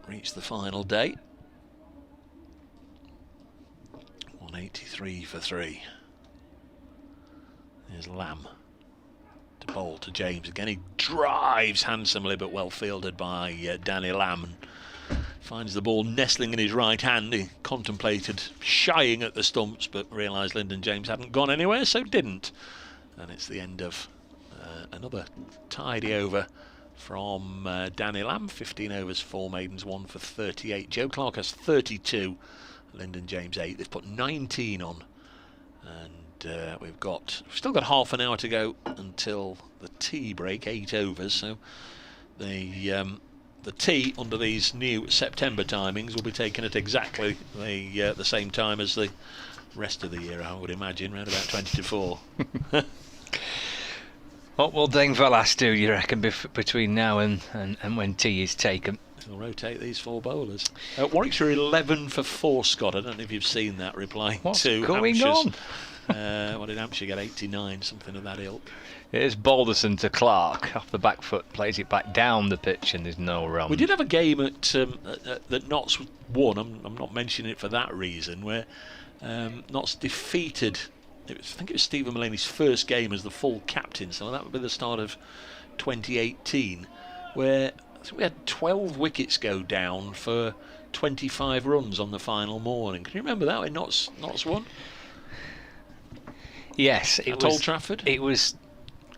reach the final day. 183 for 3. There's Lamb to bowl to James. Again, he drives handsomely, but well fielded by Danny Lamb. And finds the ball nestling in his right hand. He contemplated shying at the stumps, but realised Lyndon James hadn't gone anywhere, so didn't. And it's the end of another tidy over from Danny Lamb. 15 overs, 4 maidens, 1 for 38. Joe Clark has 32. Lyndon James 8. They've put 19 on, and we've still got half an hour to go until the tea break. 8 overs, so the tea under these new September timings will be taken at exactly the same time as the rest of the year, I would imagine, around about 20 to 4. What will Dane Velas do, you reckon, between now and when tea is taken? He'll rotate these 4 bowlers. Warwickshire 11 for 4, Scott. I don't know if you've seen that, replying What's to going Hampshire's. on? What did Hampshire get? 89, something of that ilk. Here's Balderson to Clark, off the back foot, plays it back down the pitch, and there's no run. We did have a game that Notts won. I'm not mentioning it for that reason, where Notts defeated, I think it was Stephen Mullaney's first game as the full captain, so that would be the start of 2018, where I think we had 12 wickets go down for 25 runs on the final morning. Can you remember that when Notts won? Yes, at Old Trafford. It was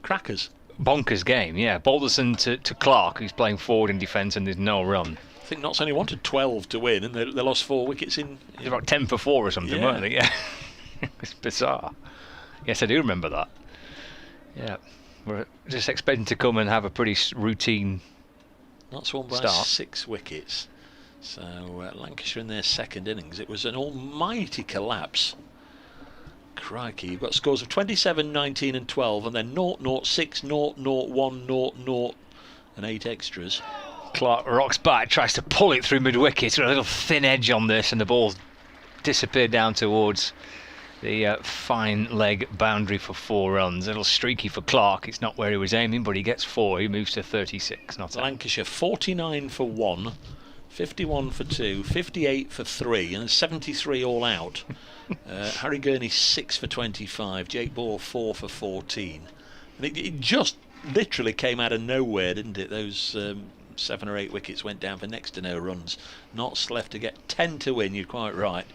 crackers. Bonkers game, yeah. Balderson to Clark, who's playing forward in defence, and there's no run. I think Notts only wanted 12 to win, and they lost 4 wickets in. It was about 10 for 4 or something, weren't they? Yeah. It's bizarre. Yes, I do remember that. Yeah. We're just expecting to come and have a pretty routine Notts won by start. 6 wickets. So Lancashire in their second innings. It was an almighty collapse. Crikey, you've got scores of 27, 19 and 12, and then 0, 0, 6, 0, 0, 1, 0, 0 and 8 extras. Clark rocks back, tries to pull it through mid-wicket. A little thin edge on this, and the ball's disappeared down towards the fine leg boundary for 4 runs. A little streaky for Clark. It's not where he was aiming, but he gets 4. He moves to 36. Not Lancashire 49 for 1, 51 for 2, 58 for 3, and 73 all out. Harry Gurney 6 for 25, Jake Ball 4 for 14. And it just literally came out of nowhere, didn't it? Those 7 or 8 wickets went down for next to no runs. Notts left to get 10 to win, you're quite right.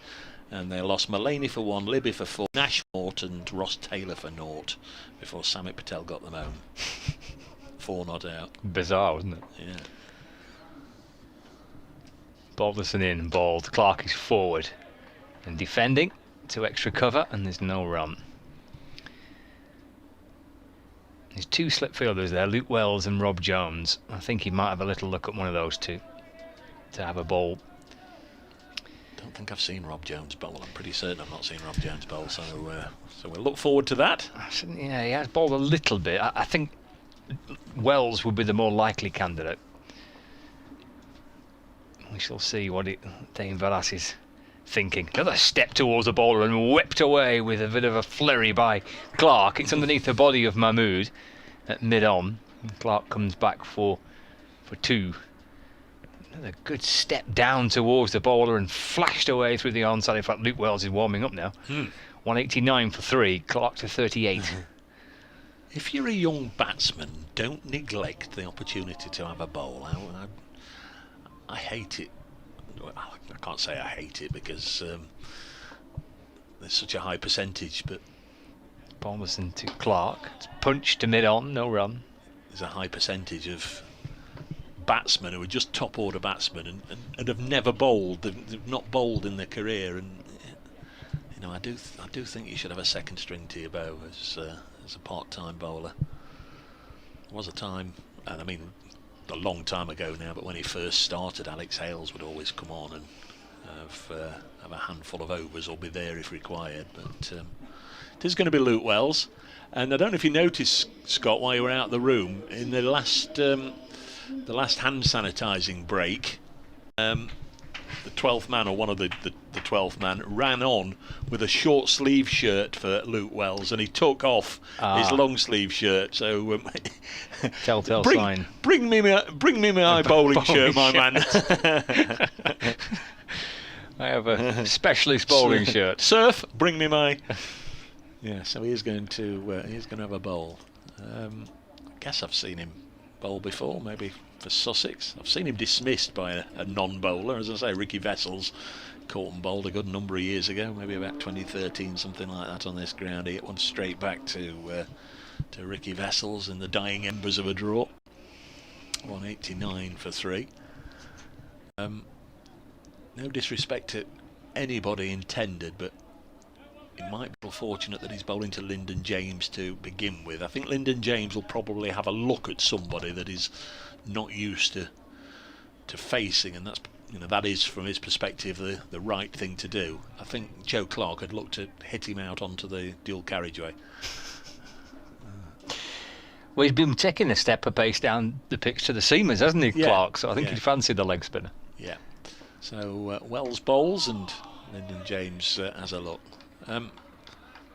And they lost Mullaney for 1, Libby for 4, Nash and Ross Taylor for 0 before Samit Patel got them home. 4 not out. Bizarre, wasn't it? Yeah. Balderson in, balled. Clark is forward and defending to extra cover, and there's no run. There's 2 slip fielders there, Luke Wells and Rob Jones. I think he might have a little look at one of those two to have a ball. Don't think I've seen Rob Jones bowl. I'm pretty certain I've not seen Rob Jones bowl, so we'll look forward to that. Yeah, he has bowled a little bit. I think Wells would be the more likely candidate. We shall see what Dane Velas is thinking. Another step towards the bowler and whipped away with a bit of a flurry by Clark. It's underneath the body of Mahmood at mid-on. Clark comes back for 2. Another good step down towards the bowler and flashed away through the onside. In fact, Luke Wells is warming up now. 189 for 3, Clark to 38. If you're a young batsman, don't neglect the opportunity to have a bowl. I hate it. Well, I can't say I hate it because there's such a high percentage, but Balderson to Clark. It's punched to mid-on, no run. There's a high percentage of batsmen who are just top order batsmen and have never bowled. They've not bowled in their career, and you know I do think you should have a second string to your bow as a part-time bowler. There was a time, and I mean a long time ago now, but when he first started, Alex Hales would always come on and have a handful of overs or be there if required. But It is going to be Luke Wells. And I don't know if you noticed, Scott, while you were out of the room, in the last hand sanitising break, the 12th man, or one of the 12th man, ran on with a short sleeve shirt for Luke Wells, and he took off his long sleeve shirt. So telltale sign. Bring me my bowling shirt, my man. I have a specialist bowling shirt. Surf, bring me my. Yeah, so he's going to have a bowl. I guess I've seen him bowl before, maybe for Sussex. I've seen him dismissed by a non-bowler, as I say. Ricky Vessels caught and bowled a good number of years ago, maybe about 2013, something like that, on this ground. He hit one straight back to Ricky Vessels in the dying embers of a draw. 189 for 3. No disrespect to anybody intended, but it might be fortunate that he's bowling to Lyndon James to begin with. I think Lyndon James will probably have a look at somebody that is not used to facing, and that is, from his perspective, the right thing to do. I think Joe Clark had looked to hit him out onto the dual carriageway. Well, he's been taking a step of pace down the pitch to the seamers, hasn't he, Clark? So I think he'd fancy the leg spinner. Yeah. So Wells bowls and Lyndon James has a look. It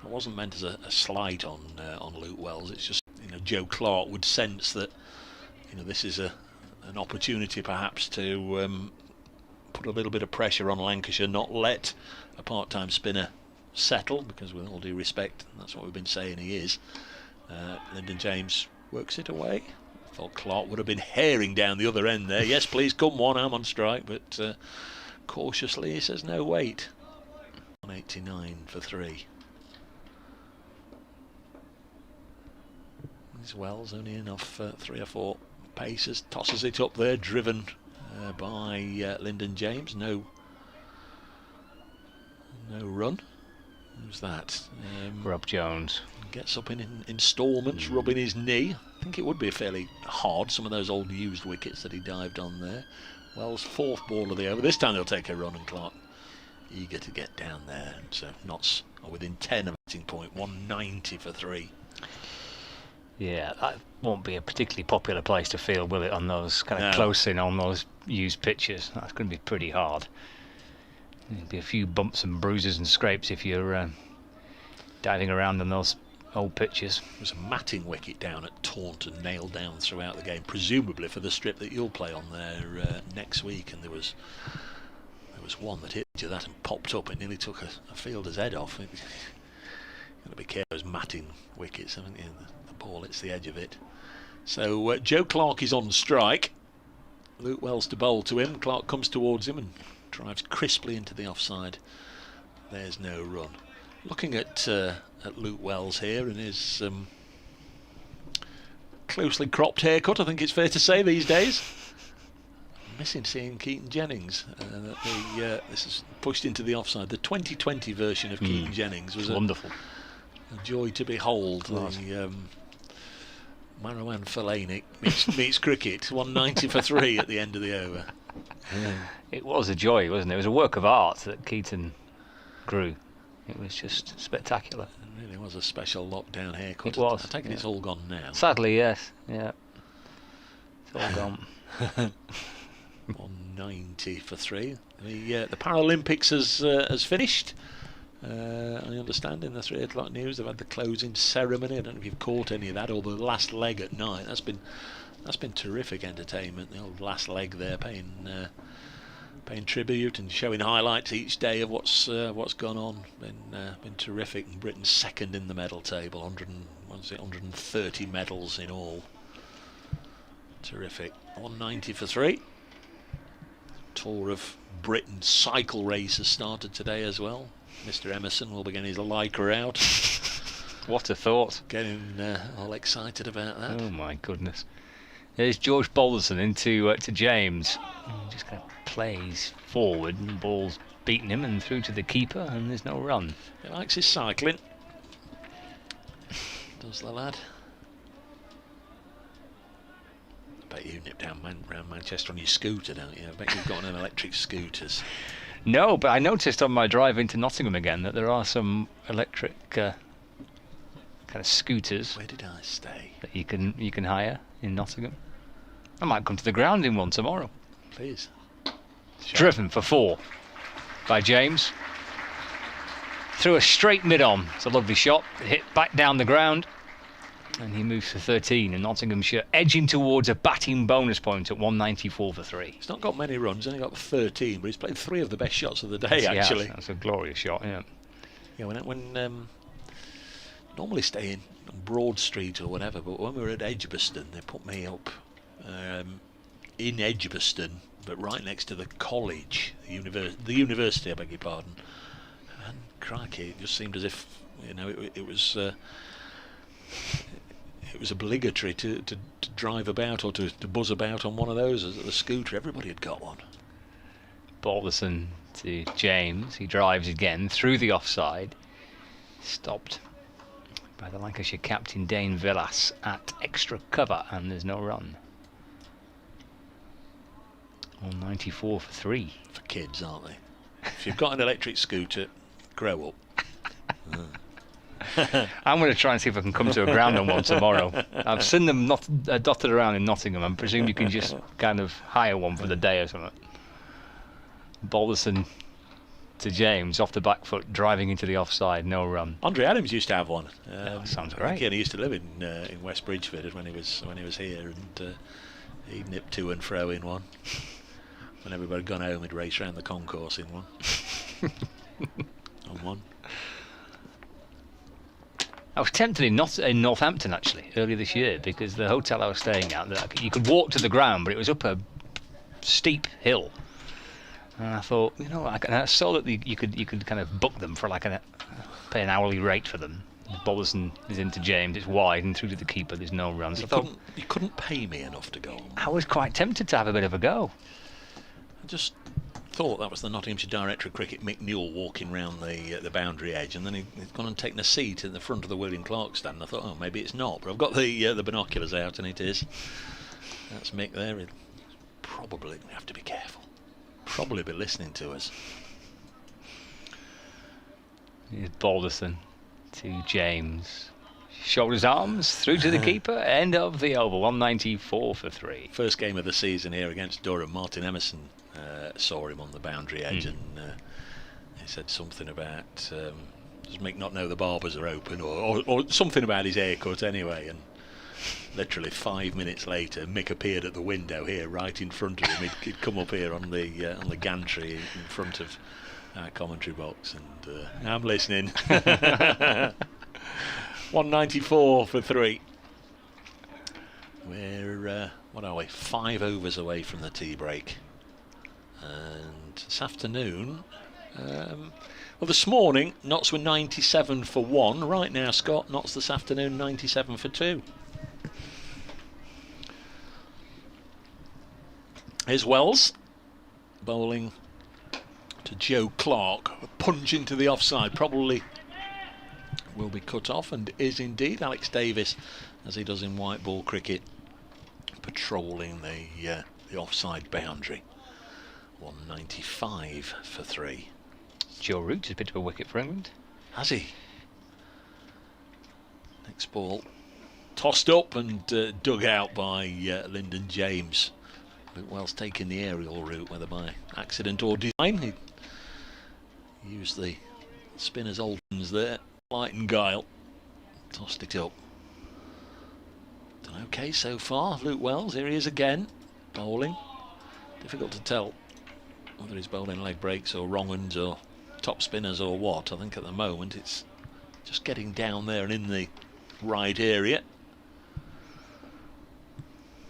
wasn't meant as a slight on Luke Wells. It's just, Joe Clark would sense that this is an opportunity perhaps to put a little bit of pressure on Lancashire, not let a part-time spinner settle, because with all due respect, that's what we've been saying he is. Lyndon James works it away. I thought Clark would have been herring down the other end there. Yes, please, come one, I'm on strike, but cautiously he says no, wait. 189 for 3. This Wells only enough 3 or 4 paces, tosses it up there, driven by Lyndon James. No run. Who's that? Rob Jones. Gets up in instalments, rubbing his knee. I think it would be fairly hard, some of those old used wickets that he dived on there. Wells' 4th ball of the over. This time they'll take a run, and Clark eager to get down there, and so Notts are within 10 of hitting point. 190 for 3. Yeah, that won't be a particularly popular place to field, will it, on those kind of close in on those used pitches? That's going to be pretty hard. There'll be a few bumps and bruises and scrapes if you're diving around on those old pitches. There was a matting wicket down at Taunton, nailed down throughout the game, presumably for the strip that you'll play on there next week, and there was one that hit you that and popped up. It nearly took a fielder's head off. You've got to be careful those matting wickets, haven't you? The ball hits the edge of it. So Joe Clark is on strike. Luke Wells to bowl to him. Clark comes towards him and drives crisply into the offside. There's no run. Looking at Luke Wells here and his closely cropped haircut, I think it's fair to say these days. Missing seeing Keaton Jennings. This is pushed into the offside. The 2020 version of Keaton Jennings was wonderful. A joy to behold. The Marwan Fellaini meets cricket. 190 for 3 at the end of the over. It was a joy, wasn't it? It was a work of art that Keaton grew. It was just spectacular. It really was a special lockdown haircut. It was. I take it it's all gone now. Sadly, yes. Yeah. It's all gone. 190 for 3. The Paralympics has finished. I understand in the 3 o'clock news they've had the closing ceremony. I don't know if you've caught any of that, or the last leg at night. That's been terrific entertainment. The old last leg there, paying tribute and showing highlights each day of what's gone on. Been terrific. And Britain's second in the medal table. 130 medals in all. Terrific. 190 for 3. Tour of Britain cycle race has started today as well. Mr. Emerson will be getting his Leica out. What a thought. Getting all excited about that. Oh my goodness. There's George Balderson into to James. Just kind of plays forward and the ball's beaten him and through to the keeper, and there's no run. He likes his cycling. Does the lad. I bet you nip down around Manchester on your scooter, don't you? I bet you've got them electric scooters. No, but I noticed on my drive into Nottingham again that there are some electric kind of scooters. Where did I stay? That you can hire in Nottingham. I might come to the ground in one tomorrow. Please. Driven for 4 by James. Through a straight mid-on. It's a lovely shot. Hit back down the ground. And he moves to 13, and Nottinghamshire edging towards a batting bonus point at 194 for 3. He's not got many runs, only got 13, but he's played 3 of the best shots of the day, actually. That's a glorious shot, yeah. Yeah, when normally stay in Broad Street or whatever, but when we were at Edgbaston, they put me up in Edgbaston, but right next to the college, the university, I beg your pardon. And crikey, it just seemed as if, you know, it was obligatory to drive about or to buzz about on one of those as the scooter. Everybody had got one. Balderson to James. He drives again through the offside. Stopped by the Lancashire captain Dane Villas at extra cover, and there's no run. 194 for 3. For kids, aren't they? If you've got an electric scooter, grow up. I'm going to try and see if I can come to a ground on one tomorrow. I've seen them dotted around in Nottingham. I presume you can just kind of hire one for the day or something. Balderson to James, off the back foot, driving into the offside, no run. Andre Adams used to have one. Sounds great. Again, he used to live in West Bridgeford when he was here, and he'd nip to and fro in one. When everybody had gone home, he'd race around the concourse in one. On one. I was tempted in Northampton actually earlier this year, because the hotel I was staying at, you could walk to the ground, but it was up a steep hill. And I thought, you know, I saw that you could kind of book them for pay an hourly rate for them. Balderson is into James, it's wide and through to the keeper. There's no runs. You couldn't pay me enough to go on. I was quite tempted to have a bit of a go. I just thought that was the Nottinghamshire Director of Cricket, Mick Newell, walking round the boundary edge, and then he'd gone and taken a seat in the front of the William Clark stand. I thought, oh, maybe it's not, but I've got the binoculars out, and it is. That's Mick there. He'll probably have to be careful. Probably be listening to us. Here's Balderson to James. Shoulders, arms, through to the keeper. End of the over. 194 for 3. First game of the season here against Durham. Martin Emerson saw him on the boundary edge, and he said something about does Mick not know the barbers are open, or something about his haircut anyway. And literally 5 minutes later, Mick appeared at the window here, right in front of him. He'd come up here on the gantry in front of our commentary box, and I'm listening. 194 for 3. We're what are we? 5 overs away from the tea break, and this afternoon. Well, this morning, Notts were 97 for 1. Right now, Scott, Notts this afternoon 97 for 2. Here's Wells bowling to Joe Clark. A punch into the offside, probably will be cut off, and is indeed. Alex Davis, as he does in white ball cricket, patrolling the offside boundary. 195 for 3. Joe Root has picked up a wicket for England. Has he? Next ball tossed up and dug out by Lyndon James. Luke Wells taking the aerial route, whether by accident or design. He used the spinner's Altons there. Light and guile. Tossed it up. Done okay so far. Luke Wells, here he is again. Bowling. Difficult to tell whether he's bowling leg breaks or wrong uns or top spinners or what. I think at the moment it's just getting down there and in the right area.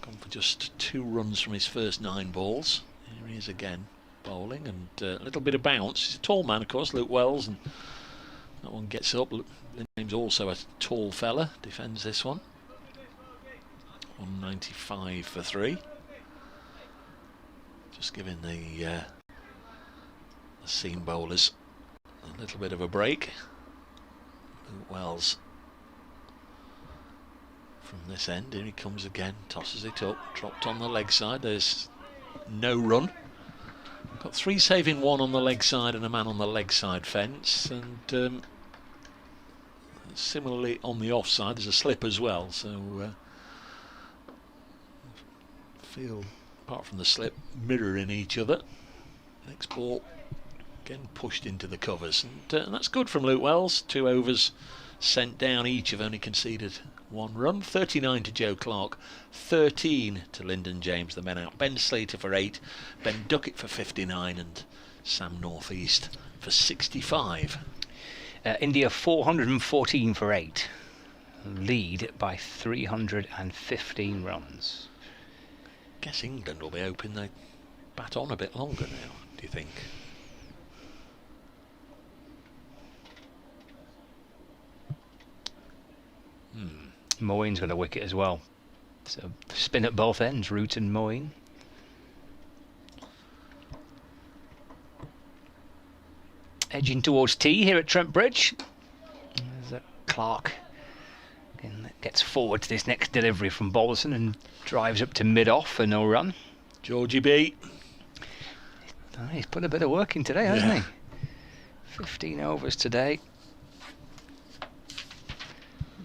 Gone for just 2 runs from his first 9 balls. Here he is again, bowling, and a little bit of bounce. He's a tall man, of course, Luke Wells, and that one gets up. James also a tall fella, defends this one. 195 for 3. Just giving the seam bowlers a little bit of a break. Luke Wells from this end, here he comes again, tosses it up, dropped on the leg side. There's no run. Got 3 saving 1 on the leg side and a man on the leg side fence, and Similarly, on the offside, there's a slip as well. So, field, apart from the slip, mirroring each other. Next ball, again pushed into the covers. And that's good from Luke Wells. 2 overs sent down, each have only conceded 1 run. 39 to Joe Clark, 13 to Lyndon James, the men out. Ben Slater for 8, Ben Duckett for 59, and Sam Northeast for 65. India 414 for 8, lead by 315 runs. Guess England will be hoping they bat on a bit longer now, do you think? Moeen's got a wicket as well. So spin at both ends, Root and Moeen. Edging towards tea here at Trent Bridge. There's Clark. Again, gets forward to this next delivery from Balderson and drives up to mid-off for no run. Georgie B. He's put a bit of work in today, hasn't he? 15 overs today.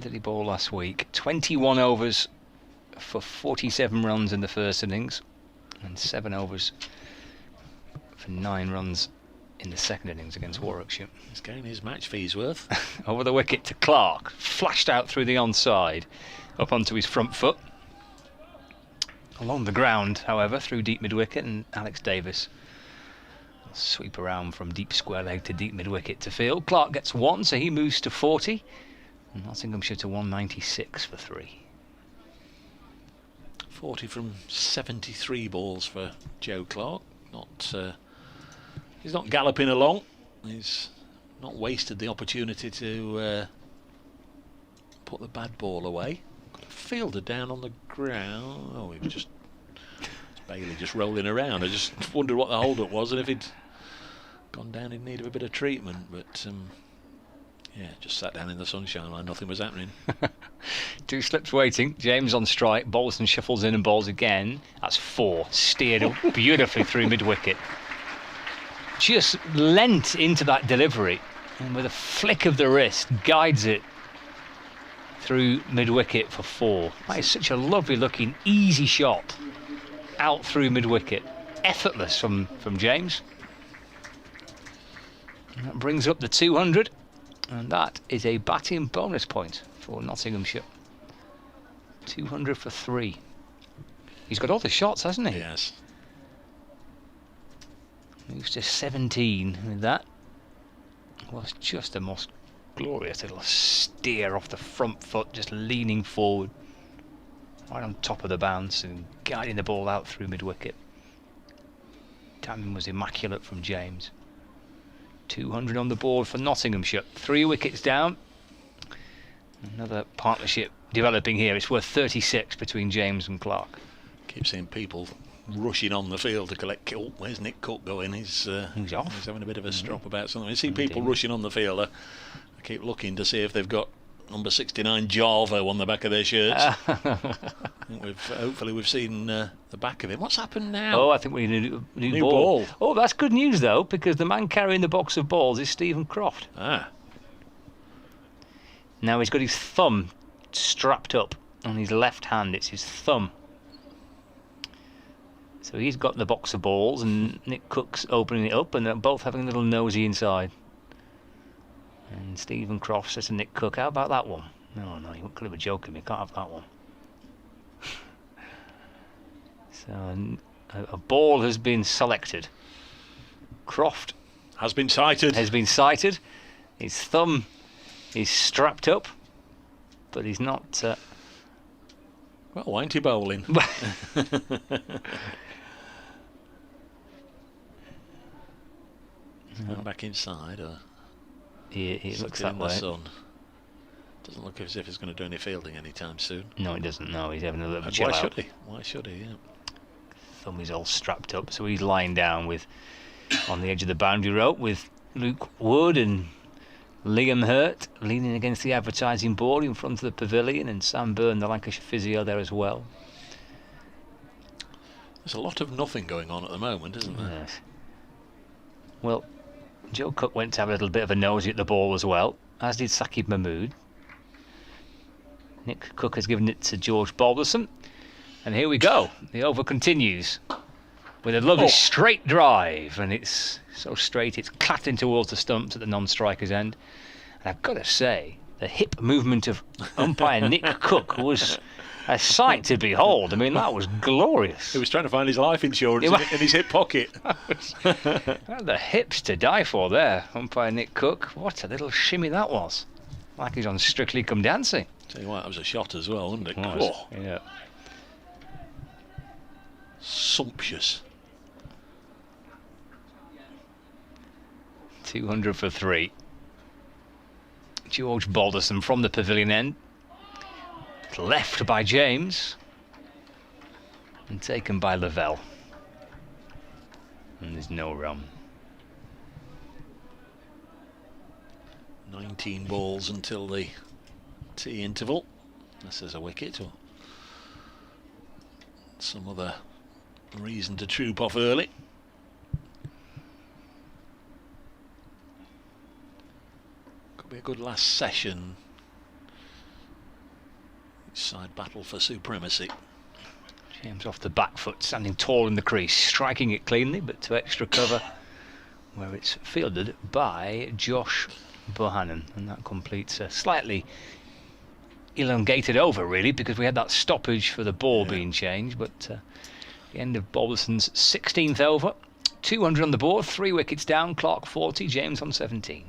Did he bowl last week? 21 overs for 47 runs in the first innings, and 7 overs for 9 runs in the second innings against Warwickshire. He's getting his match fees worth. Over the wicket to Clark, flashed out through the onside, up onto his front foot. Along the ground, however, through deep mid-wicket, and Alex Davis will sweep around from deep square leg to deep mid-wicket to field. Clark gets 1, so he moves to 40. Nottinghamshire to 196 for 3. 40 from 73 balls for Joe Clark. He's not galloping along. He's not wasted the opportunity to put the bad ball away. Got a fielder down on the ground. Oh, he was just Bailey just rolling around. I just wondered what the hold-up was and if he'd gone down in need of a bit of treatment. But yeah, just sat down in the sunshine like nothing was happening. 2 slips waiting. James on strike. Balderson shuffles in and bowls again. That's 4. Steered beautifully through mid-wicket. Just leant into that delivery and with a flick of the wrist guides it through mid-wicket for 4. That is such a lovely looking, easy shot out through mid-wicket. Effortless from James. And that brings up the 200. And that is a batting bonus point for Nottinghamshire. 200 for 3. He's got all the shots, hasn't he? Yes. Moves to 17 with that. Was just the most glorious little steer off the front foot, just leaning forward, right on top of the bounce and guiding the ball out through mid-wicket. Timing was immaculate from James. 200 on the board for Nottinghamshire. 3 wickets down. Another partnership developing here. It's worth 36 between James and Clark. Keep seeing people rushing on the field to collect. Oh, where's Nick Cook going? He's off. He's having a bit of a strop about something. I see people rushing on the field. I keep looking to see if they've got number 69 Java on the back of their shirts. I think hopefully we've seen the back of him. What's happened now? Oh, I think we need a new ball. Oh, that's good news though, because the man carrying the box of balls is Stephen Croft. Now he's got his thumb strapped up on his left hand. It's his thumb. So he's got the box of balls and Nick Cook's opening it up and they're both having a little nosy inside. And Stephen Croft says to Nick Cook, how about that one? No, you could have been joking me, can't have that one. So a ball has been selected. Croft has been sighted. His thumb is strapped up, but he's not... Well, why ain't he bowling? Back inside, or he looks that in way. The sun. Doesn't look as if he's going to do any fielding anytime soon. No, he doesn't. No, he's having a little chill out. Why should he? Yeah. Thumb is all strapped up, so he's lying down on the edge of the boundary rope with Luke Wood and Liam Hurt leaning against the advertising board in front of the pavilion, and Sam Byrne, the Lancashire physio, there as well. There's a lot of nothing going on at the moment, isn't there? Yes. Well, Joe Cook went to have a little bit of a nosy at the ball as well, as did Saqib Mahmood. Nick Cook has given it to George Balderson. And here we go. The over continues with a lovely straight drive. And it's so straight, it's clatting towards the stumps at the non-striker's end. And I've got to say, the hip movement of umpire Nick Cook was a sight to behold. I mean, that was glorious. He was trying to find his life insurance in his hip pocket. The hips to die for there, umpire Nick Cook. What a little shimmy that was. Like he's on Strictly Come Dancing. Tell you what, that was a shot as well, wasn't it? Oh, yeah. Sumptuous. 200 for 3. George Balderson from the pavilion end. Left by James. And taken by Lavelle. And there's no run. 19 balls until the tea interval. Unless there's a wicket or some other reason to troop off early. Could be a good last session. Each side battle for supremacy. James off the back foot, standing tall in the crease, striking it cleanly, but to extra cover, where it's fielded by Josh Bohannon, and that completes a slightly elongated over, really, because we had that stoppage for the ball being changed. But the end of Balderson's 16th over, 200 on the board, 3 wickets down, Clark 40, James on 17.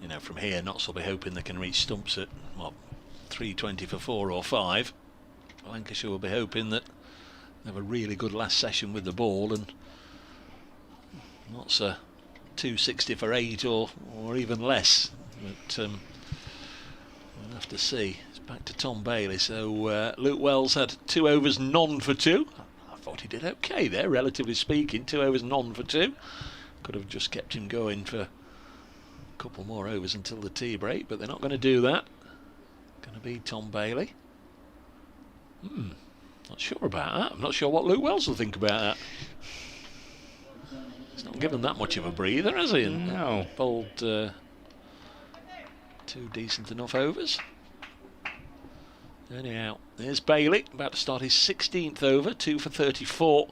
You know, from here, Notts will be hoping they can reach stumps at what, 320 for 4 or 5. Lancashire will be hoping that they have a really good last session with the ball, and Notts a 260 for 8 or even less. But we'll have to see. It's back to Tom Bailey. So Luke Wells had 2 overs, none for 2. I thought he did okay there, relatively speaking. 2 overs, none for 2. Could have just kept him going for a couple more overs until the tea break, but they're not going to do that. Going to be Tom Bailey. Not sure about that. I'm not sure what Luke Wells will think about that. He's not given that much of a breather, has he? And no. Bowled 2 decent enough overs. Anyhow, there's Bailey, about to start his 16th over, 2 for 34.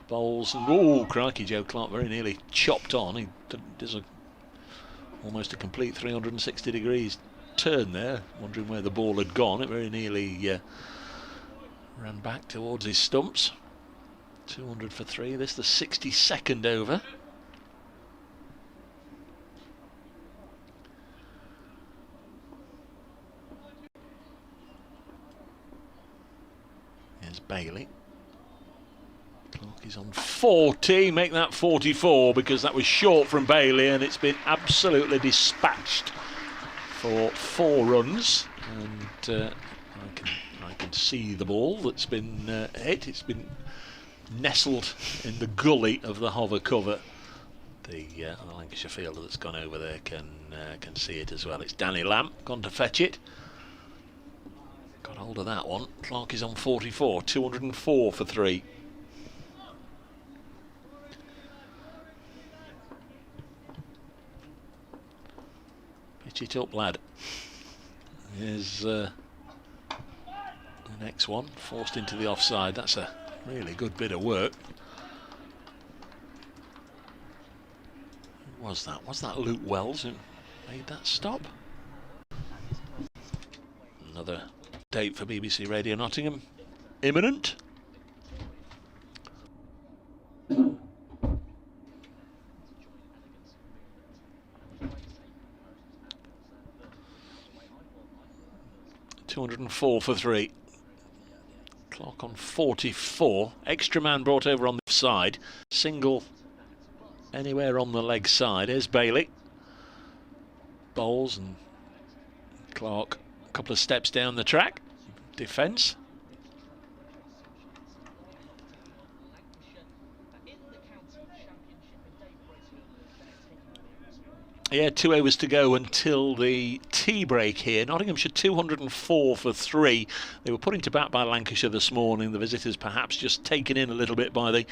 Bowls, and oh, crikey, Joe Clark very nearly chopped on. He does almost a complete 360 degrees turn there, wondering where the ball had gone. It very nearly ran back towards his stumps. 200 for 3. This the 62nd over. Here's Bailey. Clark is on 40. Make that 44 because that was short from Bailey, and it's been absolutely dispatched for 4 runs. And I can see the ball that's been hit. It's been nestled in the gully of the hover cover. The Lancashire fielder that's gone over there can see it as well. It's Danny Lamb gone to fetch it. Got hold of that one. Clark is on 44, 204 for 3. Pitch it up, lad. Here's the next one, forced into the offside. That's a really good bit of work. Who was that? Was that Luke Wells who made that stop? Another date for BBC Radio Nottingham imminent. $204 for 3. Clark on 44. Extra man brought over on the side. Single anywhere on the leg side. Here's Bailey. Bowls, and Clark a couple of steps down the track. Defence. Yeah, 2 overs to go until the tea break here. Nottinghamshire 204 for 3. They were put into bat by Lancashire this morning. The visitors perhaps just taken in a little bit by the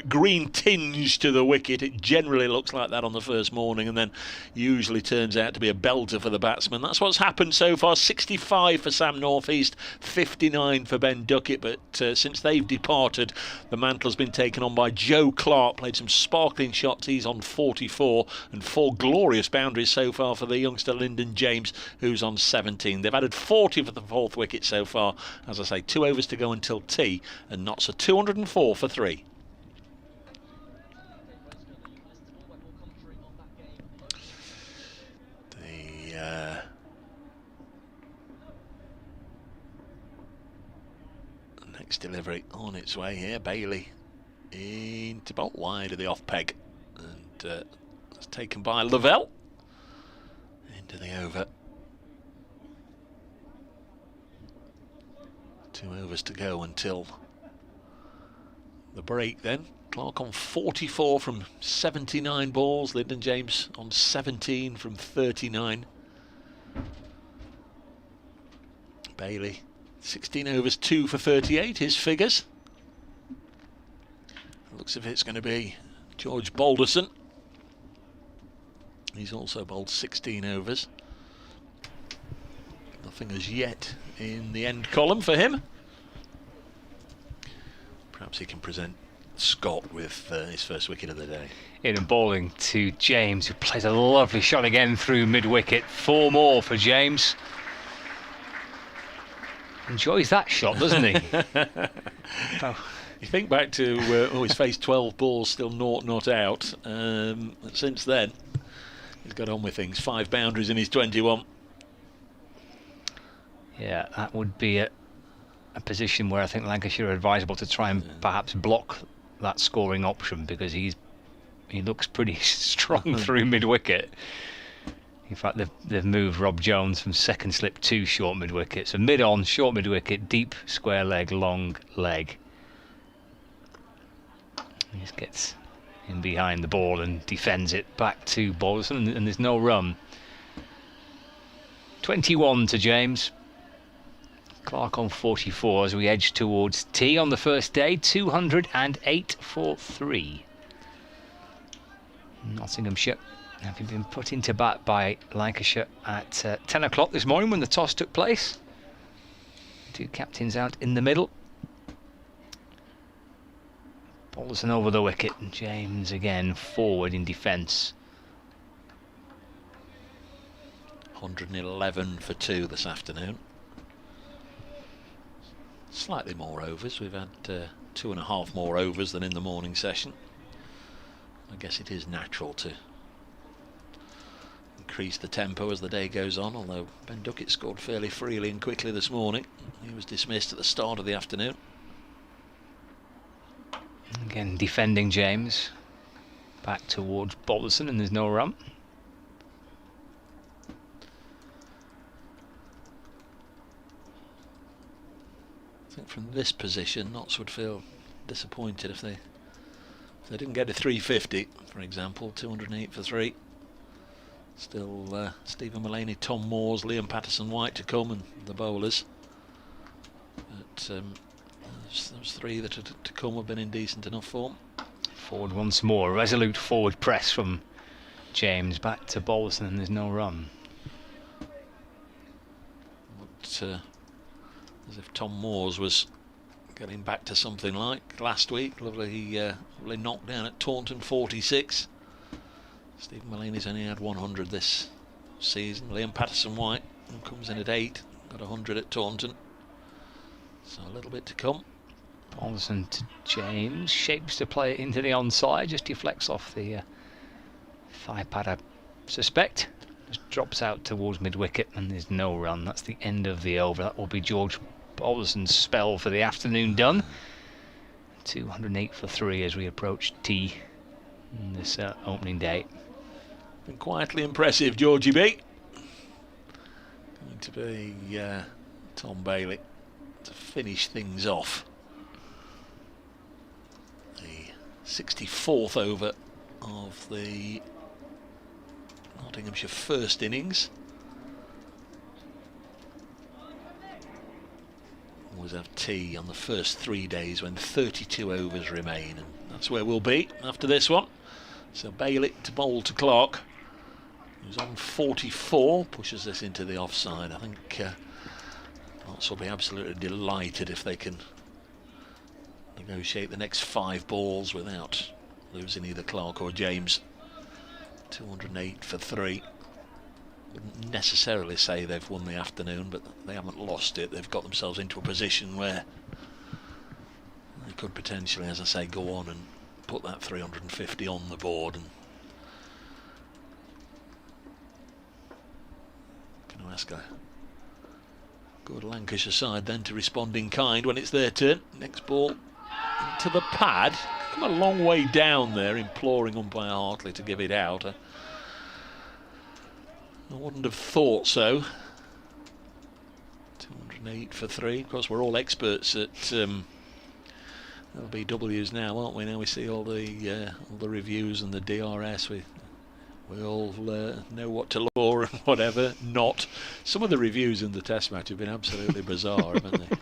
green tinge to the wicket. It generally looks like that on the first morning and then usually turns out to be a belter for the batsman. That's what's happened so far. 65 for Sam Northeast, 59 for Ben Duckett. But since they've departed, the mantle has been taken on by Joe Clark. Played some sparkling shots. He's on 44 and 4 glorious boundaries so far for the youngster Lyndon James, who's on 17. They've added 40 for the 4th wicket so far. As I say, 2 overs to go until tea, and Notts are 204 for 3. The next delivery on its way here. Bailey into bolt wide of the off peg, and it's taken by Lavelle into the over. 2 overs to go until the break then. Clark on 44 from 79 balls. Lyndon James on 17 from 39. Bailey 16 overs, 2 for 38, his figures. Looks as if it's going to be George Balderson. He's also bowled 16 overs. Nothing as yet in the end column for him. Perhaps he can present Scott with his first wicket of the day. In and bowling to James, who plays a lovely shot again through mid-wicket. 4 more for James. Enjoys that shot, doesn't he? You think back to he's faced 12 balls, still not out. Since then, he's got on with things. 5 boundaries in his 21. Yeah, that would be a position where I think Lancashire are advisable to try and perhaps block that scoring option, because he looks pretty strong through mid-wicket. In fact, they've moved Rob Jones from second slip to short mid-wicket. So mid-on, short mid-wicket, deep square leg, long leg. He just gets in behind the ball and defends it back to Balderson, and there's no run. 21 to James. Clark on 44 as we edge towards tea on the first day. 208 for 3. Nottinghamshire having been put into bat by Lancashire at 10 o'clock this morning when the toss took place. 2 captains out in the middle. Balderson over the wicket, and James again forward in defence. 111 for 2 this afternoon. Slightly more overs. We've had 2.5 more overs than in the morning session. I guess it is natural to increase the tempo as the day goes on, although Ben Duckett scored fairly freely and quickly this morning. He was dismissed at the start of the afternoon. Again defending James. Back towards Balderson, and there's no run. I think from this position, Notts would feel disappointed if they didn't get a 350, for example. 208 for 3. Still Stephen Mullaney, Tom Moores, Liam Patterson-White to come, and the bowlers. But those 3 that are to come have been in decent enough form. Forward once more. Resolute forward press from James. Back to Balderson, and there's no run. Looked as if Tom Moores was getting back to something like last week. Lovely knockdown at Taunton, 46. Stephen Mullaney's only had 100 this season. Liam Patterson-White, who comes in at 8, got 100 at Taunton. So a little bit to come. Balderson to James, shapes to play it into the onside, just deflects off the thigh pad, I suspect. Just drops out towards mid-wicket, and there's no run. That's the end of the over. That will be George Balderson's spell for the afternoon done. 208 for 3 as we approach tea on this opening day. Been quietly impressive, Georgie B. Going to be Tom Bailey to finish things off. The 64th over of the Nottinghamshire first innings. always have tea on the first 3 days when 32 overs remain, and that's where we'll be after this one. So Bailey to bowl to Clark, who's on 44, pushes this into the offside. I think Notts will be absolutely delighted if they can negotiate the next 5 balls without losing either Clark or James. 208 for 3. Wouldn't necessarily say they've won the afternoon, but they haven't lost it. They've got themselves into a position where they could potentially, as I say, go on and put that 350 on the board. And going to ask a good Lancashire side then to respond in kind when it's their turn. Next ball into the pad. Come a long way down there, imploring umpire Hartley to give it out. I wouldn't have thought so. 208 for 3. Of course, we're all experts at LBWs now, aren't we? Now we see all the reviews and the DRS. We all know what to look for and whatever not. Some of the reviews in the Test match have been absolutely bizarre, haven't they?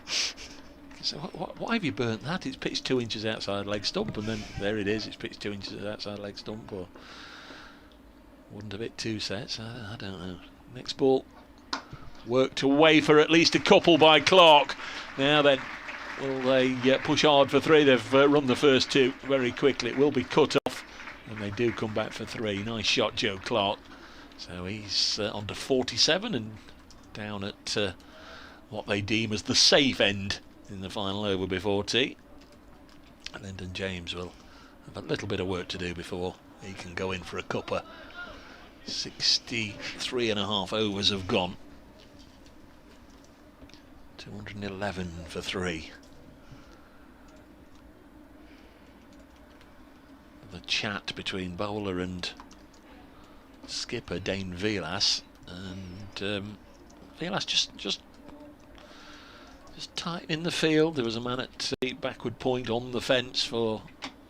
So why have you burnt that? It's pitched 2 inches outside leg stump, and then there it is. It's pitched 2 inches outside leg stump, or wouldn't have hit 2 sets. I don't know. Next ball worked away for at least a couple by Clark. Now then, will they push hard for 3? They've run the first 2 very quickly. It will be cut off, and they do come back for 3. Nice shot, Joe Clark. So he's on to 47 and down at what they deem as the safe end in the final over before tea. Lyndon James will have a little bit of work to do before he can go in for a cuppa. 63.5 overs have gone. 211 for 3. The chat between bowler and skipper Dane Vilas, and Vilas just tight in the field. There was a man at backward point on the fence for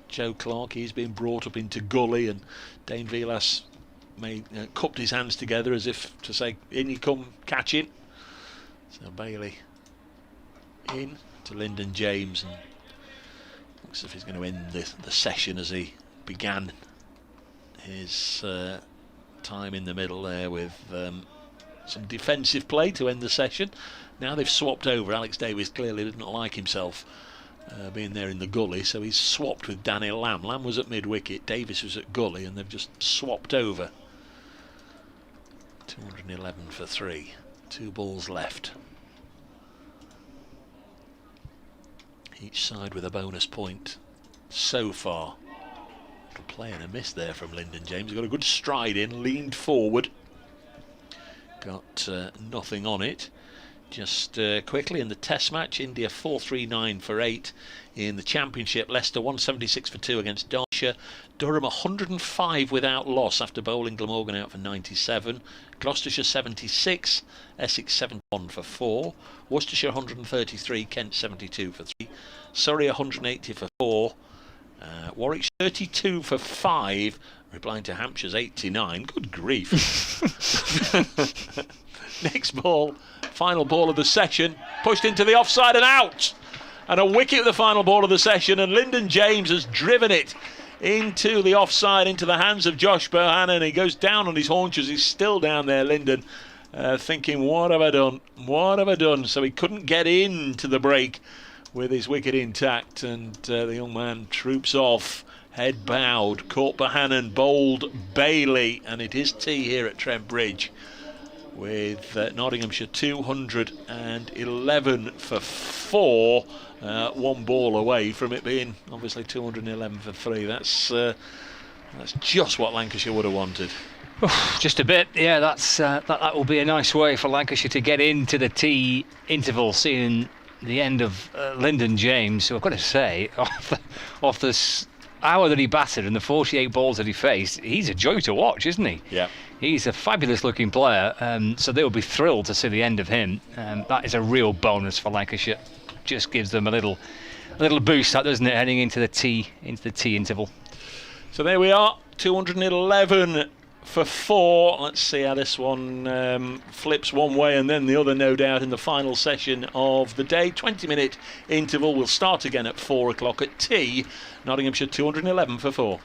Joe Clark. He's been brought up into gully, and Dane Vilas cupped his hands together as if to say, in you come, catch it. So Bailey in to Lyndon James, and looks as if he's going to end the session as he began his time in the middle there with some defensive play to end the session. Now they've swapped over. Alex Davies clearly didn't like himself being there in the gully, so he's swapped with Daniel Lamb. Lamb was at mid-wicket, Davies was at gully, and they've just swapped over. 211 for 3. 2 balls left. Each side with a bonus point so far. Little play and a miss there from Lyndon James. Got a good stride in, leaned forward. Got nothing on it. Just quickly in the Test match, India 439 for 8 in the Championship. Leicester 176 for 2 against Derbyshire. Durham 105 without loss after bowling Glamorgan out for 97. Gloucestershire 76. Essex 71 for 4. Worcestershire 133. Kent 72 for 3. Surrey 180 for 4. Warwick 32 for 5. Replying to Hampshire's 89. Good grief. Next ball, final ball of the session, pushed into the offside and out. And a wicket at the final ball of the session, and Lyndon James has driven it into the offside, into the hands of Josh Bohannon. He goes down on his haunches. He's still down there, Lyndon, thinking, what have I done? What have I done? So he couldn't get into the break with his wicket intact, and the young man troops off, head bowed. Caught Bohannon, bowled Bailey, and it is tea here at Trent Bridge, with Nottinghamshire 211 for 4, 1 ball away from it being obviously 211 for 3. That's just what Lancashire would have wanted. Just a bit, yeah. That will be a nice way for Lancashire to get into the tea interval, seeing the end of Lyndon James, who I've got to say, off this hour that he batted and the 48 balls that he faced, he's a joy to watch, isn't he? Yeah. He's a fabulous looking player, so they will be thrilled to see the end of him. That is a real bonus for Lancashire. Just gives them a little boost, that doesn't it, heading into the tea interval. So there we are, 211 for 4. Let's see how this one flips one way and then the other, no doubt, in the final session of the day. 20-minute interval. We'll start again at 4 o'clock at tea. Nottinghamshire 211 for 4.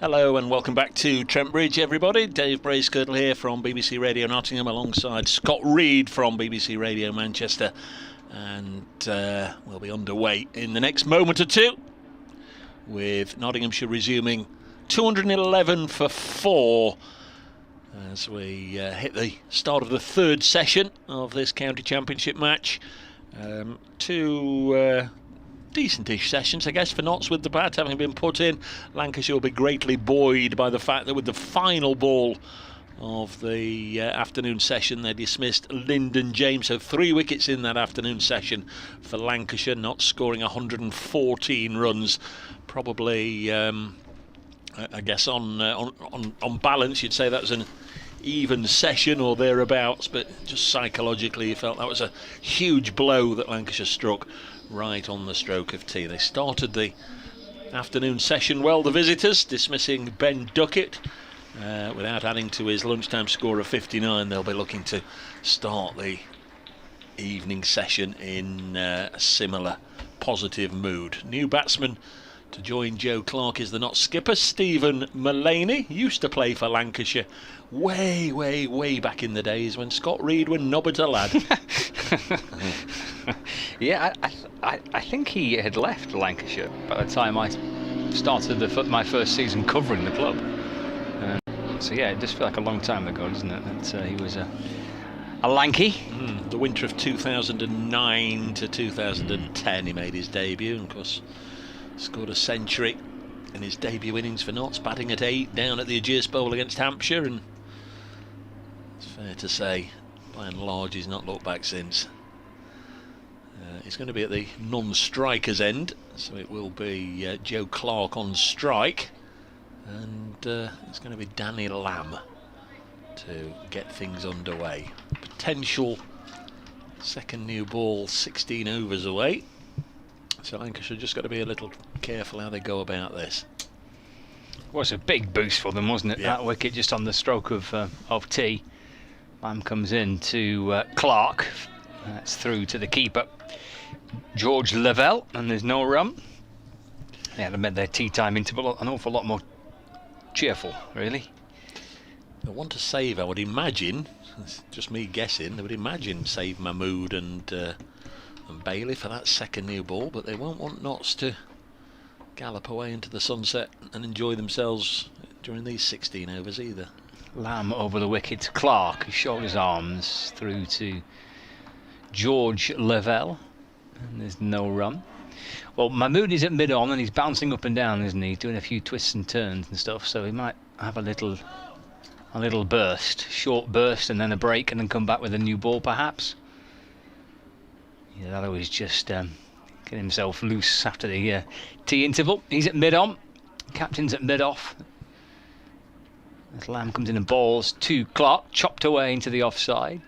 Hello and welcome back to Trent Bridge, everybody. Dave Bracegirdle here from BBC Radio Nottingham alongside Scott Reed from BBC Radio Manchester. And we'll be underway in the next moment or two with Nottinghamshire resuming 211 for 4 as we hit the start of the third session of this county championship match. Two decentish sessions, I guess, for Notts with the bat having been put in. Lancashire will be greatly buoyed by the fact that with the final ball of the afternoon session they dismissed Lyndon James, so 3 wickets in that afternoon session for Lancashire, not scoring 114 runs. Probably I guess on balance you'd say that was an even session or thereabouts, but just psychologically you felt that was a huge blow that Lancashire struck right on the stroke of tea. They started the afternoon session well, the visitors, dismissing Ben Duckett without adding to his lunchtime score of 59. They'll be looking to start the evening session in a similar positive mood. New batsman to join Joe Clark is the Notts skipper, Stephen Mullaney. Used to play for Lancashire way back in the days when Scott Reed were nobbert a lad. Yeah, I think he had left Lancashire by the time I started my first season covering the club. So yeah, it does feel like a long time ago, doesn't it? That he was a Lanky. The winter of 2009 to 2010 he made his debut, and of course scored a century in his debut innings for Notts, batting at 8 down at the Ageas Bowl against Hampshire, and it's fair to say by and large he's not looked back since. He's going to be at the non-strikers end, so it will be Joe Clark on strike, and it's going to be Danny Lamb to get things underway. Potential second new ball 16 overs away, so Lancashire just got to be a little careful how they go about this. It was a big boost for them, wasn't it? Yeah. That wicket just on the stroke of tea. Lamb comes in to Clark. That's through to the keeper, George Lavelle, and there's no run. Yeah, they made their tea time interval an awful lot more cheerful, really. They want to save, I would imagine, it's just me guessing, they would imagine save Mahmood and Bailey for that second new ball, but they won't want Notts to gallop away into the sunset and enjoy themselves during these 16 overs either. Lamb over the wicket, Clark, who showed his arms through to George Lavelle, and there's no run. Well, Mahmood is at mid-on and he's bouncing up and down, isn't he? He's doing a few twists and turns and stuff, so he might have a little burst, short burst, and then a break, and then come back with a new ball perhaps. Yeah, that'll always just get himself loose after the tea interval. He's at mid-on, captain's at mid-off. As Lamb comes in and balls to Clark, chopped away into the offside.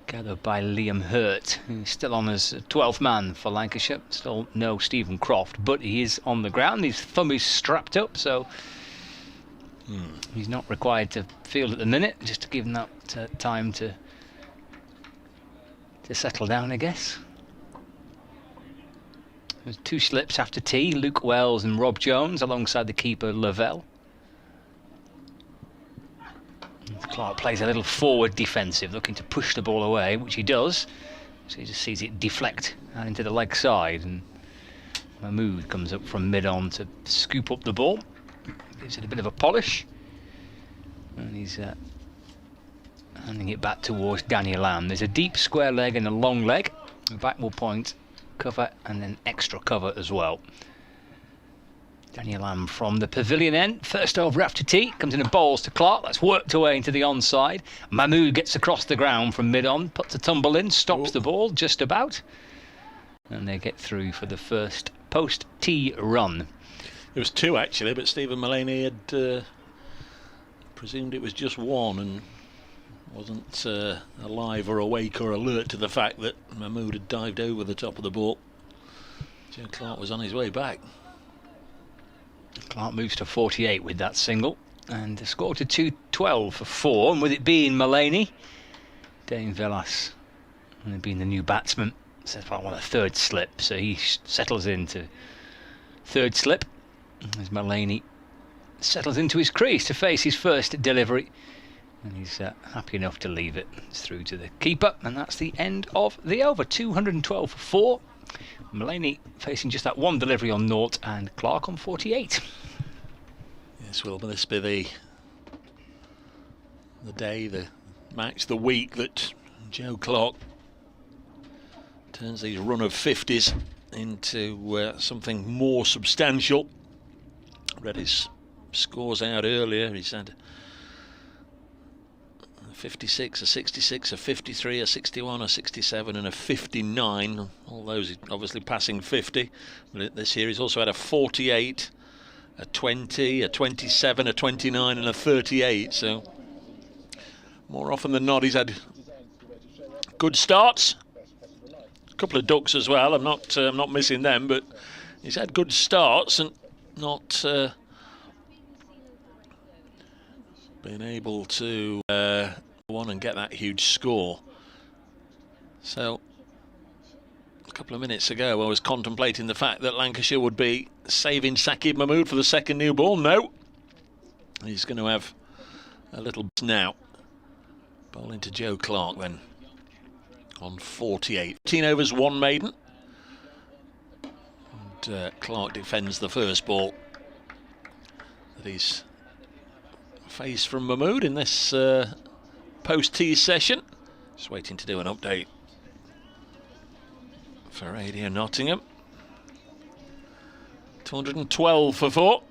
Gathered by Liam Hurt, who's still on as 12th man for Lancashire. Still no Stephen Croft, but he is on the ground. His thumb is strapped up, so he's not required to field at the minute, just to give him that time to settle down, I guess. There's 2 slips after tea, Luke Wells and Rob Jones, alongside the keeper Lavelle. Clark plays a little forward defensive, looking to push the ball away, which he does. So he just sees it deflect out into the leg side, and Mahmood comes up from mid-on to scoop up the ball. Gives it a bit of a polish, and he's handing it back towards Danny Lamb. There's a deep square leg and a long leg, a backward point, cover, and then extra cover as well. Danny Lamb from the pavilion end, first over after tea, comes in and bowls to Clark. That's worked away into the onside. Mahmood gets across the ground from mid-on, puts a tumble in, stops the ball just about, and they get through for the first post-tea run. There was 2 actually, but Stephen Mullaney had presumed it was just 1 and wasn't alive or awake or alert to the fact that Mahmood had dived over the top of the ball. Joe Clark was on his way back. Clark moves to 48 with that single, and the score to 212 for 4, and with it being Mullaney, Dane Villas, and being the new batsman, says, well, I want a 3rd slip, so he settles into 3rd slip, as Mullaney settles into his crease to face his first delivery. And he's happy enough to leave it. It's through to the keeper, and that's the end of the over. 212 for 4. Mulaney facing just that one delivery on 0, and Clark on 48. Yes, will this be the day, the match, the week that Joe Clark turns these run of 50s into something more substantial? Read his scores out earlier. He's had a 56, a 66, a 53, a 61, a 67 and a 59. All those obviously passing 50. But this year he's also had a 48, a 20, a 27, a 29 and a 38. So more often than not he's had good starts. A couple of ducks as well. I'm not missing them, but he's had good starts and not been able to one and get that huge score. So a couple of minutes ago I was contemplating the fact that Lancashire would be saving Saqib Mahmood for the second new ball. No, he's going to have a little now. Ball into Joe Clark then on 48. 18 overs, 1 maiden. And Clark defends the first ball that he's faced from Mahmood in this post-tee session. Just waiting to do an update for Radio Nottingham. 212 for 4.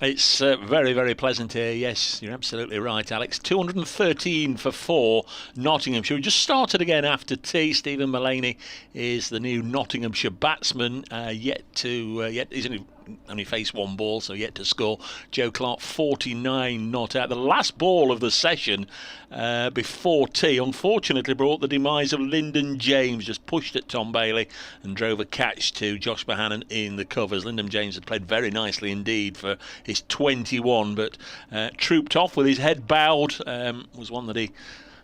It's very, very pleasant here. Yes, you're absolutely right, Alex. 213 for 4, Nottinghamshire. We just started again after tea. Stephen Mulaney is the new Nottinghamshire batsman. He's only faced 1 ball, so yet to score. Joe Clark 49 not out. The last ball of the session before tea unfortunately brought the demise of Lyndon James. Just pushed at Tom Bailey and drove a catch to Josh Bohannon in the covers. Lyndon James had played very nicely indeed for his 21, but trooped off with his head bowed. Was one that he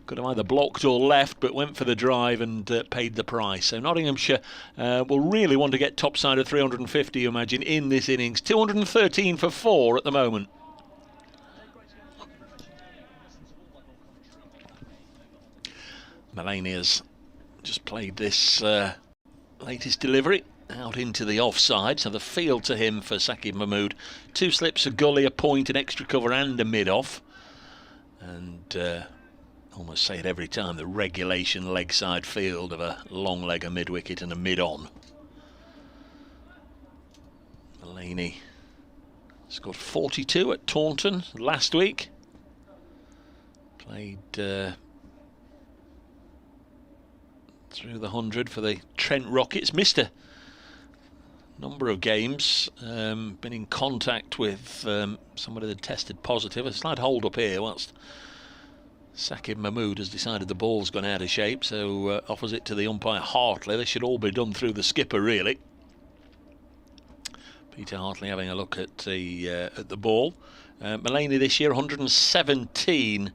could have either blocked or left, but went for the drive and paid the price. So Nottinghamshire will really want to get topside of 350, you imagine, in this innings. 213 for 4 at the moment. Mulaney has just played this latest delivery out into the offside, so the field to him for Saqib Mahmood. 2 slips, a gully, a point, an extra cover and a mid-off. And almost say it every time, the regulation leg side field of a long leg, a mid-wicket and a mid-on. Mulaney scored 42 at Taunton last week. Played through the 100 for the Trent Rockets. Missed a number of games. Been in contact with somebody that tested positive. A slight hold up here whilst Saqib Mahmood has decided the ball's gone out of shape, so offers it to the umpire Hartley. This should all be done through the skipper, really. Peter Hartley having a look at the ball. Mulaney this year 117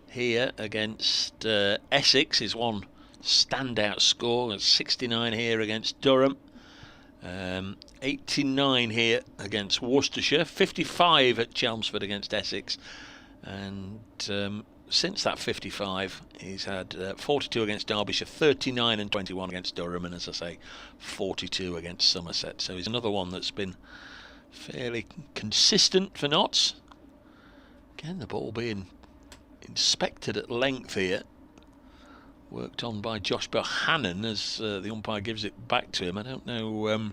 here against Essex. His one standout score. 69 here against Durham. 89 here against Worcestershire. 55 at Chelmsford against Essex. And since that 55, he's had 42 against Derbyshire, 39 and 21 against Durham, and as I say, 42 against Somerset. So he's another one that's been fairly consistent for Notts. Again, the ball being inspected at length here. Worked on by Josh Bohannon as the umpire gives it back to him. I don't know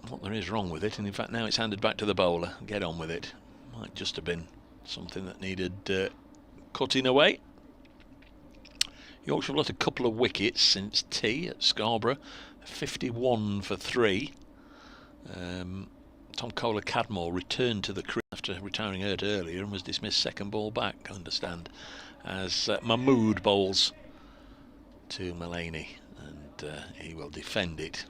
what there is wrong with it, and in fact now it's handed back to the bowler. Get on with it. Might just have been something that needed cutting away. Yorkshire have lost a couple of wickets since tea at Scarborough. 51 for 3. Tom Kohler-Cadmore returned to the crew after retiring hurt earlier and was dismissed second ball back, I understand, as Mahmood bowls to Mullaney, and he will defend it.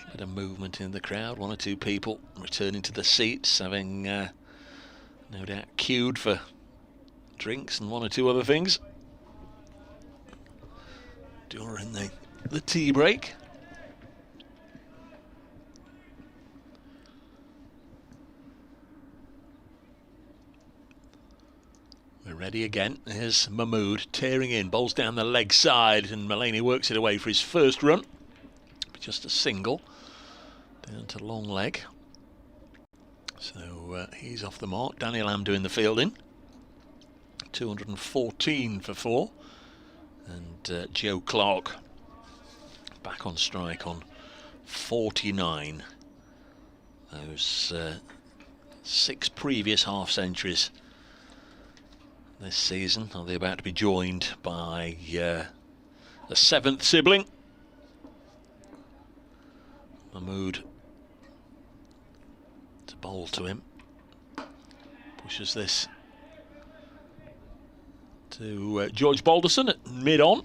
A bit of movement in the crowd, one or two people returning to the seats, having no doubt queued for drinks and one or two other things during the tea break. We're ready again. Here's Mahmood tearing in, bowls down the leg side, and Mullaney works it away for his first run. Just a single down to long leg. So he's off the mark. Danny Lamb doing the fielding. 214 for 4. And Joe Clark back on strike on 49. Those 6 previous half centuries this season. Are they about to be joined by a 7th sibling? Mahmood to bowl to him. Pushes this to George Balderson at mid-on.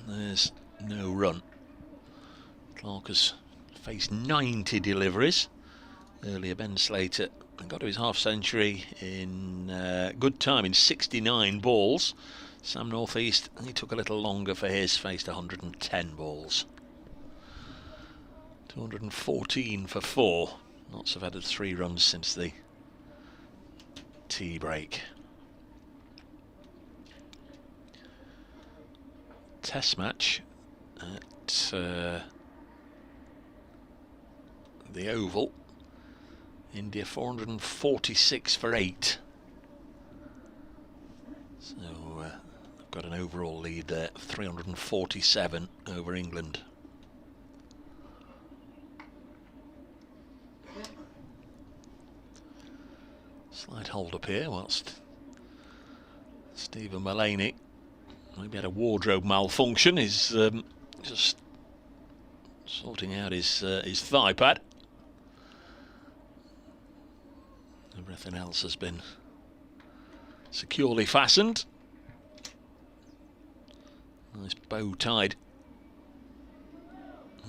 There's no run. Clark has faced 90 deliveries. Earlier Ben Slater got to his half century in good time in 69 balls. Sam Northeast, he took a little longer for his, faced 110 balls. 214 for 4. Knots have added 3 runs since the tea break. Test match at the Oval. India 446 for 8. So they've got an overall lead there, 347 over England. Slight hold up here whilst Stephen Mullaney maybe had a wardrobe malfunction. He's just sorting out his thigh pad. Everything else has been securely fastened. Nice bow tied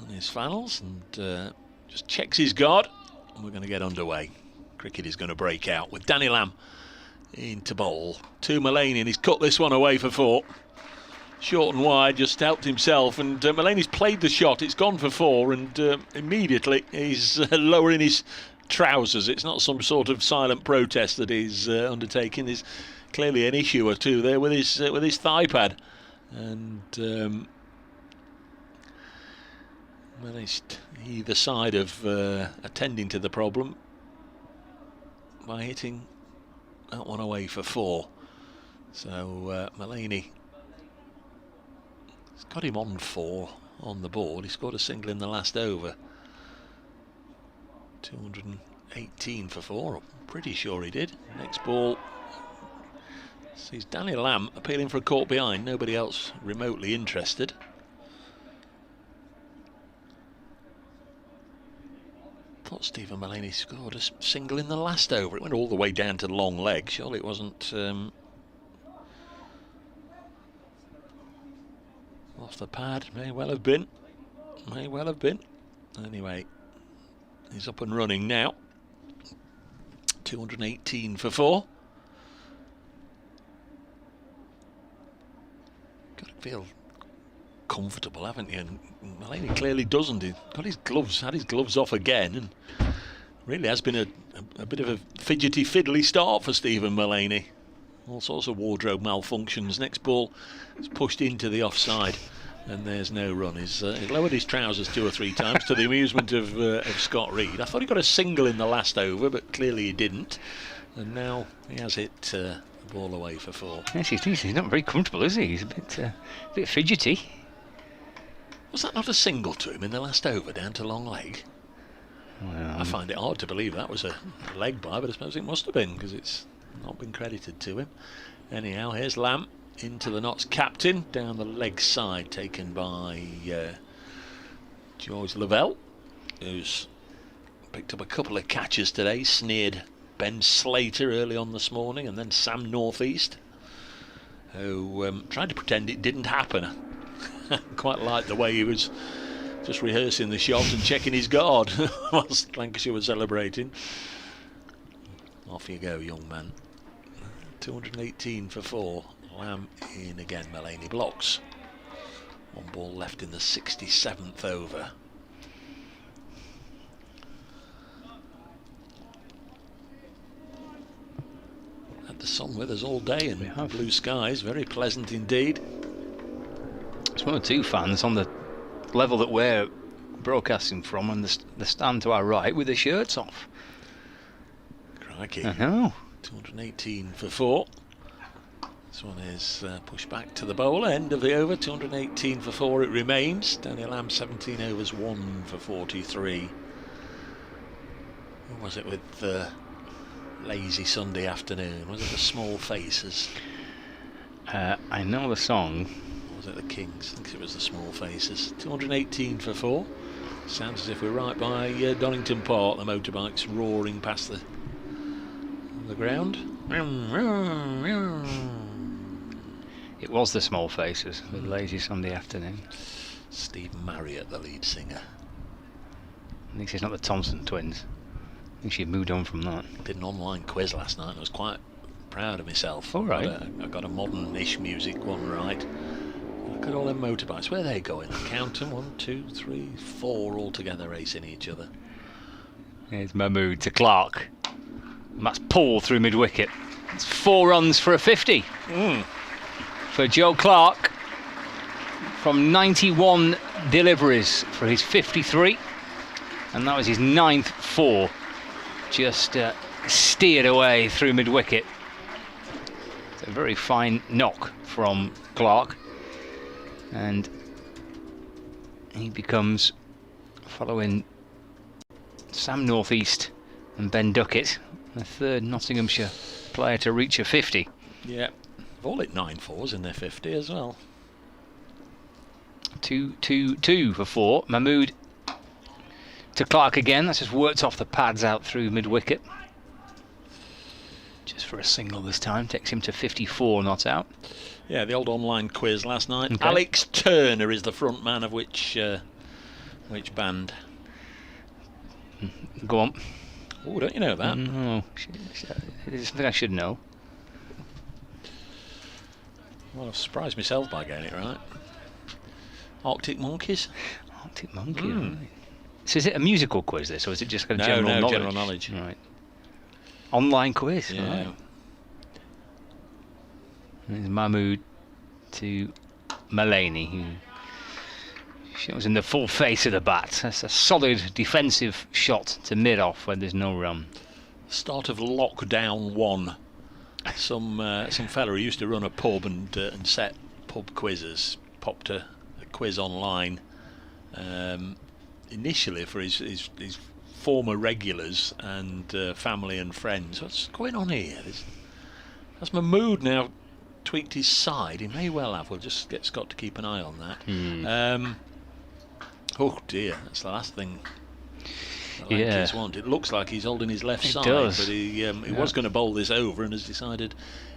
on his flannels, and just checks his guard, and we're going to get underway. Cricket is going to break out with Danny Lamb into bowl to Mullaney, and he's cut this one away for 4. Short and wide, just helped himself, and Mullaney's played the shot. It's gone for 4, and immediately he's lowering his trousers. It's not some sort of silent protest that he's undertaking. There's clearly an issue or two there with his thigh pad, and managed either side of attending to the problem by hitting that one away for 4. So Mullaney has got him on 4 on the board. He scored a single in the last over. 218 for 4. I'm pretty sure he did. Next ball sees Danny Lamb appealing for a caught behind. Nobody else remotely interested. Thought Stephen Mullaney scored a single in the last over. It went all the way down to long leg. Surely it wasn't off the pad. May well have been. May well have been. Anyway, he's up and running now. 218 for 4. Got to feel comfortable, haven't you? And Mullaney clearly doesn't. He got his gloves, had his gloves off again, and really has been a bit of a fidgety, fiddly start for Stephen Mullaney. All sorts of wardrobe malfunctions. Next ball is pushed into the offside, and there's no run. He's lowered his trousers 2 or 3 times to the amusement of Scott Reed. I thought he got a single in the last over, but clearly he didn't. And now he has it the ball away for 4. Yes, he's not very comfortable, is he? He's a bit fidgety. Was that not a single to him in the last over down to long leg? Well, I find it hard to believe that was a leg by, but I suppose it must have been because it's not been credited to him. Anyhow, here's Lamb into the Notts captain, down the leg side, taken by George Lavelle, who's picked up a couple of catches today, sneered Ben Slater early on this morning, and then Sam Northeast, who tried to pretend it didn't happen. Quite liked the way he was just rehearsing the shot and checking his guard whilst Lancashire was celebrating. Off you go, young man. 218 for 4. Lamb in again. Mullaney blocks. One ball left in the 67th over. Had the sun with us all day and blue skies. Very pleasant indeed. It's one or two fans on the level that we're broadcasting from, and the stand to our right with their shirts off. Crikey. I know. 218 for 4. This one is pushed back to the bowler. End of the over. 218 for 4 it remains. Daniel Lamb 17 overs, 1 for 43. What was it with lazy Sunday afternoon? Was it the Small Faces? I know the song. Or was it the Kings? I think it was the Small Faces. 218 for 4. Sounds as if we're right by Donington Park. The motorbikes roaring past the ground. It was the Small Faces with Lazy Sunday Afternoon. Steve Marriott, the lead singer. At least it's not the Thompson twins. I think she moved on from that. Did an online quiz last night and I was quite proud of myself. All right. I got a modern-ish music one right. Look at all them motorbikes. Where are they going? Count them. 1, 2, 3, 4 all together racing each other. Here's Mahmood to Clark. And that's Paul through mid-wicket. It's 4 runs for a 50 for Joe Clark from 91 deliveries for his 53, and that was his 9th 4. Just steered away through mid-wicket. It's a very fine knock from Clark, and he becomes, following Sam Northeast and Ben Duckett, the third Nottinghamshire player to reach a 50. Yeah, they've all hit 9 4s in their 50 as well. 2 for 4. Mahmood to Clark again. That's just worked off the pads out through mid-wicket. Just for a single this time. Takes him to 54 not out. Yeah, the old online quiz last night. Okay. Alex Turner is the front man of which band? Go on. Oh, don't you know that? No. It's something I should know. Well, I've surprised myself by getting it right. Arctic Monkeys. Arctic Monkeys. Right. So is it a musical quiz this, or is it just kind of general knowledge? General knowledge. Right. Online quiz. Yeah. Right. There's Mahmood to Mullaney, who shows in the full face of the bat. That's a solid defensive shot to mid-off when there's no run. Start of lockdown 1. Some fella who used to run a pub and set pub quizzes popped a quiz online initially for his former regulars and family and friends. What's going on here? Has Mahmood now tweaked his side? He may well have. We'll just get Scott to keep an eye on that. Oh dear, that's the last thing the Yankees want. It looks like he's holding his left side, but he was going to bowl this over and has decided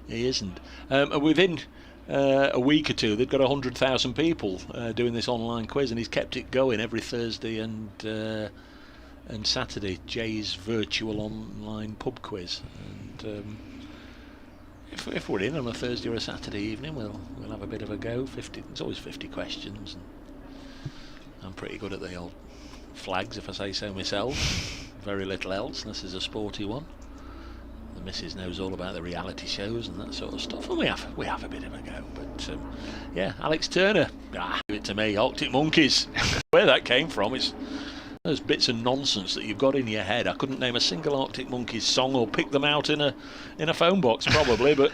he isn't. Within a week or two, they've got 100,000 people doing this online quiz, and he's kept it going every Thursday and Saturday. Jay's virtual online pub quiz, and if we're in on a Thursday or a Saturday evening, we'll have a bit of a go. It's always 50 questions. And I'm pretty good at the old flags, if I say so myself. Very little else, and this is a sporty one. The missus knows all about the reality shows and that sort of stuff, and we have a bit of a go. But yeah, Alex Turner, give it to me. Arctic Monkeys. Where that came from is those bits of nonsense that you've got in your head. I couldn't name a single Arctic Monkeys song or pick them out in a phone box probably, but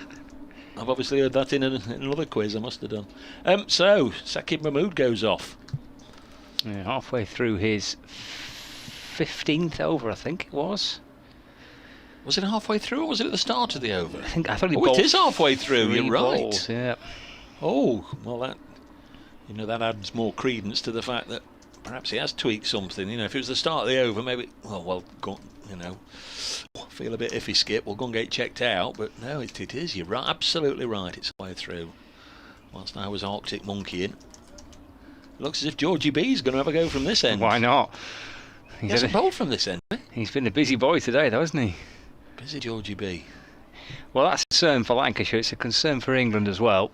I've obviously heard that in another quiz. I must have done. So Saqib Mahmood goes off. Yeah, halfway through his 15th over, I think it was. Was it halfway through, or was it at the start of the over? I thought he it bowled is halfway through. You're right. Balls, yeah. Oh, well, that adds more credence to the fact that perhaps he has tweaked something. If it was the start of the over, maybe, feel a bit iffy, Skip, we'll go and get it checked out. But no, it is. You're right, absolutely right. It's way through. Whilst I was Arctic monkeying. It looks as if Georgie B's going to have a go from this end. Why not? He hasn't bowled from this end. He's been a busy boy today, though, hasn't he? Busy Georgie B. Well, that's a concern for Lancashire. It's a concern for England as well.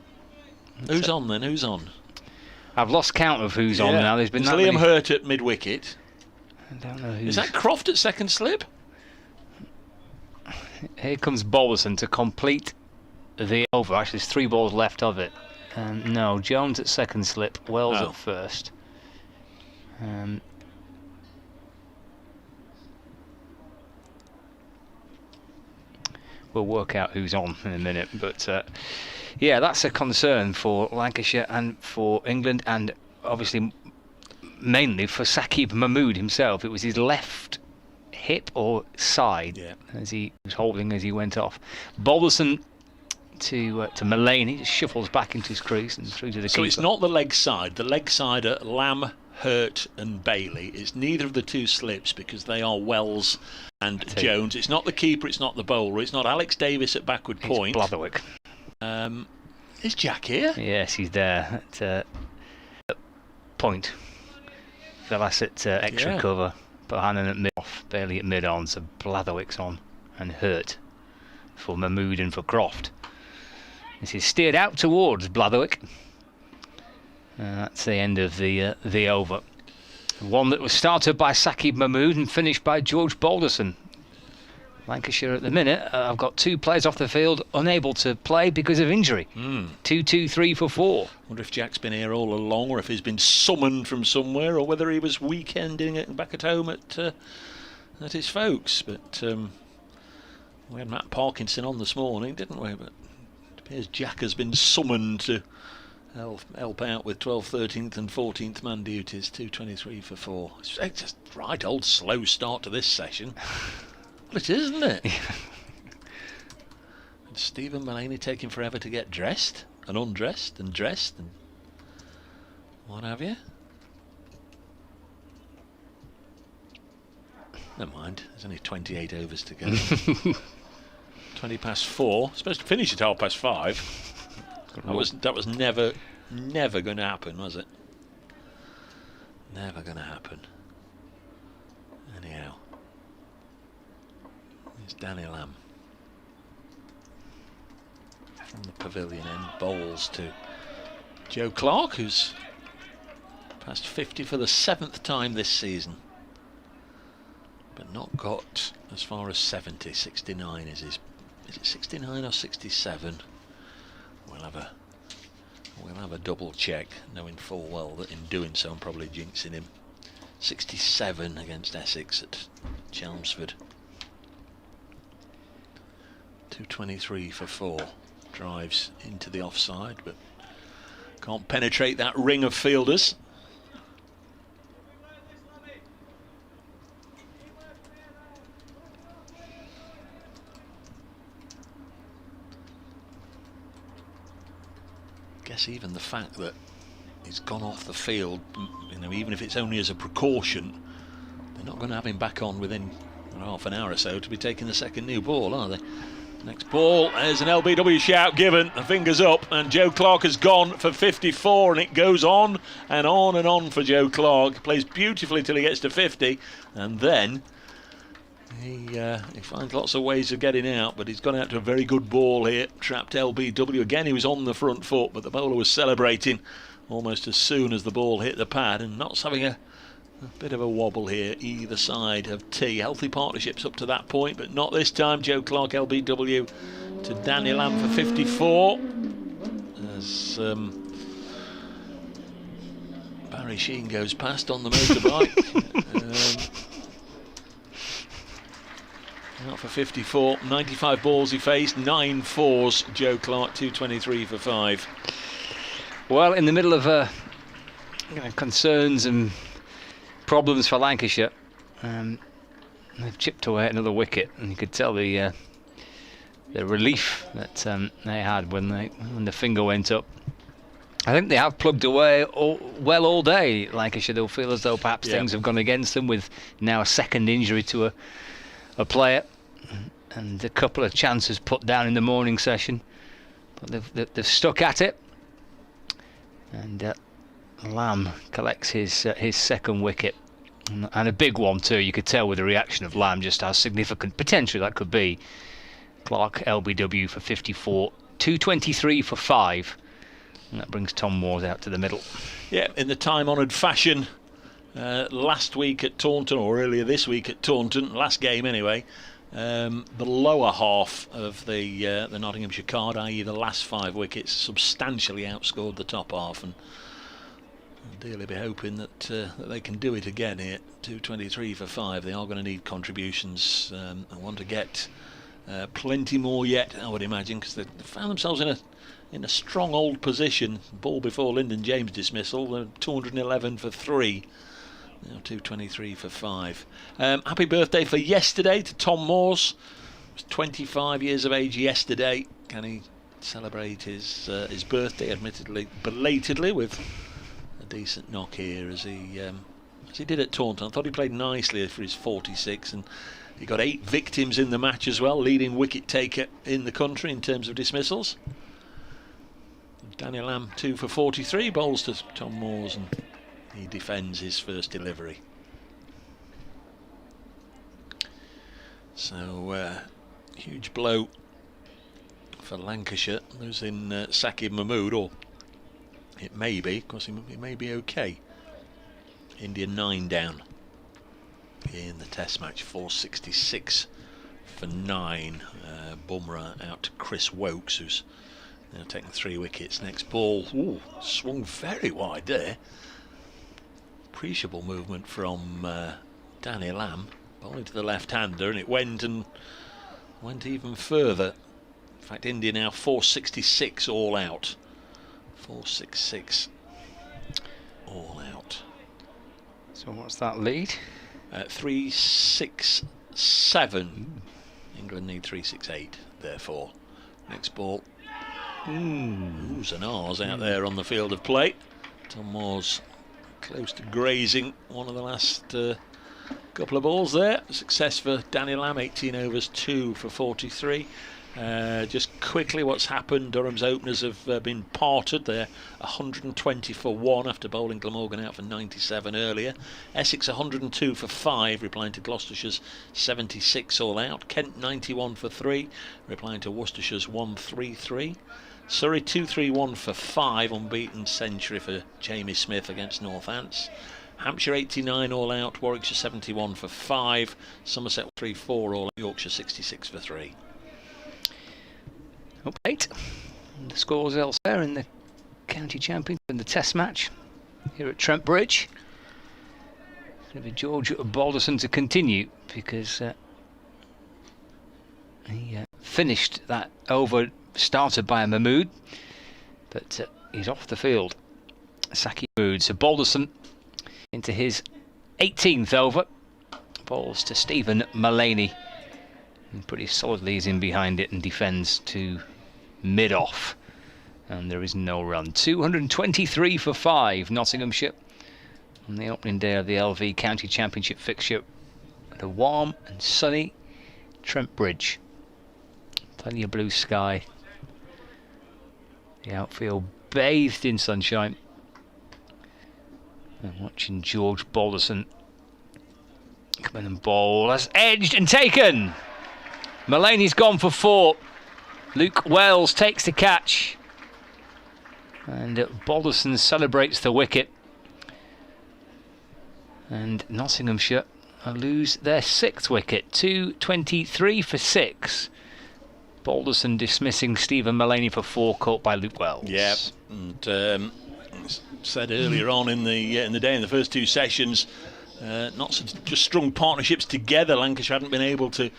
Who's on then? Who's on? I've lost count of who's on now. There's Liam Hurt at mid-wicket. I don't know who's... Is that Croft at second slip? Here comes Balderson to complete the over. Actually, there's 3 balls left of it. No, Jones at second slip, Wells at first. We'll work out who's on in a minute, but yeah, that's a concern for Lancashire and for England, and obviously mainly for Saqib Mahmood himself. It was his left hip or side as he was holding as he went off. Balderson to Mullane. He just shuffles back into his crease and through to the keeper. So it's not the leg side. The leg side are Lamb, Hurt and Bailey. It's neither of the 2 slips because they are Wells and Jones. It's not the keeper, it's not the bowler, it's not Alex Davis at backward point. It's Blatherwick. Is Jack here? Yes, he's there at point. Villas at extra cover. Bohannon at mid-off, Bailey at mid-on, so Blatherwick's on and Hurt for Mahmood and for Croft. This is steered out towards Blatherwick. That's the end of the over. One that was started by Saqib Mahmood and finished by George Balderson. Lancashire at the minute, I've got 2 players off the field unable to play because of injury. 2-2-3 for 4. Wonder if Jack's been here all along, or if he's been summoned from somewhere, or whether he was weekending it back at home at his folks. But we had Matt Parkinson on this morning, didn't we? But it appears Jack has been summoned to help out with 12th, 13th and 14th man duties. 2-23 for 4. It's just right old slow start to this session. Well, it is, isn't it? And Stephen Mullane taking forever to get dressed and undressed and dressed and what have you. Never mind, there's only 28 overs to go. 20 past 4. Supposed to finish at 5:30. That was never going to happen, was it? Never going to happen. Anyhow, it's Danny Lamb from the pavilion end. Bowls to Joe Clark, who's passed 50 for the 7th time this season, but not got as far as 70. 69 is his. Is it 69 or 67? We'll have a double check, knowing full well that in doing so I'm probably jinxing him. 67 against Essex at Chelmsford. 2-23 for 4. Drives into the offside, but can't penetrate that ring of fielders. Guess even the fact that he's gone off the field, even if it's only as a precaution, they're not going to have him back on within half an hour or so to be taking the second new ball, are they? Next ball, there's an LBW shout given, the fingers up, and Joe Clark has gone for 54, and it goes on and on and on for Joe Clark. Plays beautifully till he gets to 50, and then he finds lots of ways of getting out, but he's gone out to a very good ball here. Trapped LBW again. He was on the front foot, but the bowler was celebrating almost as soon as the ball hit the pad, and Knott's having a bit of a wobble here either side of tee. Healthy partnerships up to that point, but not this time. Joe Clark LBW to Danny Lamb for 54 as Barry Sheen goes past on the motorbike. Out for 54, 95 balls he faced, 9 fours. Joe Clark, 2-23 for 5. Well, in the middle of concerns and problems for Lancashire, they've chipped away at another wicket, and you could tell the relief that they had when the finger went up. I think they have plugged away all day. Lancashire, they'll feel as though perhaps things have gone against them, with now a second injury to a player and a couple of chances put down in the morning session. But they've stuck at it. And Lamb collects his second wicket. And a big one too. You could tell with the reaction of Lamb just how significant potentially that could be. Clark LBW for 54, 223 for 5. And that brings Tom Moores out to the middle. Yeah, in the time-honoured fashion, last week at Taunton, or earlier this week at Taunton, last game anyway, the lower half of the Nottinghamshire card, i.e. the last 5 wickets, substantially outscored the top half, and I'll dearly be hoping that they can do it again here. 223 for 5. They are going to need contributions. I want to get plenty more yet, I would imagine, because they found themselves in a strong old position. Ball before Lyndon James dismissal, 211 for 3. Now 223 for 5. Happy birthday for yesterday to Tom Moores. He was 25 years of age yesterday. Can he celebrate his birthday, admittedly belatedly, with a decent knock here as he did at Taunton? I thought he played nicely for his 46, and he got 8 victims in the match as well, leading wicket taker in the country in terms of dismissals. Daniel Lamb 2 for 43, bowls to Tom Moores, and he defends his first delivery. So huge blow for Lancashire, losing Saqib Mahmood, or it may be, because he may be okay. India 9 down in the Test match, 466 for 9. Bumrah out to Chris Wokes, who's now taking 3 wickets. Next ball, swung very wide there. Appreciable movement from Danny Lamb, bowling to the left-hander, and it went even further. In fact, India now 466 all out. 466 all out. So what's that lead? 367. England need 368, therefore. Next ball. Oohs and ahs out there on the field of play. Tom Moores close to grazing one of the last couple of balls there. Success for Danny Lamb, 18 overs, 2 for 43. Just quickly, what's happened? Durham's openers have been parted. They're 120 for 1 after bowling Glamorgan out for 97 earlier. Essex 102 for 5, replying to Gloucestershire's 76 all out. Kent 91 for 3, replying to Worcestershire's 133. Surrey 231 for 5, unbeaten century for Jamie Smith against Northants. Hampshire 89 all out, Warwickshire 71 for 5, Somerset 3-4 all out, Yorkshire 66 for 3. Up 8. And the scores elsewhere in the county championship in the Test match here at Trent Bridge. It's going to be George Balderson to continue, because he finished that over started by a Mahmood, but he's off the field. Saqib Mahmood. So Balderson into his 18th over. Balls to Stephen Mullaney. And pretty solidly he's in behind it and defends to mid-off. And there is no run. 223 for 5, Nottinghamshire, on the opening day of the LV County Championship fixture at a warm and sunny Trent Bridge. Plenty of blue sky. The outfield bathed in sunshine. And watching George Balderson come in and bowl. That's edged and taken. Mullaney's gone for 4. Luke Wells takes the catch. And Balderson celebrates the wicket. And Nottinghamshire lose their 6th wicket. 223 for 6. Balderson dismissing Stephen Mullaney for 4, caught by Luke Wells. Yeah, and said earlier on in the day, in the first 2 sessions, not just strung partnerships together. Lancashire hadn't been able to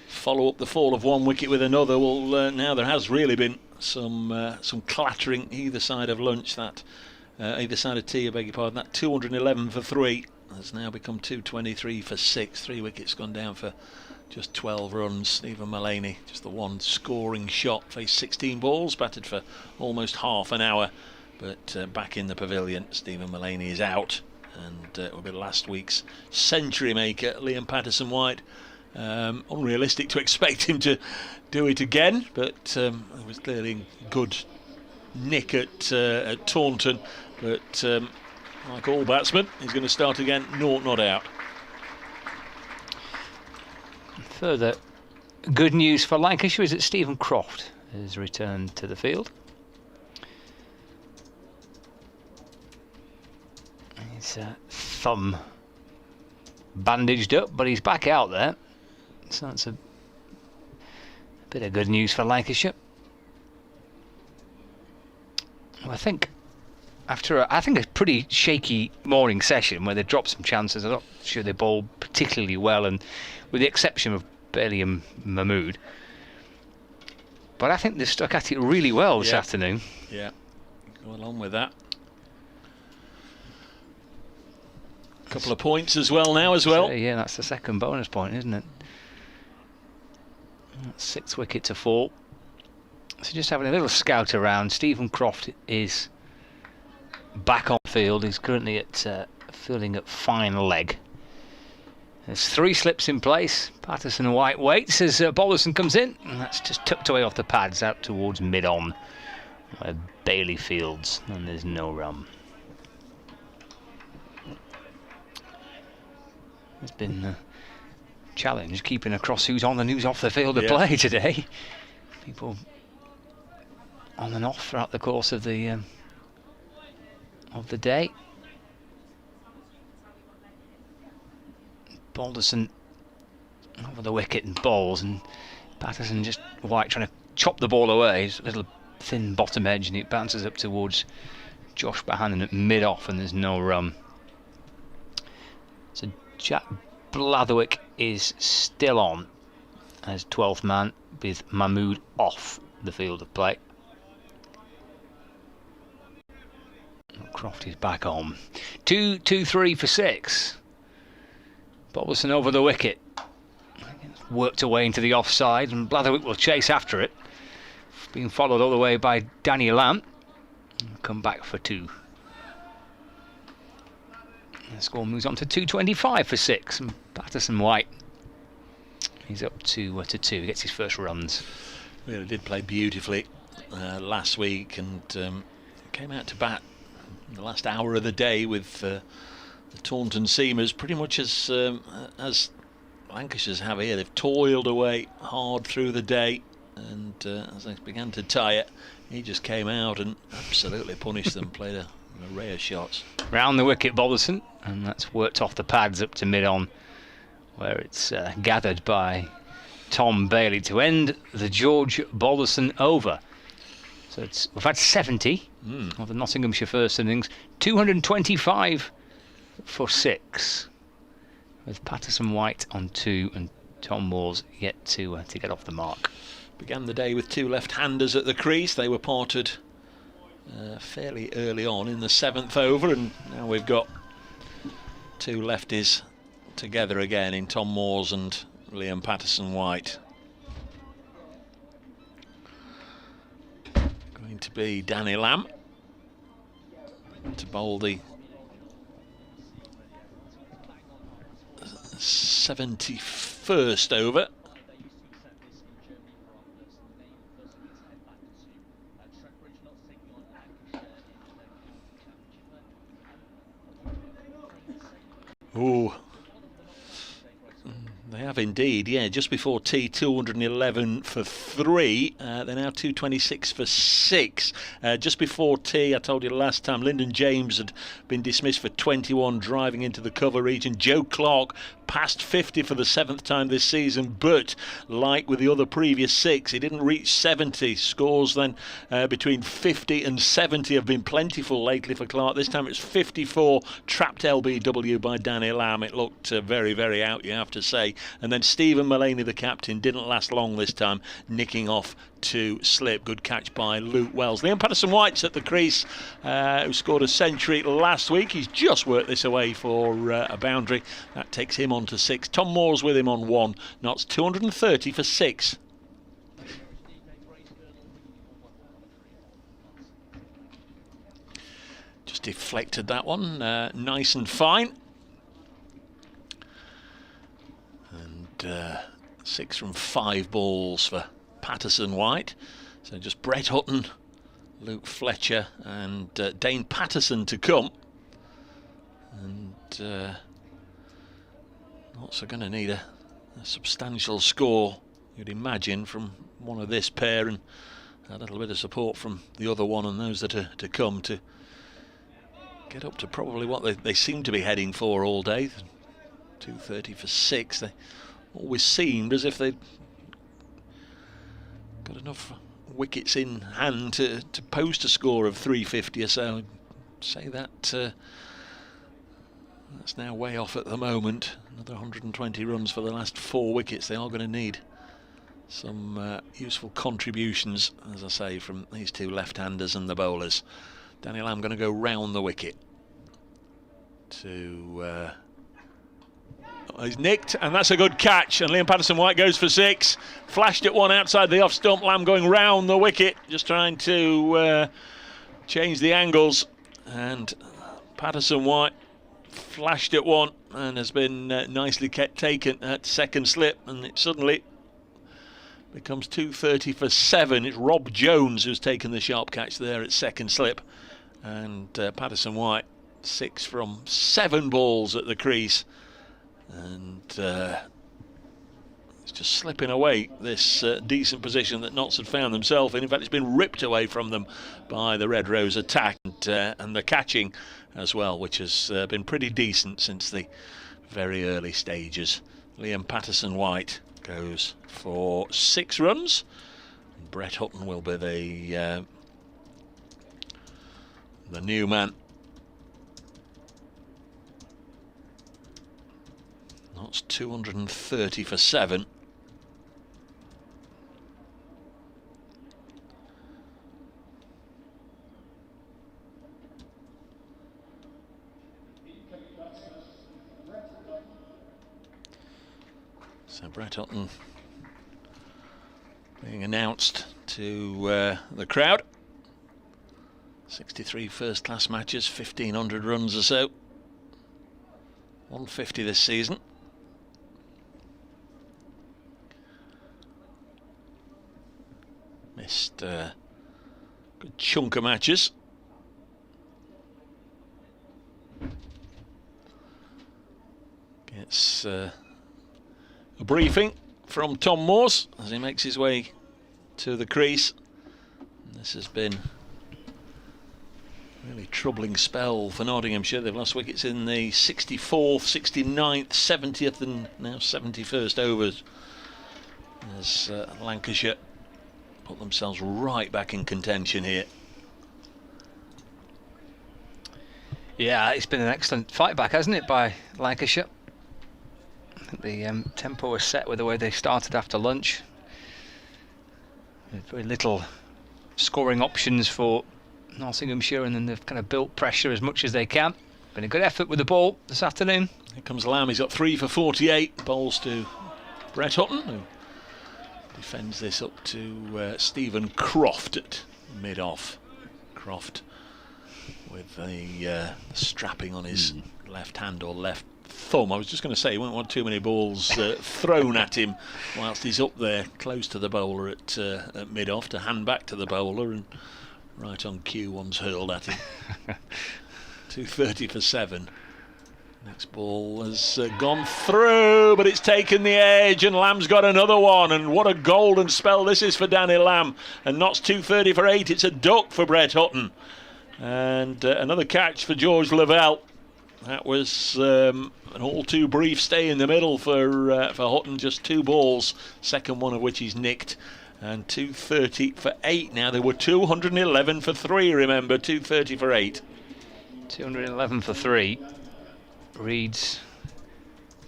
follow up the fall of one wicket with another. Well, now there has really been some clattering either side of lunch. Either side of tea, I beg your pardon. That 211 for 3 has now become 223 for 6. 3 wickets gone down for just 12 runs. Stephen Mullaney, just the one scoring shot, faced 16 balls, batted for almost half an hour But back in the pavilion, Stephen Mullaney is out, and it will be last week's century maker, Liam Patterson-White. Unrealistic to expect him to do it again, but it was clearly good nick at Taunton. But like all batsmen, he's going to start again, not out. Further good news for Lancashire is that Stephen Croft has returned to the field. His thumb bandaged up, but he's back out there. So that's a bit of good news for Lancashire. Well, I think after a pretty shaky morning session where they dropped some chances, I'm not sure they bowled particularly well, and with the exception of Bailey and Mahmood. But I think they've stuck at it really well this afternoon. Yeah, go along with that. Couple of points as well now as well. So, yeah, that's the second bonus point, isn't it? That's 6th wicket to fall. So just having a little scout around. Stephen Croft is back on field. He's currently at fielding at fine leg. There's 3 slips in place. Patterson-White waits as Balderson comes in, and that's just tucked away off the pads out towards mid-on where Bailey fields, and there's no run. There's been a challenge keeping across who's on and who's off the field of play today. People on and off throughout the course of the day. Balderson over the wicket and bowls, and Patterson just White trying to chop the ball away. It's a little thin bottom edge, and it bounces up towards Josh Bohannon at mid-off, and there's no run. So Jack Blatherwick is still on as 12th man with Mahmood off the field of play. Croft is back on. 2-3 for 6. Balderson over the wicket. Worked away into the offside, and Blatherwick will chase after it. Being followed all the way by Danny Lamb. Come back for 2. The score moves on to 225 for 6, and Patterson-White, he's up to 2. He gets his first runs. Really did play beautifully last week, and came out to bat in the last hour of the day with the Taunton Seamers, pretty much as Lancashire's have here. They've toiled away hard through the day, and as they began to tire, he just came out and absolutely punished them. Played an array of shots. Round the wicket, Balderson, and that's worked off the pads up to mid-on, where it's gathered by Tom Bailey to end the George Balderson over. So we've had 70 of the Nottinghamshire first innings, 225 for 6, with Patterson-White on 2 and Tom Moores yet to get off the mark. Began the day with 2 left-handers at the crease. They were parted fairly early on in the 7th over, and now we've got 2 lefties together again in Tom Moores and Liam Patterson-White. Going to be Danny Lamb to bowl the 71st over. Ooh, they have indeed, yeah, just before tea, 211 for 3. They're now 226 for 6. Just before tea, I told you last time, Lyndon James had been dismissed for 21, driving into the cover region. Joe Clark passed 50 for the 7th time this season, but like with the other previous 6, he didn't reach 70. Scores then between 50 and 70 have been plentiful lately for Clark. This time it's 54, trapped LBW by Danny Lamb. It looked very, very out, you have to say. And then Stephen Mullaney, the captain, didn't last long this time, nicking off to slip. Good catch by Luke Wells. Liam Patterson-White's at the crease, who scored a century last week. He's just worked this away for a boundary. That takes him on to 6. Tom Moore's with him on 1. Knots 230 for 6. deflected that one, nice and fine. And 6 from 5 balls for Patterson White. So just Brett Hutton, Luke Fletcher and Dane Patterson to come. And also going to need a substantial score, you'd imagine, from one of this pair, and a little bit of support from the other one and those that are to come, to get up to probably what they seem to be heading for all day. 230 for 6. They always seemed as if they'd got enough wickets in hand to post a score of 350 or so. I'd say that that's now way off at the moment. Another 120 runs for the last 4 wickets. They are going to need some useful contributions, as I say, from these 2 left-handers and the bowlers. Danny Lamb going to go round the wicket to... he's nicked, and that's a good catch, and Liam Patterson-White goes for 6. Flashed at one outside the off stump. Lamb going round the wicket, just trying to change the angles, and Patterson-White flashed at one and has been nicely taken at second slip, and it suddenly becomes 230 for 7. It's Rob Jones who's taken the sharp catch there at second slip, and Patterson-White 6 from 7 balls at the crease. And it's just slipping away this decent position that Notts had found themselves in. In fact, it's been ripped away from them by the Red Rose attack, and the catching as well, which has been pretty decent since the very early stages. Liam Patterson-White goes for 6 runs. Brett Hutton will be the new man. That's 230 for 7. So Brett Hutton being announced to the crowd. 63 first-class matches, 1,500 runs or so. 150 this season. Missed a good chunk of matches. Gets a briefing from Tom Morse as he makes his way to the crease. And this has been a really troubling spell for Nottinghamshire. They've lost wickets in the 64th, 69th, 70th and now 71st overs as Lancashire put themselves right back in contention here. Yeah, it's been an excellent fight back, hasn't it, by Lancashire? I think the tempo was set with the way they started after lunch. Very little scoring options for Nottinghamshire, and then they've kind of built pressure as much as they can. Been a good effort with the ball this afternoon. Here comes Lamb, he's got 3 for 48. Bowls to Brett Hutton, who defends this up to Stephen Croft at mid-off. Croft with the strapping on his left hand or left thumb. I was just going to say he won't want too many balls thrown at him whilst he's up there close to the bowler at mid-off to hand back to the bowler, and right on cue one's hurled at him. 230 for 7. Next ball has gone through, but it's taken the edge, and Lamb's got another one. And what a golden spell this is for Danny Lamb. And Notts 230 for 8. It's a duck for Brett Hutton. And another catch for George Lavelle. That was an all too brief stay in the middle for Hutton. Just 2 balls, second one of which he's nicked. And 230 for 8 now. There were 211 for 3, remember. 230 for 8. 211 for 3. Reads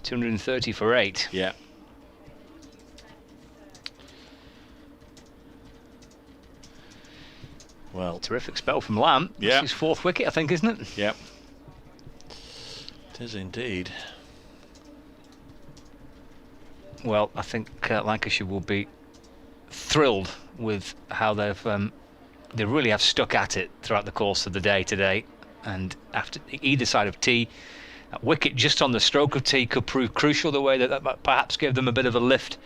230 for 8. Yeah. Well, terrific spell from Lamb. Yeah. It's his 4th wicket, I think, isn't it? Yeah. It is indeed. Well, I think Lancashire will be thrilled with how they really have stuck at it throughout the course of the day today. and after either side of tee. That wicket just on the stroke of tee could prove crucial, the way that perhaps gave them a bit of a lift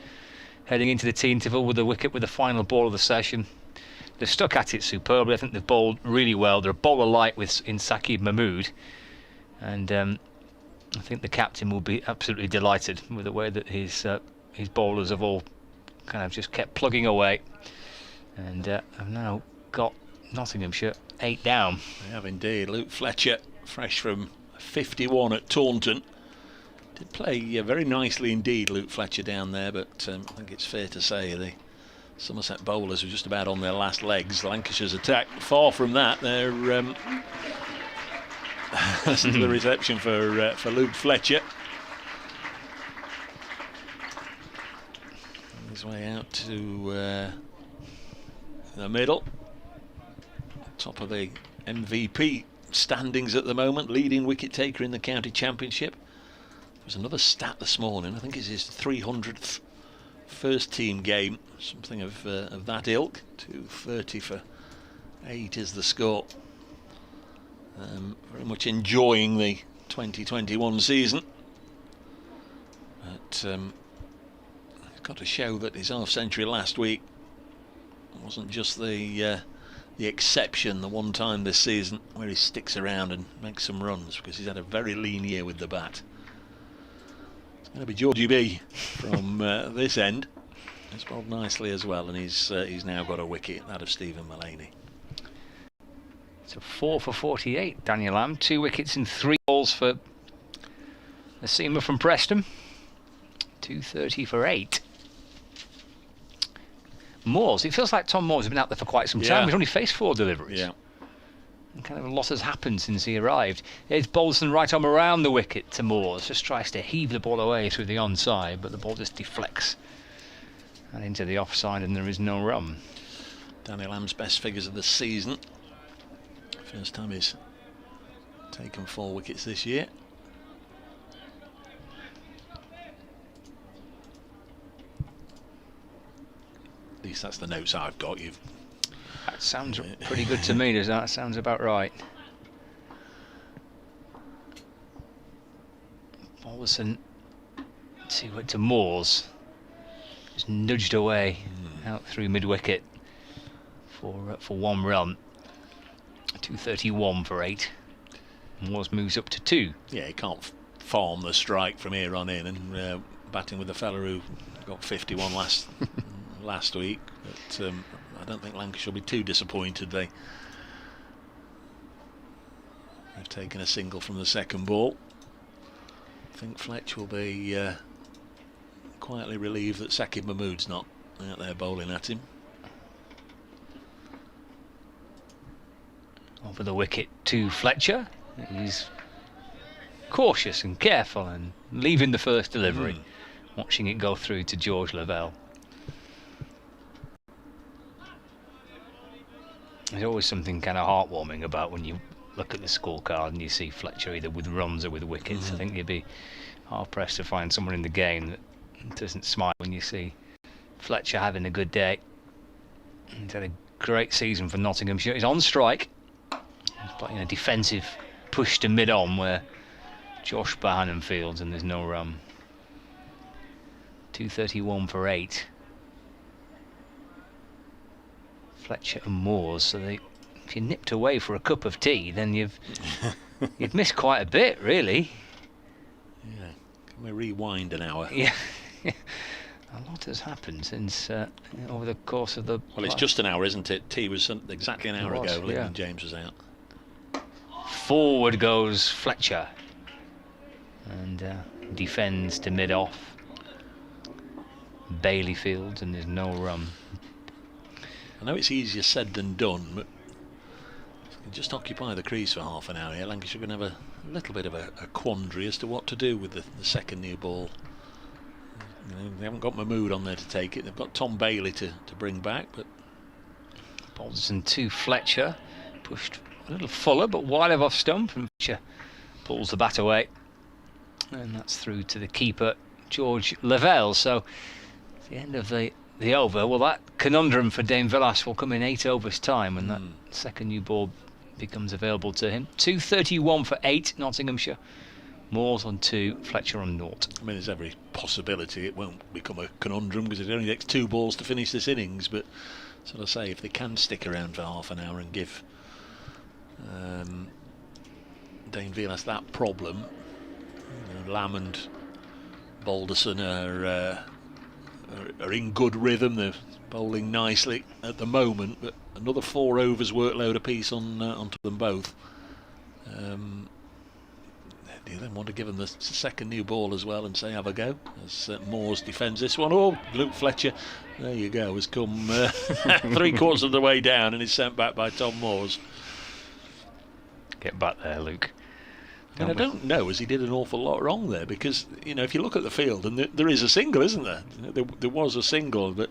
heading into the tee interval with the wicket with the final ball of the session. They've stuck at it superbly. I think they've bowled really well. They're a bowler light in Saqib Mahmood, and I think the captain will be absolutely delighted with the way that his bowlers have all kind of just kept plugging away, and have now got Nottinghamshire 8 down. They have indeed. Luke Fletcher, fresh from 51 at Taunton. Did play very nicely indeed, Luke Fletcher, down there, but I think it's fair to say the Somerset bowlers were just about on their last legs. Lancashire's attack, far from that. They're listen to the reception for Luke Fletcher. On his way out to the middle, top of the MVP standings at the moment, leading wicket taker in the county championship. There's another stat this morning. I think it's his 300th first team game, something of that ilk. 230 for 8 is the score. Very much enjoying the 2021 season, but he's got to show that his half century last week wasn't just the exception, the one time this season where he sticks around and makes some runs, because he's had a very lean year with the bat. It's going to be Georgie B from this end. He's bowled nicely as well, and he's now got a wicket, that of Stephen Mullaney. So 4 for 48, Daniel Lamb, 2 wickets and 3 balls for the seamer from Preston. 230 for 8. Moores, it feels like Tom Moores has been out there for quite some time. He's only faced 4 deliveries. Yeah. And kind of a lot has happened since he arrived. It's Balderson right arm around the wicket to Moores. Just tries to heave the ball away through the onside, but the ball just deflects and into the offside, and there is no run. Daniel Lamb's best figures of the season. First time he's taken 4 wickets this year. At least that's the notes I've got. That sounds pretty good to me, does that? Sounds about right. Balderson to Moores. Just nudged away out through mid-wicket for 1 run. 231 for 8. Moores moves up to 2. Yeah, he can't farm the strike from here on in, and batting with the fella who got 51 last week. But I don't think Lancashire will be too disappointed. They've taken a single from the second ball. I think Fletch will be quietly relieved that Saqib Mahmood's not out there bowling at him. Over the wicket to Fletcher. He's cautious and careful and leaving the first delivery, watching it go through to George Lavelle. There's always something kind of heartwarming about when you look at the scorecard and you see Fletcher either with runs or with wickets. I think you'd be hard pressed to find someone in the game that doesn't smile when you see Fletcher having a good day. He's had a great season for Nottinghamshire. He's on strike. He's playing a defensive push to mid-on where Josh Bohannon fields, and there's no run. 231 for 8. Fletcher and Moores. So if you nipped away for a cup of tea, then you've missed quite a bit, really. Yeah. Can we rewind an hour? Yeah. A lot has happened since over the course of the. Well, it's just an hour, isn't it? Tea was exactly an hour ago. Lyndon James was out. Forward goes Fletcher and defends to mid-off. Bailey fields, and there's no run. I know it's easier said than done, but just occupy the crease for half an hour here. Lancashire are going to have a little bit of a quandary as to what to do with the second new ball. You know, they haven't got Mahmood on there to take it. They've got Tom Bailey to bring back, but Balderson to Fletcher, pushed a little fuller but wide of off stump, and Fletcher pulls the bat away, and that's through to the keeper George Lavelle. So at the end of the over, well, that conundrum for Dame Villas will come in 8 overs time when that second new ball becomes available to him. 2.31 for 8, Nottinghamshire. Moores on 2, Fletcher on 0. I mean, there's every possibility it won't become a conundrum because it only takes 2 balls to finish this innings, but sort of say if they can stick around for half an hour and give Dane Velas that problem, Lamb and Balderson are in good rhythm. They're bowling nicely at the moment, but another 4 overs workload apiece onto them both. Do you then want to give them the second new ball as well and say have a go as Moores defends this one? Oh, Luke Fletcher, there you go, has come 3/4 of the way down and is sent back by Tom Moores. Get back there, Luke. And I don't know as he did an awful lot wrong there, because if you look at the field, and there is a single, isn't there? There was a single, but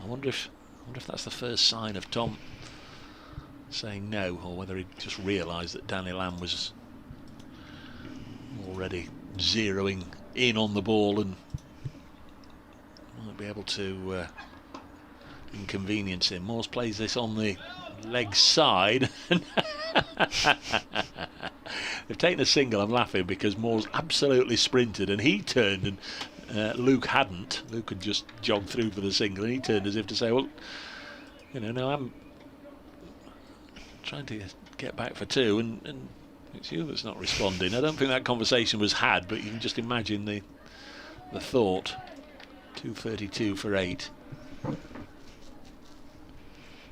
I wonder if that's the first sign of Tom saying no, or whether he just realised that Danny Lamb was already zeroing in on the ball and might be able to inconvenience him. Moores plays this on the leg side. They've taken a single. I'm laughing because Moores absolutely sprinted and he turned and Luke hadn't. Luke had just jogged through for the single and he turned as if to say, well, no, I'm trying to get back for 2 and it's you that's not responding. I don't think that conversation was had, but you can just imagine the thought. 2.32 for 8.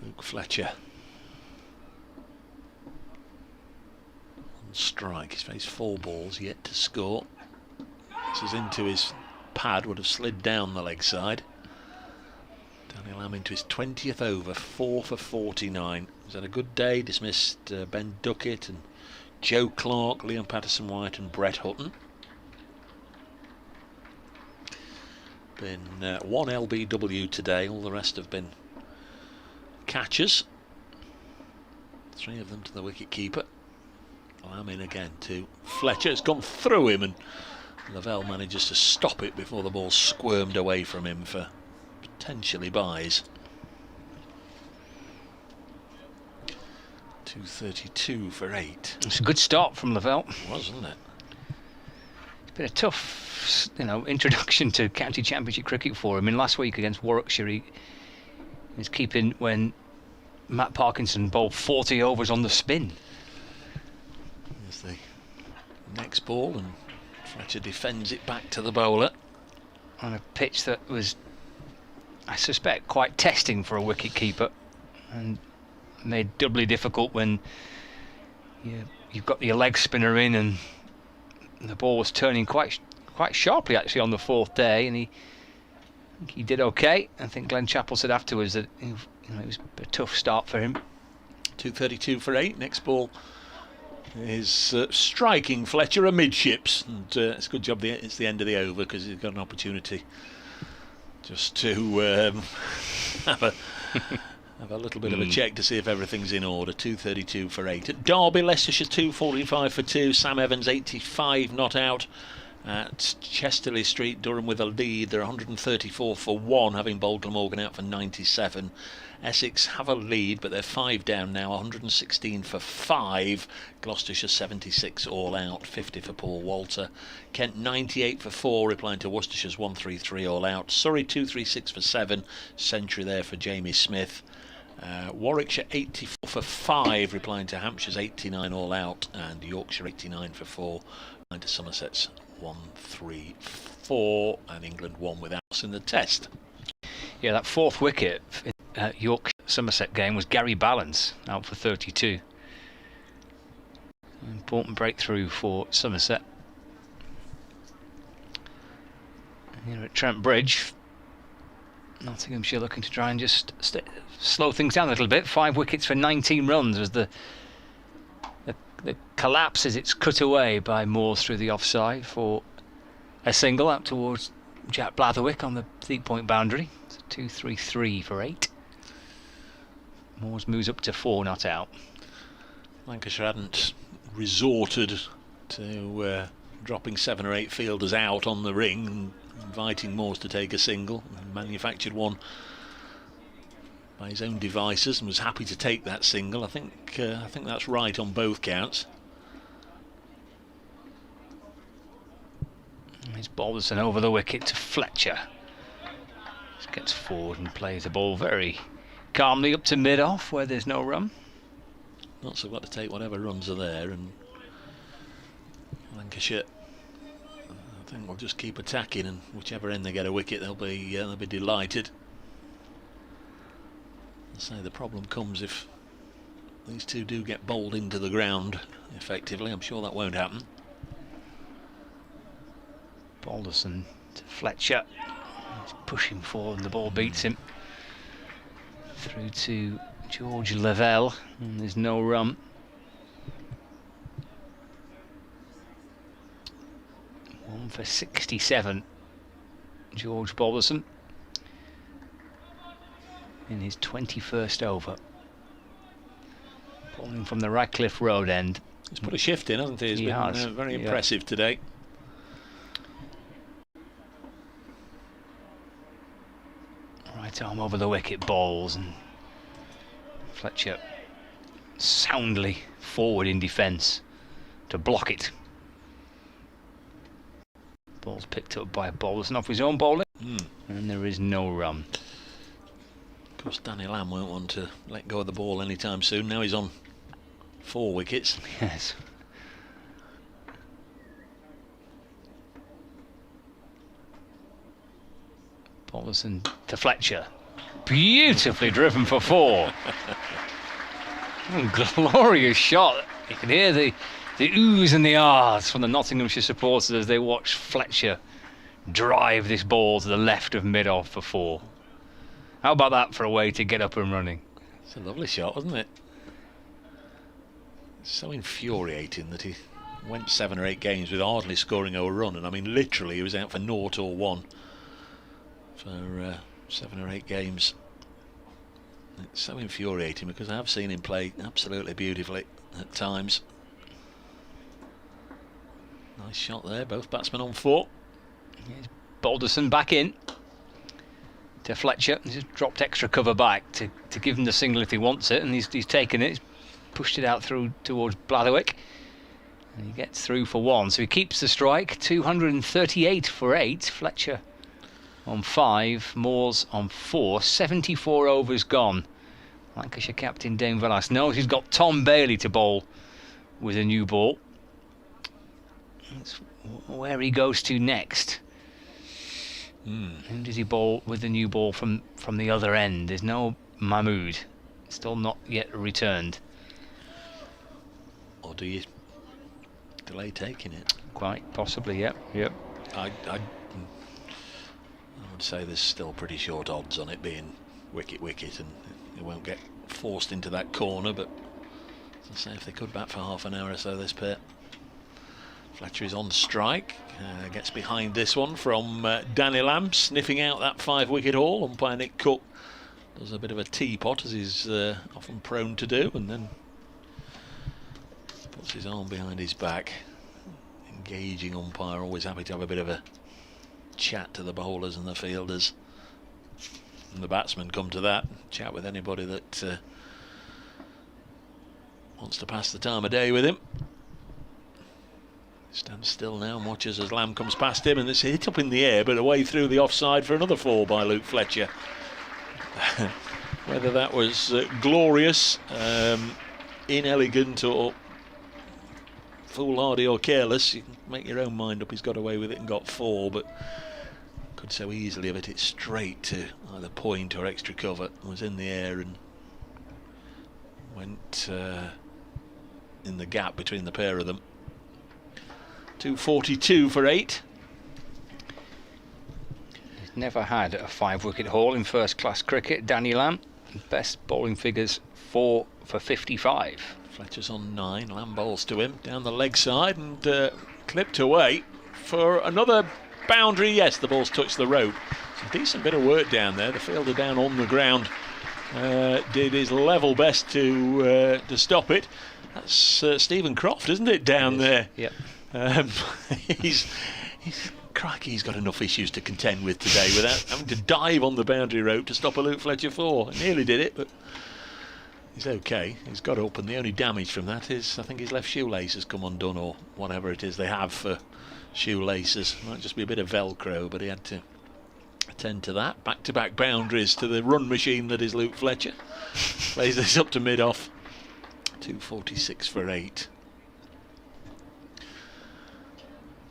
Luke Fletcher on strike. He's faced 4 balls, yet to score. This is into his pad, would have slid down the leg side. Danny Lamb into his 20th over, 4 for 49. He's had a good day, dismissed Ben Duckett and Joe Clark, Liam Patterson-White and Brett Hutton. Been 1 LBW today, all the rest have been catches. 3 of them to the wicket-keeper. Lamb in again to Fletcher. It's gone through him and Lavelle manages to stop it before the ball squirmed away from him for potentially byes. 2.32 for 8. It's a good start from Lavelle. It was, wasn't it? It's been a tough, introduction to county championship cricket for him. Last week against Warwickshire, he was keeping when Matt Parkinson bowled 40 overs on the spin. There's the next ball, and Fletcher defends it back to the bowler on a pitch that was, I suspect, quite testing for a wicket keeper, and made doubly difficult when you've got your leg spinner in, and the ball was turning quite sharply actually on the 4th day, and he did okay. I think Glenn Chappell said afterwards that it was a tough start for him. 2.32 for 8. Next ball is striking Fletcher amidships, and it's a good job it's the end of the over because he's got an opportunity just to have a little bit of a check to see if everything's in order. 2.32 for 8. At Derby, Leicestershire 2.45 for 2. Sam Evans 85 not out. At Chesterley Street, Durham with a lead. They're 134 for 1, having bowled Glamorgan out for 97. Essex have a lead, but they're 5 down now, 116 for 5. Gloucestershire 76 all out, 50 for Paul Walter. Kent 98 for 4, replying to Worcestershire's 133 all out. Surrey 236 for 7, century there for Jamie Smith. Warwickshire 84 for 5, replying to Hampshire's 89 all out, and Yorkshire 89 for 4, replying to Somerset's 134, and England 1 without us in the test. Yeah, that 4th wicket in York Somerset game was Gary Ballance, out for 32. Important breakthrough for Somerset. And here at Trent Bridge, Nottinghamshire looking to try and just slow things down a little bit. 5 wickets for 19 runs as the collapse as it's cut away by Moores through the offside for a single out towards Jack Blatherwick on the deep point boundary. It's 2.33 for 8. Moores moves up to 4 not out. Lancashire hadn't resorted to dropping 7 or 8 fielders out on the ring, inviting Moores to take a single, and manufactured one by his own devices and was happy to take that single. I think that's right on both counts. It's Balderson over the wicket to Fletcher. Just gets forward and plays the ball very calmly up to mid-off where there's no run. Notts have got to take whatever runs are there, and Lancashire, I think, will just keep attacking, and whichever end they get a wicket, they'll be delighted. I say the problem comes if these two do get bowled into the ground effectively. I'm sure that won't happen. Balderson to Fletcher. He's pushing forward and the ball beats him. Through to George Lavelle, and there's no run. One for 67. George Balderson in his 21st over. Bowling from the Radcliffe Road end. He's put a shift in, hasn't he? He's been very impressive today. Right arm over the wicket, balls, and Fletcher soundly forward in defence to block it. Ball's picked up by Balderson off his own bowling, and there is no run. Of course, Danny Lamb won't want to let go of the ball anytime soon. Now he's on 4 wickets. Yes. Balderson to Fletcher. Beautifully driven for 4. Glorious shot. You can hear the oohs and the ahs from the Nottinghamshire supporters as they watch Fletcher drive this ball to the left of mid-off for 4. How about that for a way to get up and running? It's a lovely shot, wasn't it? It's so infuriating that he went 7 or 8 games with hardly scoring a run, and I mean literally he was out for 0 or 1 for 7 or 8 games. It's so infuriating because I have seen him play absolutely beautifully at times. Nice shot there, both batsmen on 4. Here's Balderson back in to Fletcher. He's just dropped extra cover back to give him the single if he wants it, and he's taken it. He's pushed it out through towards Blatherwick, and he gets through for 1, so he keeps the strike. 238 for 8. Fletcher on 5, Moores on 4. 74 overs gone. Lancashire captain Dane Villas knows he's got Tom Bailey to bowl with a new ball. That's where he goes to next. Who does he bowl with the new ball from the other end? There's no Mahmood, still not yet returned. Or do you delay taking it? Quite possibly, yep. I would say there's still pretty short odds on it being wicket, and it won't get forced into that corner, but as I say, if they could bat for half an hour or so, this pair. Fletcher is on strike, gets behind this one from Danny Lamb, sniffing out that 5-wicket haul. Umpire Nick Cook does a bit of a teapot, as he's often prone to do, and then puts his arm behind his back. Engaging umpire, always happy to have a bit of a chat to the bowlers and the fielders. And the batsmen come to that, chat with anybody that wants to pass the time of day with him. Stands still now and watches as Lamb comes past him, and it's hit up in the air but away through the offside for another 4 by Luke Fletcher. Whether that was glorious, inelegant, or foolhardy or careless, you can make your own mind up. He's got away with it and got 4, but could so easily have hit it straight to either point or extra cover. Was in the air and went in the gap between the pair of them. 242 for 8. He's never had a 5-wicket haul in first-class cricket. Danny Lamb, best bowling figures 4 for 55. Fletcher's on 9. Lamb bowls to him down the leg side and clipped away for another boundary. Yes, the ball's touched the rope. It's a decent bit of work down there. The fielder down on the ground did his level best to stop it. That's Stephen Croft, isn't it, down there? Yep. He's crikey, he's got enough issues to contend with today without having to dive on the boundary rope to stop a Luke Fletcher 4. He nearly did it, but he's okay. He's got up, and the only damage from that is, I think, his left shoelace has come undone, or whatever it is they have for shoelaces. Might just be a bit of Velcro, but he had to attend to that. Back-to-back boundaries to the run machine that is Luke Fletcher. Plays this up to mid-off. 2.46 for 8.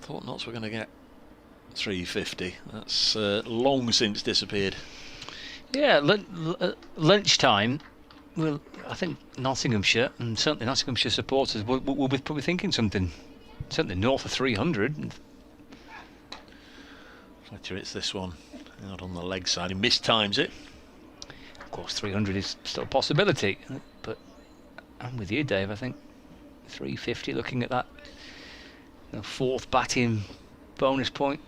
Thought Notts were going to get 3.50. That's long since disappeared. Yeah, lunchtime. Well, I think Nottinghamshire, and certainly Nottinghamshire supporters, will be probably thinking something north of 300. Fletcher hits this one out on the leg side. He mistimes it. Of course, 300 is still a possibility, but I'm with you, Dave. I think 350, looking at that, fourth batting bonus point,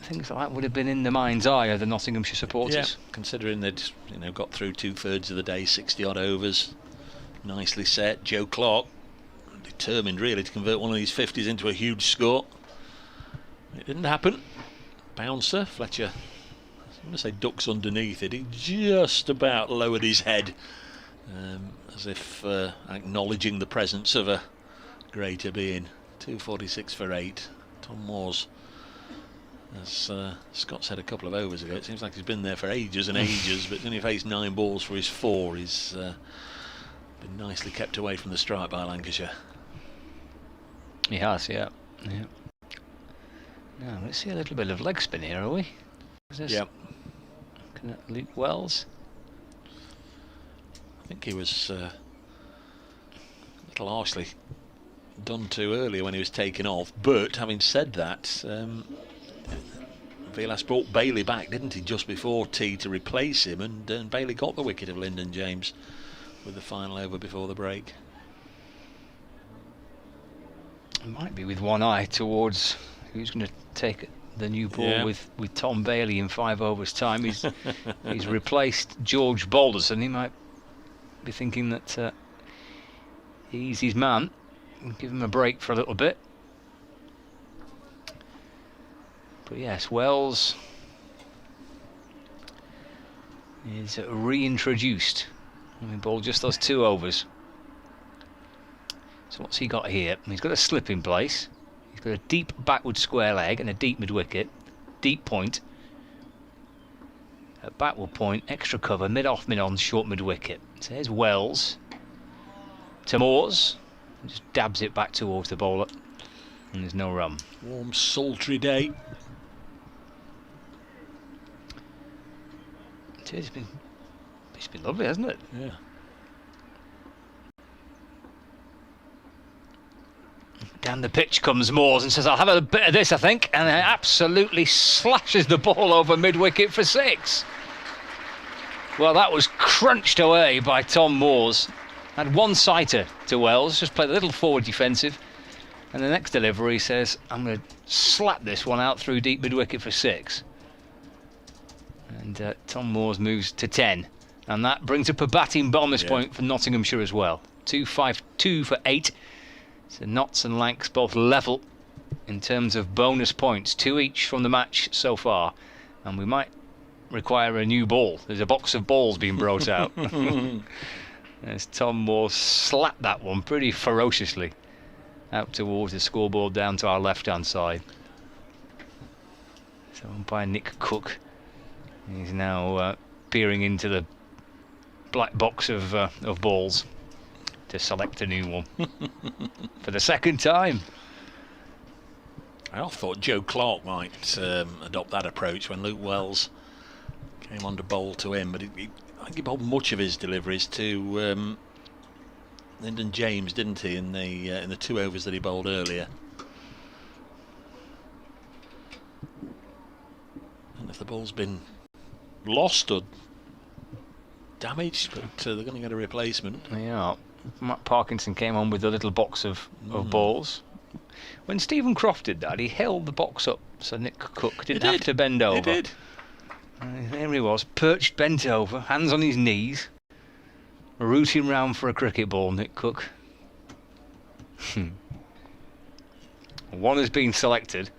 things like that would have been in the mind's eye of the Nottinghamshire supporters. Yeah, considering they'd got through 2/3 of the day, 60 odd overs, nicely set. Joe Clark determined really to convert one of these 50s into a huge score. It didn't happen. Bouncer, Fletcher, I'm going to say ducks underneath it. He just about lowered his head, as if acknowledging the presence of a greater being. 2.46 for 8. Tom Moores, as Scott said a couple of overs ago, it seems like he's been there for ages and ages, but only faced 9 balls for his 4. He's been nicely kept away from the strike by Lancashire. He has, yeah. Now let's see a little bit of leg spin here, are we? Yeah. Looking at Luke Wells. I think he was a little harshly done to earlier when he was taken off, but having said that, Vilas brought Bailey back, didn't he, just before tea to replace him, and Bailey got the wicket of Lyndon James with the final over before the break. He might be with one eye towards who's going to take the new ball with Tom Bailey in 5 overs time. He's replaced George Balderson. He might be thinking that he's his man. Give him a break for a little bit. But yes, Wells is reintroduced. He bowled just those 2 overs. So what's he got here? He's got a slip in place. He's got a deep backward square leg and a deep mid wicket. Deep point. A backward point, extra cover, mid off, mid on, short mid wicket. So here's Wells. To Moores. Just dabs it back towards the bowler, and there's no run. Warm, sultry day. It's been lovely, hasn't it? Yeah. Down the pitch comes Moores and says, "I'll have a bit of this, I think," and absolutely slashes the ball over mid-wicket for 6. Well, that was crunched away by Tom Moores. Had one sighter to Wells, just played a little forward defensive, and the next delivery says, "I'm going to slap this one out through deep mid-wicket for 6. And Tom Moores moves to 10, and that brings up a batting bonus point for Nottinghamshire as well. 2.52 for 8. So Notts and Lancs both level in terms of bonus points, 2 each from the match so far, and we might require a new ball. There's a box of balls being brought out. As Tom Moore slapped that one pretty ferociously out towards the scoreboard down to our left-hand side. So umpire Nick Cook, he's now peering into the black box of balls to select a new one for the second time. I thought Joe Clark might adopt that approach when Luke Wells came on to bowl to him, but I think he bowled much of his deliveries to Lyndon James, didn't he, in the 2 overs that he bowled earlier. And if the ball's been lost or damaged, but they're going to get a replacement. Yeah, Matt Parkinson came on with a little box of balls. When Stephen Croft did that, he held the box up so Nick Cook didn't have to bend over. He did. There he was, perched, bent over, hands on his knees, rooting round for a cricket ball, Nick Cook. One has been selected.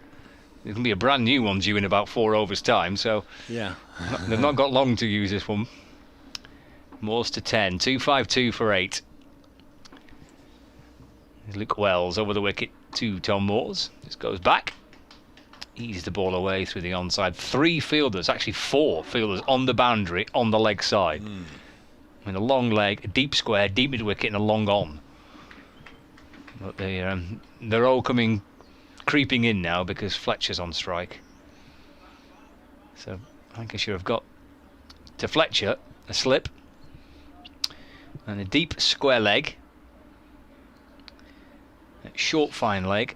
There's going to be a brand new one due in about 4 overs time, so yeah, they've not got long to use this one. Moores to 10, 2-5-2 for 8. There's Luke Wells over the wicket to Tom Moores. This goes back. Ease the ball away through the onside. 3 fielders, actually 4 fielders on the boundary on the leg side. With a long leg, a deep square, deep mid wicket, and a long on. But they're all creeping in now because Fletcher's on strike. So Lancashire have got to Fletcher a slip and a deep square leg, a short fine leg,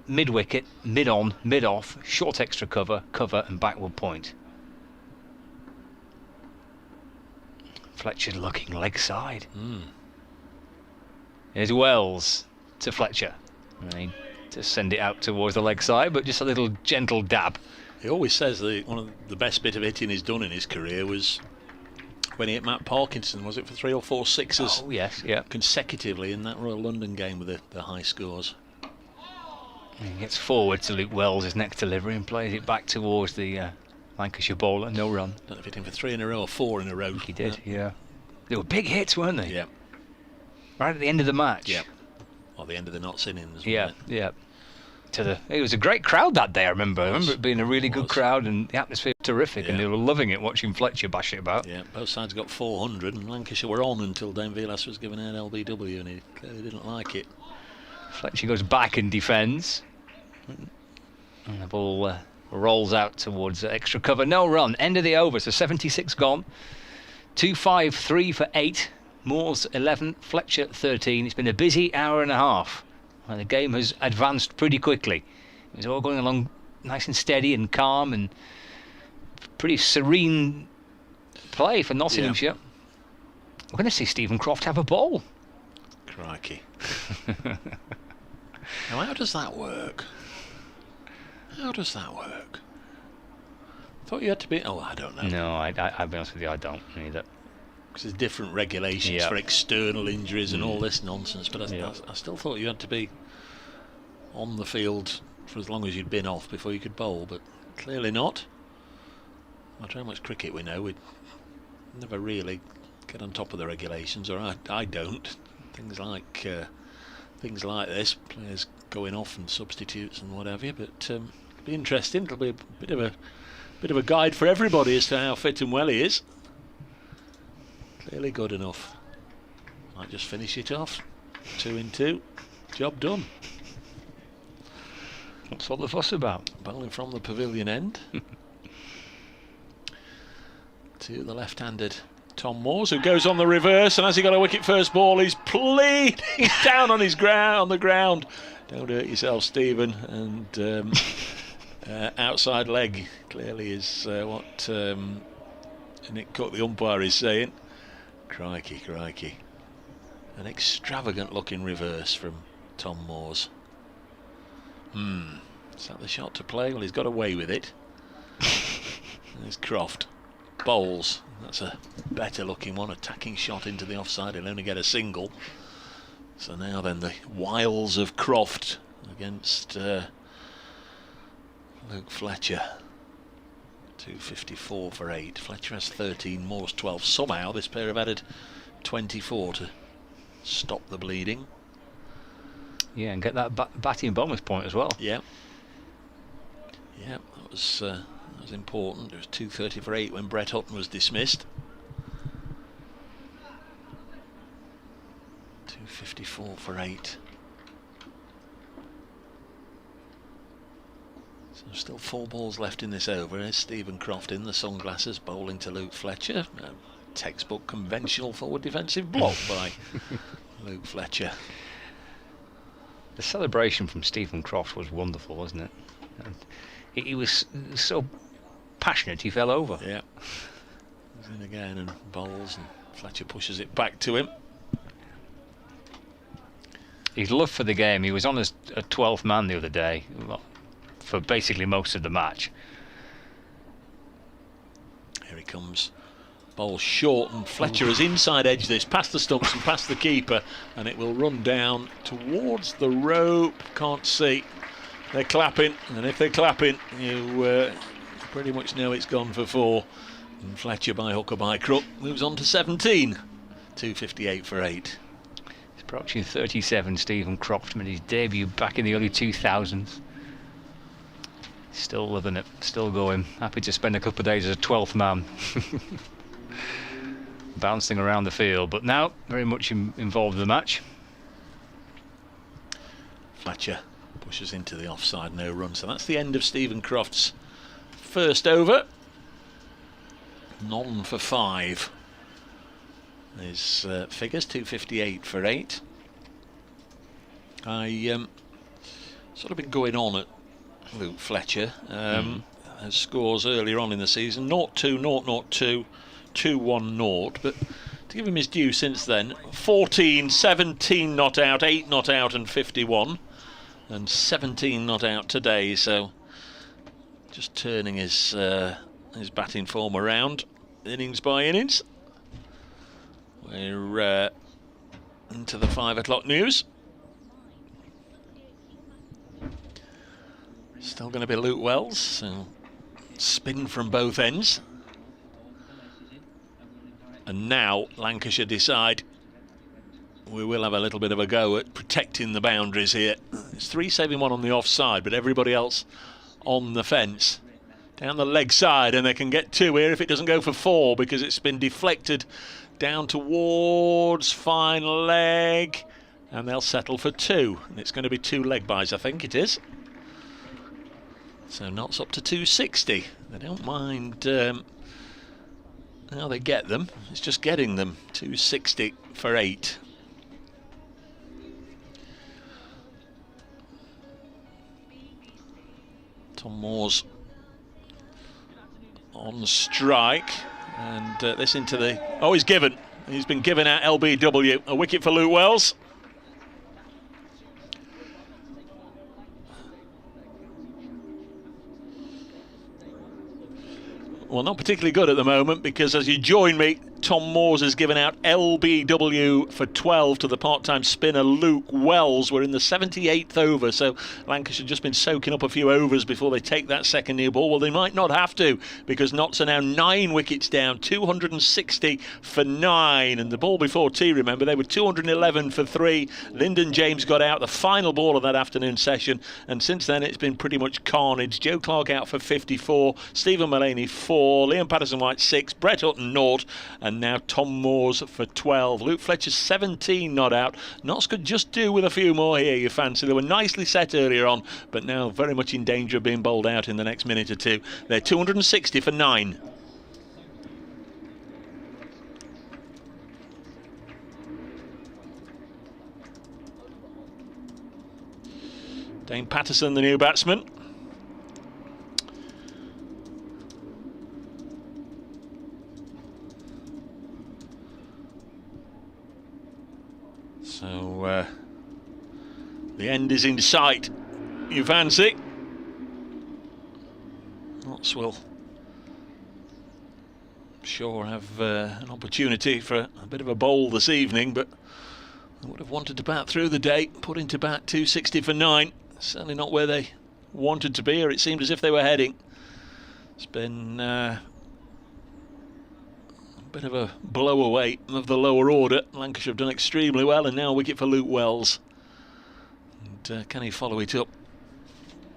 mid wicket, mid on, mid off, short extra cover, and backward point. Fletcher looking leg side. Here's Wells to Fletcher. Right, to send it out towards the leg side, but just a little gentle dab. He always says that one of the best bit of hitting he's done in his career was when he hit Matt Parkinson. Was it for 3 or 4 sixes? Oh yes, yeah. Consecutively in that Royal London game with the high scores. He gets forward to Luke Wells' next delivery and plays it back towards the Lancashire bowler. No run. Don't know if it hit him for 3 in a row or 4 in a row. He did, yeah. They were big hits, weren't they? Yeah. Right at the end of the match. Yeah. Or the end of the Notts innings. Yeah, yeah. It was a great crowd that day, I remember. I remember it being a really good crowd and the atmosphere was terrific, and they were loving it watching Fletcher bash it about. Yeah, both sides got 400 and Lancashire were on until Dane Vilas was given an LBW and he clearly didn't like it. Fletcher goes back and defends. And the ball rolls out towards extra cover. No run. End of the over, so 76 gone. 2-5-3 for 8. Moores 11, Fletcher 13. It's been a busy hour and a half. And the game has advanced pretty quickly. It was all going along nice and steady and calm and pretty serene play for Nottinghamshire. We're going to see Stephen Croft have a bowl. Crikey. Now, how does that work? How does that work? I thought you had to be... Oh, I don't know. No, I'll be honest with you, I don't either. Because there's different regulations for external injuries and all this nonsense, but I still thought you had to be on the field for as long as you'd been off before you could bowl, but clearly not. No matter how much cricket we know, we never really get on top of the regulations, or I don't. Things like this, players going off and substitutes and what have you, but it'll be interesting. It'll be a bit of a guide for everybody as to how fit and well he is. Clearly good enough. Might just finish it off. 2 in 2. Job done. What's all the fuss about? Bowling from the pavilion end. To the left-handed Tom Moores, who goes on the reverse, and as he got a wicket first ball, he's pleading down on the ground. Don't hurt yourself, Stephen. And outside leg clearly is what Nick Cook, the umpire, is saying. Crikey, crikey. An extravagant looking reverse from Tom Moores. Is that the shot to play? Well, he's got away with it. There's Croft. Bowls. That's a better looking one. Attacking shot into the offside. He'll only get a single. So now then the wiles of Croft against Luke Fletcher. 254 for 8. Fletcher has 13, Moores 12. Somehow this pair have added 24 to stop the bleeding. Yeah, and get that batting bonus point as well. Yeah. Yeah, that was important. It was 230 for 8 when Brett Hutton was dismissed. 254 for 8. So still 4 balls left in this over. There's Stephen Croft in the sunglasses, bowling to Luke Fletcher. Textbook conventional forward defensive block by Luke Fletcher. The celebration from Stephen Croft was wonderful, wasn't it? And he was so passionate he fell over. Yeah. He's in again and bowls, and Fletcher pushes it back to him. His love for the game, he was on as a 12th man the other day for basically most of the match. Here he comes. Ball short, and Fletcher has inside edged this past the stumps and past the keeper, and it will run down towards the rope. Can't see. They're clapping, and if they're clapping, you pretty much know it's gone for 4. And Fletcher by hook or by crook moves on to 17. 2.58 for 8. He's approaching 37, Stephen Croft, made his debut back in the early 2000s. Still loving it, still going. Happy to spend a couple of days as a 12th man. Bouncing around the field, but now very much involved in the match. Fletcher pushes into the offside, no run. So that's the end of Stephen Croft's first over. None for 5. His figures 2.58 for 8. I sort of been going on at Luke Fletcher. Has scores earlier on in the season 0-2, 0-0-2, 2-1-0, but to give him his due since then, 14, 17 not out, 8 not out and 51, and 17 not out today, so just turning his batting form around innings by innings. We're into the 5 o'clock news. Still going to be Luke Wells, so spin from both ends. And now Lancashire decide we will have a little bit of a go at protecting the boundaries here. It's 3 saving 1 on the offside, but everybody else on the fence. Down the leg side, and they can get 2 here if it doesn't go for 4, because it's been deflected down towards fine leg, and they'll settle for 2. And it's going to be 2 leg byes, I think it is. So Knott's up to 260. They don't mind how they get them, it's just getting them. 260 for 8. Tom Moore's on strike, and this into the... Oh, he's given. He's been given out LBW. A wicket for Luke Wells. Well, not particularly good at the moment, because as you join me, Tom Moores has given out LBW for 12 to the part-time spinner Luke Wells. We're in the 78th over, so Lancashire just been soaking up a few overs before they take that second new ball. Well, they might not have to, because Notts are now 9 wickets down, 260 for 9. And the ball before tea, remember, they were 211 for 3. Lyndon James got out the final ball of that afternoon session, and since then it's been pretty much carnage. Joe Clark out for 54, Stephen Mullaney 4, Liam Patterson-White 6, Brett Hutton 0, and now Tom Moores for 12. Luke Fletcher 17 not out. Notts could just do with a few more here, you fancy. They were nicely set earlier on, but now very much in danger of being bowled out in the next minute or two. They're 260 for 9. Dane Patterson, the new batsman. So the end is in sight, you fancy. Notts will sure have an opportunity for a bit of a bowl this evening, but I would have wanted to bat through the day, put into bat 260 for 9. Certainly not where they wanted to be, or it seemed as if they were heading. It's been a bit of a blow away of the lower order. Lancashire have done extremely well, and now a wicket for Luke Wells. And can he follow it up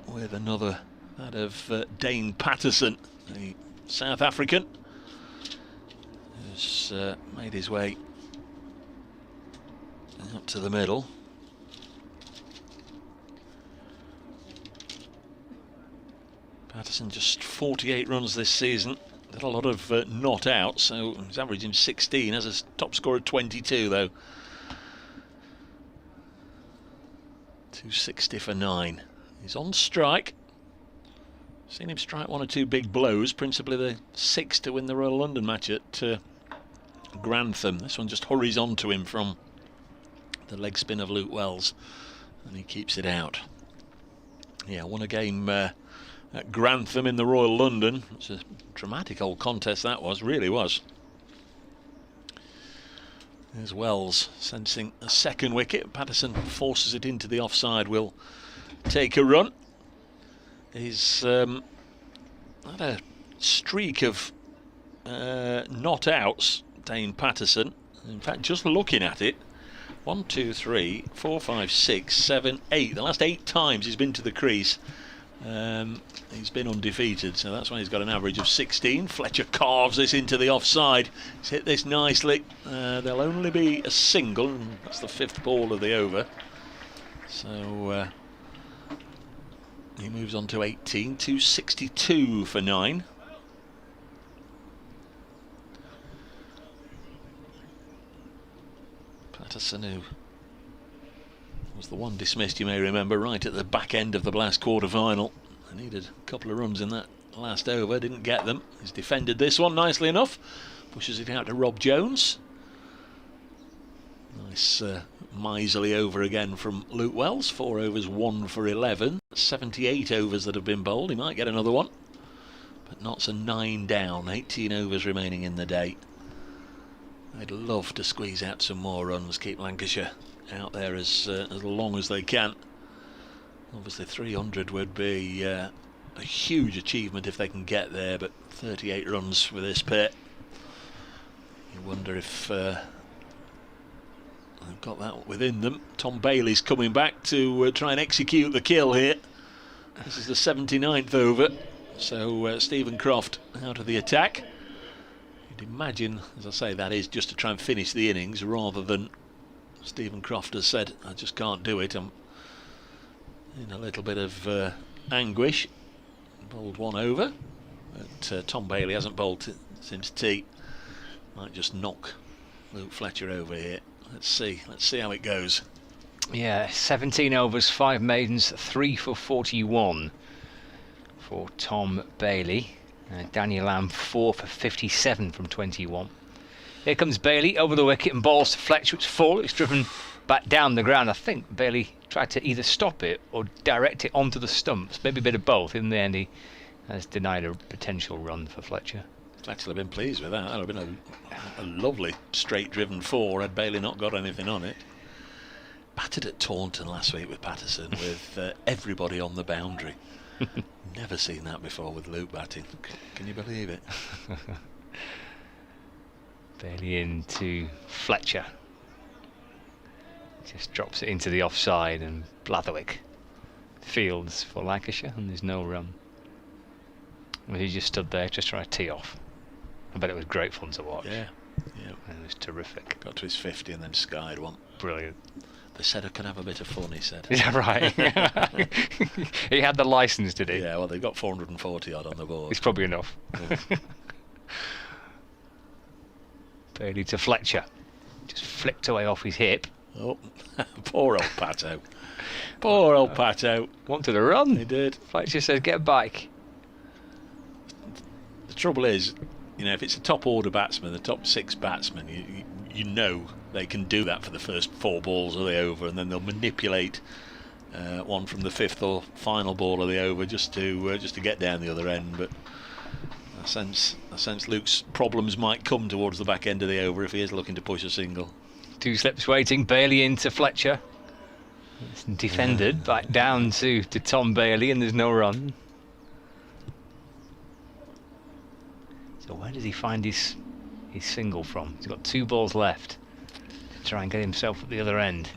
with another, that of Dane Patterson, the South African, who's made his way up to the middle. Patterson just 48 runs this season. Did a lot of not out, so he's averaging 16 as a top scorer of 22 though. 260 for 9. He's on strike. Seen him strike 1 or 2 big blows, principally the 6 to win the Royal London match at Grantham. This one just hurries on to him from the leg spin of Luke Wells, and he keeps it out. Yeah, won a game at Grantham in the Royal London. It's a dramatic old contest that was, really was. There's Wells sensing a second wicket. Patterson forces it into the offside, will take a run. He's had a streak of not outs, Dane Patterson. In fact, just looking at it, 1, 2, 3, 4, 5, 6, 7, 8. The last 8 times he's been to the crease, he's been undefeated, so that's why he's got an average of 16. Fletcher carves this into the offside. He's hit this nicely. There'll only be a single, and that's the 5th ball of the over. So he moves on to 18, 262 for 9. Patterson, who was the one dismissed, you may remember, right at the back end of the last quarter-final. He needed a couple of runs in that last over, didn't get them. He's defended this one nicely enough, pushes it out to Rob Jones. Nice miserly over again from Luke Wells. 4 overs, 1 for 11. 78 overs that have been bowled. He might get another one, but Notts are 9 down. 18 overs remaining in the day. I'd love to squeeze out some more runs, keep Lancashire out there as long as they can. Obviously 300 would be a huge achievement if they can get there, but 38 runs with this pair. You wonder if they've got that within them. Tom Bailey's coming back to try and execute the kill here. This is the 79th over, so Stephen Croft out of the attack. You'd imagine, as I say, that is just to try and finish the innings rather than Stephen Croft has said, I just can't do it, I'm in a little bit of anguish. Bowled 1 over, but Tom Bailey hasn't bowled since tea. Might just knock Luke Fletcher over here. Let's see how it goes. Yeah, 17 overs, 5 maidens, 3 for 41 for Tom Bailey. Daniel Lamb 4 for 57 from 21. Here comes Bailey over the wicket and balls to Fletcher. It's full. It's driven back down the ground. I think Bailey tried to either stop it or direct it onto the stumps. Maybe a bit of both. In the end, he has denied a potential run for Fletcher. Fletcher have been pleased with that. That would have been a lovely straight-driven 4 had Bailey not got anything on it. Battered at Taunton last week with Patterson, with everybody on the boundary. Never seen that before with Luke batting. Can you believe it? Bailey into Fletcher. Just drops it into the offside, and Blatherwick fields for Lancashire, and there's no run. Well, he just stood there just trying to tee off. I bet it was great fun to watch. Yeah. And it was terrific. Got to his 50 and then skied one. Brilliant. They said I can have a bit of fun, he said. Is that right? He had the licence, did he? Yeah, well, they've got 440 odd on the board. It's probably enough. Yeah. Bailey to Fletcher. Just flicked away off his hip. Oh, poor old Pato. Poor old Pato. Wanted a run. He did. Fletcher says, get back. The trouble is, you know, if it's a top order batsman, the top 6 batsmen, you know they can do that for the first 4 balls of the over, and then they'll manipulate one from the 5th or final ball of the over just to get down the other end. But I sense Luke's problems might come towards the back end of the over if he is looking to push a single. 2 slips waiting. Bailey into Fletcher. It's defended back down to Tom Bailey, and there's no run. So where does he find his single from? He's got 2 balls left to try and get himself at the other end.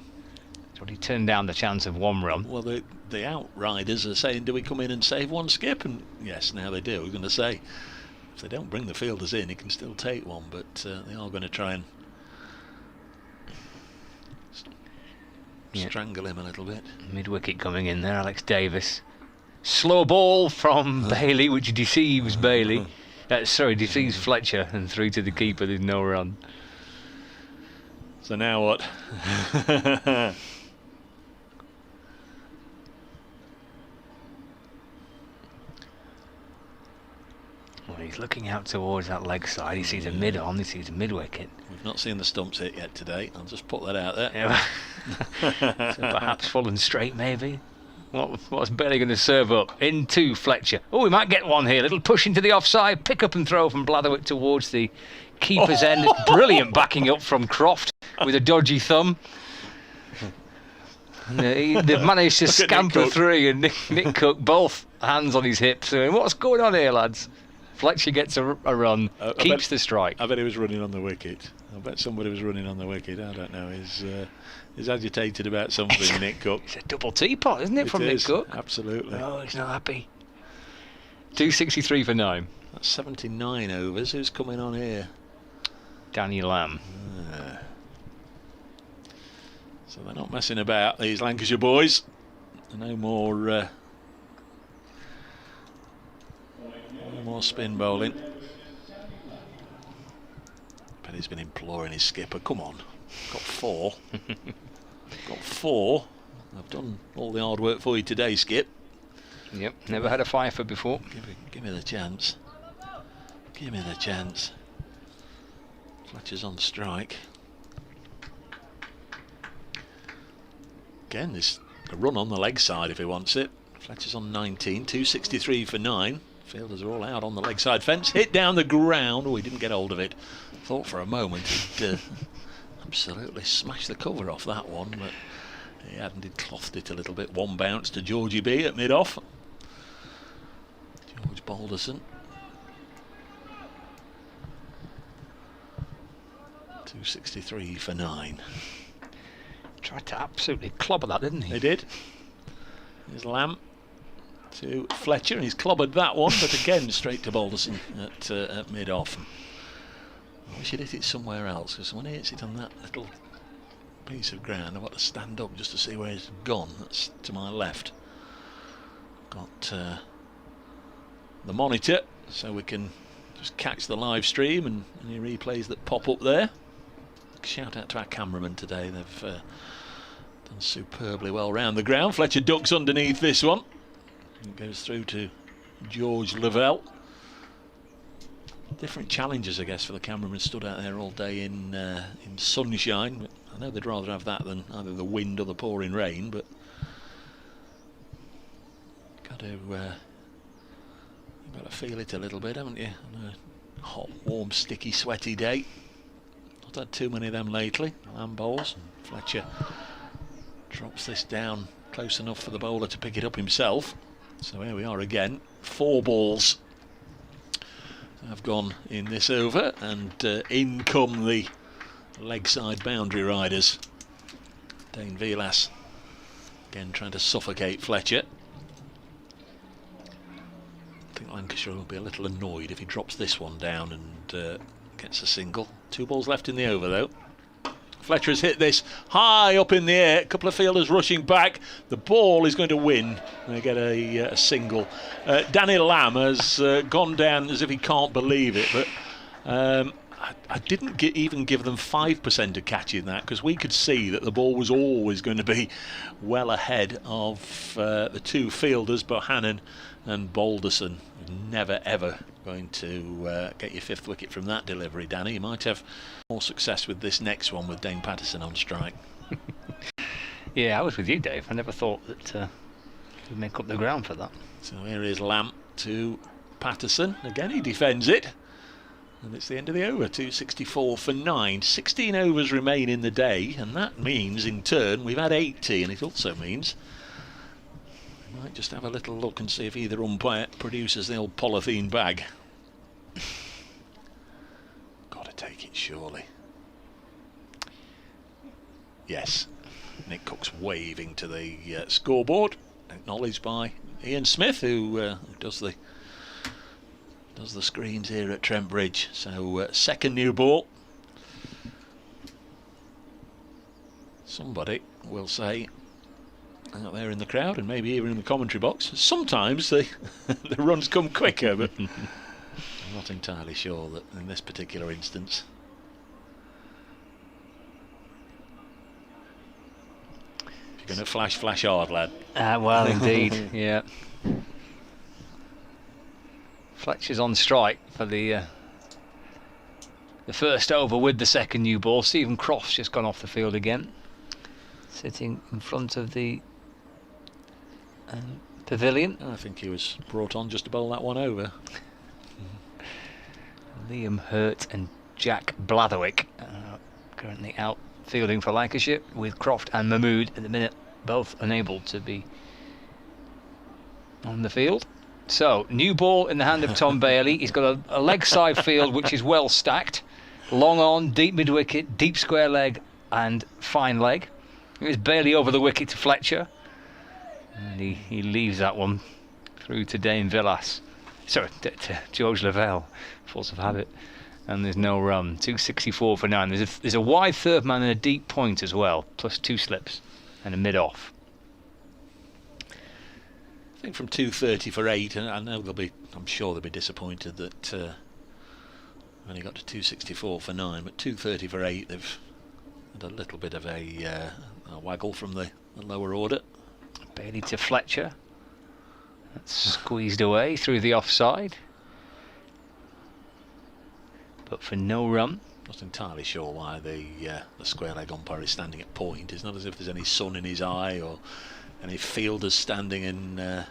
So he turned down the chance of 1 run. Well, the outriders are saying, do we come in and save 1 skip? And yes, now they do. We're going to say, if they don't bring the fielders in, he can still take 1, but they are going to try and strangle him a little bit. Mid-wicket coming in there, Alex Davis. Slow ball from Bailey, which deceives Bailey. Deceives Fletcher, and through to the keeper. There's no run. So now what? Well, he's looking out towards that leg side. He sees a mid-on, he sees a mid-wicket. We've not seen the stumps hit yet today. I'll just put that out there. Yeah. So perhaps full and straight, maybe. What's Bailey going to serve up? Into Fletcher. Oh, we might get one here. Little push into the offside. Pick up and throw from Blatherwick towards the keeper's end. Brilliant backing up from Croft with a dodgy thumb. They've managed to scamper through, and Nick Cook, both hands on his hips, saying, "What's going on here, lads?" Fletcher gets a run, keeps the strike. I bet he was running on the wicket. I bet somebody was running on the wicket. I don't know. He's agitated about something, Nick Cook. It's a double teapot, isn't it, from Nick Cook? Absolutely. Oh, he's not happy. 263 for 9. That's 79 overs. Who's coming on here? Danny Lamb. So they're not messing about, these Lancashire boys. No more spin bowling. But he's been imploring his skipper, come on, got 4. Got 4. I've done all the hard work for you today, Skip. Yep, never had a fifer before. Give me the chance. Give me the chance. Fletcher's on strike. Again, there's a run on the leg side if he wants it. Fletcher's on 19, 263 for 9. Fielders are all out on the leg side fence. Hit down the ground. Oh, he didn't get hold of it. Thought for a moment he'd absolutely smashed the cover off that one, but he hadn't. He'd clothed it a little bit. One bounce to Georgie B at mid-off. George Balderson. 263 for 9. Tried to absolutely clobber that, didn't he? He did. Here's Lamb to Fletcher, and he's clobbered that one, but again straight to Balderson at mid-off. I wish he'd hit it somewhere else, because when he hits it on that little piece of ground, I've got to stand up just to see where he's gone. That's to my left. Got the monitor, so we can just catch the live stream and any replays that pop up there. Shout out to our cameramen today. They've done superbly well round the ground. Fletcher ducks underneath this one. It goes through to George Lavelle. Different challenges, I guess, for the cameramen stood out there all day in sunshine. But I know they'd rather have that than either the wind or the pouring rain. But got to feel it a little bit, haven't you? On a hot, warm, sticky, sweaty day. Not had too many of them lately. Lamb bowls. Fletcher drops this down close enough for the bowler to pick it up himself. So here we are again. 4 balls have gone in this over, and in come the leg side boundary riders. Dane Vilas again trying to suffocate Fletcher. I think Lancashire will be a little annoyed if he drops this one down and gets a single. 2 balls left in the over though. Fletcher has hit this high up in the air. A couple of fielders rushing back. The ball is going to win. They get a single. Danny Lamb has gone down as if he can't believe it, but I didn't even give them 5% of catching that, because we could see that the ball was always going to be well ahead of the 2 fielders, Bohannon and Balderson. Never ever going to get your 5th wicket from that delivery, Danny. You might have more success with this next one with Dane Patterson on strike. Yeah, I was with you, Dave. I never thought that we'd make up the ground for that. So here is Lamb to Patterson. Again, he defends it. And it's the end of the over, 264 for 9. 16 overs remain in the day, and that means, in turn, we've had 80, and it also means we might just have a little look and see if either umpire produces the old polythene bag. Got to take it, surely. Yes. Nick Cook's waving to the scoreboard, acknowledged by Ian Smith, who does the screens here at Trent Bridge. So second new ball. Somebody will say out there in the crowd, and maybe even in the commentary box, sometimes the runs come quicker, but I'm not entirely sure that in this particular instance. If you're going to flash hard, lad. Well, indeed, yeah. Fletcher's on strike for the first over with the second new ball. Stephen Croft's just gone off the field again, sitting in front of the pavilion. I think he was brought on just to bowl that one over. Liam Hurt and Jack Blatherwick currently out fielding for Lancashire, with Croft and Mahmood at the minute both unable to be on the field. So, new ball in the hand of Tom Bailey. He's got a leg side field which is well stacked. Long on, deep mid wicket, deep square leg and fine leg. Here's Bailey over the wicket to Fletcher. And he leaves that one through to Dane Villas. Sorry, to George Lavelle. Force of habit. And there's no run. 264 for 9. There's a wide third man and a deep point as well, plus 2 slips and a mid off. I think from 230 for 8, and I know I'm sure they'll be disappointed that when he got to 264 for 9, but 230 for 8, they've had a little bit of a waggle from the lower order. Bailey to Fletcher. That's squeezed away through the offside. But for no run. Not entirely sure why the square leg umpire is standing at point. It's not as if there's any sun in his eye or any fielders standing in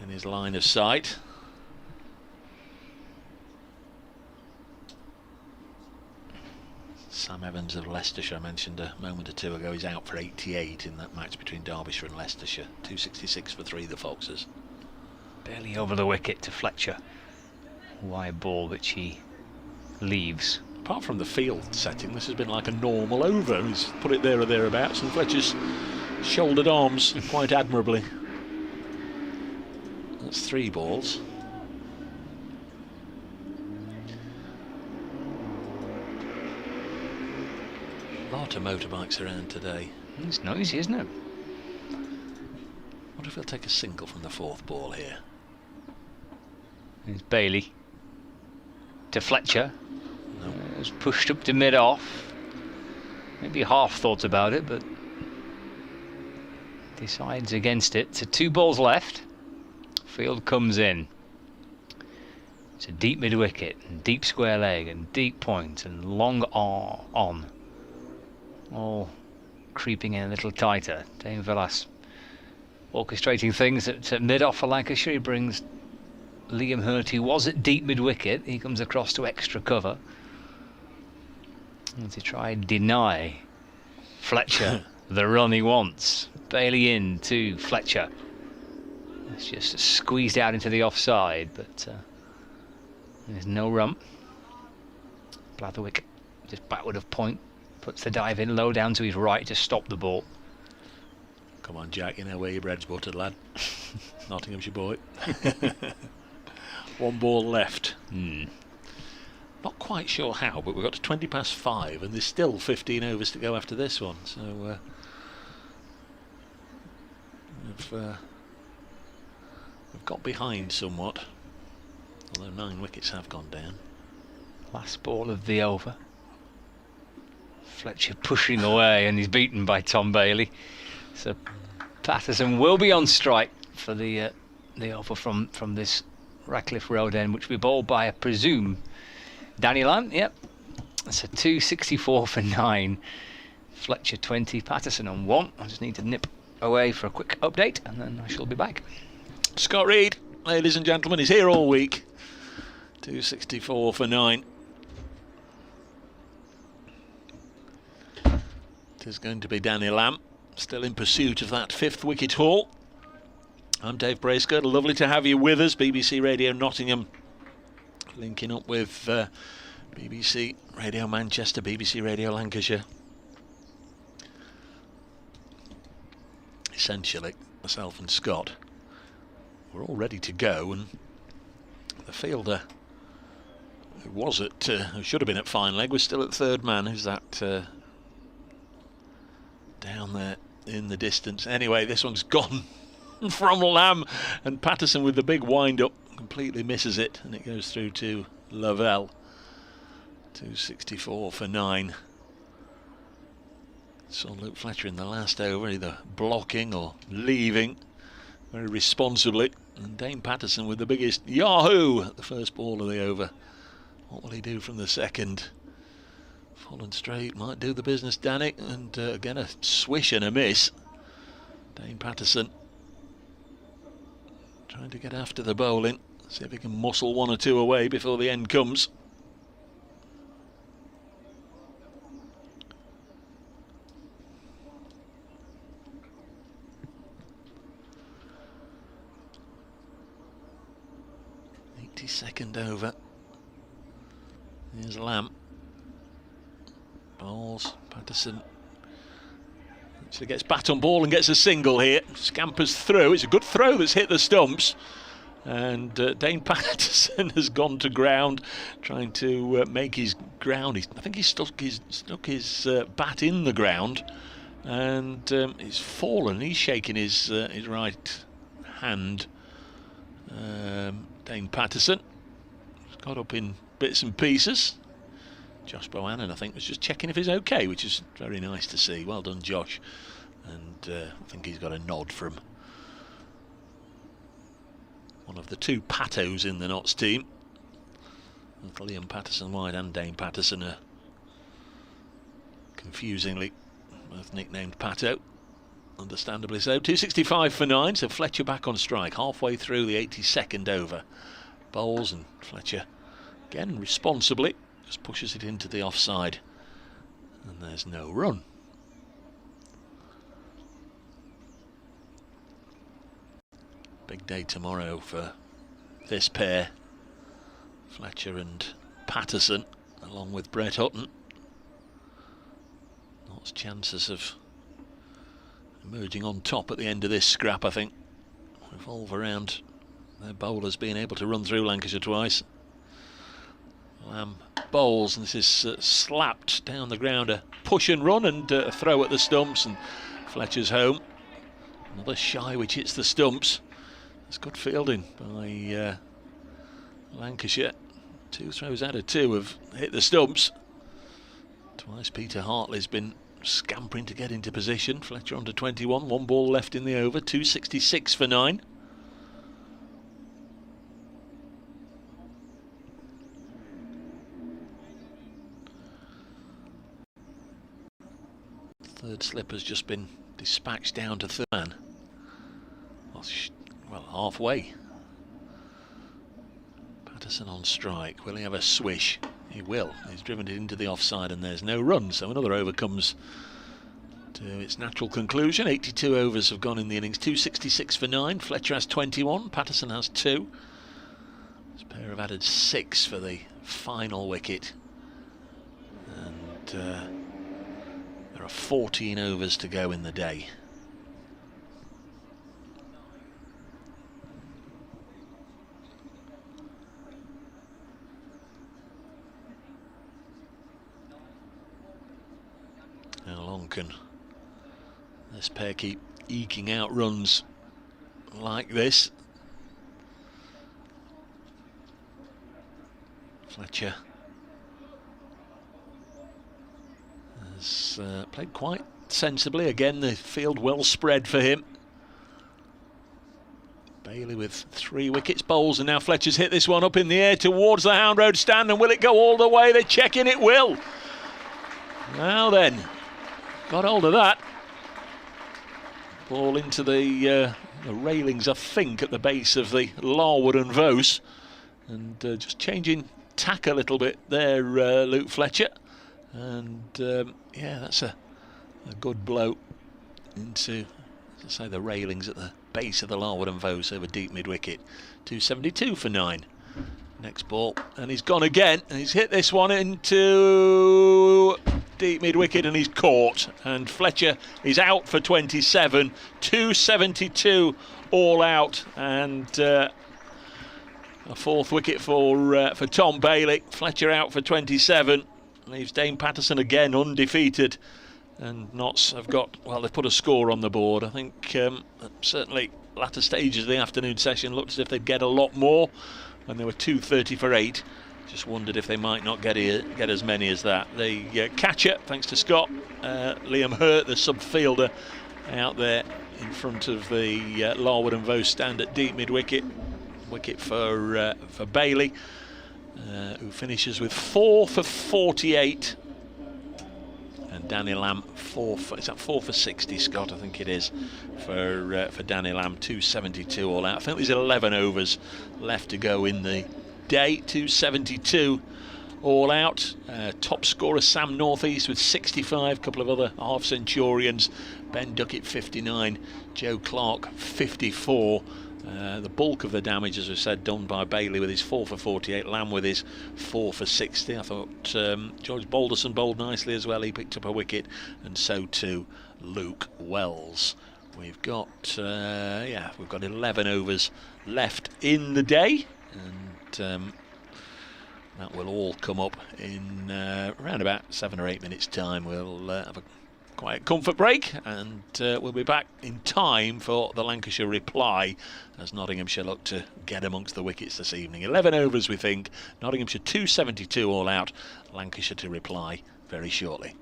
his line of sight. Sam Evans of Leicestershire, I mentioned a moment or two ago, he's out for 88 in that match between Derbyshire and Leicestershire. 266 for 3, the Foxes. Barely over the wicket to Fletcher. Wide ball which he leaves. Apart from the field setting, this has been like a normal over. He's put it there or thereabouts, and Fletcher's shouldered arms quite admirably. That's 3 balls. A lot of motorbikes around today. It's noisy, isn't it? What if he'll take a single from the 4th ball here? There's Bailey to Fletcher. No. It was pushed up to mid-off. Maybe half thought about it, but decides against it. So 2 balls left. Field comes in. It's a deep mid-wicket, and deep square leg, and deep point, and long on. All creeping in a little tighter. Dane Villas orchestrating things at mid-off for Lancashire. He brings Liam Hurt, who was at deep mid-wicket. He comes across to extra cover. And to try and deny Fletcher the run he wants. Bailey in to Fletcher. It's just squeezed out into the offside, but there's no run. Blatherwick just backward of point. Puts the dive in low down to his right to stop the ball. Come on, Jack, you know where your bread's buttered, lad. Nottinghamshire boy. 1 ball left. Not quite sure how, but we've got to 20 past 5 and there's still 15 overs to go after this one. So we've got behind somewhat, although 9 wickets have gone down. Last ball of the over. Fletcher pushing away, and he's beaten by Tom Bailey. So Patterson will be on strike for the over from this Ratcliffe Road end, which will be bowled by, I presume, Danny Lamb. Yep. That's a 264 for 9. Fletcher 20, Patterson on 1. I just need to nip away for a quick update, and then I shall be back. Scott Reed, ladies and gentlemen, is here all week. 264 for 9. It is going to be Danny Lamb, still in pursuit of that 5th wicket haul. I'm Dave Bracegirdle. Lovely to have you with us. BBC Radio Nottingham linking up with BBC Radio Manchester, BBC Radio Lancashire. Essentially, myself and Scott, we're all ready to go, and the fielder who was at, who should have been at fine leg, was still at 3rd man. Who's that? Down there in the distance. Anyway, this one's gone from Lamb, and Patterson with the big wind-up completely misses it, and it goes through to Lavelle. 264 for 9. Saw Luke Fletcher in the last over, either blocking or leaving very responsibly, and Dane Patterson with the biggest yahoo at the first ball of the over. What will he do from the second? Fallen straight might do the business, Danny, and again a swish and a miss. Dane Patterson trying to get after the bowling, see if he can muscle 1 or 2 away before the end comes. 82nd over. Here's Lamb. Bowles, Patterson. Actually gets bat on ball and gets a single here. Scampers through. It's a good throw that's hit the stumps. And Dane Patterson has gone to ground, trying to make his ground. I think he stuck his bat in the ground, and he's fallen. He's shaking his right hand. Dane Patterson has got up in bits and pieces. Josh Bohannon, I think, was just checking if he's okay, which is very nice to see. Well done, Josh. And I think he's got a nod from one of the two Patos in the Notts team. Both Liam Patterson wide and Dane Patterson are confusingly both nicknamed Pato. Understandably so. 265 for 9, so Fletcher back on strike halfway through the 82nd over. Bowles, and Fletcher again responsibly just pushes it into the offside, and there's no run. Big day tomorrow for this pair, Fletcher and Patterson, along with Brett Hutton. Lots of chances of emerging on top at the end of this scrap, I think. Revolve around their bowlers being able to run through Lancashire twice. Lamb bowls, and this is slapped down the ground. A push and run and a throw at the stumps, and Fletcher's home. Another shy which hits the stumps. It's good fielding by Lancashire. 2 throws out of 2 have hit the stumps. Twice Peter Hartley's been scampering to get into position. Fletcher on to 21, 1 ball left in the over. 266 for 9. Third slip has just been dispatched down to third man. Well, halfway. Patterson on strike. Will he have a swish? He will. He's driven it into the offside, and there's no run. So another over comes to its natural conclusion. 82 overs have gone in the innings. 266 for 9. Fletcher has 21. Patterson has 2. This pair have added 6 for the final wicket. And there are 14 overs to go in the day. How long can this pair keep eking out runs like this? Fletcher has played quite sensibly. Again, the field well spread for him. Bailey with 3 wickets. Bowles, and now Fletcher's hit this one up in the air towards the Hound Road stand, and will it go all the way? They're checking it will. Now then, got hold of that. Ball into the railings, I think, at the base of the Larwood and Vose. And just changing tack a little bit there, Luke Fletcher. And yeah, that's a good blow into, as I say, the railings at the base of the Larwood and Vose over deep mid-wicket. 272 for 9. Next ball, and he's gone again, and he's hit this one into deep mid-wicket, and he's caught, and Fletcher is out for 27. 272 all out, and a 4th wicket for Tom Bailey. Fletcher out for 27, leaves Dane Patterson again undefeated, and Notts have got, well, they've put a score on the board. I think certainly latter stages of the afternoon session looked as if they'd get a lot more, and they were 230 for 8. Just wondered if they might not get as many as that. The catcher, thanks to Scott, Liam Hurt, the sub-fielder, out there in front of the Larwood and Vose stand at deep mid-wicket. Wicket for Bailey, who finishes with 4 for 48. And Danny Lamb, 4 for 60, Scott, I think it is, for Danny Lamb. 272 all out. I think there's 11 overs left to go in the day. 272 all out. Top scorer Sam Northeast with 65, a couple of other half centurions. Ben Duckett 59, Joe Clark 54, The bulk of the damage, as I said, done by Bailey with his 4 for 48, Lamb with his 4 for 60. I thought George Balderson bowled nicely as well. He picked up a wicket, and so too Luke Wells. We've got we've got 11 overs left in the day, and that will all come up in around about 7 or 8 minutes' time. We'll have a quiet comfort break, and we'll be back in time for the Lancashire reply as Nottinghamshire look to get amongst the wickets this evening. 11 overs, we think. Nottinghamshire 272 all out. Lancashire to reply very shortly.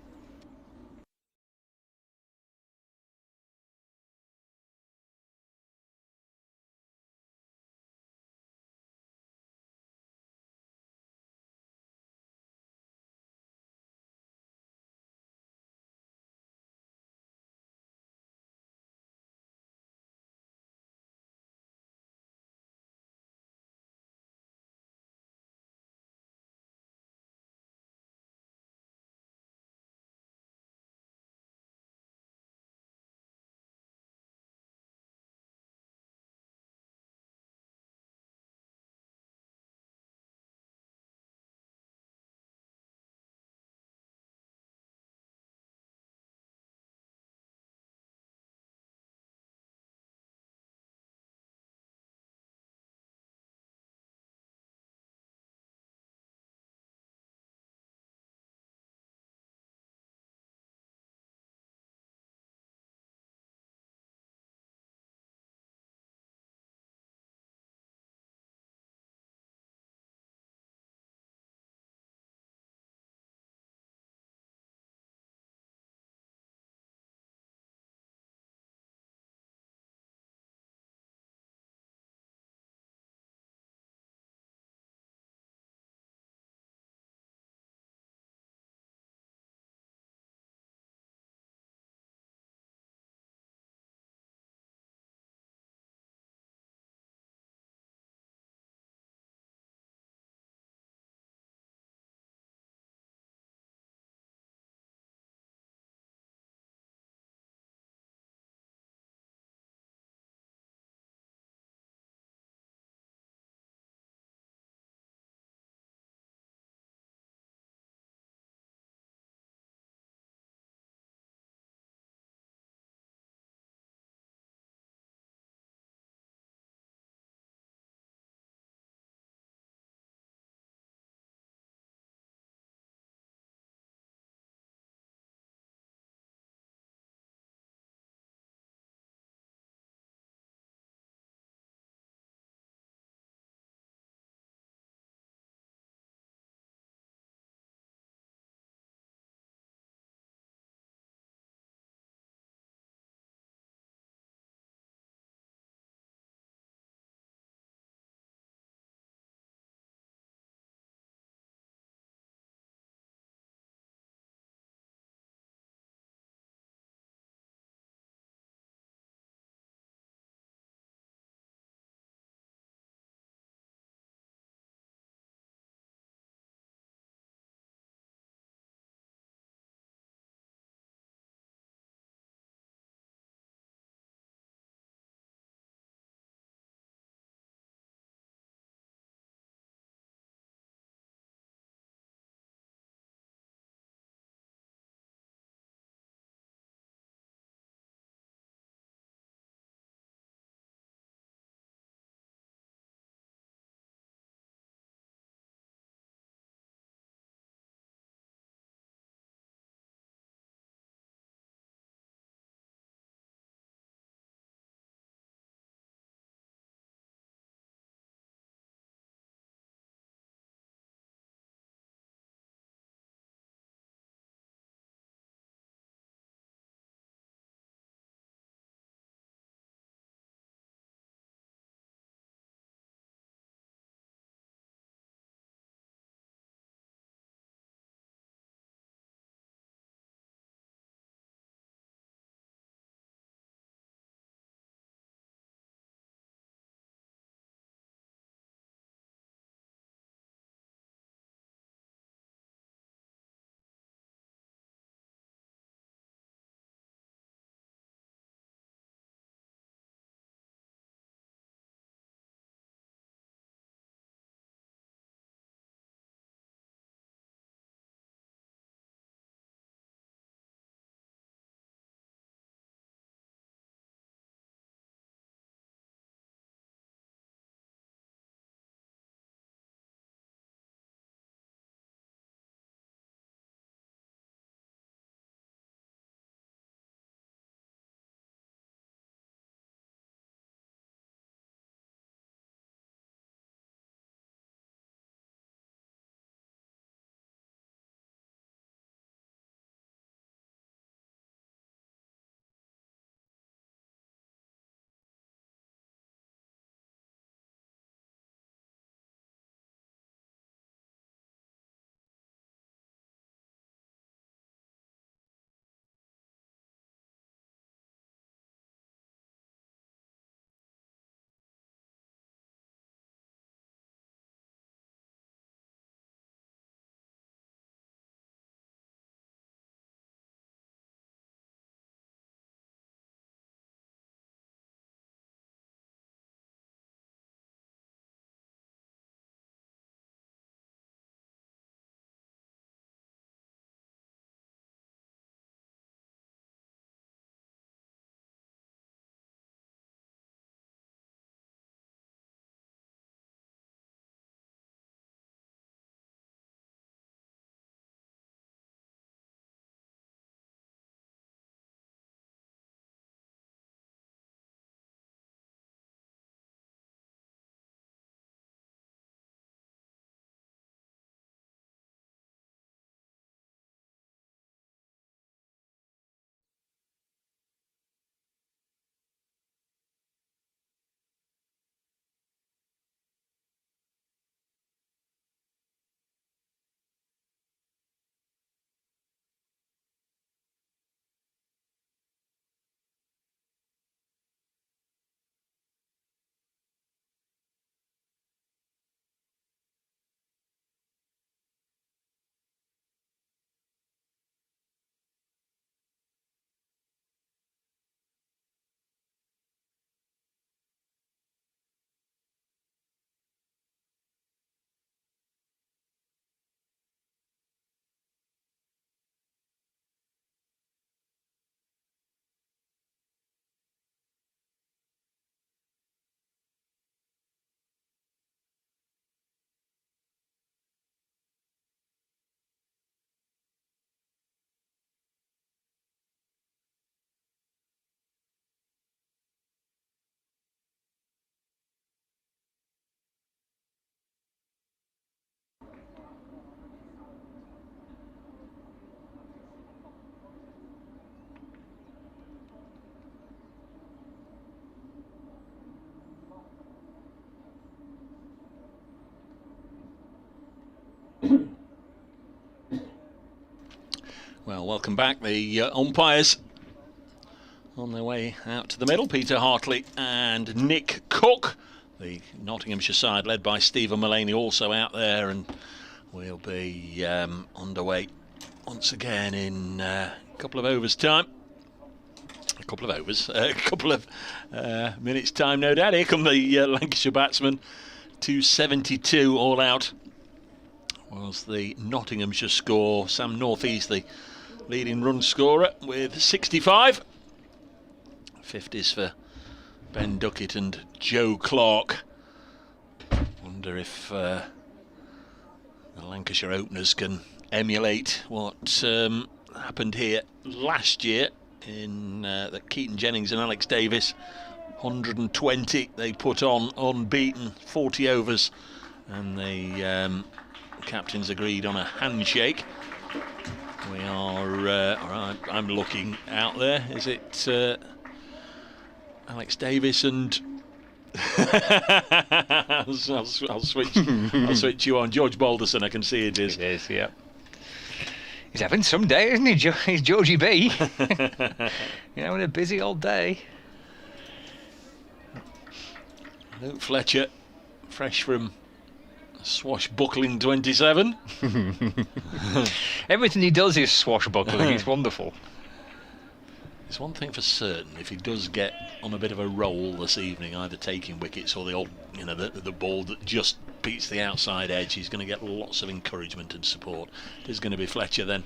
Well, welcome back. The umpires on their way out to the middle. Peter Hartley and Nick Cook. The Nottinghamshire side led by Stephen Mullaney also out there, and we'll be underway once again in a couple of overs time. A couple of minutes time, no doubt. Here come the Lancashire batsmen. 272 all out was the Nottinghamshire score. Sam Northeast, the leading run scorer, with 65. 50s for Ben Duckett and Joe Clark. Wonder if the Lancashire openers can emulate what happened here last year in that Keaton Jennings and Alex Davis. 120 they put on, unbeaten, 40 overs, and the captains agreed on a handshake. We are, I'm looking out there. Is it Alex Davis and I'll switch you on. George Balderson, I can see it is. It is, yeah. He's having some day, isn't he? He's Georgie B. Having a busy old day. Luke Fletcher, fresh from swashbuckling 27. Everything he does is swashbuckling. It's wonderful. It's one thing for certain: if he does get on a bit of a roll this evening, either taking wickets or the old, the ball that just beats the outside edge, he's going to get lots of encouragement and support. It is going to be Fletcher then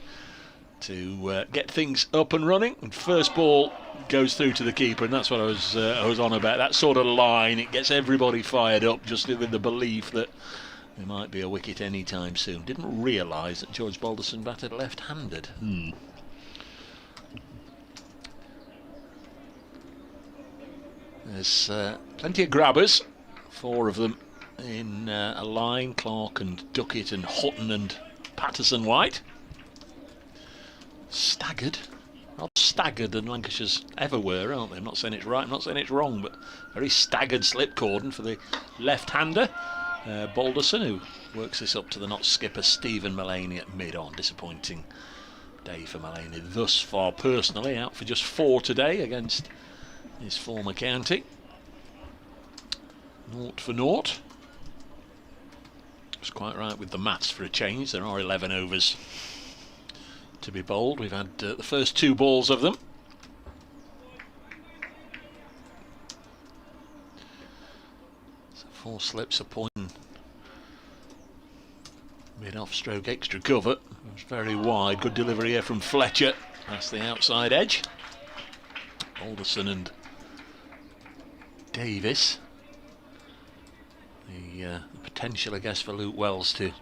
to get things up and running. And first ball goes through to the keeper, and that's what I was on about. That sort of line, it gets everybody fired up, just with the belief that there might be a wicket any time soon. Didn't realise that George Balderson batted left-handed. There's plenty of grabbers, 4 of them in a line: Clark and Duckett and Hutton and Patterson-White. Staggered, not staggered than Lancashire's ever were, aren't they? I'm not saying it's right, I'm not saying it's wrong, but very staggered slip cordon for the left-hander. Balderson, who works this up to the not skipper Stephen Mullaney at mid-on. Disappointing day for Mullaney thus far, personally, out for just 4 today against his former county. 0 for 0. It's quite right with the maths for a change. There are 11 overs to be bowled. We've had the first 2 balls of them. So 4 slips, a point. Mid-off stroke extra cover. It was very wide. Good delivery here from Fletcher. That's the outside edge. Alderson and Davis. The potential, I guess, for Luke Wells to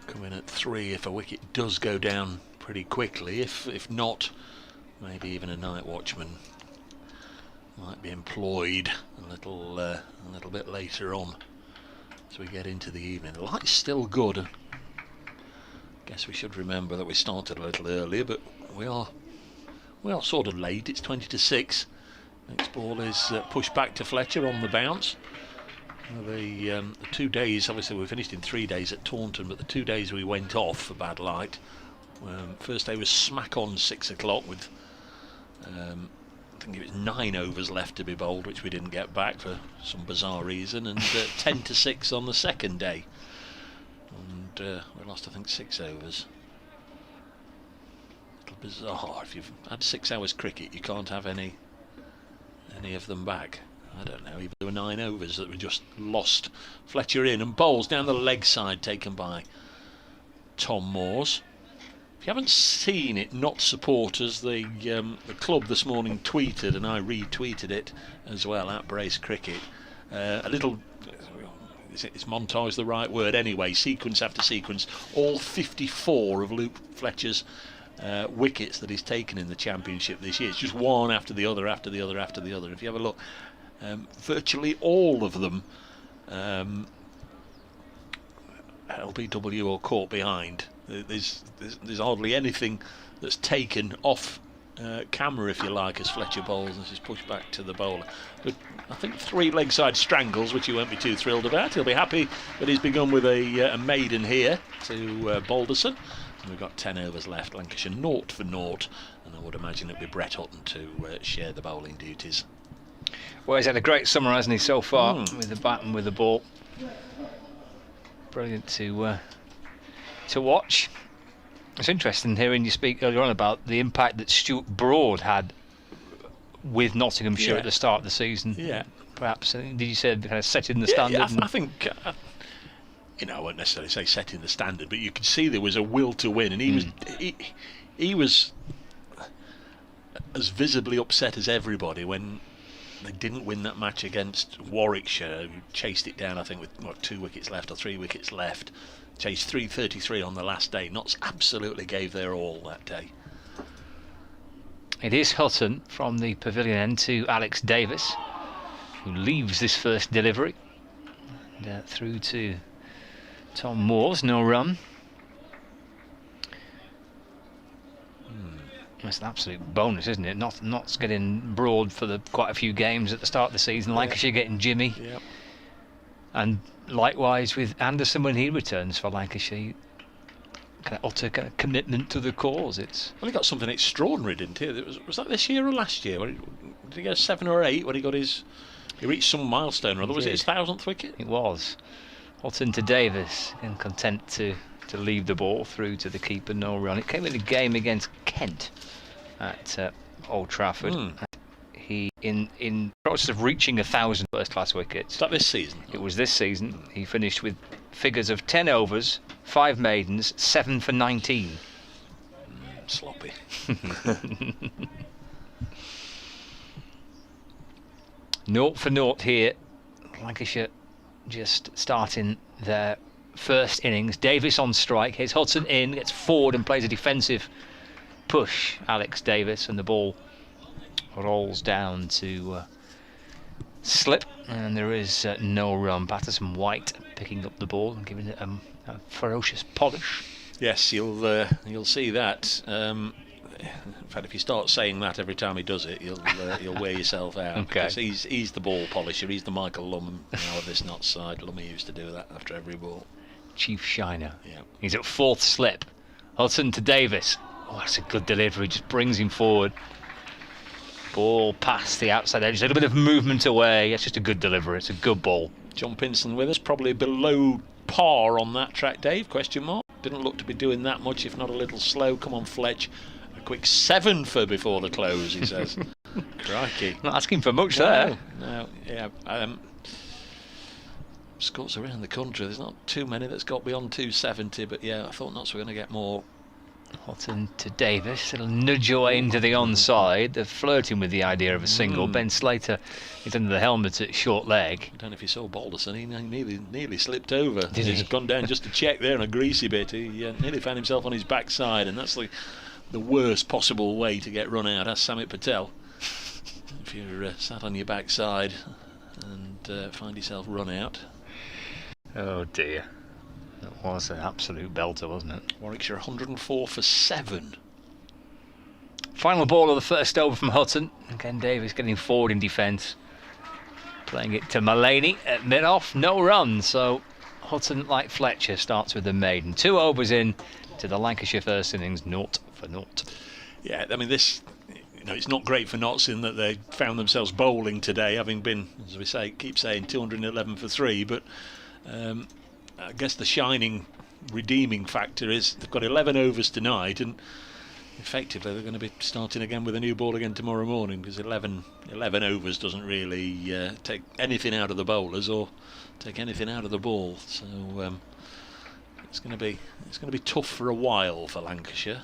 come in at 3 if a wicket does go down pretty quickly. If not, maybe even a night watchman might be employed a little bit later on as we get into the evening. The light's still good. I guess we should remember that we started a little earlier, but we are sort of late. It's 20 to 6. Next ball is pushed back to Fletcher on the bounce. The 2 days, obviously we finished in 3 days at Taunton, but the 2 days we went off for bad light. First day was smack on 6 o'clock with I think it was 9 overs left to be bowled, which we didn't get back for some bizarre reason, and 10 to 6 on the second day, and we lost, I think, 6 overs. A little bizarre. If you've had 6 hours cricket, you can't have any of them back. I don't know, even there were 9 overs that were just lost. Fletcher in and bowls down the leg side, taken by Tom Moores. If you haven't seen it, Not supporters, the club this morning tweeted, and I retweeted it as well, at Brace Cricket, a little, is montage the right word? Anyway, sequence after sequence, all 54 of Luke Fletcher's wickets that he's taken in the championship this year. It's just one after the other, after the other, after the other. If you have a look, virtually all of them LBW or caught behind. There's hardly anything that's taken off camera, if you like, as Fletcher bowls, and this is pushed back to the bowler. But I think 3 leg side strangles, which he won't be too thrilled about. He'll be happy that he's begun with a maiden here to Balderson. We've got 10 overs left. Lancashire 0 for 0, and I would imagine it'd be Brett Hutton to share the bowling duties. Well, he's had a great summer, hasn't he, so far, with the bat and with the ball. Brilliant to watch. It's interesting hearing you speak earlier on about the impact that Stuart Broad had with Nottinghamshire at the start of the season. Yeah. Perhaps, did you say kind of setting the standard? Yeah, I think, I won't necessarily say setting the standard, but you could see there was a will to win, and he was as visibly upset as everybody when they didn't win that match against Warwickshire, who chased it down, I think, with 2 wickets left or 3 wickets left. Chased 333 on the last day. Notts absolutely gave their all that day. It is Hutton from the pavilion end to Alex Davis, who leaves this first delivery. And, through to Tom Moores, no run. That's an absolute bonus, isn't it? Notts getting Broad for quite a few games at the start of the season. Lancashire getting Jimmy. Yep. And likewise with Anderson when he returns for Lancashire. Utter kind of commitment to the cause. Well, he got something extraordinary, didn't he? Was that this year or last year? Did he get 7 or 8 when he reached some milestone or other? Was it his 1000th wicket? It was. Hutton to Davis, and content to leave the ball through to the keeper, no run. It came in a game against Kent at Old Trafford. He in process of reaching 1,000 first-class wickets. Is that this season? It was this season. He finished with figures of 10 overs, 5 maidens, 7 for 19. Sloppy. 0 for 0 here. Lancashire just starting their first innings. Davis on strike. Here's Hutton in, gets forward and plays a defensive push. Alex Davis, and the ball rolls down to slip, and there is no run. Patterson White picking up the ball and giving it a ferocious polish. Yes, you'll see that. In fact, if you start saying that every time he does it, you'll wear yourself out. Okay. Because he's the ball polisher. He's the Michael Lum of this Notts side. Lummy used to do that after every ball. Chief Shiner. Yeah. He's at 4th slip. Hutton to Davis. Oh, that's a good delivery. Just brings him forward. Ball past the outside edge. A little bit of movement away. It's just a good delivery. It's a good ball. John Pinson with us, probably below par on that track, Dave, question mark. Didn't look to be doing that much, if not a little slow. Come on, Fletch. A quick 7 for before the close, he says. Crikey. Not asking for much there. No, yeah. Scores around the country, there's not too many that's got beyond 270, but yeah, I thought Notts were going to get more. Hutton to Davis. It'll nudge away into the onside. They're flirting with the idea of a single. Ben Slater is under the helmet at short leg. I don't know if you saw Balderson. He nearly slipped over. Did he? He's gone down just to check there on a greasy bit. He nearly found himself on his backside, and that's the worst possible way to get run out. Ask Samit Patel. If you're sat on your backside and find yourself run out. Oh dear. That was an absolute belter, wasn't it? Warwickshire 104 for 7. Final ball of the first over from Hutton. Again, Davis getting forward in defence. Playing it to Mullaney at mid-off. No run, so Hutton, like Fletcher, starts with the maiden. 2 overs in to the Lancashire first innings, 0 for 0. Yeah, I mean, this... it's not great for Notts in that they found themselves bowling today, having been, as we keep saying, 211 for 3, but... I guess the shining redeeming factor is they've got 11 overs tonight, and effectively they're going to be starting again with a new ball again tomorrow morning, because 11 overs doesn't really take anything out of the bowlers or take anything out of the ball. So it's going to be tough for a while for Lancashire,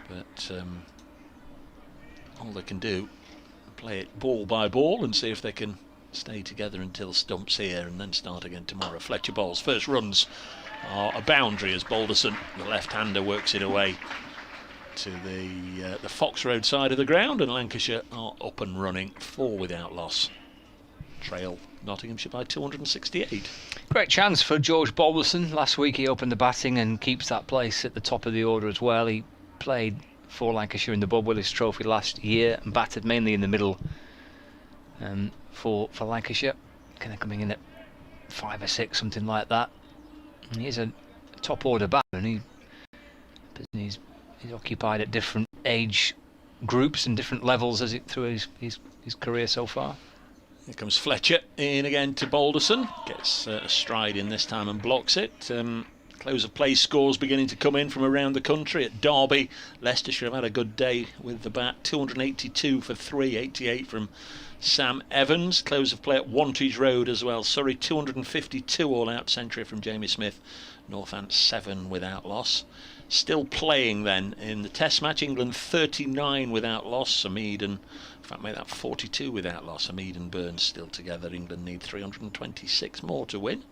but all they can do, play it ball by ball and see if they can stay together until stumps here and then start again tomorrow. Fletcher bowls. First runs are a boundary as Balderson, the left-hander, works it away to the Fox Road side of the ground, and Lancashire are up and running, 4 without loss. Trail Nottinghamshire by 268. Great chance for George Balderson. Last week he opened the batting and keeps that place at the top of the order as well. He played for Lancashire in the Bob Willis Trophy last year and batted mainly in the middle for Lancashire, kind of coming in at 5 or 6, something like that. And he's a top order batsman. He's occupied at different age groups and different levels through his career so far. Here comes Fletcher in again to Balderson. Gets a stride in this time and blocks it. Close of play scores beginning to come in from around the country. At Derby, Leicestershire have had a good day with the bat. 282 for 3, 88 from Sam Evans. Close of play at Wantage Road as well. Surrey 252 all out, century from Jamie Smith. Northants 7 without loss. Still playing then in the Test match. England 39 without loss. Hamid and, in fact, made that 42 without loss. Hamid and Burns still together. England need 326 more to win.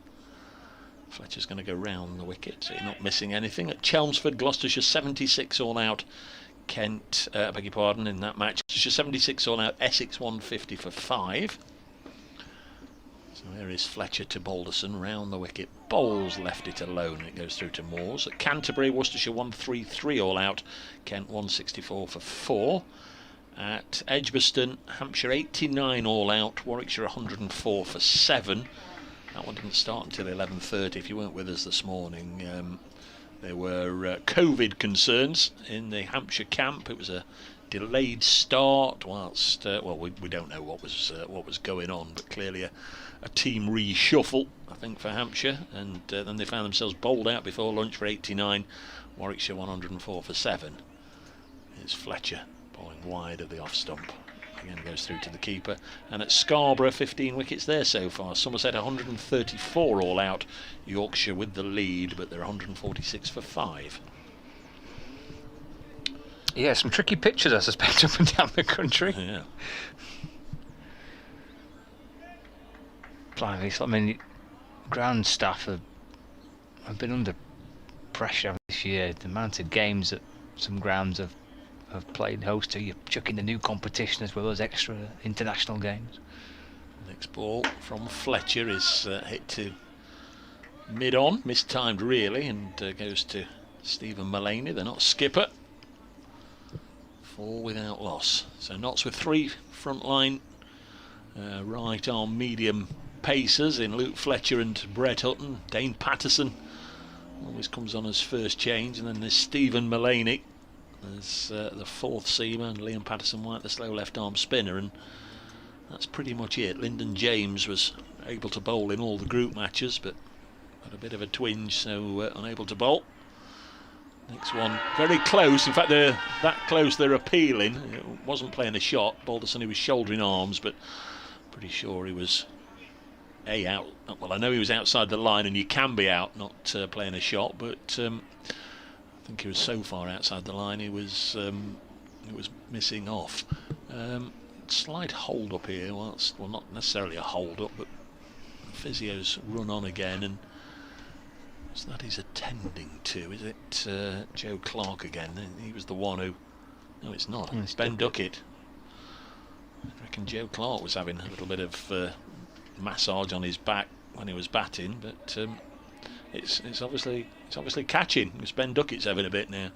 Fletcher's going to go round the wicket, so you're not missing anything. At Chelmsford, Gloucestershire 76 all out. Kent, beg your pardon, in that match. Gloucestershire 76 all out. Essex 150 for 5. So there is Fletcher to Balderson, round the wicket. Bowles left it alone, and it goes through to Moores. At Canterbury, Worcestershire 133 all out. Kent 164 for 4. At Edgbaston, Hampshire 89 all out. Warwickshire 104 for 7. That one didn't start until 11:30. If you weren't with us this morning, there were COVID concerns in the Hampshire camp. It was a delayed start whilst we don't know what was going on, but clearly a team reshuffle, I think, for Hampshire, and then they found themselves bowled out before lunch for 89. Warwickshire 104 for 7. Here's Fletcher bowling wide of the off stump. Again goes through to the keeper. And at Scarborough, 15 wickets there so far. Somerset 134 all out. Yorkshire with the lead, but they're 146 for 5. Yeah, some tricky pitches, I suspect, up and down the country. Yeah. Blimey, I mean, ground staff have been under pressure this year. The amount of games that some grounds have played host to, you're chucking the new competition as well as extra international games. Next ball from Fletcher is hit to mid-on, mistimed really, and goes to Stephen Mullaney, the Notts skipper. 4 without loss. So Notts with 3 frontline right arm medium pacers in Luke Fletcher and Brett Hutton. Dane Patterson always comes on as first change, and then there's Stephen Mullaney as the fourth seamer, and Liam Patterson-White, the slow left arm spinner, and that's pretty much it. Lyndon James was able to bowl in all the group matches, but had a bit of a twinge, so unable to bowl. Next one, very close. In fact, they're that close they're appealing. It wasn't playing a shot. Balderson, he was shouldering arms, but pretty sure he was out. Well, I know he was outside the line, and you can be out not playing a shot, but I think he was so far outside the line he was missing off. Slight hold up here, well, not necessarily a hold up, but physio's run on again, and so that he's attending to. Is it Joe Clark again? He was the one who... No, it's not. It's Ben Duckett. I reckon Joe Clark was having a little bit of massage on his back when he was batting, but it's obviously catching. It's Ben Duckett's having a bit now.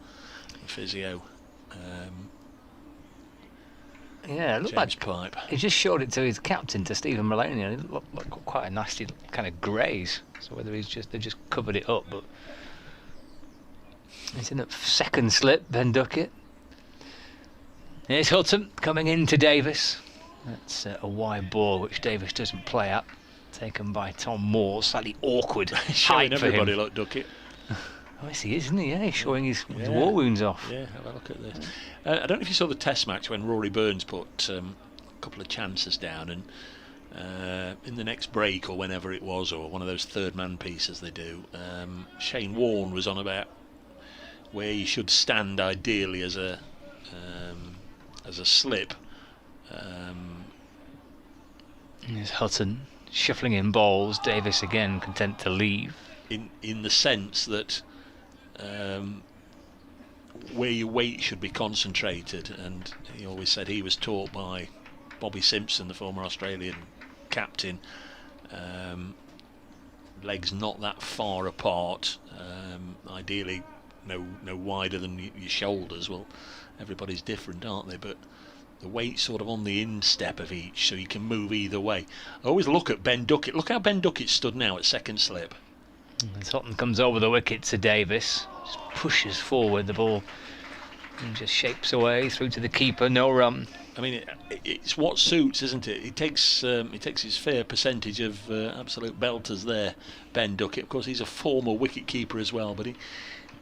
The physio. Yeah, it looked James like Pipe. He just showed it to his captain, to Stephen Mullaney, and it looked like quite a nasty kind of graze. So whether they just covered it up, but he's in a second slip. Ben Duckett. Here's Hutton coming in to Davis. That's a wide ball which Davis doesn't play at. Taken by Tom Moore. Slightly awkward Showing height for everybody him. Like Duckett. Oh, yes, he is, isn't he? Yeah, he's showing his war wounds off. Yeah, have a look at this. I don't know if you saw the Test match when Rory Burns put a couple of chances down, and in the next break or whenever it was, or one of those third man pieces they do, Shane Warne was on about where you should stand ideally as a slip. Here's Hutton shuffling in balls. Davis again content to leave. In the sense that where your weight should be concentrated, and he always said he was taught by Bobby Simpson, the former Australian captain, legs not that far apart, ideally no wider than your shoulders. Well, everybody's different, aren't they? But the weight sort of on the instep of each, so you can move either way. I always look at Ben Duckett. Look how Ben Duckett stood now at second slip. As Hutton comes over the wicket to Davis, just pushes forward the ball and just shapes away through to the keeper, no run. I mean, it's what suits, isn't it? He takes his fair percentage of absolute belters there, Ben Duckett. Of course, he's a former wicket keeper as well, but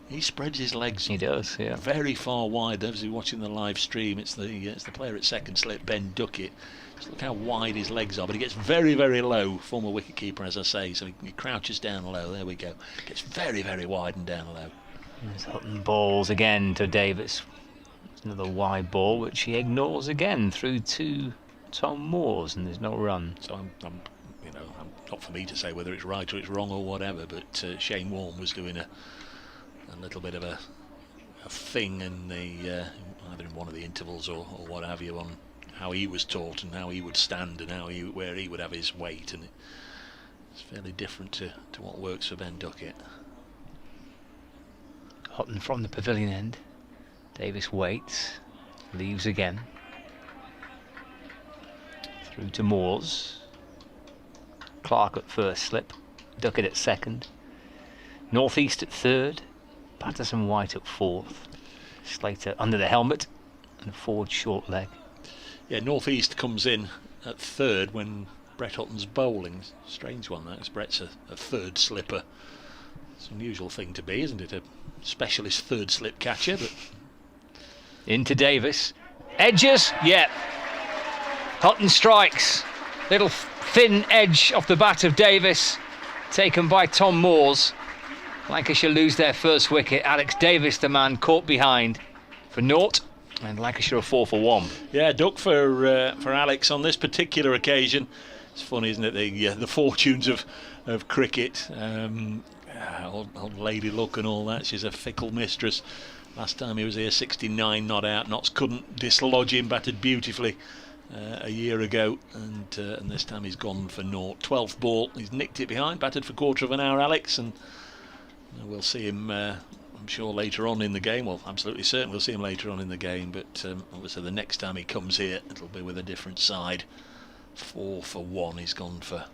he spreads his legs. He does, yeah. Very far wide. Those who are watching the live stream, it's the player at second slip, Ben Duckett. Just look how wide his legs are, but he gets very, very low. Former wicket keeper, as I say, so he crouches down low. There we go. Gets very, very wide and down low. There's Hutton balls again to Davis. Another wide ball, which he ignores again through to Tom Moores, and there's no run. So I'm not for me to say whether it's right or it's wrong or whatever, but Shane Warne was doing a little bit of a thing in the either in one of the intervals or what have you, on how he was taught and how he would stand and where he would have his weight, and it's fairly different to what works for Ben Duckett. Hutton from the pavilion end. Davis waits, leaves again. Through to Moores. Clark at first slip, Duckett at second. North East at third, Patterson White at fourth. Slater under the helmet and a forward short leg. Yeah, North East comes in at third when Brett Hutton's bowling. Strange one that, because Brett's a third slipper. It's an unusual thing to be, isn't it? A specialist third slip catcher, but... Into Davis. Edges, yeah. Hutton strikes. Little thin edge off the bat of Davis, taken by Tom Moores. Lancashire lose their first wicket. Alex Davis, the man caught behind for naught, and Lancashire are 4 for 1. Yeah, duck for Alex on this particular occasion. It's funny, isn't it? The fortunes of cricket. Old lady luck and all that. She's a fickle mistress. Last time he was here, 69 not out. Notts couldn't dislodge him, batted beautifully a year ago, and this time he's gone for naught. 12th ball, he's nicked it behind, batted for quarter of an hour, Alex, and we'll see him, I'm sure, later on in the game. Well, absolutely certain we'll see him later on in the game, but obviously the next time he comes here, it'll be with a different side. 4 for 1, he's gone for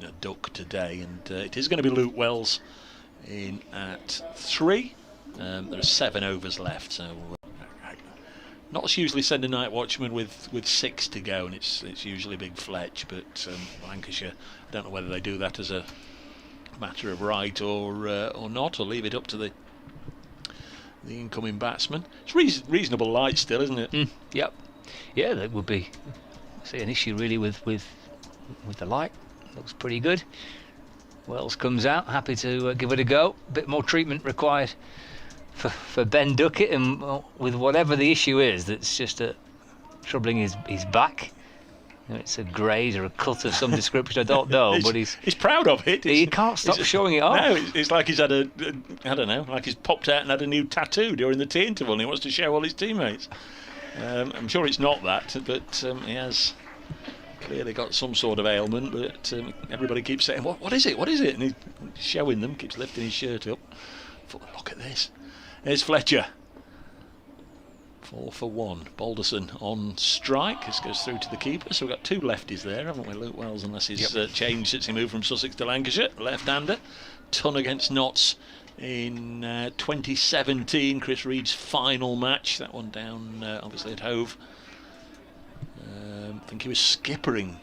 a duck today, and it is going to be Luke Wells in at 3. There are 7 overs left, so Notts usually send a night watchman with 6 to go, and it's usually Big Fletch, but Lancashire, I don't know whether they do that as a matter of right or not, or leave it up to the incoming batsman. It's reasonable light still, isn't it? Yep. Yeah, that would be an issue really with the light. Looks pretty good. Wells comes out, happy to give it a go. A bit more treatment required for Ben Duckett, and with whatever the issue is that's just troubling his back. You know, it's a graze or a cut of some description, I don't know, but he's proud of it. He can't stop showing it off. No, it's like he's had I don't know, like he's popped out and had a new tattoo during the tea interval, and he wants to show all his teammates. I'm sure it's not that, but he has clearly got some sort of ailment, but everybody keeps saying, what is it, and he's showing them, keeps lifting his shirt up. Look at this. There's Fletcher. 4 for 1. Balderson on strike. This goes through to the keeper. So we've got 2 lefties there, haven't we? Luke Wells, unless he's changed since he moved from Sussex to Lancashire. Left-hander. Ton against Notts in 2017. Chris Reed's final match. That one down, obviously, at Hove. I think he was skippering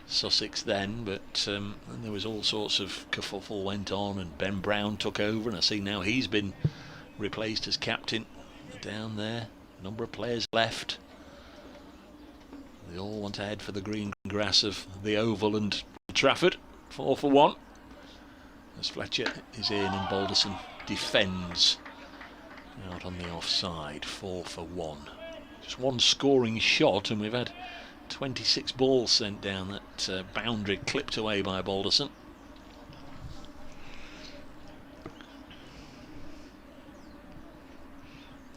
Sussex then, but there was all sorts of kerfuffle went on, and Ben Brown took over, and I see now he's been replaced as captain down there. Number of players left. They all want to head for the green grass of the Oval and Trafford. 4 for 1. As Fletcher is in and Balderson defends out on the offside. 4 for 1. Just one scoring shot, and we've had 26 balls sent down that boundary, clipped away by Balderson.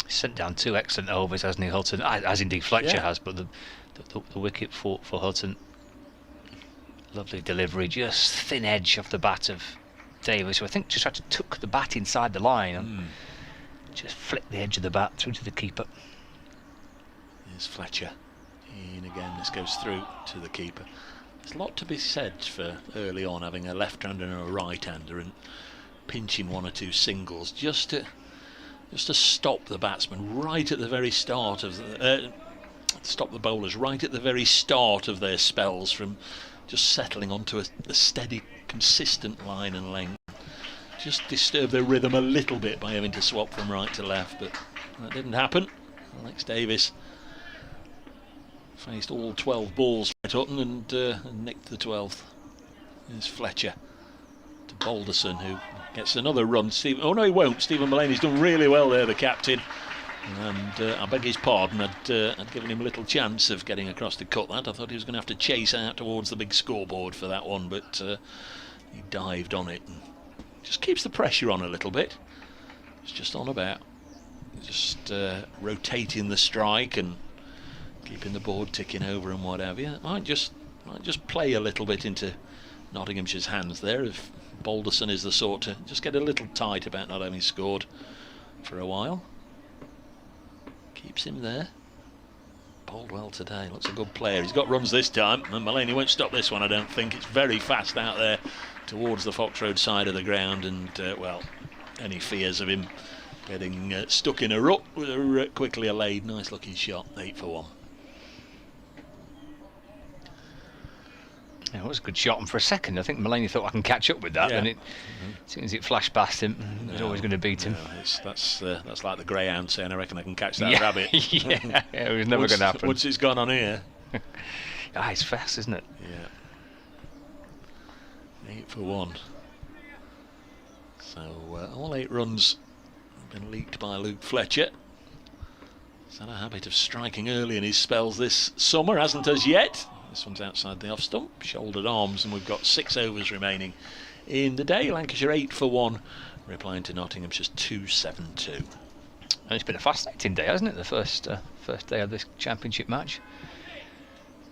Sent down 2 excellent overs, hasn't he, Hutton? As indeed Fletcher has, but the wicket for Hutton. Lovely delivery, just thin edge off the bat of Davis, who I think just had to tuck the bat inside the line and just flick the edge of the bat through to the keeper. There's Fletcher in again. This goes through to the keeper. There's a lot to be said for early on having a left-hander and a right-hander and pinching one or two singles just to stop the batsman right at the very start of stop the bowlers right at the very start of their spells from just settling onto a steady, consistent line and length. Just disturb their rhythm a little bit by having to swap from right to left, but that didn't happen. Alex Davis faced all 12 balls right Hutton and nicked the 12th. Here's Fletcher to Balderson, who gets another run. Oh no, he won't. Stephen Mullaney's done really well there, the captain. And I beg his pardon, I'd given him a little chance of getting across to cut that. I thought he was going to have to chase out towards the big scoreboard for that one, but he dived on it and just keeps the pressure on a little bit. It's just on about. Just rotating the strike and keeping the board ticking over and what have you. Might just play a little bit into Nottinghamshire's hands there if Balderson is the sort to just get a little tight about not having scored for a while. Keeps him there. Bowled well today, looks a good player. He's got runs this time, and Mullaney won't stop this one, I don't think. It's very fast out there towards the Fox Road side of the ground, and well, any fears of him getting stuck in a rut were quickly allayed. Nice looking shot, 8 for 1. Yeah, it was a good shot, and for a second I think Mullaney thought I can catch up with that, and as soon as it flashed past him, it was always going to beat him. No, that's like the greyhound saying, I reckon I can catch that rabbit. Yeah, it was never going to happen. Once it's gone on here. It's fast, isn't it? Yeah. 8 for 1. So all 8 runs have been leaked by Luke Fletcher. He's had a habit of striking early in his spells this summer, hasn't as yet. This one's outside the off stump, shouldered arms, and we've got 6 overs remaining in the day. Lancashire 8 for 1, replying to Nottinghamshire's 2-7-2. And it's been a fascinating day, hasn't it? The first day of this championship match.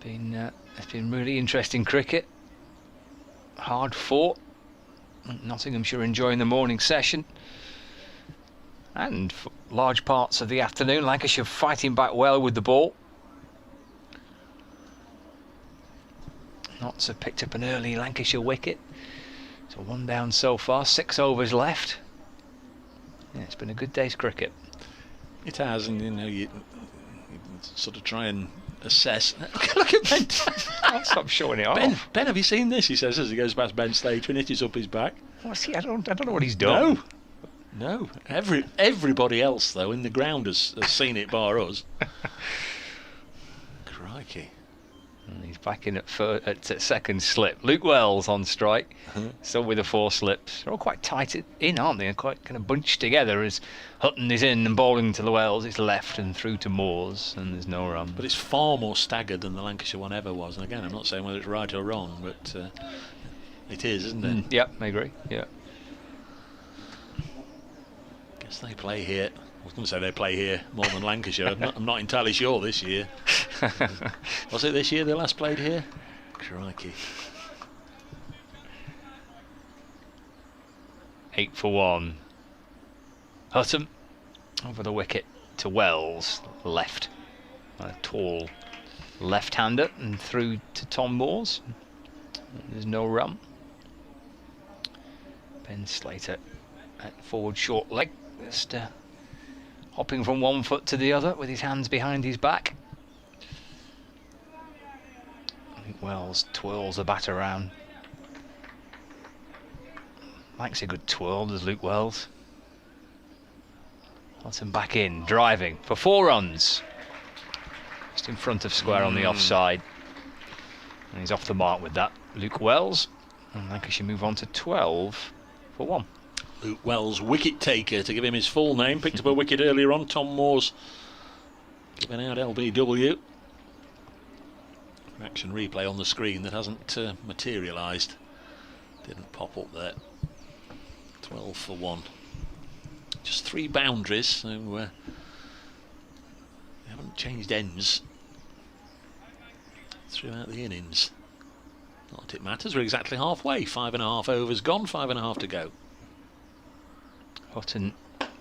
It's been really interesting cricket. Hard fought. Nottinghamshire enjoying the morning session. And for large parts of the afternoon, Lancashire fighting back well with the ball. Notts have picked up an early Lancashire wicket. So 1 down so far, 6 overs left. Yeah, it's been a good day's cricket. It has, and you sort of try and assess. Look at Ben. I'll stop showing it off. Ben, have you seen this? He says as he goes past Ben Slater and hitches up his back. What's he? I don't know what he's done. No. Everybody else though in the ground has seen it, bar us. Crikey. And he's back in at second slip. Luke Wells on strike, still with the 4 slips. They're all quite tight in, aren't they? Quite kind of bunched together as Hutton is in and bowling to the Wells. It's left and through to Moores, and there's no run. But it's far more staggered than the Lancashire one ever was. And again, I'm not saying whether it's right or wrong, but it is, isn't it? Yeah, I agree. Yeah. Guess they play here. I was going to say they play here more than Lancashire. I'm not entirely sure this year. Was it this year they last played here? Crikey. 8 for 1. Hutton over the wicket to Wells, left. A tall left-hander, and through to Tom Moores. There's no run. Ben Slater at forward short leg, just hopping from one foot to the other with his hands behind his back. I think Wells twirls the bat around. Likes a good twirl, does Luke Wells. Hutton back in, driving for 4 runs. Just in front of square on the offside. And he's off the mark with that. Luke Wells. And Lancashire move on to 12 for 1. Luke Wells, wicket taker, to give him his full name. Picked up a wicket earlier on. Tom Moores giving out LBW. Action replay on the screen that hasn't materialised. Didn't pop up there. 12 for 1. Just 3 boundaries, so they haven't changed ends throughout the innings. Not that it matters, we're exactly halfway. 5.5 overs gone, 5.5 to go. Hutton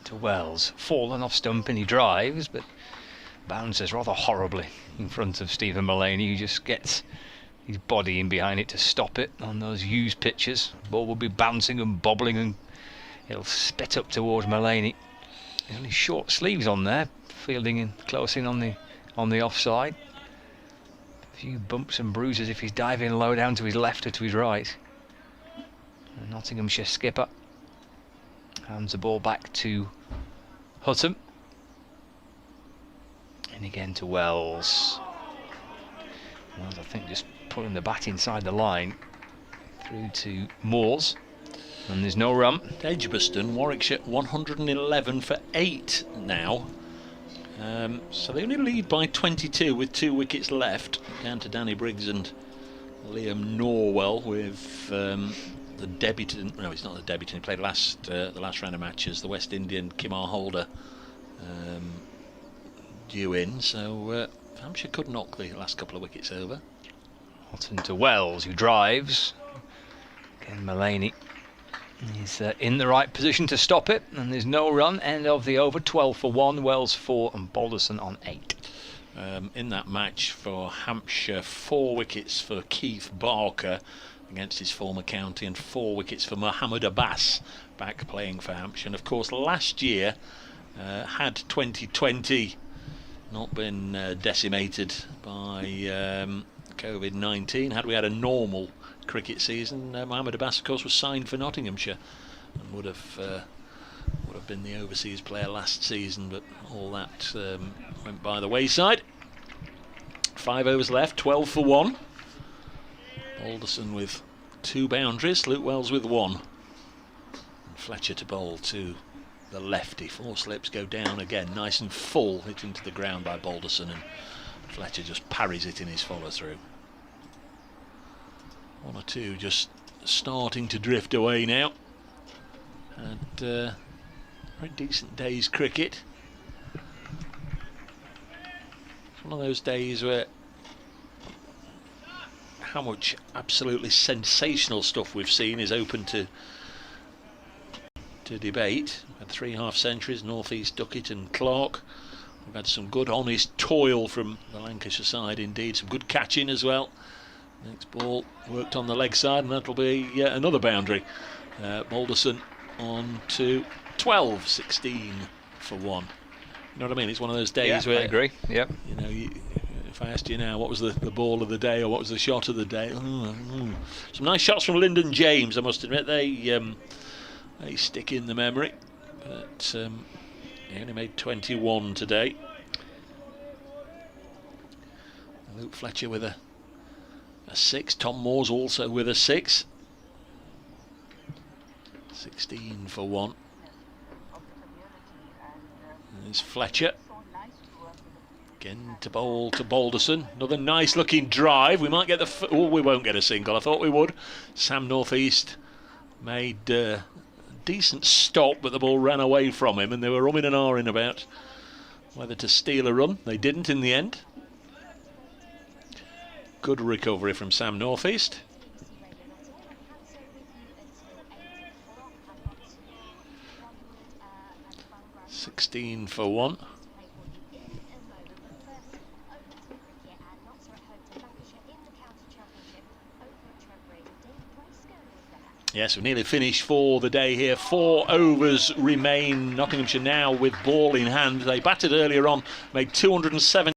to Wells, fallen off stump and he drives, but bounces rather horribly in front of Stephen Mullaney, who just gets his body in behind it to stop it on those used pitches. The ball will be bouncing and bobbling, and it'll spit up towards Mulaney. There's only short sleeves on there, fielding in close in on the offside. A few bumps and bruises if he's diving low down to his left or to his right. The Nottinghamshire skipper hands the ball back to Hutton. And again to Wells. Wells, I think, just putting the bat inside the line. Through to Moores. And there's no run. Edgbaston, Warwickshire 111 for 8 now. So they only lead by 22 with 2 wickets left. Down to Danny Briggs and Liam Norwell with the debutant. No, it's not the debutant. He played the last round of matches. The West Indian Kimar Holder due in. So Hampshire could knock the last couple of wickets over. Hutton to Wells, who drives. Again, Mulaney. He's in the right position to stop it, and there's no run. End of the over, 12 for 1, Wells 4 and Balderson on 8. In that match for Hampshire, 4 wickets for Keith Barker against his former county, and 4 wickets for Mohammed Abbas back playing for Hampshire. And of course last year, had 2020 not been decimated by COVID-19, had we had a normal cricket season, Mohammed Abbas of course was signed for Nottinghamshire and would have been the overseas player last season, but all that went by the wayside. 5 overs left, 12 for 1. Balderson with 2 boundaries, Luke Wells with 1. And Fletcher to bowl to the lefty. 4 slips go down again, nice and full, hit into the ground by Balderson, and Fletcher just parries it in his follow through. 1 or 2 just starting to drift away now. And very decent day's cricket. It's one of those days where how much absolutely sensational stuff we've seen is open to debate. We've had 3 half-centuries, North East, Duckett and Clark. We've had some good honest toil from the Lancashire side indeed, some good catching as well. Next ball worked on the leg side, and that'll be another boundary. Balderson on to 12, 16 for 1. You know what I mean? It's one of those days where I agree. Yep. You know, if I asked you now what was the ball of the day or what was the shot of the day, some nice shots from Lyndon James. I must admit they stick in the memory. But he only made 21 today. Luke Fletcher with a 6. Tom Moore's also with a 6. 16 for 1. There's Fletcher. Again to bowl to Balderson. Another nice looking drive. We might get we won't get a single. I thought we would. Sam North East made a decent stop, but the ball ran away from him, and they were umming and ahhing about whether to steal a run. They didn't in the end. Good recovery from Sam North East. $16 for 1. Yes, we've nearly finished for the day here. 4 overs remain. Nottinghamshire now with ball in hand. They batted earlier on, made 272.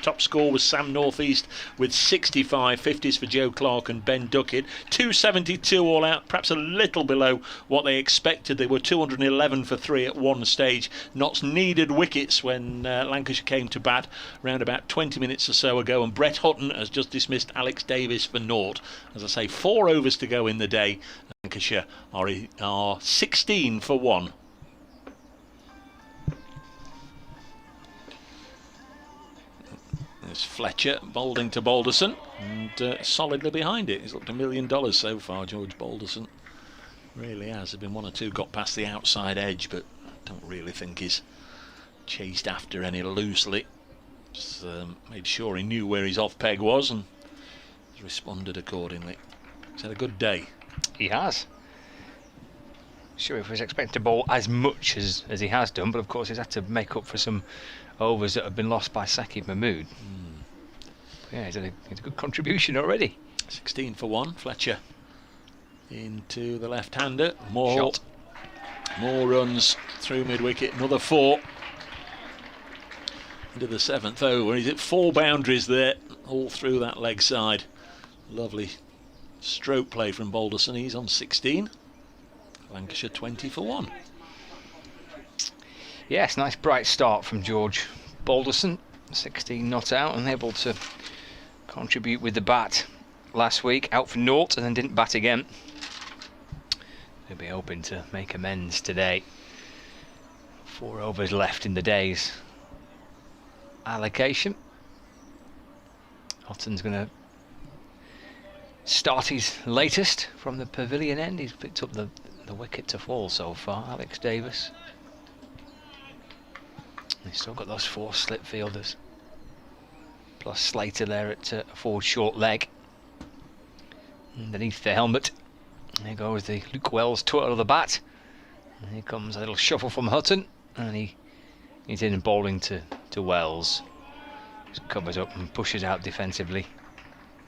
Top score was Sam North East with 65. 50s for Joe Clark and Ben Duckett. 272 all out, perhaps a little below what they expected. They were 211 for 3 at one stage. Notts needed wickets when Lancashire came to bat around about 20 minutes or so ago, and Brett Hutton has just dismissed Alex Davis for naught. As I say, 4 overs to go in the day. Lancashire are 16 for 1. There's Fletcher bowling to Balderson, and solidly behind it. He's looked $1 million so far, George Balderson. Really has. There's been 1 or 2 got past the outside edge, but I don't really think he's chased after any loosely. Just made sure he knew where his off peg was and has responded accordingly. He's had a good day. He has. Sure, if he was expected to bowl as much as he has done, but of course he's had to make up for some overs that have been lost by Saqib Mahmood. Yeah, he's had a good contribution already. 16 for 1. Fletcher into the left-hander. More Shot. More runs through mid-wicket. Another 4 into the 7th over. He's at 4 boundaries there, all through that leg side. Lovely stroke play from Balderson. He's on 16. Lancashire 20 for 1. Yes, nice bright start from George Balderson. 16 not out and able to contribute with the bat last week. Out for naught and then didn't bat again. He'll be hoping to make amends today. 4 overs left in the day's allocation. Hutton's going to start his latest from the pavilion end. He's picked up the wicket to fall so far, Alex Davis. He's still got those 4 slip fielders. Plus Slater there at a forward short leg. Underneath the helmet, there goes the Luke Wells twirl of the bat. And here comes a little shuffle from Hutton. And he's in bowling to Wells. Just covers up and pushes out defensively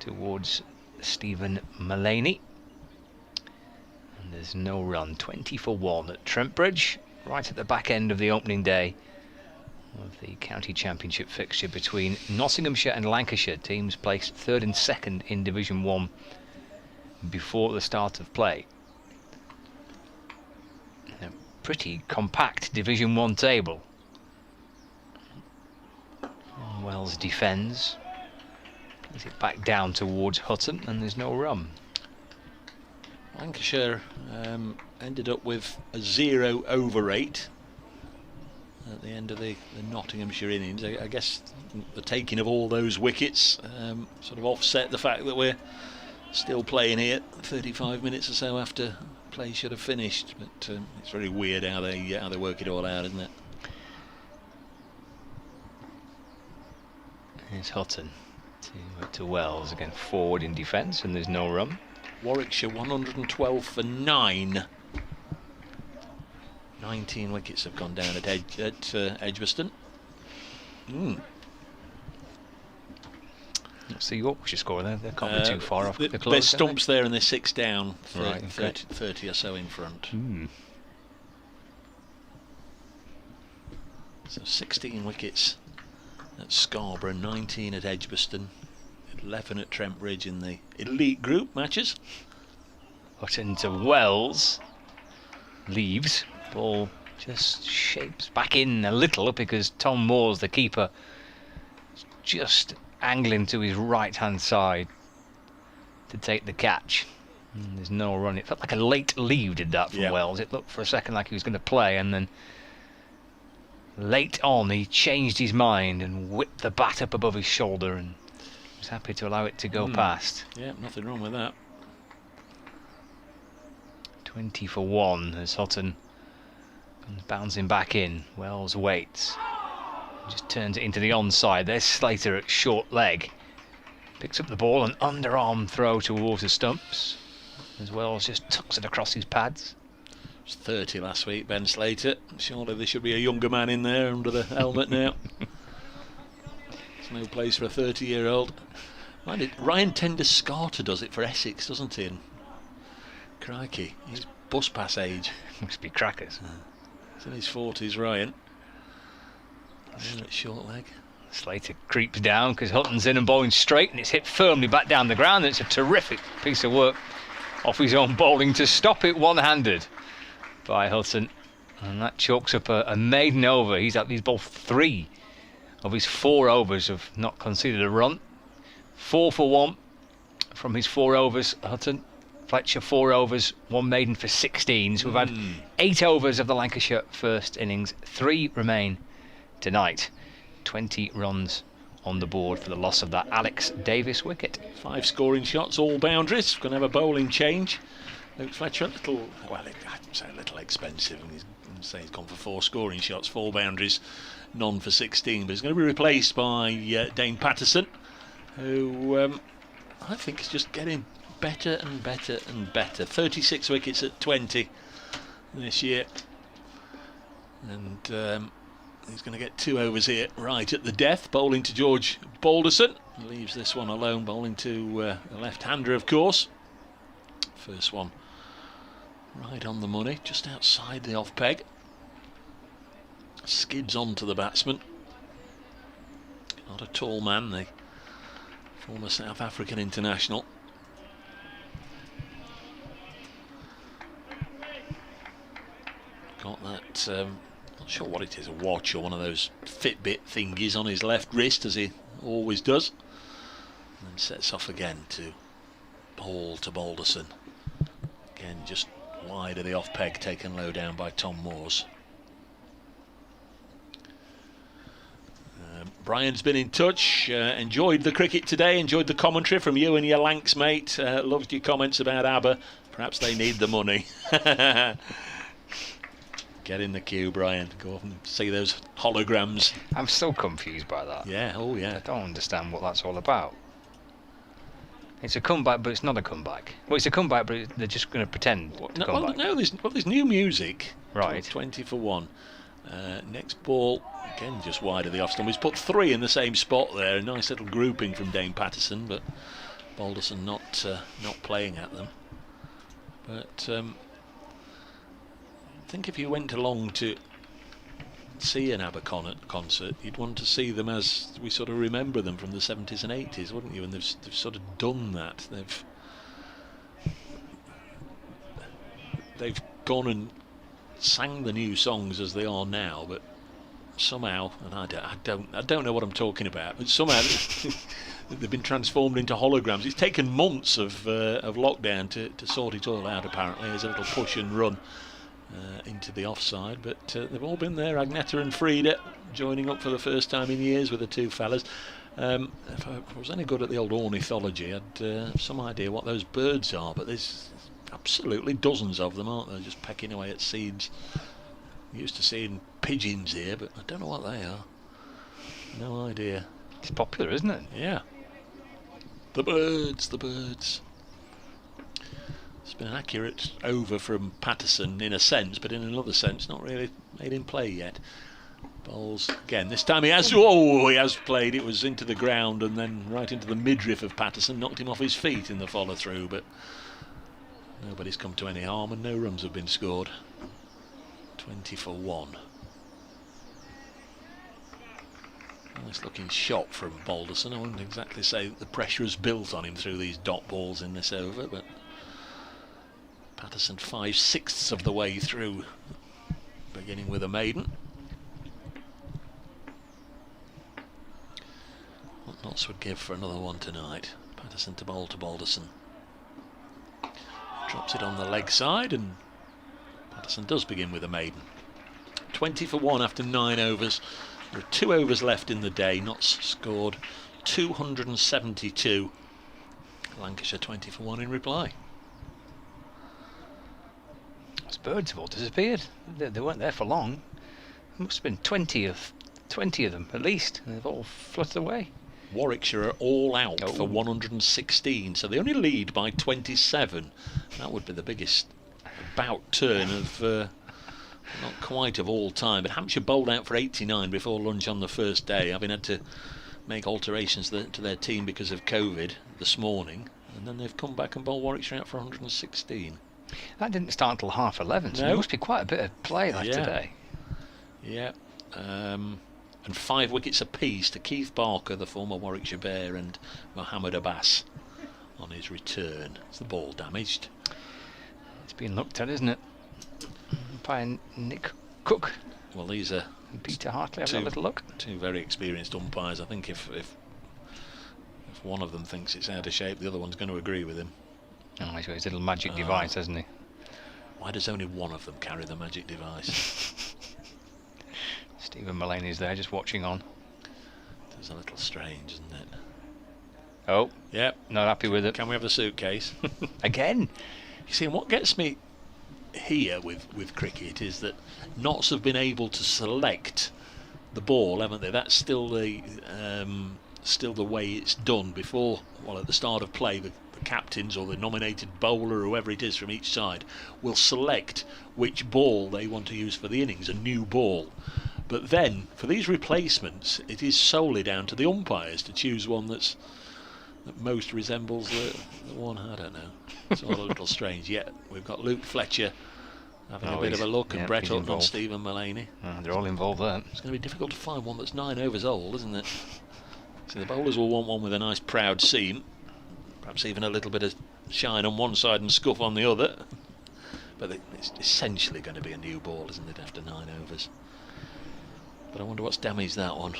towards Stephen Mullaney. And there's no run. 20 for 1 at Trent Bridge, right at the back end of the opening day of the county championship fixture between Nottinghamshire and Lancashire. Teams placed 3rd and 2nd in Division 1 before the start of play. A pretty compact Division 1 table. And Wells defends. Plays it back down towards Hutton and there's no run. Lancashire ended up with a 0 over 8 at the end of the Nottinghamshire innings. I guess the taking of all those wickets sort of offset the fact that we're still playing here 35 minutes or so after play should have finished. But it's very weird how they work it all out, isn't it? Here's Hutton to Wells again, forward in defence, and there's no run. Warwickshire 112 for 9. 19 wickets have gone down at Edgbaston. What's the Yorkshire score there? They can't be too far off the close. There's stumps there and they're 6 down, Right, 30 or so in front. So 16 wickets at Scarborough, 19 at Edgbaston, 11 at Trent Bridge in the elite group matches. Hutton to Wells. Leaves. Ball just shapes back in a little because Tom Moores, the keeper, is just angling to his right hand side to take the catch. And there's no run. It felt like a late leave did that from Wells. It looked for a second like he was going to play, and then late on he changed his mind and whipped the bat up above his shoulder and was happy to allow it to go past. Yeah, nothing wrong with that. 20 for 1 as Hutton comes bouncing back in. Wells waits. Just turns it into the onside. There's Slater at short leg. Picks up the ball, an underarm throw towards the stumps as Wells just tucks it across his pads. It was 30 last week, Ben Slater. Surely there should be a younger man in there under the helmet now. There's no place for a 30-year-old. Ryan Tender-Scarter does it for Essex, doesn't he? And crikey, he's bus pass age. Must be crackers. He's in his 40s, Ryan. Short leg. Slater creeps down because Hutton's in and bowling straight, and it's hit firmly back down the ground. And it's a terrific piece of work off his own bowling to stop it one-handed by Hutton, and that chalks up a maiden over. He's bowled 3 of his 4 overs have not conceded a run. 4 for 1 from his 4 overs. Hutton. Fletcher 4 overs, 1 maiden for 16. So we've had 8 overs of the Lancashire first innings. 3 remain tonight. 20 runs on the board for the loss of that Alex Davis wicket. 5 scoring shots, all boundaries. Going to have a bowling change. Luke Fletcher, I'd say a little expensive. He's gone for 4 scoring shots, 4 boundaries, none for 16. But he's going to be replaced by Dane Patterson, who I think is just getting better and better and better. 36 wickets at 20 this year. And he's going to get 2 overs here right at the death, bowling to George Balderson. leaves this one alone, bowling to the left-hander, of course. First one right on the money, just outside the off peg. Skids on to the batsman. Not a tall man, the former South African international. Got that, not sure what it is, a watch or one of those Fitbit thingies on his left wrist, as he always does. And then sets off again to bowl to Balderson. Again, just wide of the off peg, taken low down by Tom Moores. Brian's been in touch, enjoyed the cricket today, enjoyed the commentary from you and your Lancs mate, loved your comments about ABBA. Perhaps they need the money. Get in the queue, Brian. Go off and see those holograms. I'm still confused by that. Yeah, oh yeah. I don't understand what that's all about. It's a comeback, but it's not a comeback. Well, it's a comeback, but they're just going to pretend to come back. No, there's new music. Right. 20 for 1. Next ball, again just wide of the off stump. He's put 3 in the same spot there. A nice little grouping from Dane Patterson, but Balderson not playing at them. But I think if you went along to see an ABBA concert, you'd want to see them as we sort of remember them from the 70s and 80s, wouldn't you? And they've sort of done that. They've gone and sang the new songs as they are now, but somehow, and I don't know what I'm talking about, but somehow they've been transformed into holograms. It's taken months of lockdown to sort it all out. Apparently, as a little push and run into the offside, but they've all been there. Agneta and Frida joining up for the first time in years with the two fellas. If I was any good at the old ornithology, I'd have some idea what those birds are, but there's absolutely dozens of them, aren't there, just pecking away at seeds. Used to seeing pigeons here, but I don't know what they are. No idea. It's popular, isn't it? Yeah. The birds. It's been an accurate over from Patterson in a sense, but in another sense not really made him play yet. Bowls again. This time he has played. It was into the ground and then right into the midriff of Patterson, knocked him off his feet in the follow through, but nobody's come to any harm and no runs have been scored. 20 for 1. Nice looking shot from Balderson. I wouldn't exactly say that the pressure has built on him through these dot balls in this over, but Patterson 5/6 of the way through, beginning with a maiden. What Notts would give for another one tonight. Patterson to bowl to Balderson. Drops it on the leg side, and Patterson does begin with a maiden. 20 for 1 after 9 overs. There are 2 overs left in the day. Notts scored 272. Lancashire 20 for 1 in reply. Those birds have all disappeared. They weren't there for long. There must have been 20 of them at least, and they've all fluttered away. Warwickshire are all out for 116, so they only lead by 27. That would be the biggest bout turn of not quite of all time, but Hampshire bowled out for 89 before lunch on the first day, having had to make alterations to their team because of COVID this morning, and then they've come back and bowled Warwickshire out for 116. That didn't start until 11:30, so there must be quite a bit of play left today. Yeah, and 5 wickets apiece to Keith Barker, the former Warwickshire Bear, and Mohammed Abbas on his return. Is the ball damaged? It's been looked at, isn't it? By Nick Cook. Well, these are Peter Hartley. Have a little look. 2 very experienced umpires. I think if one of them thinks it's out of shape, the other one's going to agree with him. Oh, he's got his little magic device, hasn't he? Why does only one of them carry the magic device? Stephen Mullaney's there, just watching on. It's a little strange, isn't it? Oh, yep. Not happy with it. Can we have the suitcase? Again? You see, and what gets me here with cricket is that Notts have been able to select the ball, haven't they? That's still the way it's done before. Well, at the start of play, the captains or the nominated bowler, whoever it is from each side, will select which ball they want to use for the innings, a new ball. But then, for these replacements, it is solely down to the umpires to choose one that most resembles the one. I don't know. It's all a little strange. Yet we've got Luke Fletcher having a bit of a look, and Brett Hutton and Stephen Mullaney. They're all involved there. It's going to be difficult to find one that's 9 overs old, isn't it? So the bowlers will want one with a nice proud seam, perhaps even a little bit of shine on one side and scuff on the other. But it's essentially going to be a new ball, isn't it, after 9 overs? But I wonder what's damaged that one.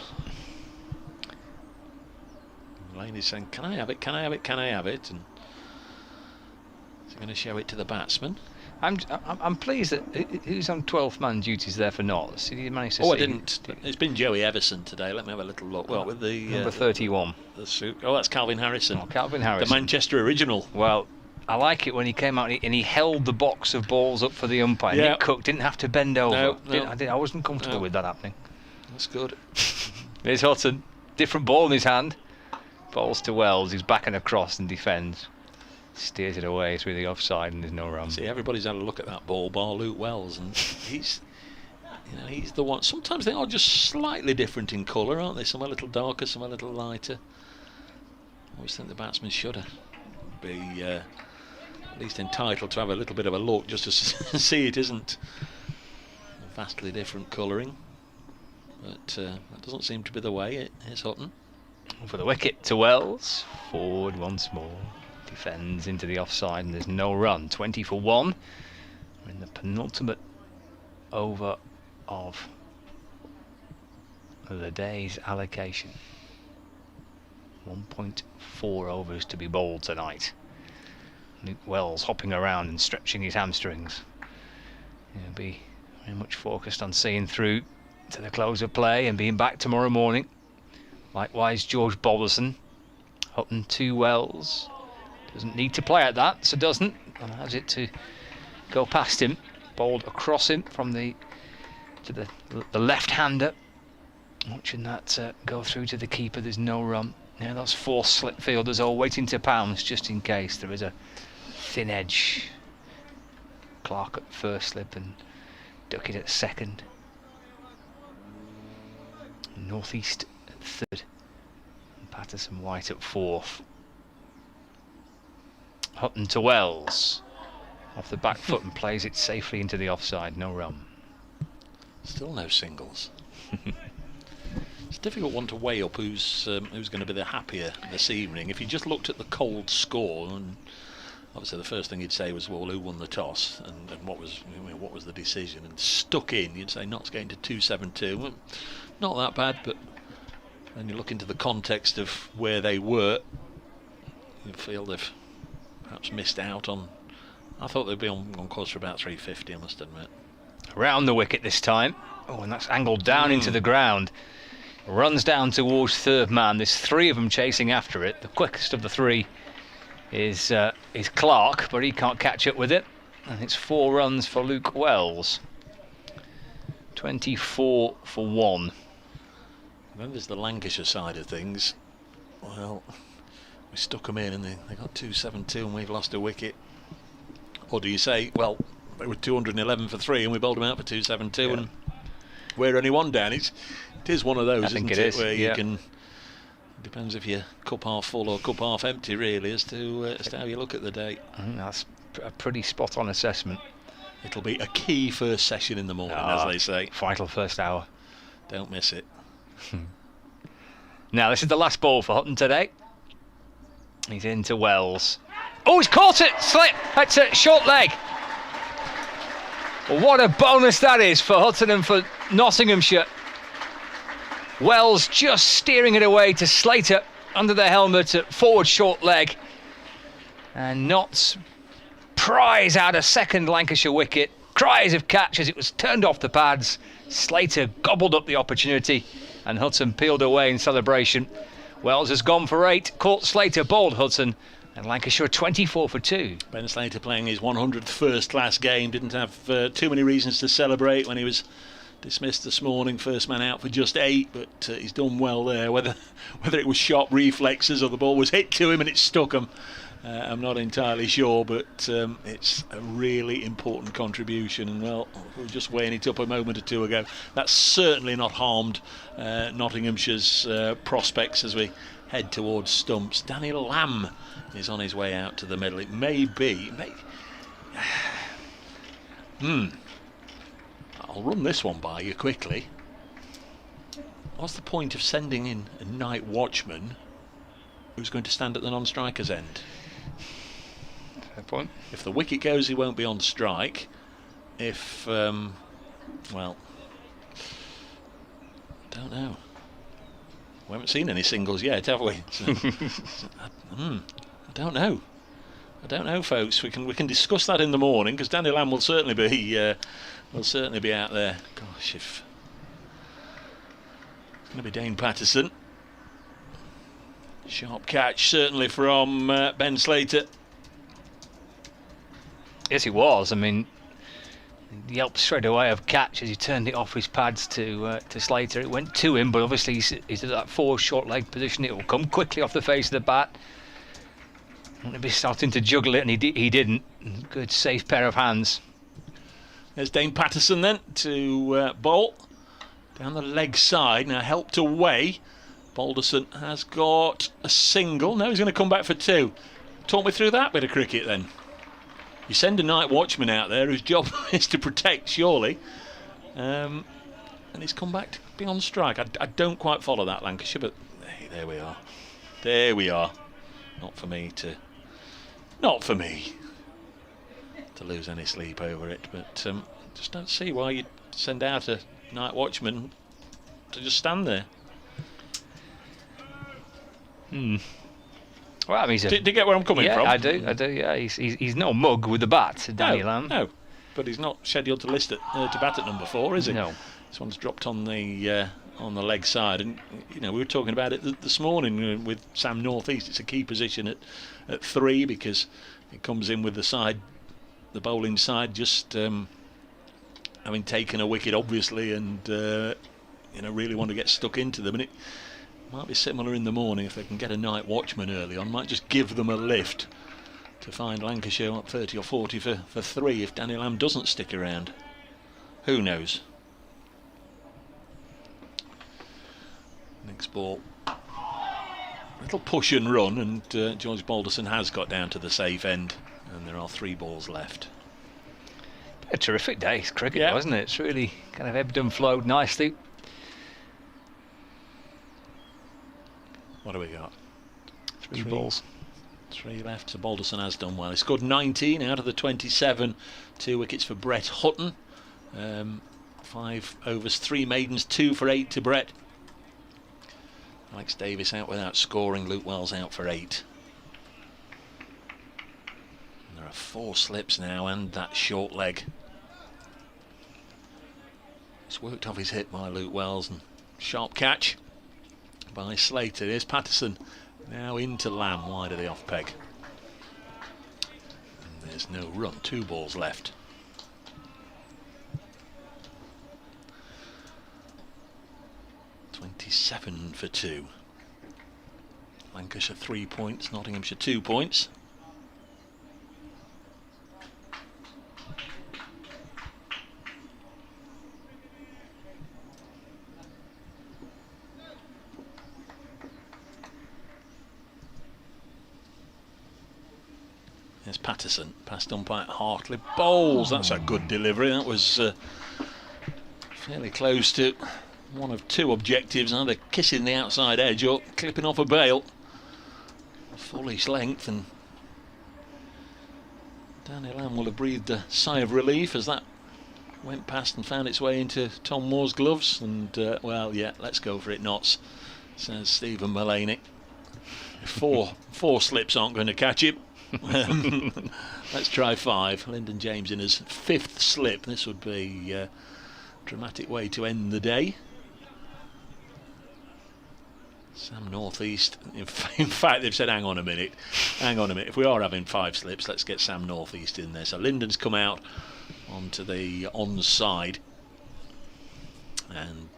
Mullaney's saying, can I have it, can I have it, can I have it? And is he going to show it to the batsman? I'm pleased that who's on 12th man duties there for Notts. Did you manage to see? I didn't. It's been Joey Everson today. Let me have a little look. Well, with the number 31. The suit. Oh, that's Calvin Harrison. Oh, Calvin Harrison. The Manchester original. Well, I like it when he came out and he held the box of balls up for the umpire. Yeah. Nick Cook didn't have to bend over. No. I wasn't comfortable with that happening. That's good. There's Hutton. Different ball in his hand. Balls to Wells. He's backing across and defends. Steers it away through the offside and there's no run. See, everybody's had a look at that ball, bar Luke Wells, and he's the one. Sometimes they are just slightly different in colour, aren't they? Some a little darker, some a little lighter. I always think the batsman should be at least entitled to have a little bit of a look just to see it isn't vastly different colouring. But that doesn't seem to be the way. Here's Hutton. For the wicket to Wells. Forward once more. Defends into the offside and there's no run. 20 for 1. We're in the penultimate over of the day's allocation. 1.4 overs to be bowled tonight. Luke Wells hopping around and stretching his hamstrings. He'll be very much focused on seeing through to the close of play and being back tomorrow morning. Likewise George Boberson. Hutton to Wells. Doesn't need to play at that, so doesn't. And has it to go past him. Bowled across him from the left-hander. Watching that go through to the keeper. There's no run. Now those 4 slip fielders all waiting to pounce just in case there is a thin edge. Clark at first slip and Duckett at second. Northeast at third. And Patterson White at fourth. Hutton to Wells. Off the back foot and plays it safely into the offside. No run. Still no singles. It's a difficult one to weigh up who's going to be the happier this evening. If you just looked at the cold score, and obviously the first thing you'd say was, well, who won the toss and what was the decision, and stuck in, you'd say Notts getting to 272. Well, not that bad, but then you look into the context of where they were, you feel they've perhaps missed out on. I thought they'd be on course for about 350, I must admit. Around the wicket this time. Oh, and that's angled down into the ground. Runs down towards third man. There's 3 of them chasing after it. The quickest of the 3 is Clark, but he can't catch up with it. And it's 4 runs for Luke Wells. 24 for 1. Then there's the Lancashire side of things. Well, we stuck them in and they got 272 and we've lost a wicket. Or do you say, well, they were 211 for 3 and we bowled them out for 272 and we're only 1 down. It is one of those, isn't it? Where you can. Depends if you're cup half full or cup half empty, really, as to how you look at the day. I think that's a pretty spot-on assessment. It'll be a key first session in the morning, as they say. Vital first hour. Don't miss it. Now, this is the last ball for Hutton today. He's into Wells. Oh, he's caught it! Slip! That's a short leg. Well, what a bonus that is for Hutton and for Nottinghamshire. Wells just steering it away to Slater under the helmet at forward short leg. And Notts prize out a second Lancashire wicket. Cries of catch as it was turned off the pads. Slater gobbled up the opportunity and Hutton peeled away in celebration. Wells has gone for 8, caught Slater, bowled Hutton, and Lancashire 24 for 2. Ben Slater playing his 100th first-class game, didn't have too many reasons to celebrate when he was dismissed this morning, first man out for just 8, but he's done well there. Whether it was sharp reflexes or the ball was hit to him and it stuck him, I'm not entirely sure, but it's a really important contribution. And well, we were just weighing it up a moment or two ago. That's certainly not harmed Nottinghamshire's prospects as we head towards stumps. Danny Lamb is on his way out to the middle. It may be. I'll run this one by you quickly. What's the point of sending in a night watchman who's going to stand at the non-striker's end? Fair point. If the wicket goes, he won't be on strike. If, well, don't know. We haven't seen any singles yet, have we? So, I don't know. I don't know, folks. We can discuss that in the morning, because Danny Lamb will certainly be out there. Gosh, if it's going to be Dane Patterson. Sharp catch, certainly from Ben Slater. Yes, he was. I mean, he helped straight away of catch as he turned it off his pads to Slater. It went to him, but obviously he's at that 4 short leg position. It will come quickly off the face of the bat. Wouldn't be starting to juggle it, and he didn't. Good, safe pair of hands. There's Dane Patterson then to bowl down the leg side. Now helped away. Balderson has got a single. No, he's going to come back for 2. Talk me through that bit of cricket then. You send a night watchman out there whose job is to protect, surely. And he's come back to be on strike. I don't quite follow that, Lancashire, but hey, there we are. There we are. Not for me to lose any sleep over it, but just don't see why you'd send out a night watchman to just stand there. Well, I mean, do you get where I'm coming from? I do. Yeah, he's no mug with the bat, Danny Lamb. No, but he's not scheduled to bat at number 4, is he? No. This one's dropped on the leg side, and we were talking about it this morning with Sam North East. It's a key position at 3 because it comes in with the bowling side, just having taken a wicket, obviously, and really want to get stuck into them. And it might be similar in the morning if they can get a night watchman early on. Might just give them a lift to find Lancashire up 30 or 40 for 3 if Danny Lamb doesn't stick around. Who knows? Next ball. Little push and run, and George Balderson has got down to the safe end, and there are 3 balls left. A terrific day's cricket, wasn't it? It's really kind of ebbed and flowed nicely. What do we got? 3 balls. 3 left, so Balderson has done well. He scored 19 out of the 27. 2 wickets for Brett Hutton. 5 overs, 3 maidens, 2 for 8 to Brett. Alex Davis out without scoring. Luke Wells out for 8. And there are 4 slips now, and that short leg. It's worked off his hip by Luke Wells, and sharp catch by Slater. Here's Patterson now into Lamb, wide of the off peg. And there's no run. 2 balls left. .27 for 2. Lancashire 3 points, Nottinghamshire 2 points. There's Patterson, past umpire Hartley, bowls. That's a good delivery. That was fairly close to one of 2 objectives, either kissing the outside edge or clipping off a bail. Fullish length, and Danny Lamb will have breathed a sigh of relief as that went past and found its way into Tom Moore's gloves. And well, yeah, let's go for it, Notts, says Stephen Mullaney. 4 slips aren't going to catch him. Let's try 5. Lyndon James in his 5th slip. This would be a dramatic way to end the day. Sam North East, in fact, they've said, hang on a minute. If we are having 5 slips, let's get Sam North East in there. So Lyndon's come out onto the onside, and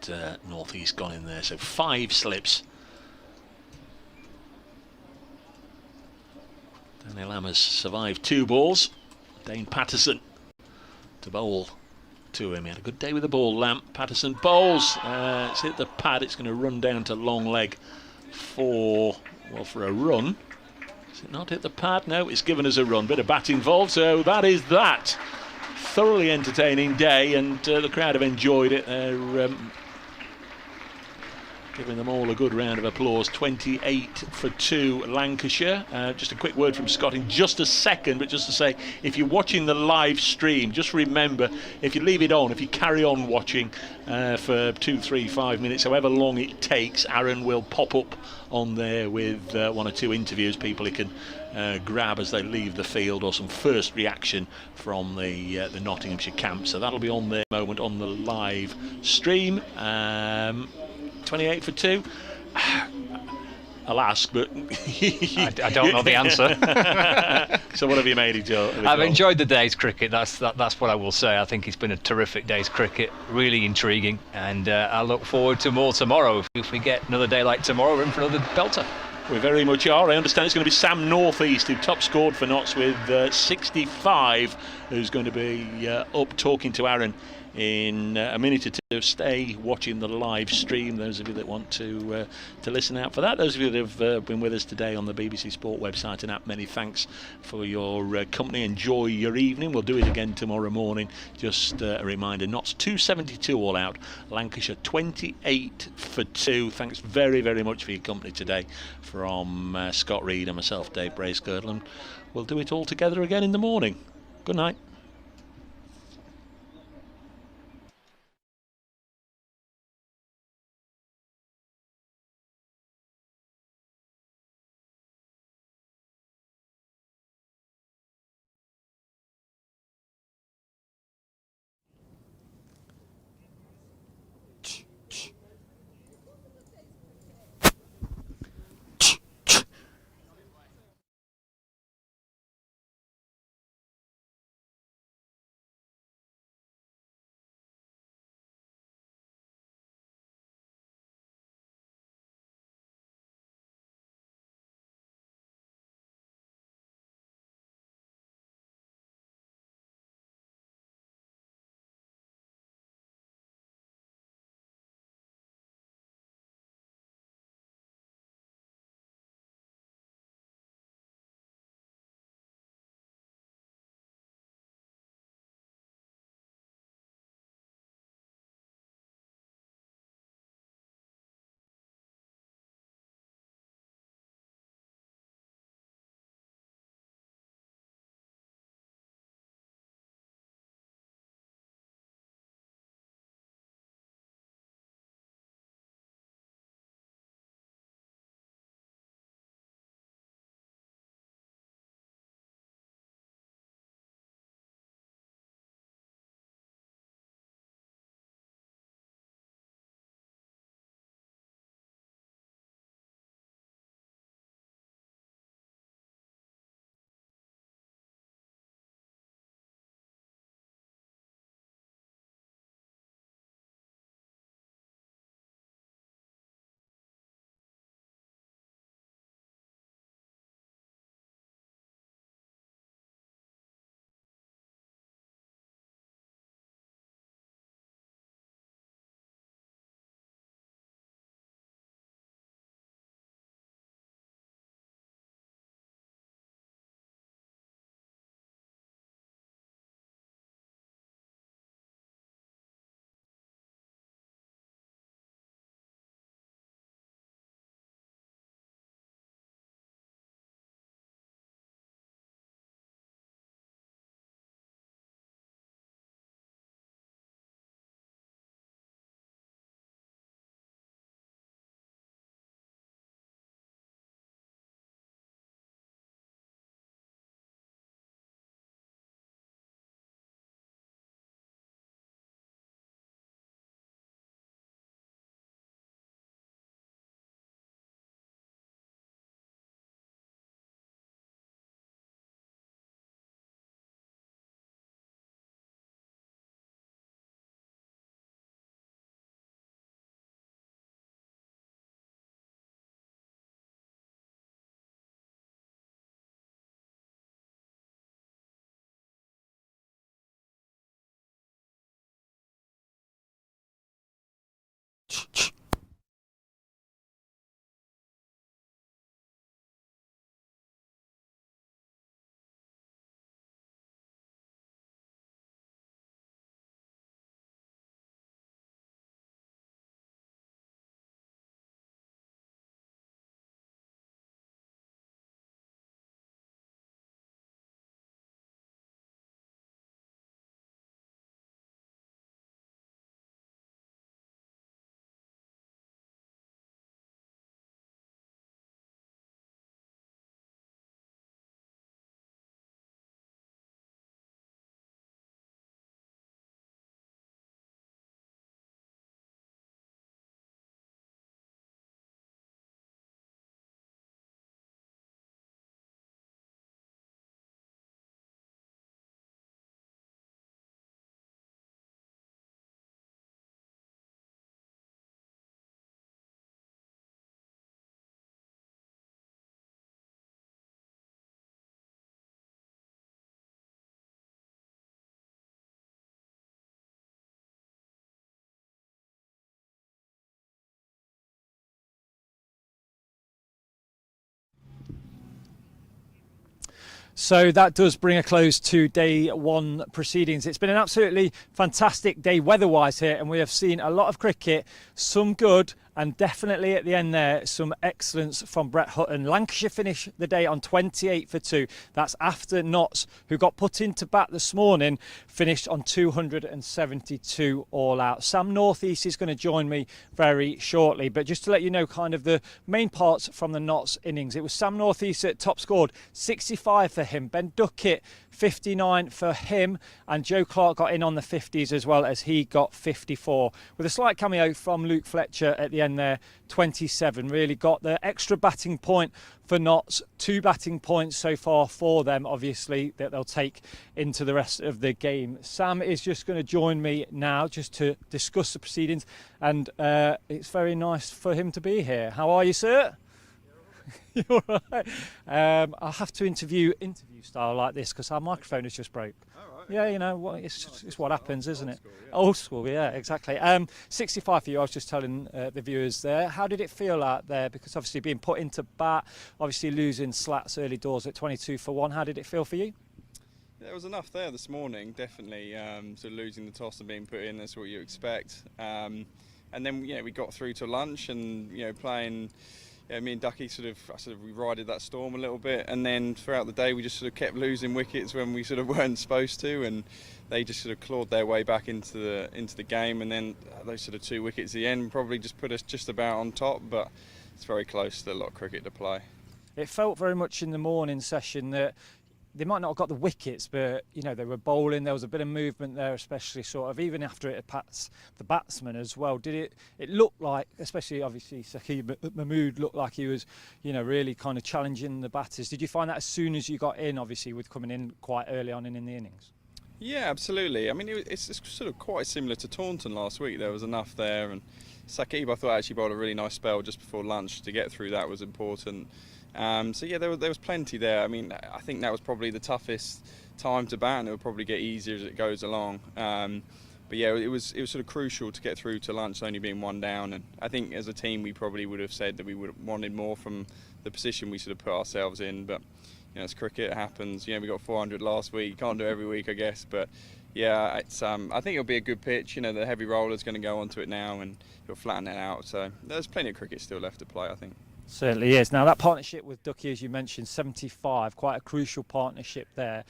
North East gone in there. So 5 slips. Daniel Hammers survived 2 balls. Dane Patterson to bowl to him. He had a good day with the ball. Lamp Patterson bowls. It's hit the pad. It's going to run down to long leg for a run. Is it not hit the pad? No, it's given us a run. Bit of bat involved, so that is that. Thoroughly entertaining day, and the crowd have enjoyed it. They're giving them all a good round of applause. 28 for 2 Lancashire. Just a quick word from Scott in just a second, but just to say, if you're watching the live stream, just remember, if you leave it on, if you carry on watching for 2, 3, 5 minutes, however long it takes, Aaron will pop up on there with 1 or 2 interviews, people he can grab as they leave the field, or some first reaction from the Nottinghamshire camp. So that'll be on there in a moment on the live stream. 28 for 2. I'll ask, but I don't know the answer. So what have you made it, Joe? I've enjoyed the day's cricket. That's what I will say. I think it's been a terrific day's cricket, really intriguing, and I look forward to more tomorrow. If we get another day like tomorrow, we're in for another belter. We very much are. I understand it's going to be Sam Northeast who top scored for Notts with 65, who's going to be up talking to Aaron in a minute or two. Stay watching the live stream, those of you that want to listen out for that. Those of you that have been with us today on the BBC Sport website and app, many thanks for your company. Enjoy your evening. We'll do it again tomorrow morning. Just a reminder, Notts 272 all out, Lancashire 28 for 2. Thanks very, very much for your company today from Scott Reed and myself, Dave Bracegirdle, and we'll do it all together again in the morning. Good night. So that does bring a close to day one proceedings. It's been an absolutely fantastic day weather-wise here, and we have seen a lot of cricket, some good, and definitely at the end there, some excellence from Brett Hutton. Lancashire finished the day on 28 for 2. That's after Notts, who got put into bat this morning, finished on 272 all out. Sam Northeast is going to join me very shortly, but just to let you know kind of the main parts from the Notts innings. It was Sam Northeast at top scored, 65 for him. Ben Duckett, 59 for him, and Joe Clark got in on the 50s as well, as he got 54, with a slight cameo from Luke Fletcher at the end there, 27. Really got the extra batting point for Notts, 2 batting points so far for them, obviously, that they'll take into the rest of the game. Sam is just going to join me now just to discuss the proceedings, and it's very nice for him to be here. How are you, sir? You're all right. I'll have to interview style like this because our microphone has just broke. Oh, right. Yeah, you know, it's what happens, isn't it? Old school, yeah, exactly. 65 for you, I was just telling the viewers there. How did it feel out there? Because obviously being put into bat, obviously losing slats early doors at 22 for 1. How did it feel for you? There was enough there this morning, definitely. Sort of losing the toss and being put in, that's what you expect. And then, we got through to lunch and, playing. Yeah, me and Ducky we rided that storm a little bit, and then throughout the day we just sort of kept losing wickets when we sort of weren't supposed to, and they just sort of clawed their way back into the game, and then those sort of 2 wickets at the end probably just put us just about on top, but it's very close, still a lot of cricket to play. It felt very much in the morning session that they might not have got the wickets, but they were bowling. There was a bit of movement there, especially sort of even after it had passed the batsman as well. Did it looked like, especially obviously Saqib Mahmood looked like he was, really kind of challenging the batters. Did you find that as soon as you got in, obviously with coming in quite early on in the innings? Yeah, absolutely. I mean, it's sort of quite similar to Taunton last week. There was enough there, and Saqib, I thought, actually bowled a really nice spell just before lunch. To get through that was important. So yeah, there was plenty there. I mean, I think that was probably the toughest time to bat, and it will probably get easier as it goes along. But yeah, it was sort of crucial to get through to lunch, only being 1 down. And I think as a team, we probably would have said that we would have wanted more from the position we sort of put ourselves in. But it's cricket, it happens. We got 400 last week. Can't do it every week, I guess. But yeah, it's I think it'll be a good pitch. The heavy roller's going to go onto it now, and it'll flatten it out. So there's plenty of cricket still left to play, I think. Certainly is. Now that partnership with Ducky, as you mentioned, 75, quite a crucial partnership there.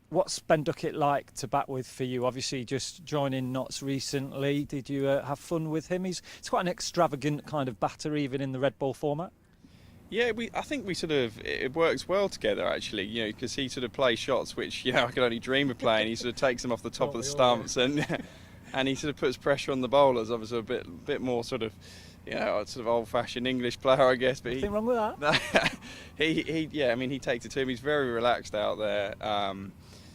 What's Ben Duckett like to bat with for you? Obviously just joining Notts recently. Did you have fun with him? He's quite an extravagant kind of batter, even in the red ball format. Yeah, I think it works well together actually, because he sort of plays shots which, I could only dream of playing. He sort of takes them off the top of the stumps and he sort of puts pressure on the bowlers. Obviously a bit more sort of, sort of old-fashioned English player, I guess. But nothing wrong with that. he takes it to him. He's very relaxed out there.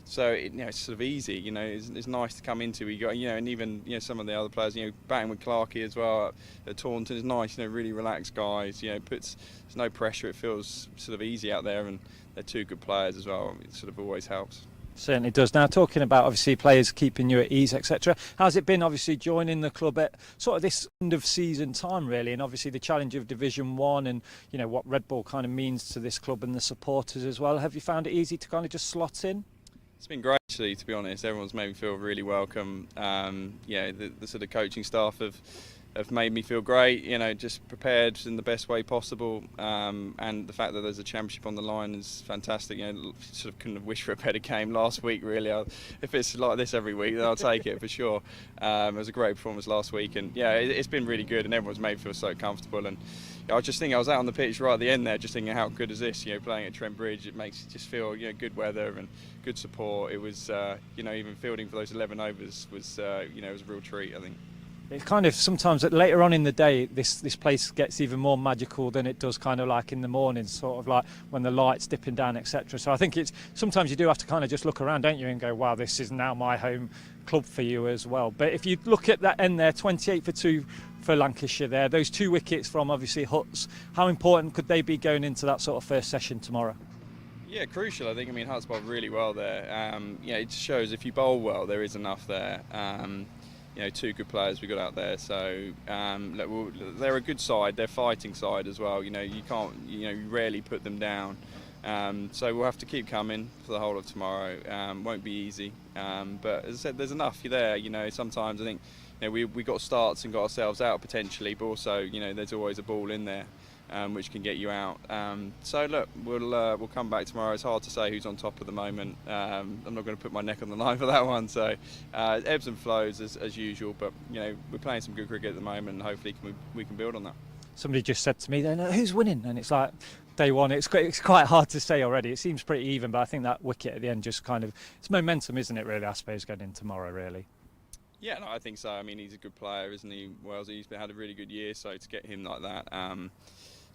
So it's sort of easy. It's nice to come into. We got and even some of the other players. Batting with Clarkey as well at Taunton is nice. Really relaxed guys. There's no pressure. It feels sort of easy out there, and they're 2 good players as well. It sort of always helps. Certainly does. Now, talking about obviously players keeping you at ease, etc. How's it been obviously joining the club at sort of this end of season time really, and obviously the challenge of Division 1 and you know what Red Bull kind of means to this club and the supporters as well. Have you found it easy to kind of just slot in? It's been great actually, to be honest. Everyone's made me feel really welcome. The sort of coaching staff have made me feel great, you know, just prepared in the best way possible, and the fact that there's a championship on the line is fantastic. You know, sort of couldn't have wished for a better game last week really. If it's like this every week, then I'll take it for sure. It was a great performance last week, and yeah, it's been really good, and everyone's made me feel so comfortable. And I was just thinking, I was out on the pitch right at the end there, just thinking how good is this, you know, playing at Trent Bridge. It makes you just feel, you know, good weather and good support. It was, you know, even fielding for those 11 overs was, you know, it was a real treat, I think. It's kind of sometimes later on in the day this place gets even more magical than it does kind of like in the morning, sort of like when the light's dipping down, etc. So I think it's sometimes you do have to kind of just look around, don't you, and go, wow, this is now my home club for you as well. But if you look at that end there, 28 for 2 for Lancashire there, those 2 wickets from obviously Huts, how important could they be going into that sort of first session tomorrow? Yeah, crucial. I think. I mean, Huts bowled really well there. Yeah, it shows if you bowl well, there is enough there. You know, 2 good players we got out there, so they're a good side. They're fighting side as well. You know, you can't, you know, you rarely put them down. So we'll have to keep coming for the whole of tomorrow. Won't be easy, but as I said, there's enough there. You know, sometimes I think, you know, we got starts and got ourselves out potentially, but also, you know, there's always a ball in there. Which can get you out. So look, we'll come back tomorrow. It's hard to say who's on top at the moment. I'm not going to put my neck on the line for that one. So ebbs and flows as usual. But you know, we're playing some good cricket at the moment, and hopefully we can build on that. Somebody just said to me then, who's winning? And it's like day one. It's quite hard to say already. It seems pretty even, but I think that wicket at the end just kind of, it's momentum, isn't it? Really, I suppose going in tomorrow, really. Yeah, no, I think so. I mean, he's a good player, isn't he? Wellesley, he's had a really good year, so to get him like that.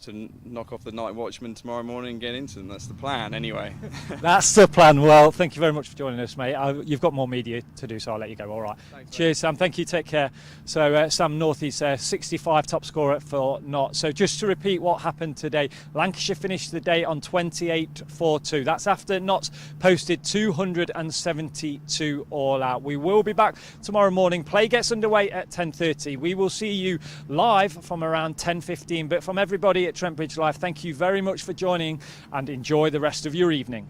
To knock off the night watchman tomorrow morning and get into them. That's the plan anyway. That's the plan. Well, thank you very much for joining us, mate. You've got more media to do, so I'll let you go. All right. Thanks, cheers, Sam. Thank you. Take care. So Sam Northey's 65 top scorer for Nott. So just to repeat what happened today, Lancashire finished the day on 28 for 2. That's after Nott's posted 272 all out. We will be back tomorrow morning. Play gets underway at 10:30. We will see you live from around 10:15. But from everybody at Trent Bridge Live, thank you very much for joining and enjoy the rest of your evening.